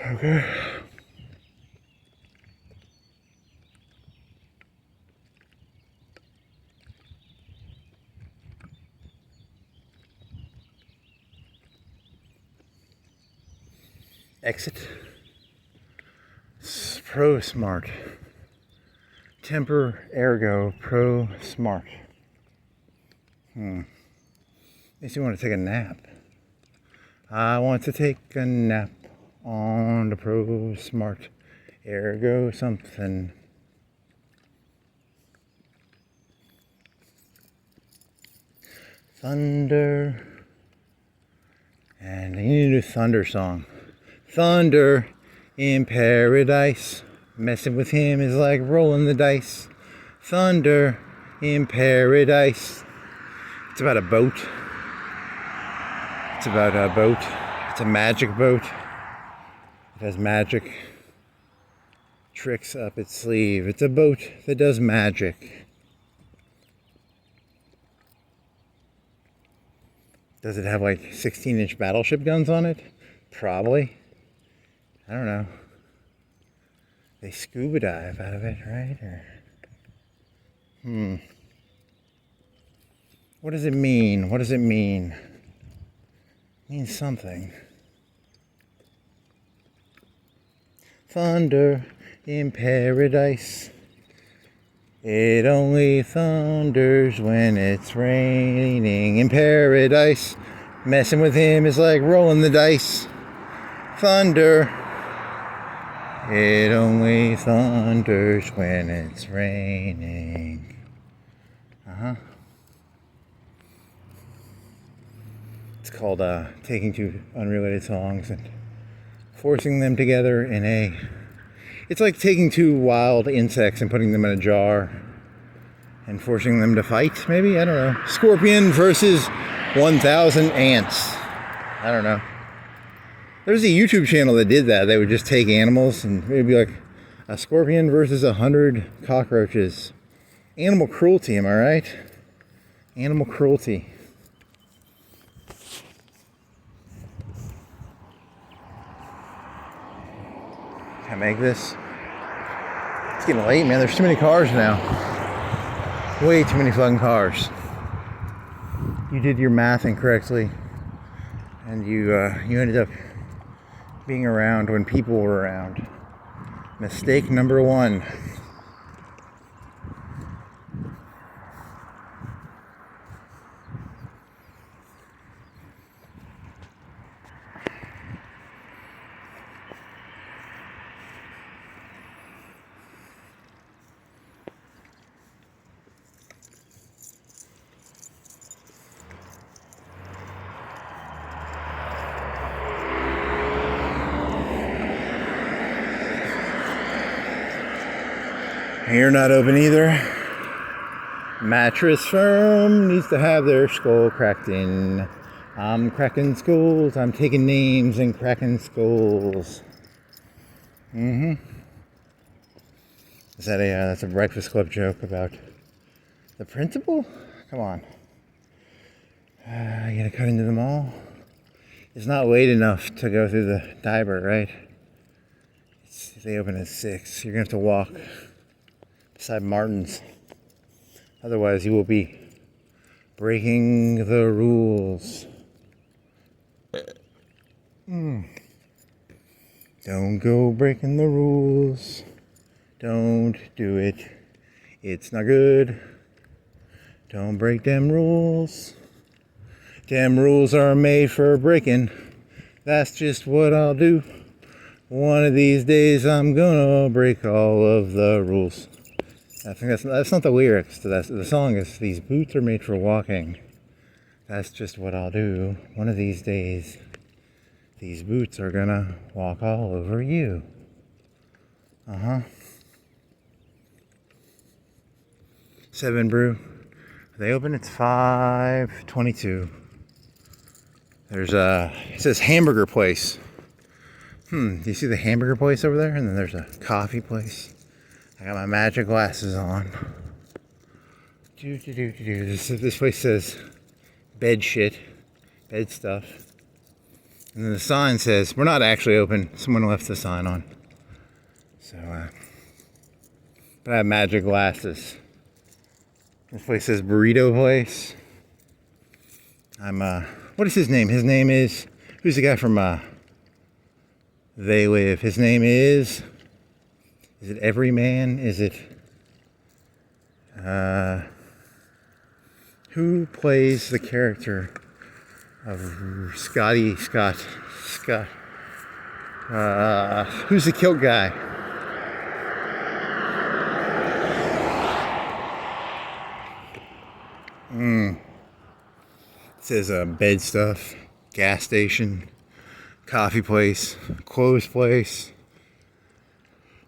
Okay. Exit. Pro Smart. Temper Ergo Pro Smart. Makes you want to take a nap. I want to take a nap on the Pro Smart Ergo something. Thunder. And I need a thunder song. Thunder in paradise. Messing with him is like rolling the dice. Thunder in paradise. It's about a boat. It's a magic boat. It has magic tricks up its sleeve. It's a boat that does magic. Does it have like 16-inch battleship guns on it? Probably. I don't know. They scuba dive out of it, right? Or what does it mean? It means something. Thunder in paradise. It only thunders when it's raining in paradise. Messing with him is like rolling the dice. Thunder. It only thunders when it's raining. It's called taking two unrelated songs and forcing them together in a... It's like taking two wild insects and putting them in a jar and forcing them to fight, maybe? I don't know. Scorpion versus 1,000 ants. I don't know. There's a YouTube channel that did that. They would just take animals and it would be like a scorpion versus 100 cockroaches. Animal cruelty, am I right? Animal cruelty. Can I make this? It's getting late, man. There's too many cars now. Way too many fucking cars. You did your math incorrectly, and you ended up being around when people were around. Mistake number one. You're not open either. Mattress firm needs to have their skull cracked in. I'm cracking skulls. I'm taking names and cracking skulls. Is that that's a Breakfast Club joke about the principal? Come on. You gotta cut into the mall? It's not late enough to go through the diaper, right? They open at 6. You're gonna have to walk beside Martin's. Otherwise, you will be breaking the rules. Don't go breaking the rules. Don't do it. It's not good. Don't break them rules. Them rules are made for breaking. That's just what I'll do. One of these days, I'm gonna break all of the rules. I think that's not the lyrics to that. The song is, these boots are made for walking. That's just what I'll do. One of these days, these boots are gonna walk all over you. 7 Brew. Are they open? It's 5:22. There's it says hamburger place. Do you see the hamburger place over there? And then there's a coffee place. I got my magic glasses on. This place says bed shit, bed stuff. And then the sign says, we're not actually open. Someone left the sign on. So, but I have magic glasses. This place says burrito place. What is his name? His name is, who's the guy from, They Live? His name is it Everyman? Is it, who plays the character of Scott? Who's the kilt guy? It says bed stuff, gas station, coffee place, clothes place,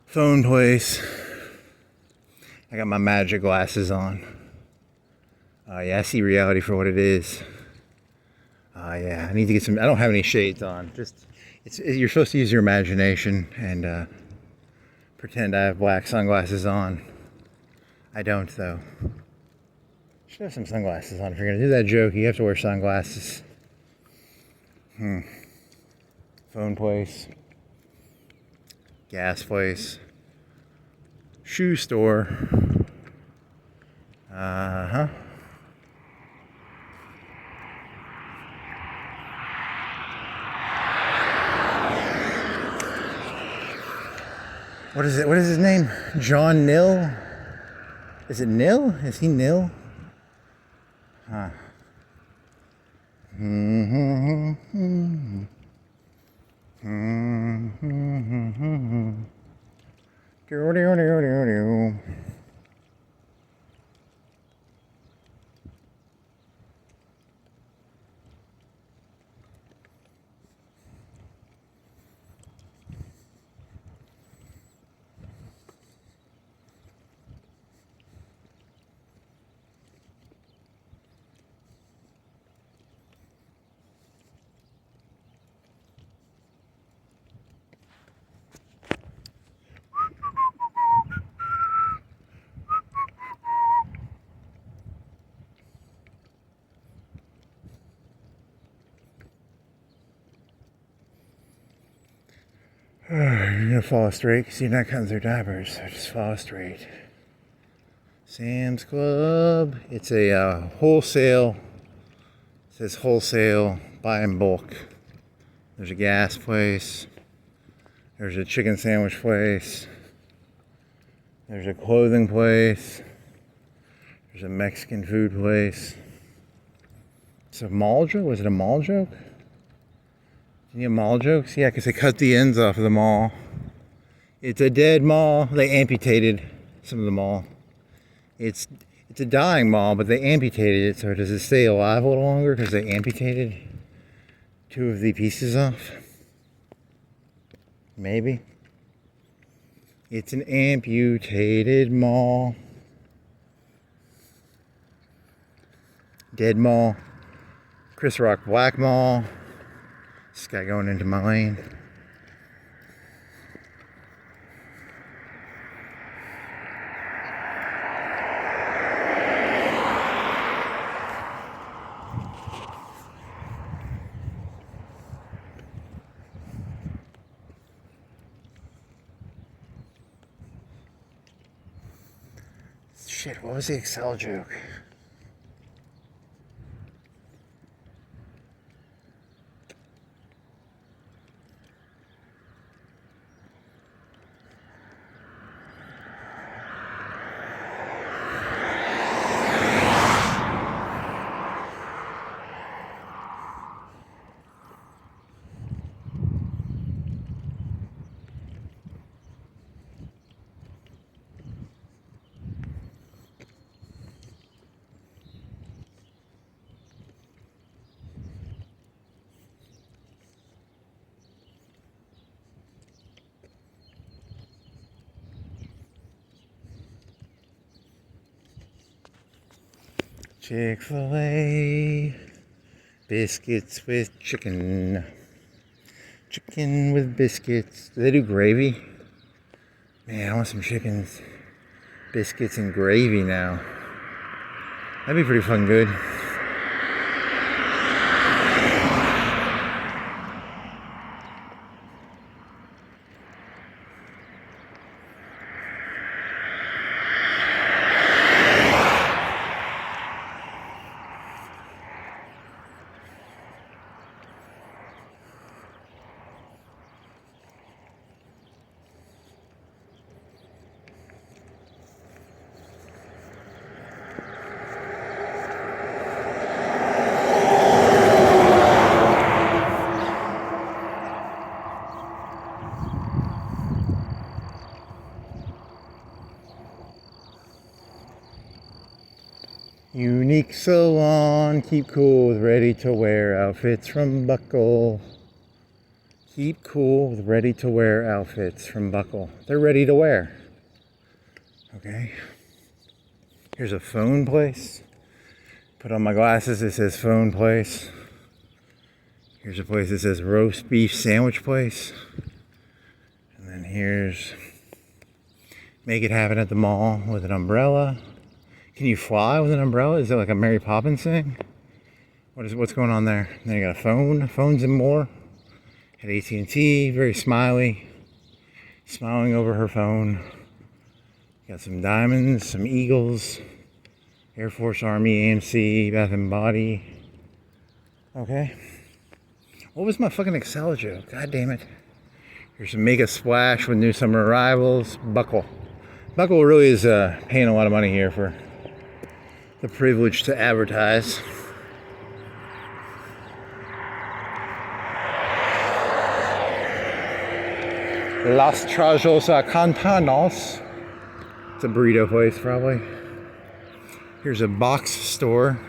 phone place. I got my magic glasses on. Yeah, I see reality for what it is. Yeah, I need to get some. I don't have any shades on. You're supposed to use your imagination and pretend I have black sunglasses on. I don't, though. Should have some sunglasses on. If you're gonna do that joke, you have to wear sunglasses. Phone place, gas place, shoe store. What is it? What is his name? John Nill? Is it Nill? Is he Nill? Huh. You're gonna fall straight because you're not cutting through diapers, so just fall straight. Sam's Club. It's a wholesale. It says wholesale, buy in bulk. There's a gas place. There's a chicken sandwich place. There's a clothing place. There's a Mexican food place. It's a mall joke? Was it a mall joke? Any mall jokes? Yeah, because they cut the ends off of the mall. It's a dead mall. They amputated some of the mall. It's a dying mall, but they amputated it, so does it stay alive a little longer because they amputated two of the pieces off? Maybe. It's an amputated mall. Dead mall. Chris Rock Black Mall. This guy going into my lane. Shit, what was the Excel joke? Chick-fil-A, biscuits with chicken. Chicken with biscuits. Do they do gravy? Man, I want some chickens, biscuits, and gravy now. That'd be pretty fucking good. Unique Salon, keep cool with ready-to-wear outfits from Buckle. Keep cool with ready-to-wear outfits from Buckle. They're ready to wear. Okay. Here's a phone place. Put on my glasses, it says phone place. Here's a place that says roast beef sandwich place. And then here's make it happen at the mall with an umbrella. Can you fly with an umbrella? Is it like a Mary Poppins thing? What's going on there? And then you got a phone, phones and more. At AT&T, very smiley. Smiling over her phone. Got some diamonds, some eagles. Air Force, Army, AMC, Bath and Body. Okay. What was my fucking Excel joke? God damn it. Here's a Make a Splash with new summer arrivals. Buckle. Buckle really is paying a lot of money here for the privilege to advertise. Los Trajos Cantanos. It's a burrito place, probably. Here's a box store.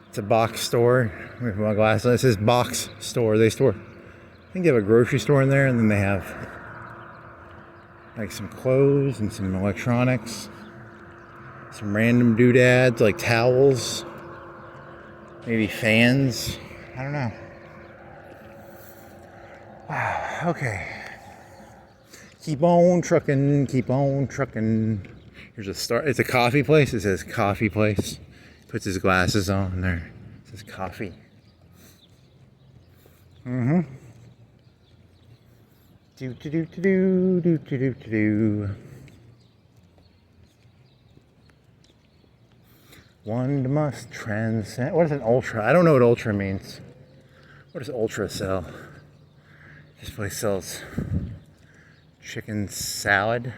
It's a box store. With my glasses. It says box store. They store. I think they have a grocery store in there, and then they have like some clothes and some electronics, some random doodads like towels, maybe fans. I don't know. Wow. Okay. Keep on trucking. Keep on trucking. Here's a start. It's a coffee place. It says coffee place. Puts his glasses on there. It says coffee. Mm-hmm. Do do do do do do do do. One must transcend. What is an ultra? I don't know what ultra means. What does ultra sell? This place sells chicken salad.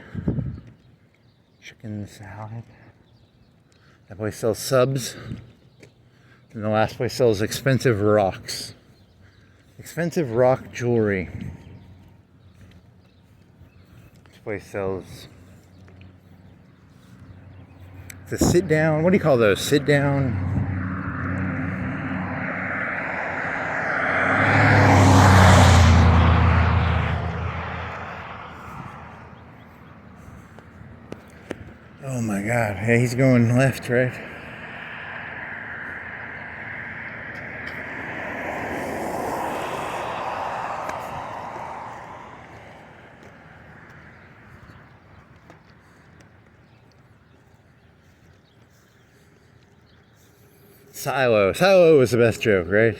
Chicken salad. That place sells subs. And the last place sells expensive rocks. Expensive rock jewelry. This place sells. It's a sit down. What do you call those? Sit down. Oh my God. Hey, he's going left, right? Silo. Silo was the best joke, right?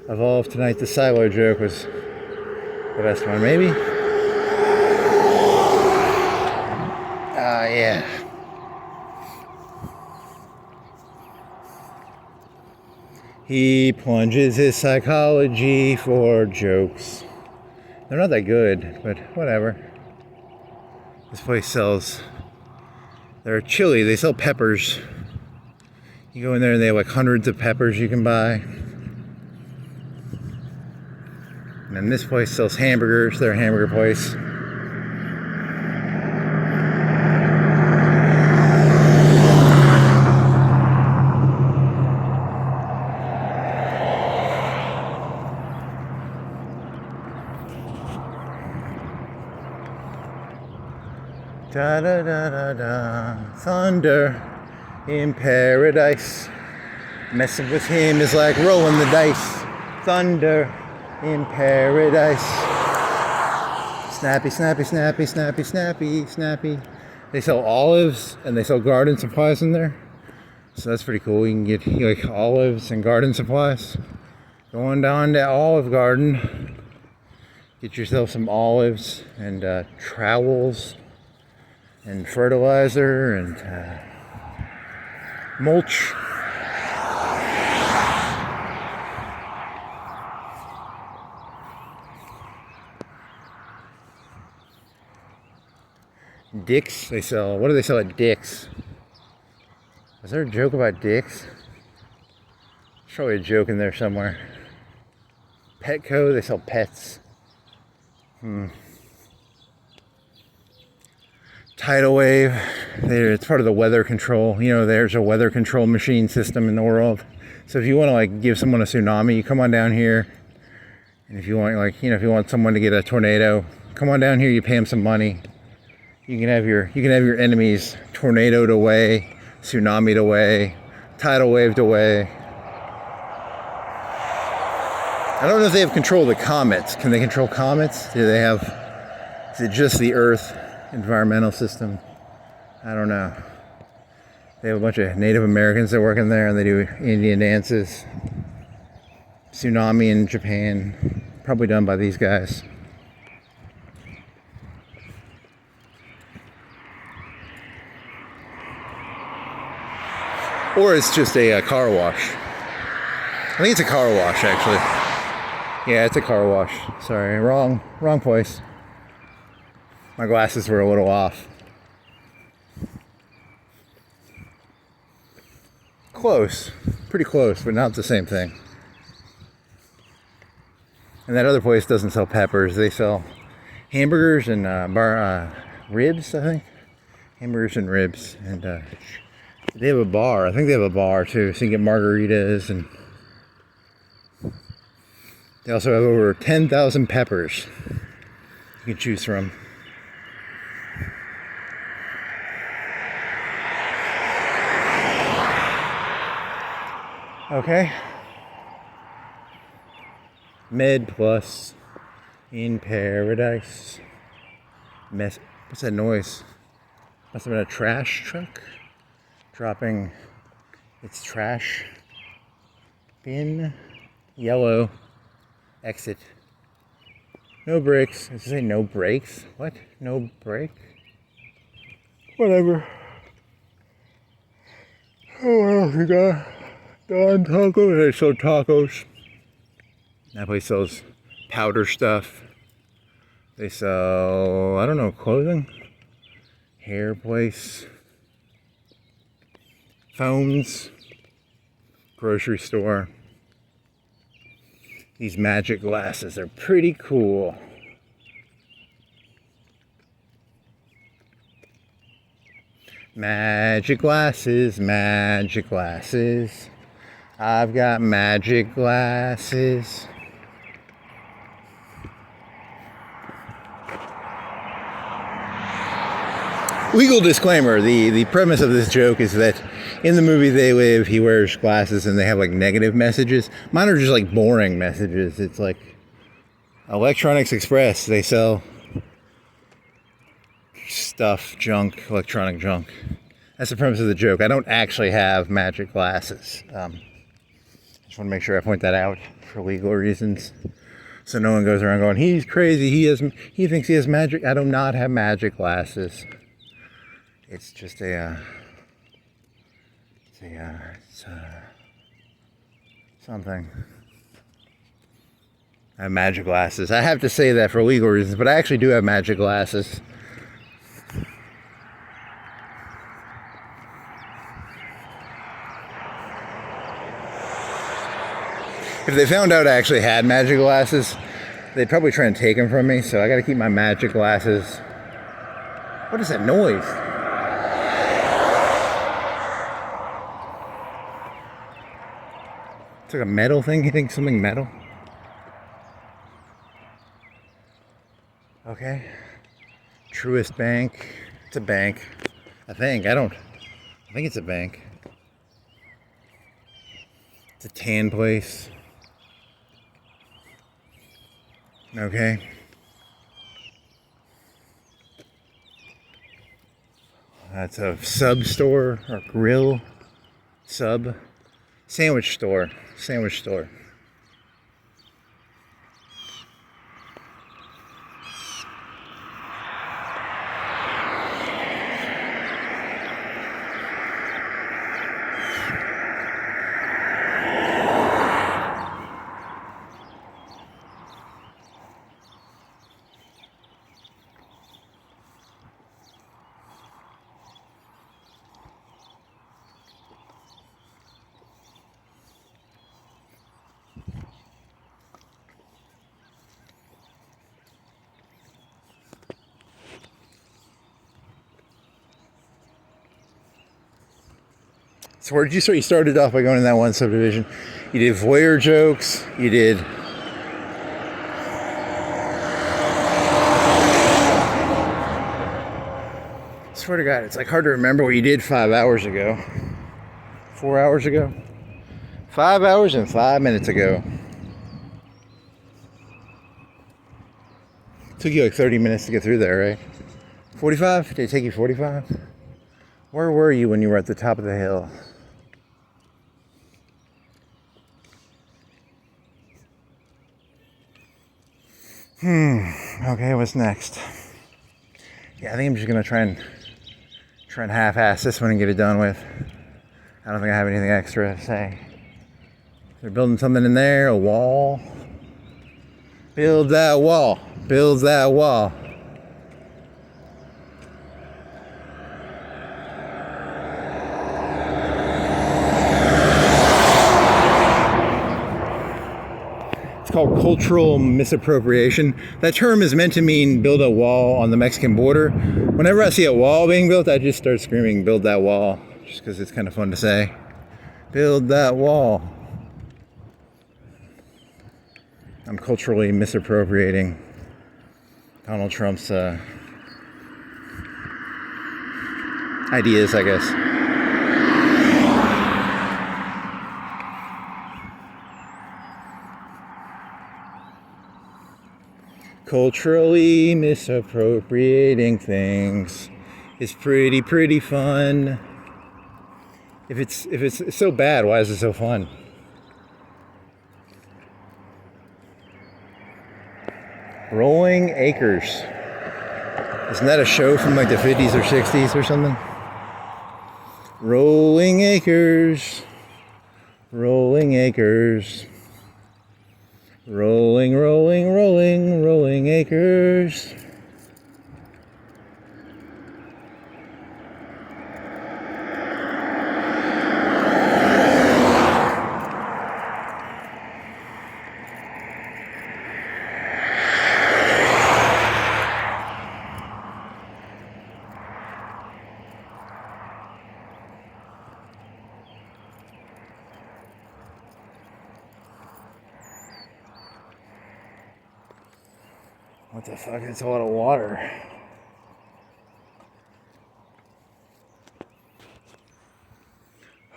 Of all of tonight, the silo joke was the best one, maybe? Yeah. He plunges his psychology for jokes. They're not that good, but whatever. This place sells... They're chili. They sell peppers. You go in there and they have like hundreds of peppers you can buy. And then this place sells hamburgers. They're a hamburger place. Da da da da da. Thunder in paradise. Messing with him is like rolling the dice. Thunder in paradise. Snappy, snappy, snappy, snappy, snappy, snappy. They sell olives and they sell garden supplies in there. So that's pretty cool. You can get like olives and garden supplies. Go on down to Olive Garden. Get yourself some olives and trowels and fertilizer and mulch. Dick's, they sell, what do they sell at Dick's? Is there a joke about Dick's? There's probably a joke in there somewhere. Petco, they sell pets. Tidal wave, it's part of the weather control. You know, there's a weather control machine system in the world. So if you want to like give someone a tsunami, you come on down here. And if you want like, you know, if you want someone to get a tornado, come on down here, you pay them some money. You can have your enemies tornadoed away, tsunami'd away, tidal waved away. I don't know if they have control of the comets. Can they control comets? Do they have, is it just the Earth environmental system? I don't know. They have a bunch of Native Americans that work in there and they do Indian dances. Tsunami in Japan, probably done by these guys. Or it's just a car wash. I think it's a car wash, actually. Yeah, it's a car wash. Sorry, wrong place. My glasses were a little off. Close. Pretty close, but not the same thing. And that other place doesn't sell peppers. They sell hamburgers and ribs, I think. Hamburgers and ribs. And they have a bar. I think they have a bar too. So you can get margaritas. And they also have over 10,000 peppers you can choose from. Okay. Med Plus in paradise. What's that noise? Must have been a trash truck dropping its trash bin. Yellow exit. No brakes. Does it say no brakes? What? No brake? Whatever. Oh, what else we got? Don Taco. They sell tacos. That place sells powder stuff. They sell, I don't know, clothing, hair place, phones, grocery store. These magic glasses are pretty cool. Magic glasses, magic glasses. I've got magic glasses. Legal disclaimer, the premise of this joke is that in the movie They Live, he wears glasses and they have like negative messages. Mine are just like boring messages. It's like Electronics Express. They sell stuff, junk, electronic junk. That's the premise of the joke. I don't actually have magic glasses. Just want to make sure I point that out for legal reasons. So no one goes around going, he's crazy, he thinks he has magic. I do not have magic glasses. It's just something. I have magic glasses. I have to say that for legal reasons, but I actually do have magic glasses. If they found out I actually had magic glasses, they'd probably try and take them from me, so I gotta keep my magic glasses. What is that noise? It's like a metal thing, hitting something metal. Okay. Truist Bank. It's a bank. I think it's a bank. It's a tan place. Okay. That's a sub store or grill. Sandwich store. So where did you start? You started off by going in that one subdivision. You did voyeur jokes. You did... I swear to God, it's like hard to remember what you did 5 hours ago. 4 hours ago? 5 hours and 5 minutes ago. Took you like 30 minutes to get through there, right? 45? Did it take you 45? Where were you when you were at the top of the hill? Okay, what's next? Yeah, I think I'm just gonna try and half-ass this one and get it done with. I don't think I have anything extra to say. They're building something in there, a wall. Build that wall. Build that wall. called cultural misappropriation. That term is meant to mean build a wall on the Mexican border. Whenever I see a wall being built, I just start screaming, build that wall, just because it's kind of fun to say. Build that wall. I'm culturally misappropriating Donald Trump's ideas, I guess. Culturally misappropriating things is pretty fun. If it's so bad, why is it so fun? Rolling Acres. Isn't that a show from like the 50s or 60s or something? Rolling Acres. Rolling Acres. Rolling, rolling, rolling, rolling acres. What the fuck? It's a lot of water.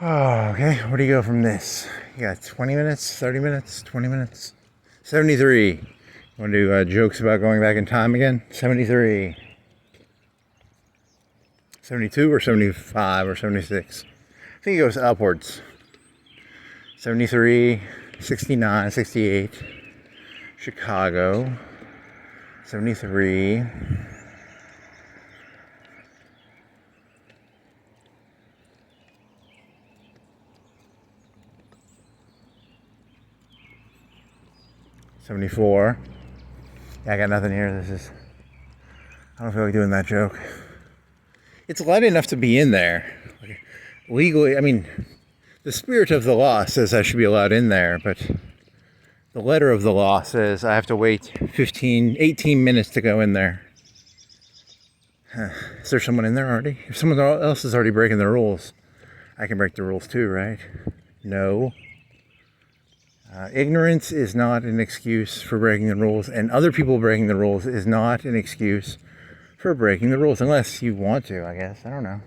Oh, okay. Where do you go from this? You got 20 minutes, 30 minutes, 20 minutes? 73. You want to do jokes about going back in time again? 73. 72 or 75 or 76? I think it goes upwards. 73, 69, 68. Chicago. 73. $74. Yeah, I got nothing here. I don't feel like doing that joke. It's light enough to be in there. Legally, I mean, the spirit of the law says I should be allowed in there, but the letter of the law says I have to wait 18 minutes to go in there. Is there someone in there already? If someone else is already breaking the rules, I can break the rules too, right? No. Ignorance is not an excuse for breaking the rules, and other people breaking the rules is not an excuse for breaking the rules, unless you want to, I guess. I don't know.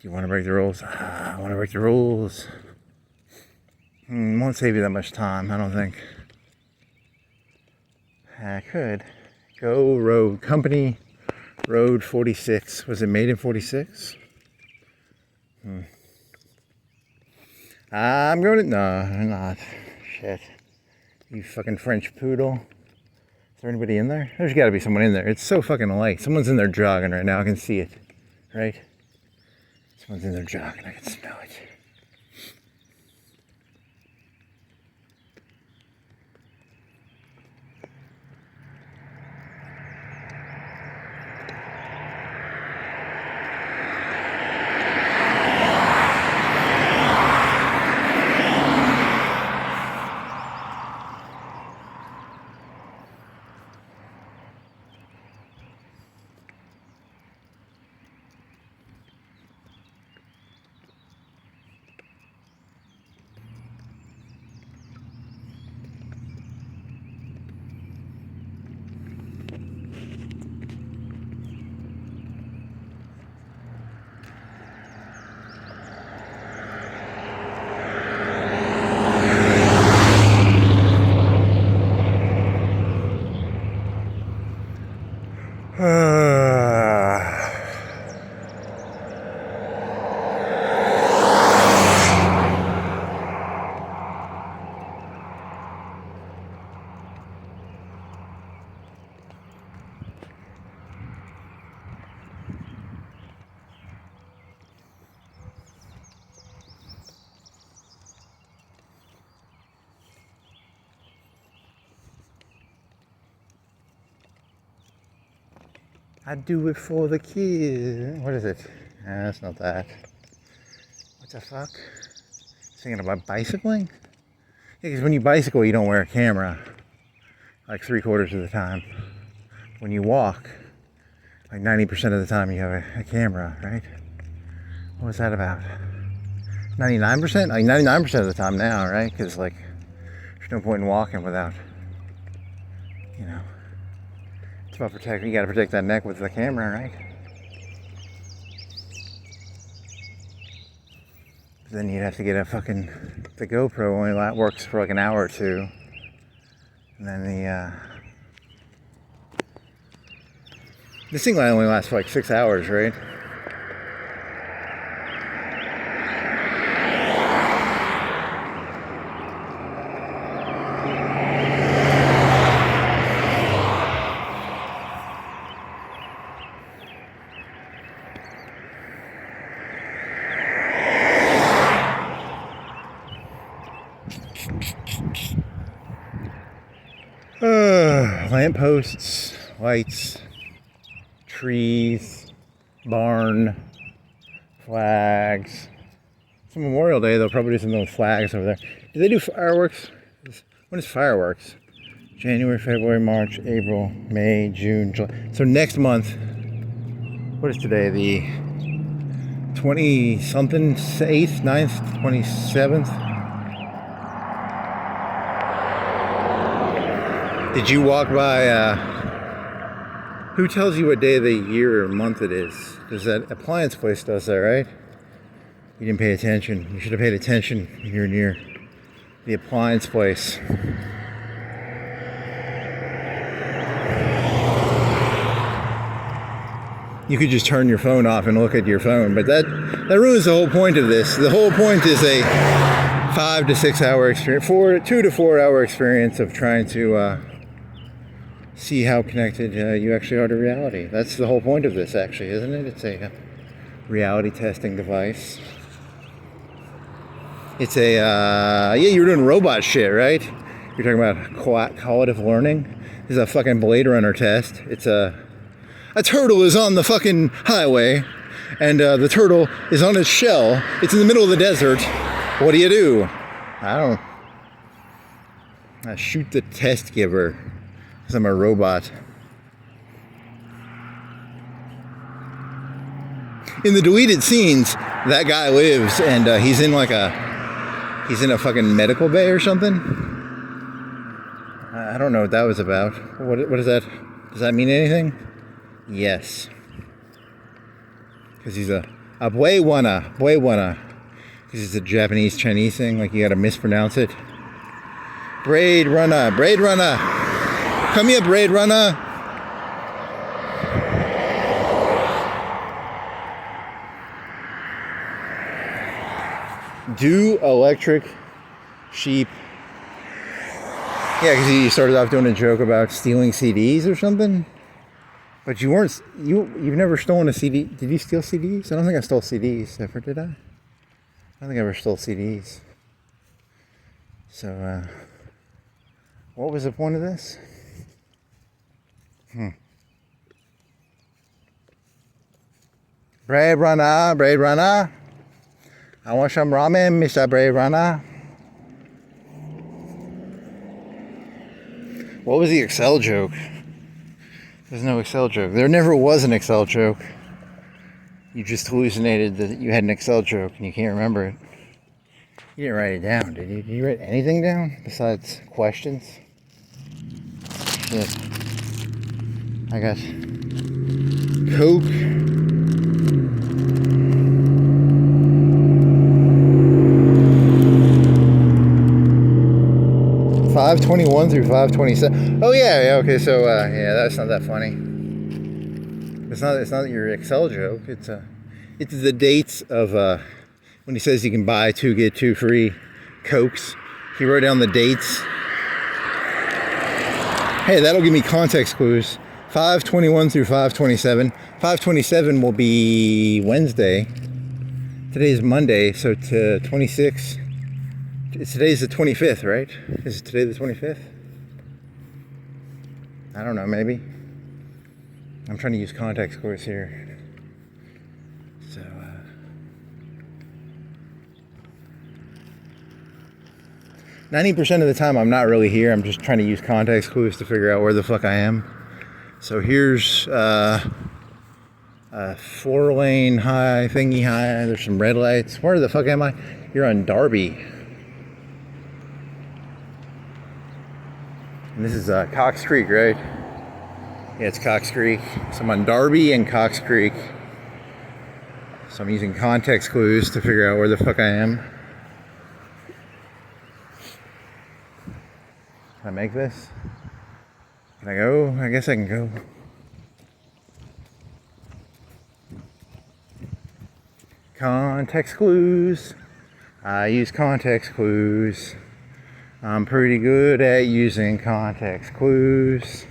Do you want to break the rules? I want to break the rules. Won't save you that much time, I don't think. I could. Go Road Company, Road 46. Was it made in 46? I'm going to... No, I'm not. Shit. You fucking French poodle. Is there anybody in there? There's got to be someone in there. It's so fucking light. Someone's in there jogging right now. I can see it. Right? Someone's in there jogging. I can smell it. I do it for the kids. What is it? That's not that. What the fuck? Thinking about bicycling? Because when you bicycle, you don't wear a camera, like 3/4 of the time. When you walk, like 90% of the time you have a camera, right? What was that about? 99%? Like 99% of the time now, right? Because like, there's no point in walking without, you know, it's about protecting, you gotta protect that neck with the camera, right? Then you'd have to get the GoPro only works for like an hour or two. And then this thing only lasts for like 6 hours, right? Lampposts, lights, trees, barn, flags. It's Memorial Day, they'll probably do something with flags over there. Do they do fireworks? When is fireworks? January, February, March, April, May, June, July. So next month, what is today? The 20-something, 8th, 9th, 27th? Did you walk by, who tells you what day of the year or month it is? Because that appliance place does that, right? You didn't pay attention. You should have paid attention when you're near the appliance place. You could just turn your phone off and look at your phone, but that ruins the whole point of this. The whole point is a 5 to 6 hour experience, 2 to 4 hour experience of trying to see how connected you actually are to reality. That's the whole point of this, actually, isn't it? It's a reality testing device. It's a, yeah, you were doing robot shit, right? You're talking about Collative Learning. This is a fucking Blade Runner test. It's a turtle is on the fucking highway, and the turtle is on its shell. It's in the middle of the desert. What do? I shoot the test giver. Because I'm a robot. In the deleted scenes, that guy lives, and he's in a fucking medical bay or something. I don't know what that was about. What is that? Does that mean anything? Yes. Because he's a boyeurism. Because it's a Japanese Chinese thing, like you gotta mispronounce it. Braid runner. Come here, Braid Runner. Do electric sheep. Yeah, because he started off doing a joke about stealing CDs or something. But you've never stolen a CD. Did you steal CDs? I don't think I stole CDs ever, did I? I don't think I ever stole CDs. So, what was the point of this? Brave runner. I want some ramen, Mr. Brave Runner. What was the Excel joke? There's no Excel joke. There never was an Excel joke. You just hallucinated that you had an Excel joke and you can't remember it. You didn't write it down, did you? Did you write anything down besides questions? Shit. I got Coke. $5.21 through $5.27. Oh yeah, okay. So yeah, that's not that funny. It's not your Excel joke. It's the dates of when he says you can buy 2 get 2 free Cokes. He wrote down the dates. Hey, that'll give me context clues. 5/21 through 5/27. 5/27 will be Wednesday. Today's Monday, so to 26. Today's the 25th, right? Is today the 25th? I don't know, maybe. I'm trying to use context clues here. So, 90% of the time I'm not really here. I'm just trying to use context clues to figure out where the fuck I am. So here's a 4-lane high thingy high. There's some red lights. Where the fuck am I? You're on Darby. And this is Cox Creek, right? Yeah, it's Cox Creek. So I'm on Darby and Cox Creek. So I'm using context clues to figure out where the fuck I am. Can I make this? Can I go? I guess I can go. Context clues. I use context clues. I'm pretty good at using context clues.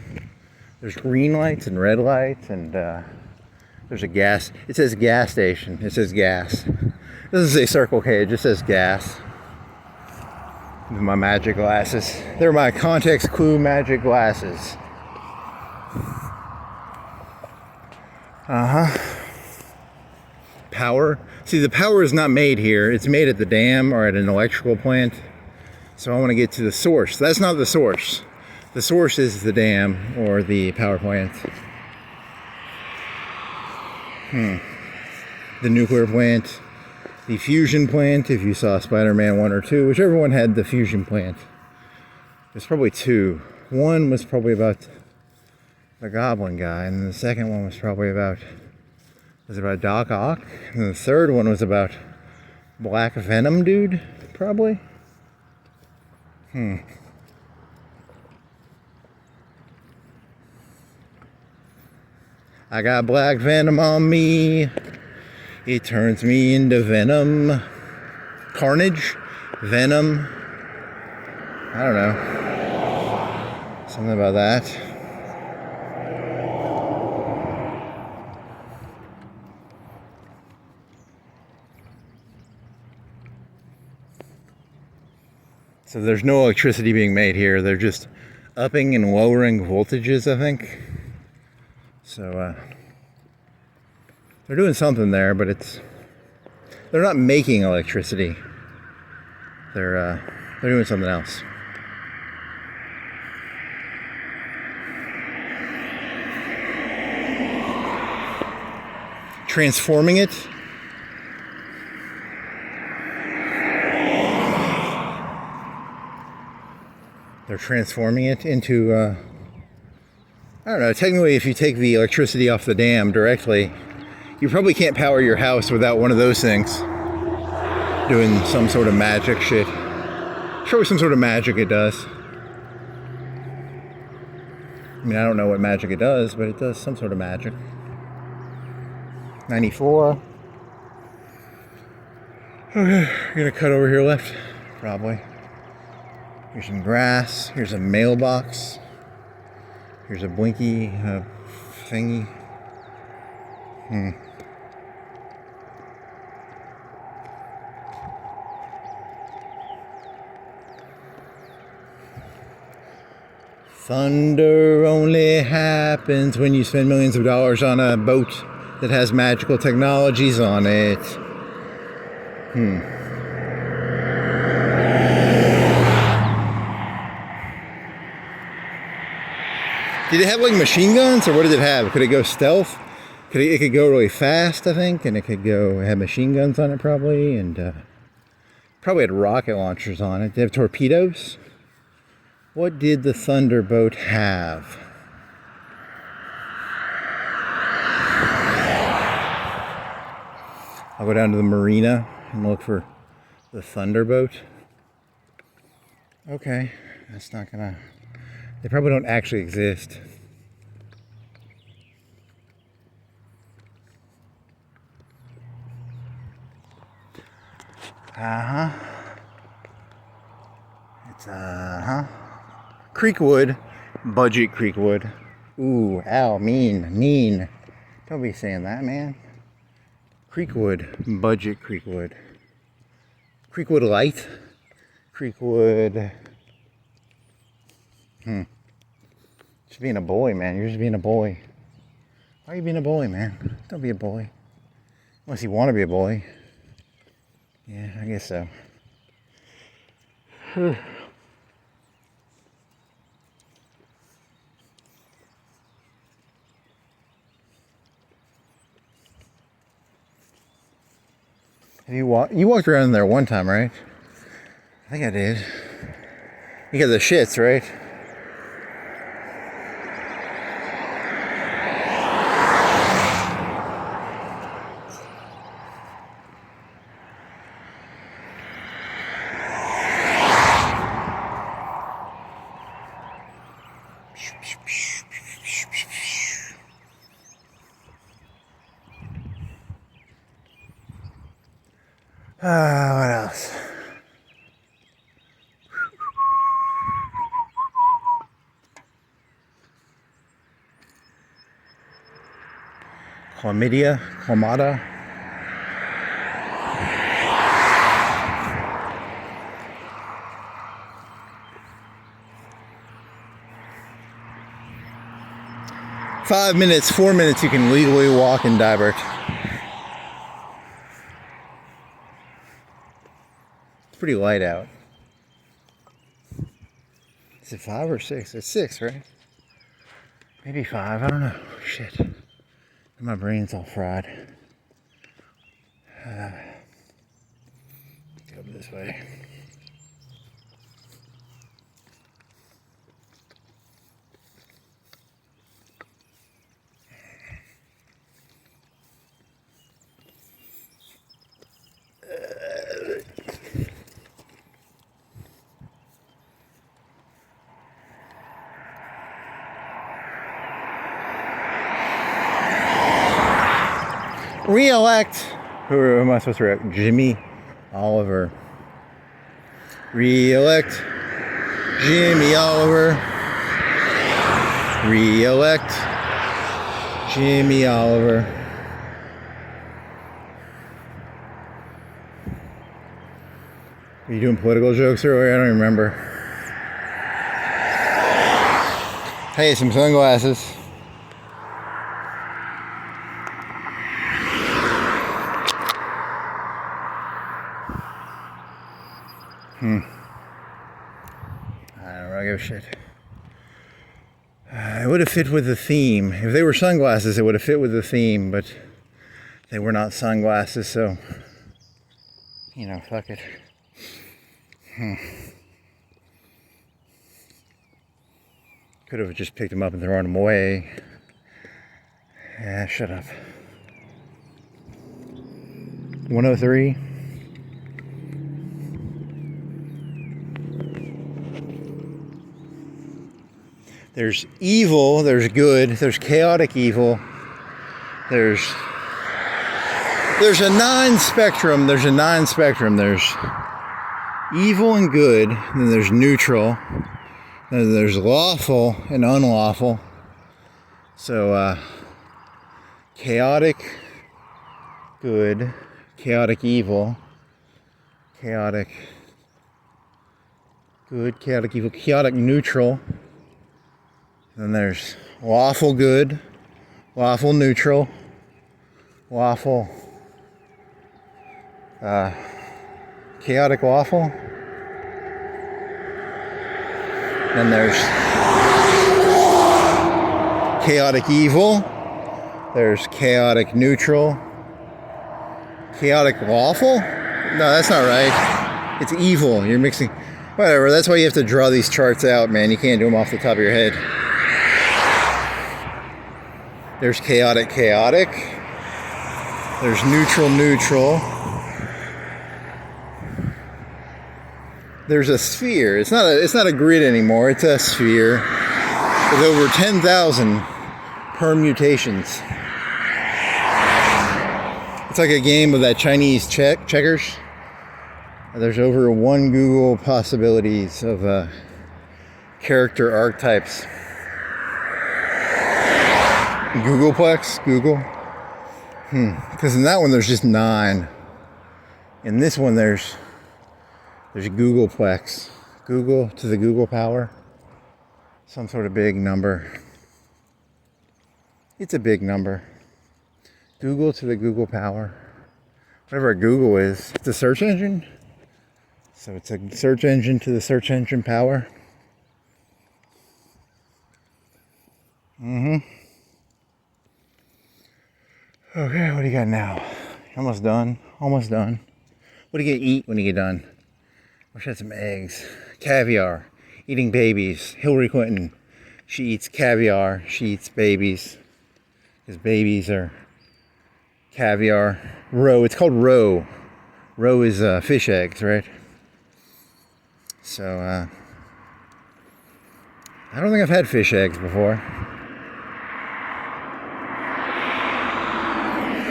There's green lights and red lights, and there's a gas. It says gas station. It says gas. It doesn't say Circle K. It just says gas. With my magic glasses. They're my context clue magic glasses. Power. See, the power is not made here. It's made at the dam or at an electrical plant. So I want to get to the source. That's not the source. The source is the dam or the power plant. The nuclear plant. The fusion plant, if you saw Spider-Man 1 or 2, whichever one had the fusion plant. There's probably 2. One was probably about the Goblin guy, and the second one was probably about Doc Ock, and the third one was about Black Venom dude, probably. I got black venom on me. It turns me into venom. Carnage? Venom? I don't know. Something about that. So there's no electricity being made here. They're just upping and lowering voltages, I think. So, they're doing something there, but they're not making electricity. They're doing something else. Transforming it. They're transforming it into, I don't know, technically if you take the electricity off the dam directly, you probably can't power your house without one of those things doing some sort of magic shit. Show me some sort of magic it does. I mean, I don't know what magic it does, but it does some sort of magic. 94. Okay, we're gonna cut over here left, probably. Here's some grass. Here's a mailbox. Here's a blinky thingy. Thunder only happens when you spend millions of dollars on a boat that has magical technologies on it. Did it have like machine guns, or what did it have? Could it go stealth? It could go really fast, I think, and it had machine guns on it probably, and probably had rocket launchers on it. Did it have torpedoes? What did the Thunderboat have? I'll go down to the marina and look for the Thunderboat. Okay, that's not gonna... They probably don't actually exist. It's Creekwood, budget Creekwood. Ooh, ow, mean. Don't be saying that, man. Creekwood, budget Creekwood. Creekwood Light. Creekwood. Just being a boy, man. You're just being a boy. Why are you being a boy, man? Don't be a boy. Unless you want to be a boy. Yeah, I guess so. You walked around in there one time, right? I think I did. You got the shits, right? What else? Chlamydia. 5 minutes, 4 minutes, you can legally walk in Dibert. It's pretty light out. Is it 5 or 6? It's 6, right? Maybe 5, I don't know. Shit. My brain's all fried. Go this way. Re-elect. Who am I supposed to re-elect? Jimmy Oliver. Re-elect Jimmy Oliver. Re-elect Jimmy Oliver. Are you doing political jokes earlier? I don't even remember. Hey, some sunglasses. I don't give a shit. It would have fit with the theme. If they were sunglasses, it would have fit with the theme, but they were not sunglasses, so, you know, fuck it. Could have just picked them up and thrown them away. Yeah, shut up. 103. There's evil, there's good, there's chaotic evil, there's a non-spectrum, there's evil and good, then there's neutral, then there's lawful and unlawful. So, chaotic good, chaotic evil, chaotic good, chaotic evil, chaotic neutral. Then there's lawful good, lawful neutral, lawful, chaotic lawful. Then there's chaotic evil. There's chaotic neutral. Chaotic lawful? No, that's not right. It's evil. You're mixing. Whatever. That's why you have to draw these charts out, man. You can't do them off the top of your head. There's chaotic. There's neutral. There's a sphere. It's not a grid anymore. It's a sphere with over 10,000 permutations. It's like a game of that Chinese checkers. There's over 1 Google possibilities of character archetypes. Googleplex? Google? Because in that one there's just 9. In this one there's Googleplex. Google to the Google power. Some sort of big number. It's a big number. Google to the Google power. Whatever a Google is. It's a search engine. So it's a search engine to the search engine power. Okay, what do you got now? Almost done. What do you eat when you get done? Wish I had some eggs. Caviar. Eating babies. Hillary Clinton. She eats caviar. She eats babies. Because babies are caviar. Roe. It's called roe. Roe is fish eggs, right? So, I don't think I've had fish eggs before.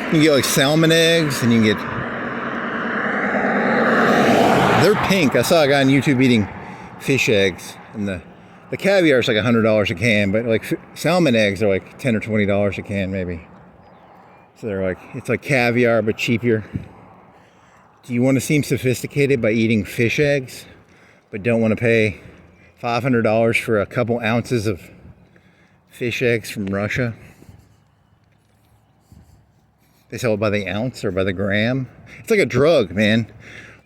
You can get like salmon eggs, and you can get... They're pink. I saw a guy on YouTube eating fish eggs, and the caviar is like $100 a can, but like salmon eggs are like $10 or $20 a can, maybe. So they're like, it's like caviar but cheaper. Do you want to seem sophisticated by eating fish eggs, but don't want to pay $500 for a couple ounces of fish eggs from Russia? They sell it by the ounce or by the gram. It's like a drug, man.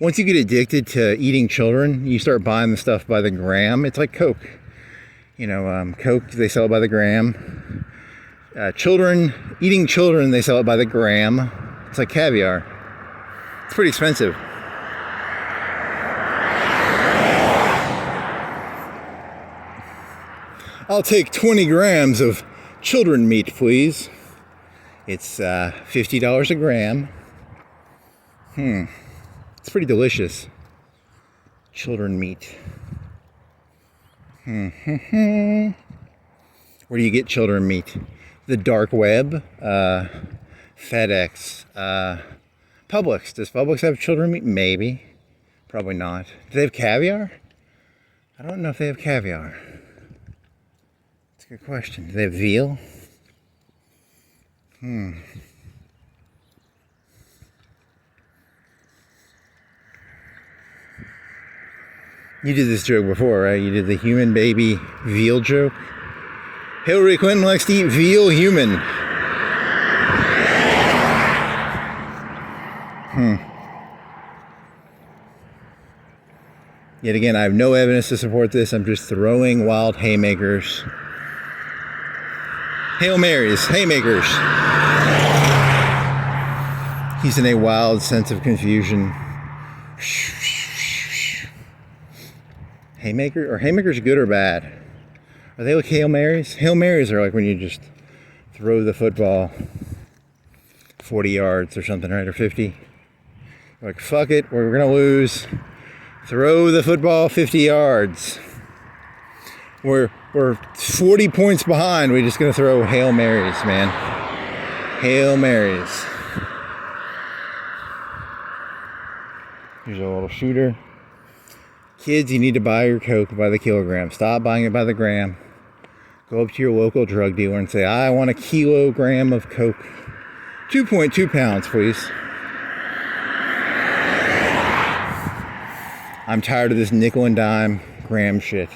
Once you get addicted to eating children, you start buying the stuff by the gram. It's like Coke. You know, Coke, they sell it by the gram. Eating children, they sell it by the gram. It's like caviar. It's pretty expensive. I'll take 20 grams of children meat, please. It's $50 a gram. It's pretty delicious. Children meat. Where do you get children meat? The dark web, FedEx, Publix. Does Publix have children meat? Maybe. Probably not. Do they have caviar? I don't know if they have caviar. That's a good question. Do they have veal? You did this joke before, right? You did the human baby veal joke. Hillary Clinton likes to eat veal human. Yet again, I have no evidence to support this. I'm just throwing wild haymakers. Hail Marys, haymakers. He's in a wild sense of confusion. Haymaker? Are haymakers good or bad? Are they like Hail Marys? Hail Marys are like when you just throw the football 40 yards or something, right? Or 50. You're like, fuck it, we're gonna lose. Throw the football 50 yards. We're 40 points behind. We're just gonna throw Hail Marys, man. Hail Marys. Here's a little shooter. Kids, you need to buy your Coke by the kilogram. Stop buying it by the gram. Go up to your local drug dealer and say, I want a kilogram of Coke. 2.2 pounds, please. I'm tired of this nickel and dime gram shit.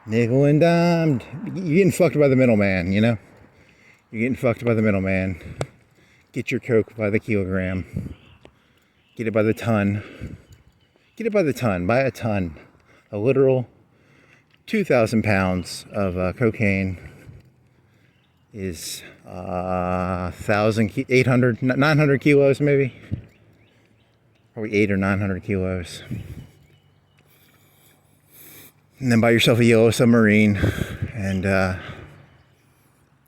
Nickel and dime. You're getting fucked by the middleman, you know? You're getting fucked by the middleman. Get your Coke by the kilogram. Get it by the ton. Get it by the ton. Buy a ton. A literal 2,000 pounds of cocaine is 900 kilos maybe. Probably 800 or 900 kilos. And then buy yourself a yellow submarine and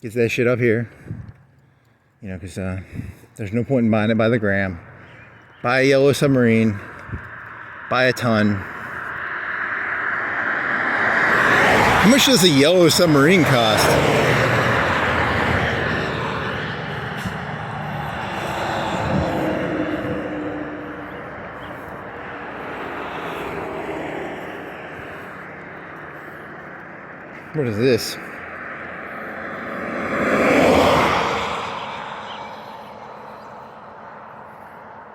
get that shit up here. You know, because there's no point in buying it by the gram. Buy a yellow submarine. Buy a ton. How much does a yellow submarine cost? What is this?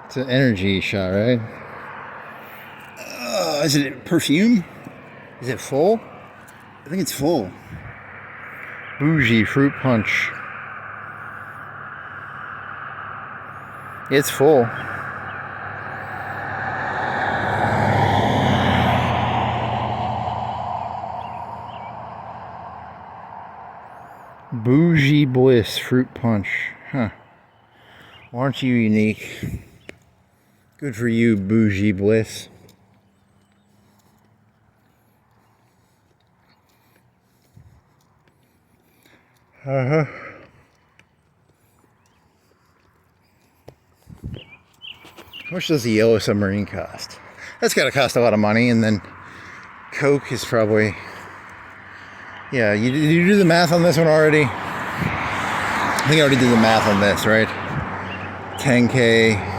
It's an energy shot, right? Is it perfume? Is it full? I think it's full. Bougie fruit punch. It's full. Bougie Bliss fruit punch. Huh. Well, aren't you unique? Good for you, bougie bliss. How much does the yellow submarine cost? That's got to cost a lot of money, and then Coke is probably... Yeah, you do the math on this one already? I think I already did the math on this, right? 10K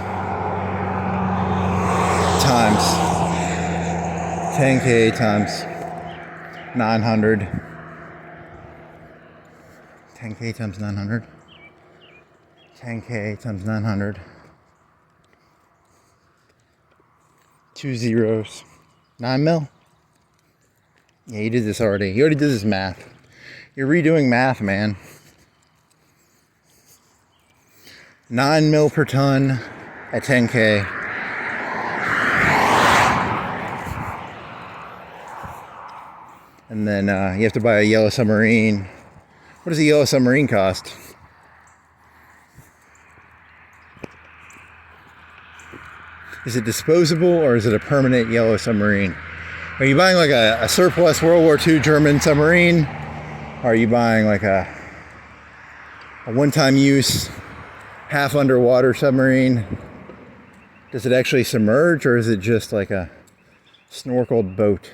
times 900. 10K times 900. 10K times 900. 2 zeros. 9 mil? Yeah, you did this already. You already did this math. You're redoing math, man. 9 mil per ton at 10K. And then you have to buy a yellow submarine. What does a yellow submarine cost? Is it disposable or is it a permanent yellow submarine? Are you buying like a surplus World War II German submarine? Or are you buying like a one-time use, half underwater submarine? Does it actually submerge or is it just like a snorkeled boat?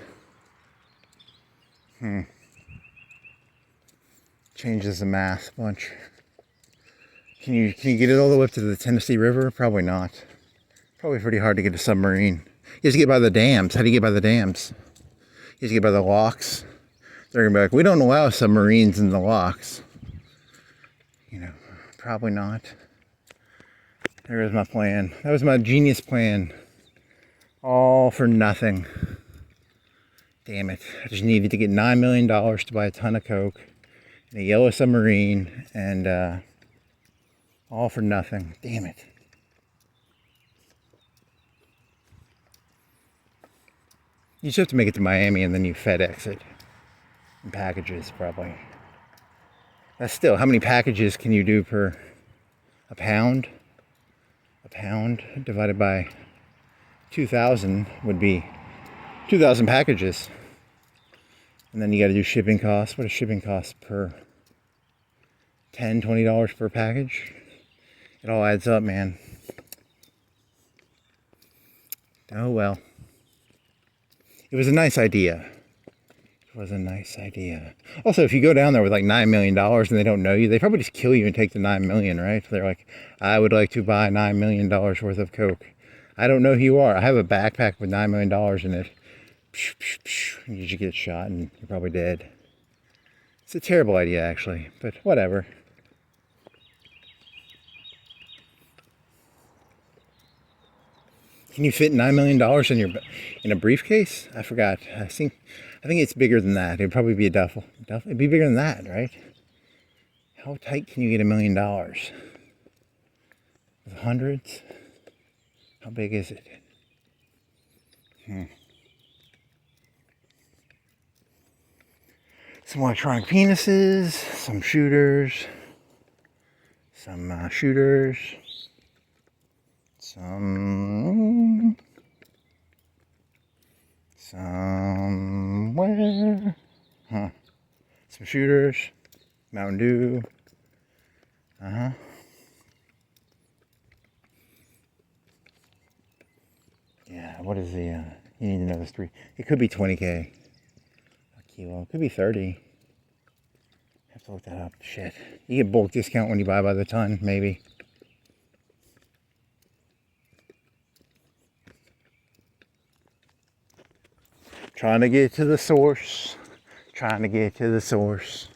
Changes the math a bunch. Can you get it all the way up to the Tennessee River? Probably not. Probably pretty hard to get a submarine. You have to get by the dams. How do you get by the dams? You have to get by the locks. They're gonna be like, we don't allow submarines in the locks. You know, probably not. There was my plan. That was my genius plan. All for nothing. Damn it. I just needed to get $9 million to buy a ton of Coke and a yellow submarine, and all for nothing. Damn it. You just have to make it to Miami and then you FedEx it. In packages, probably. That's still, how many packages can you do per a pound? A pound divided by 2,000 would be 2,000 packages. And then you got to do shipping costs. What is shipping costs per $10, $20 per package? It all adds up, man. Oh well. It was a nice idea. It was a nice idea. Also, if you go down there with like $9 million and they don't know you, they probably just kill you and take the $9 million, right? They're like, I would like to buy $9 million worth of Coke. I don't know who you are. I have a backpack with $9 million in it. And you just get shot and you're probably dead. It's a terrible idea, actually, but whatever. Can you fit $9 million in a briefcase? I forgot. I think it's bigger than that. It'd probably be a duffel. It'd be bigger than that, right? How tight can you get $1 million? With hundreds? How big is it? Some electronic penises, some shooters, some somewhere, some shooters, Mountain Dew, yeah, what is the, you need to know this three, it could be 20K a kilo, it could be 30, I have to look that up, shit, you get bulk discount when you buy by the ton, maybe. Trying to get to the source. Trying to get to the source.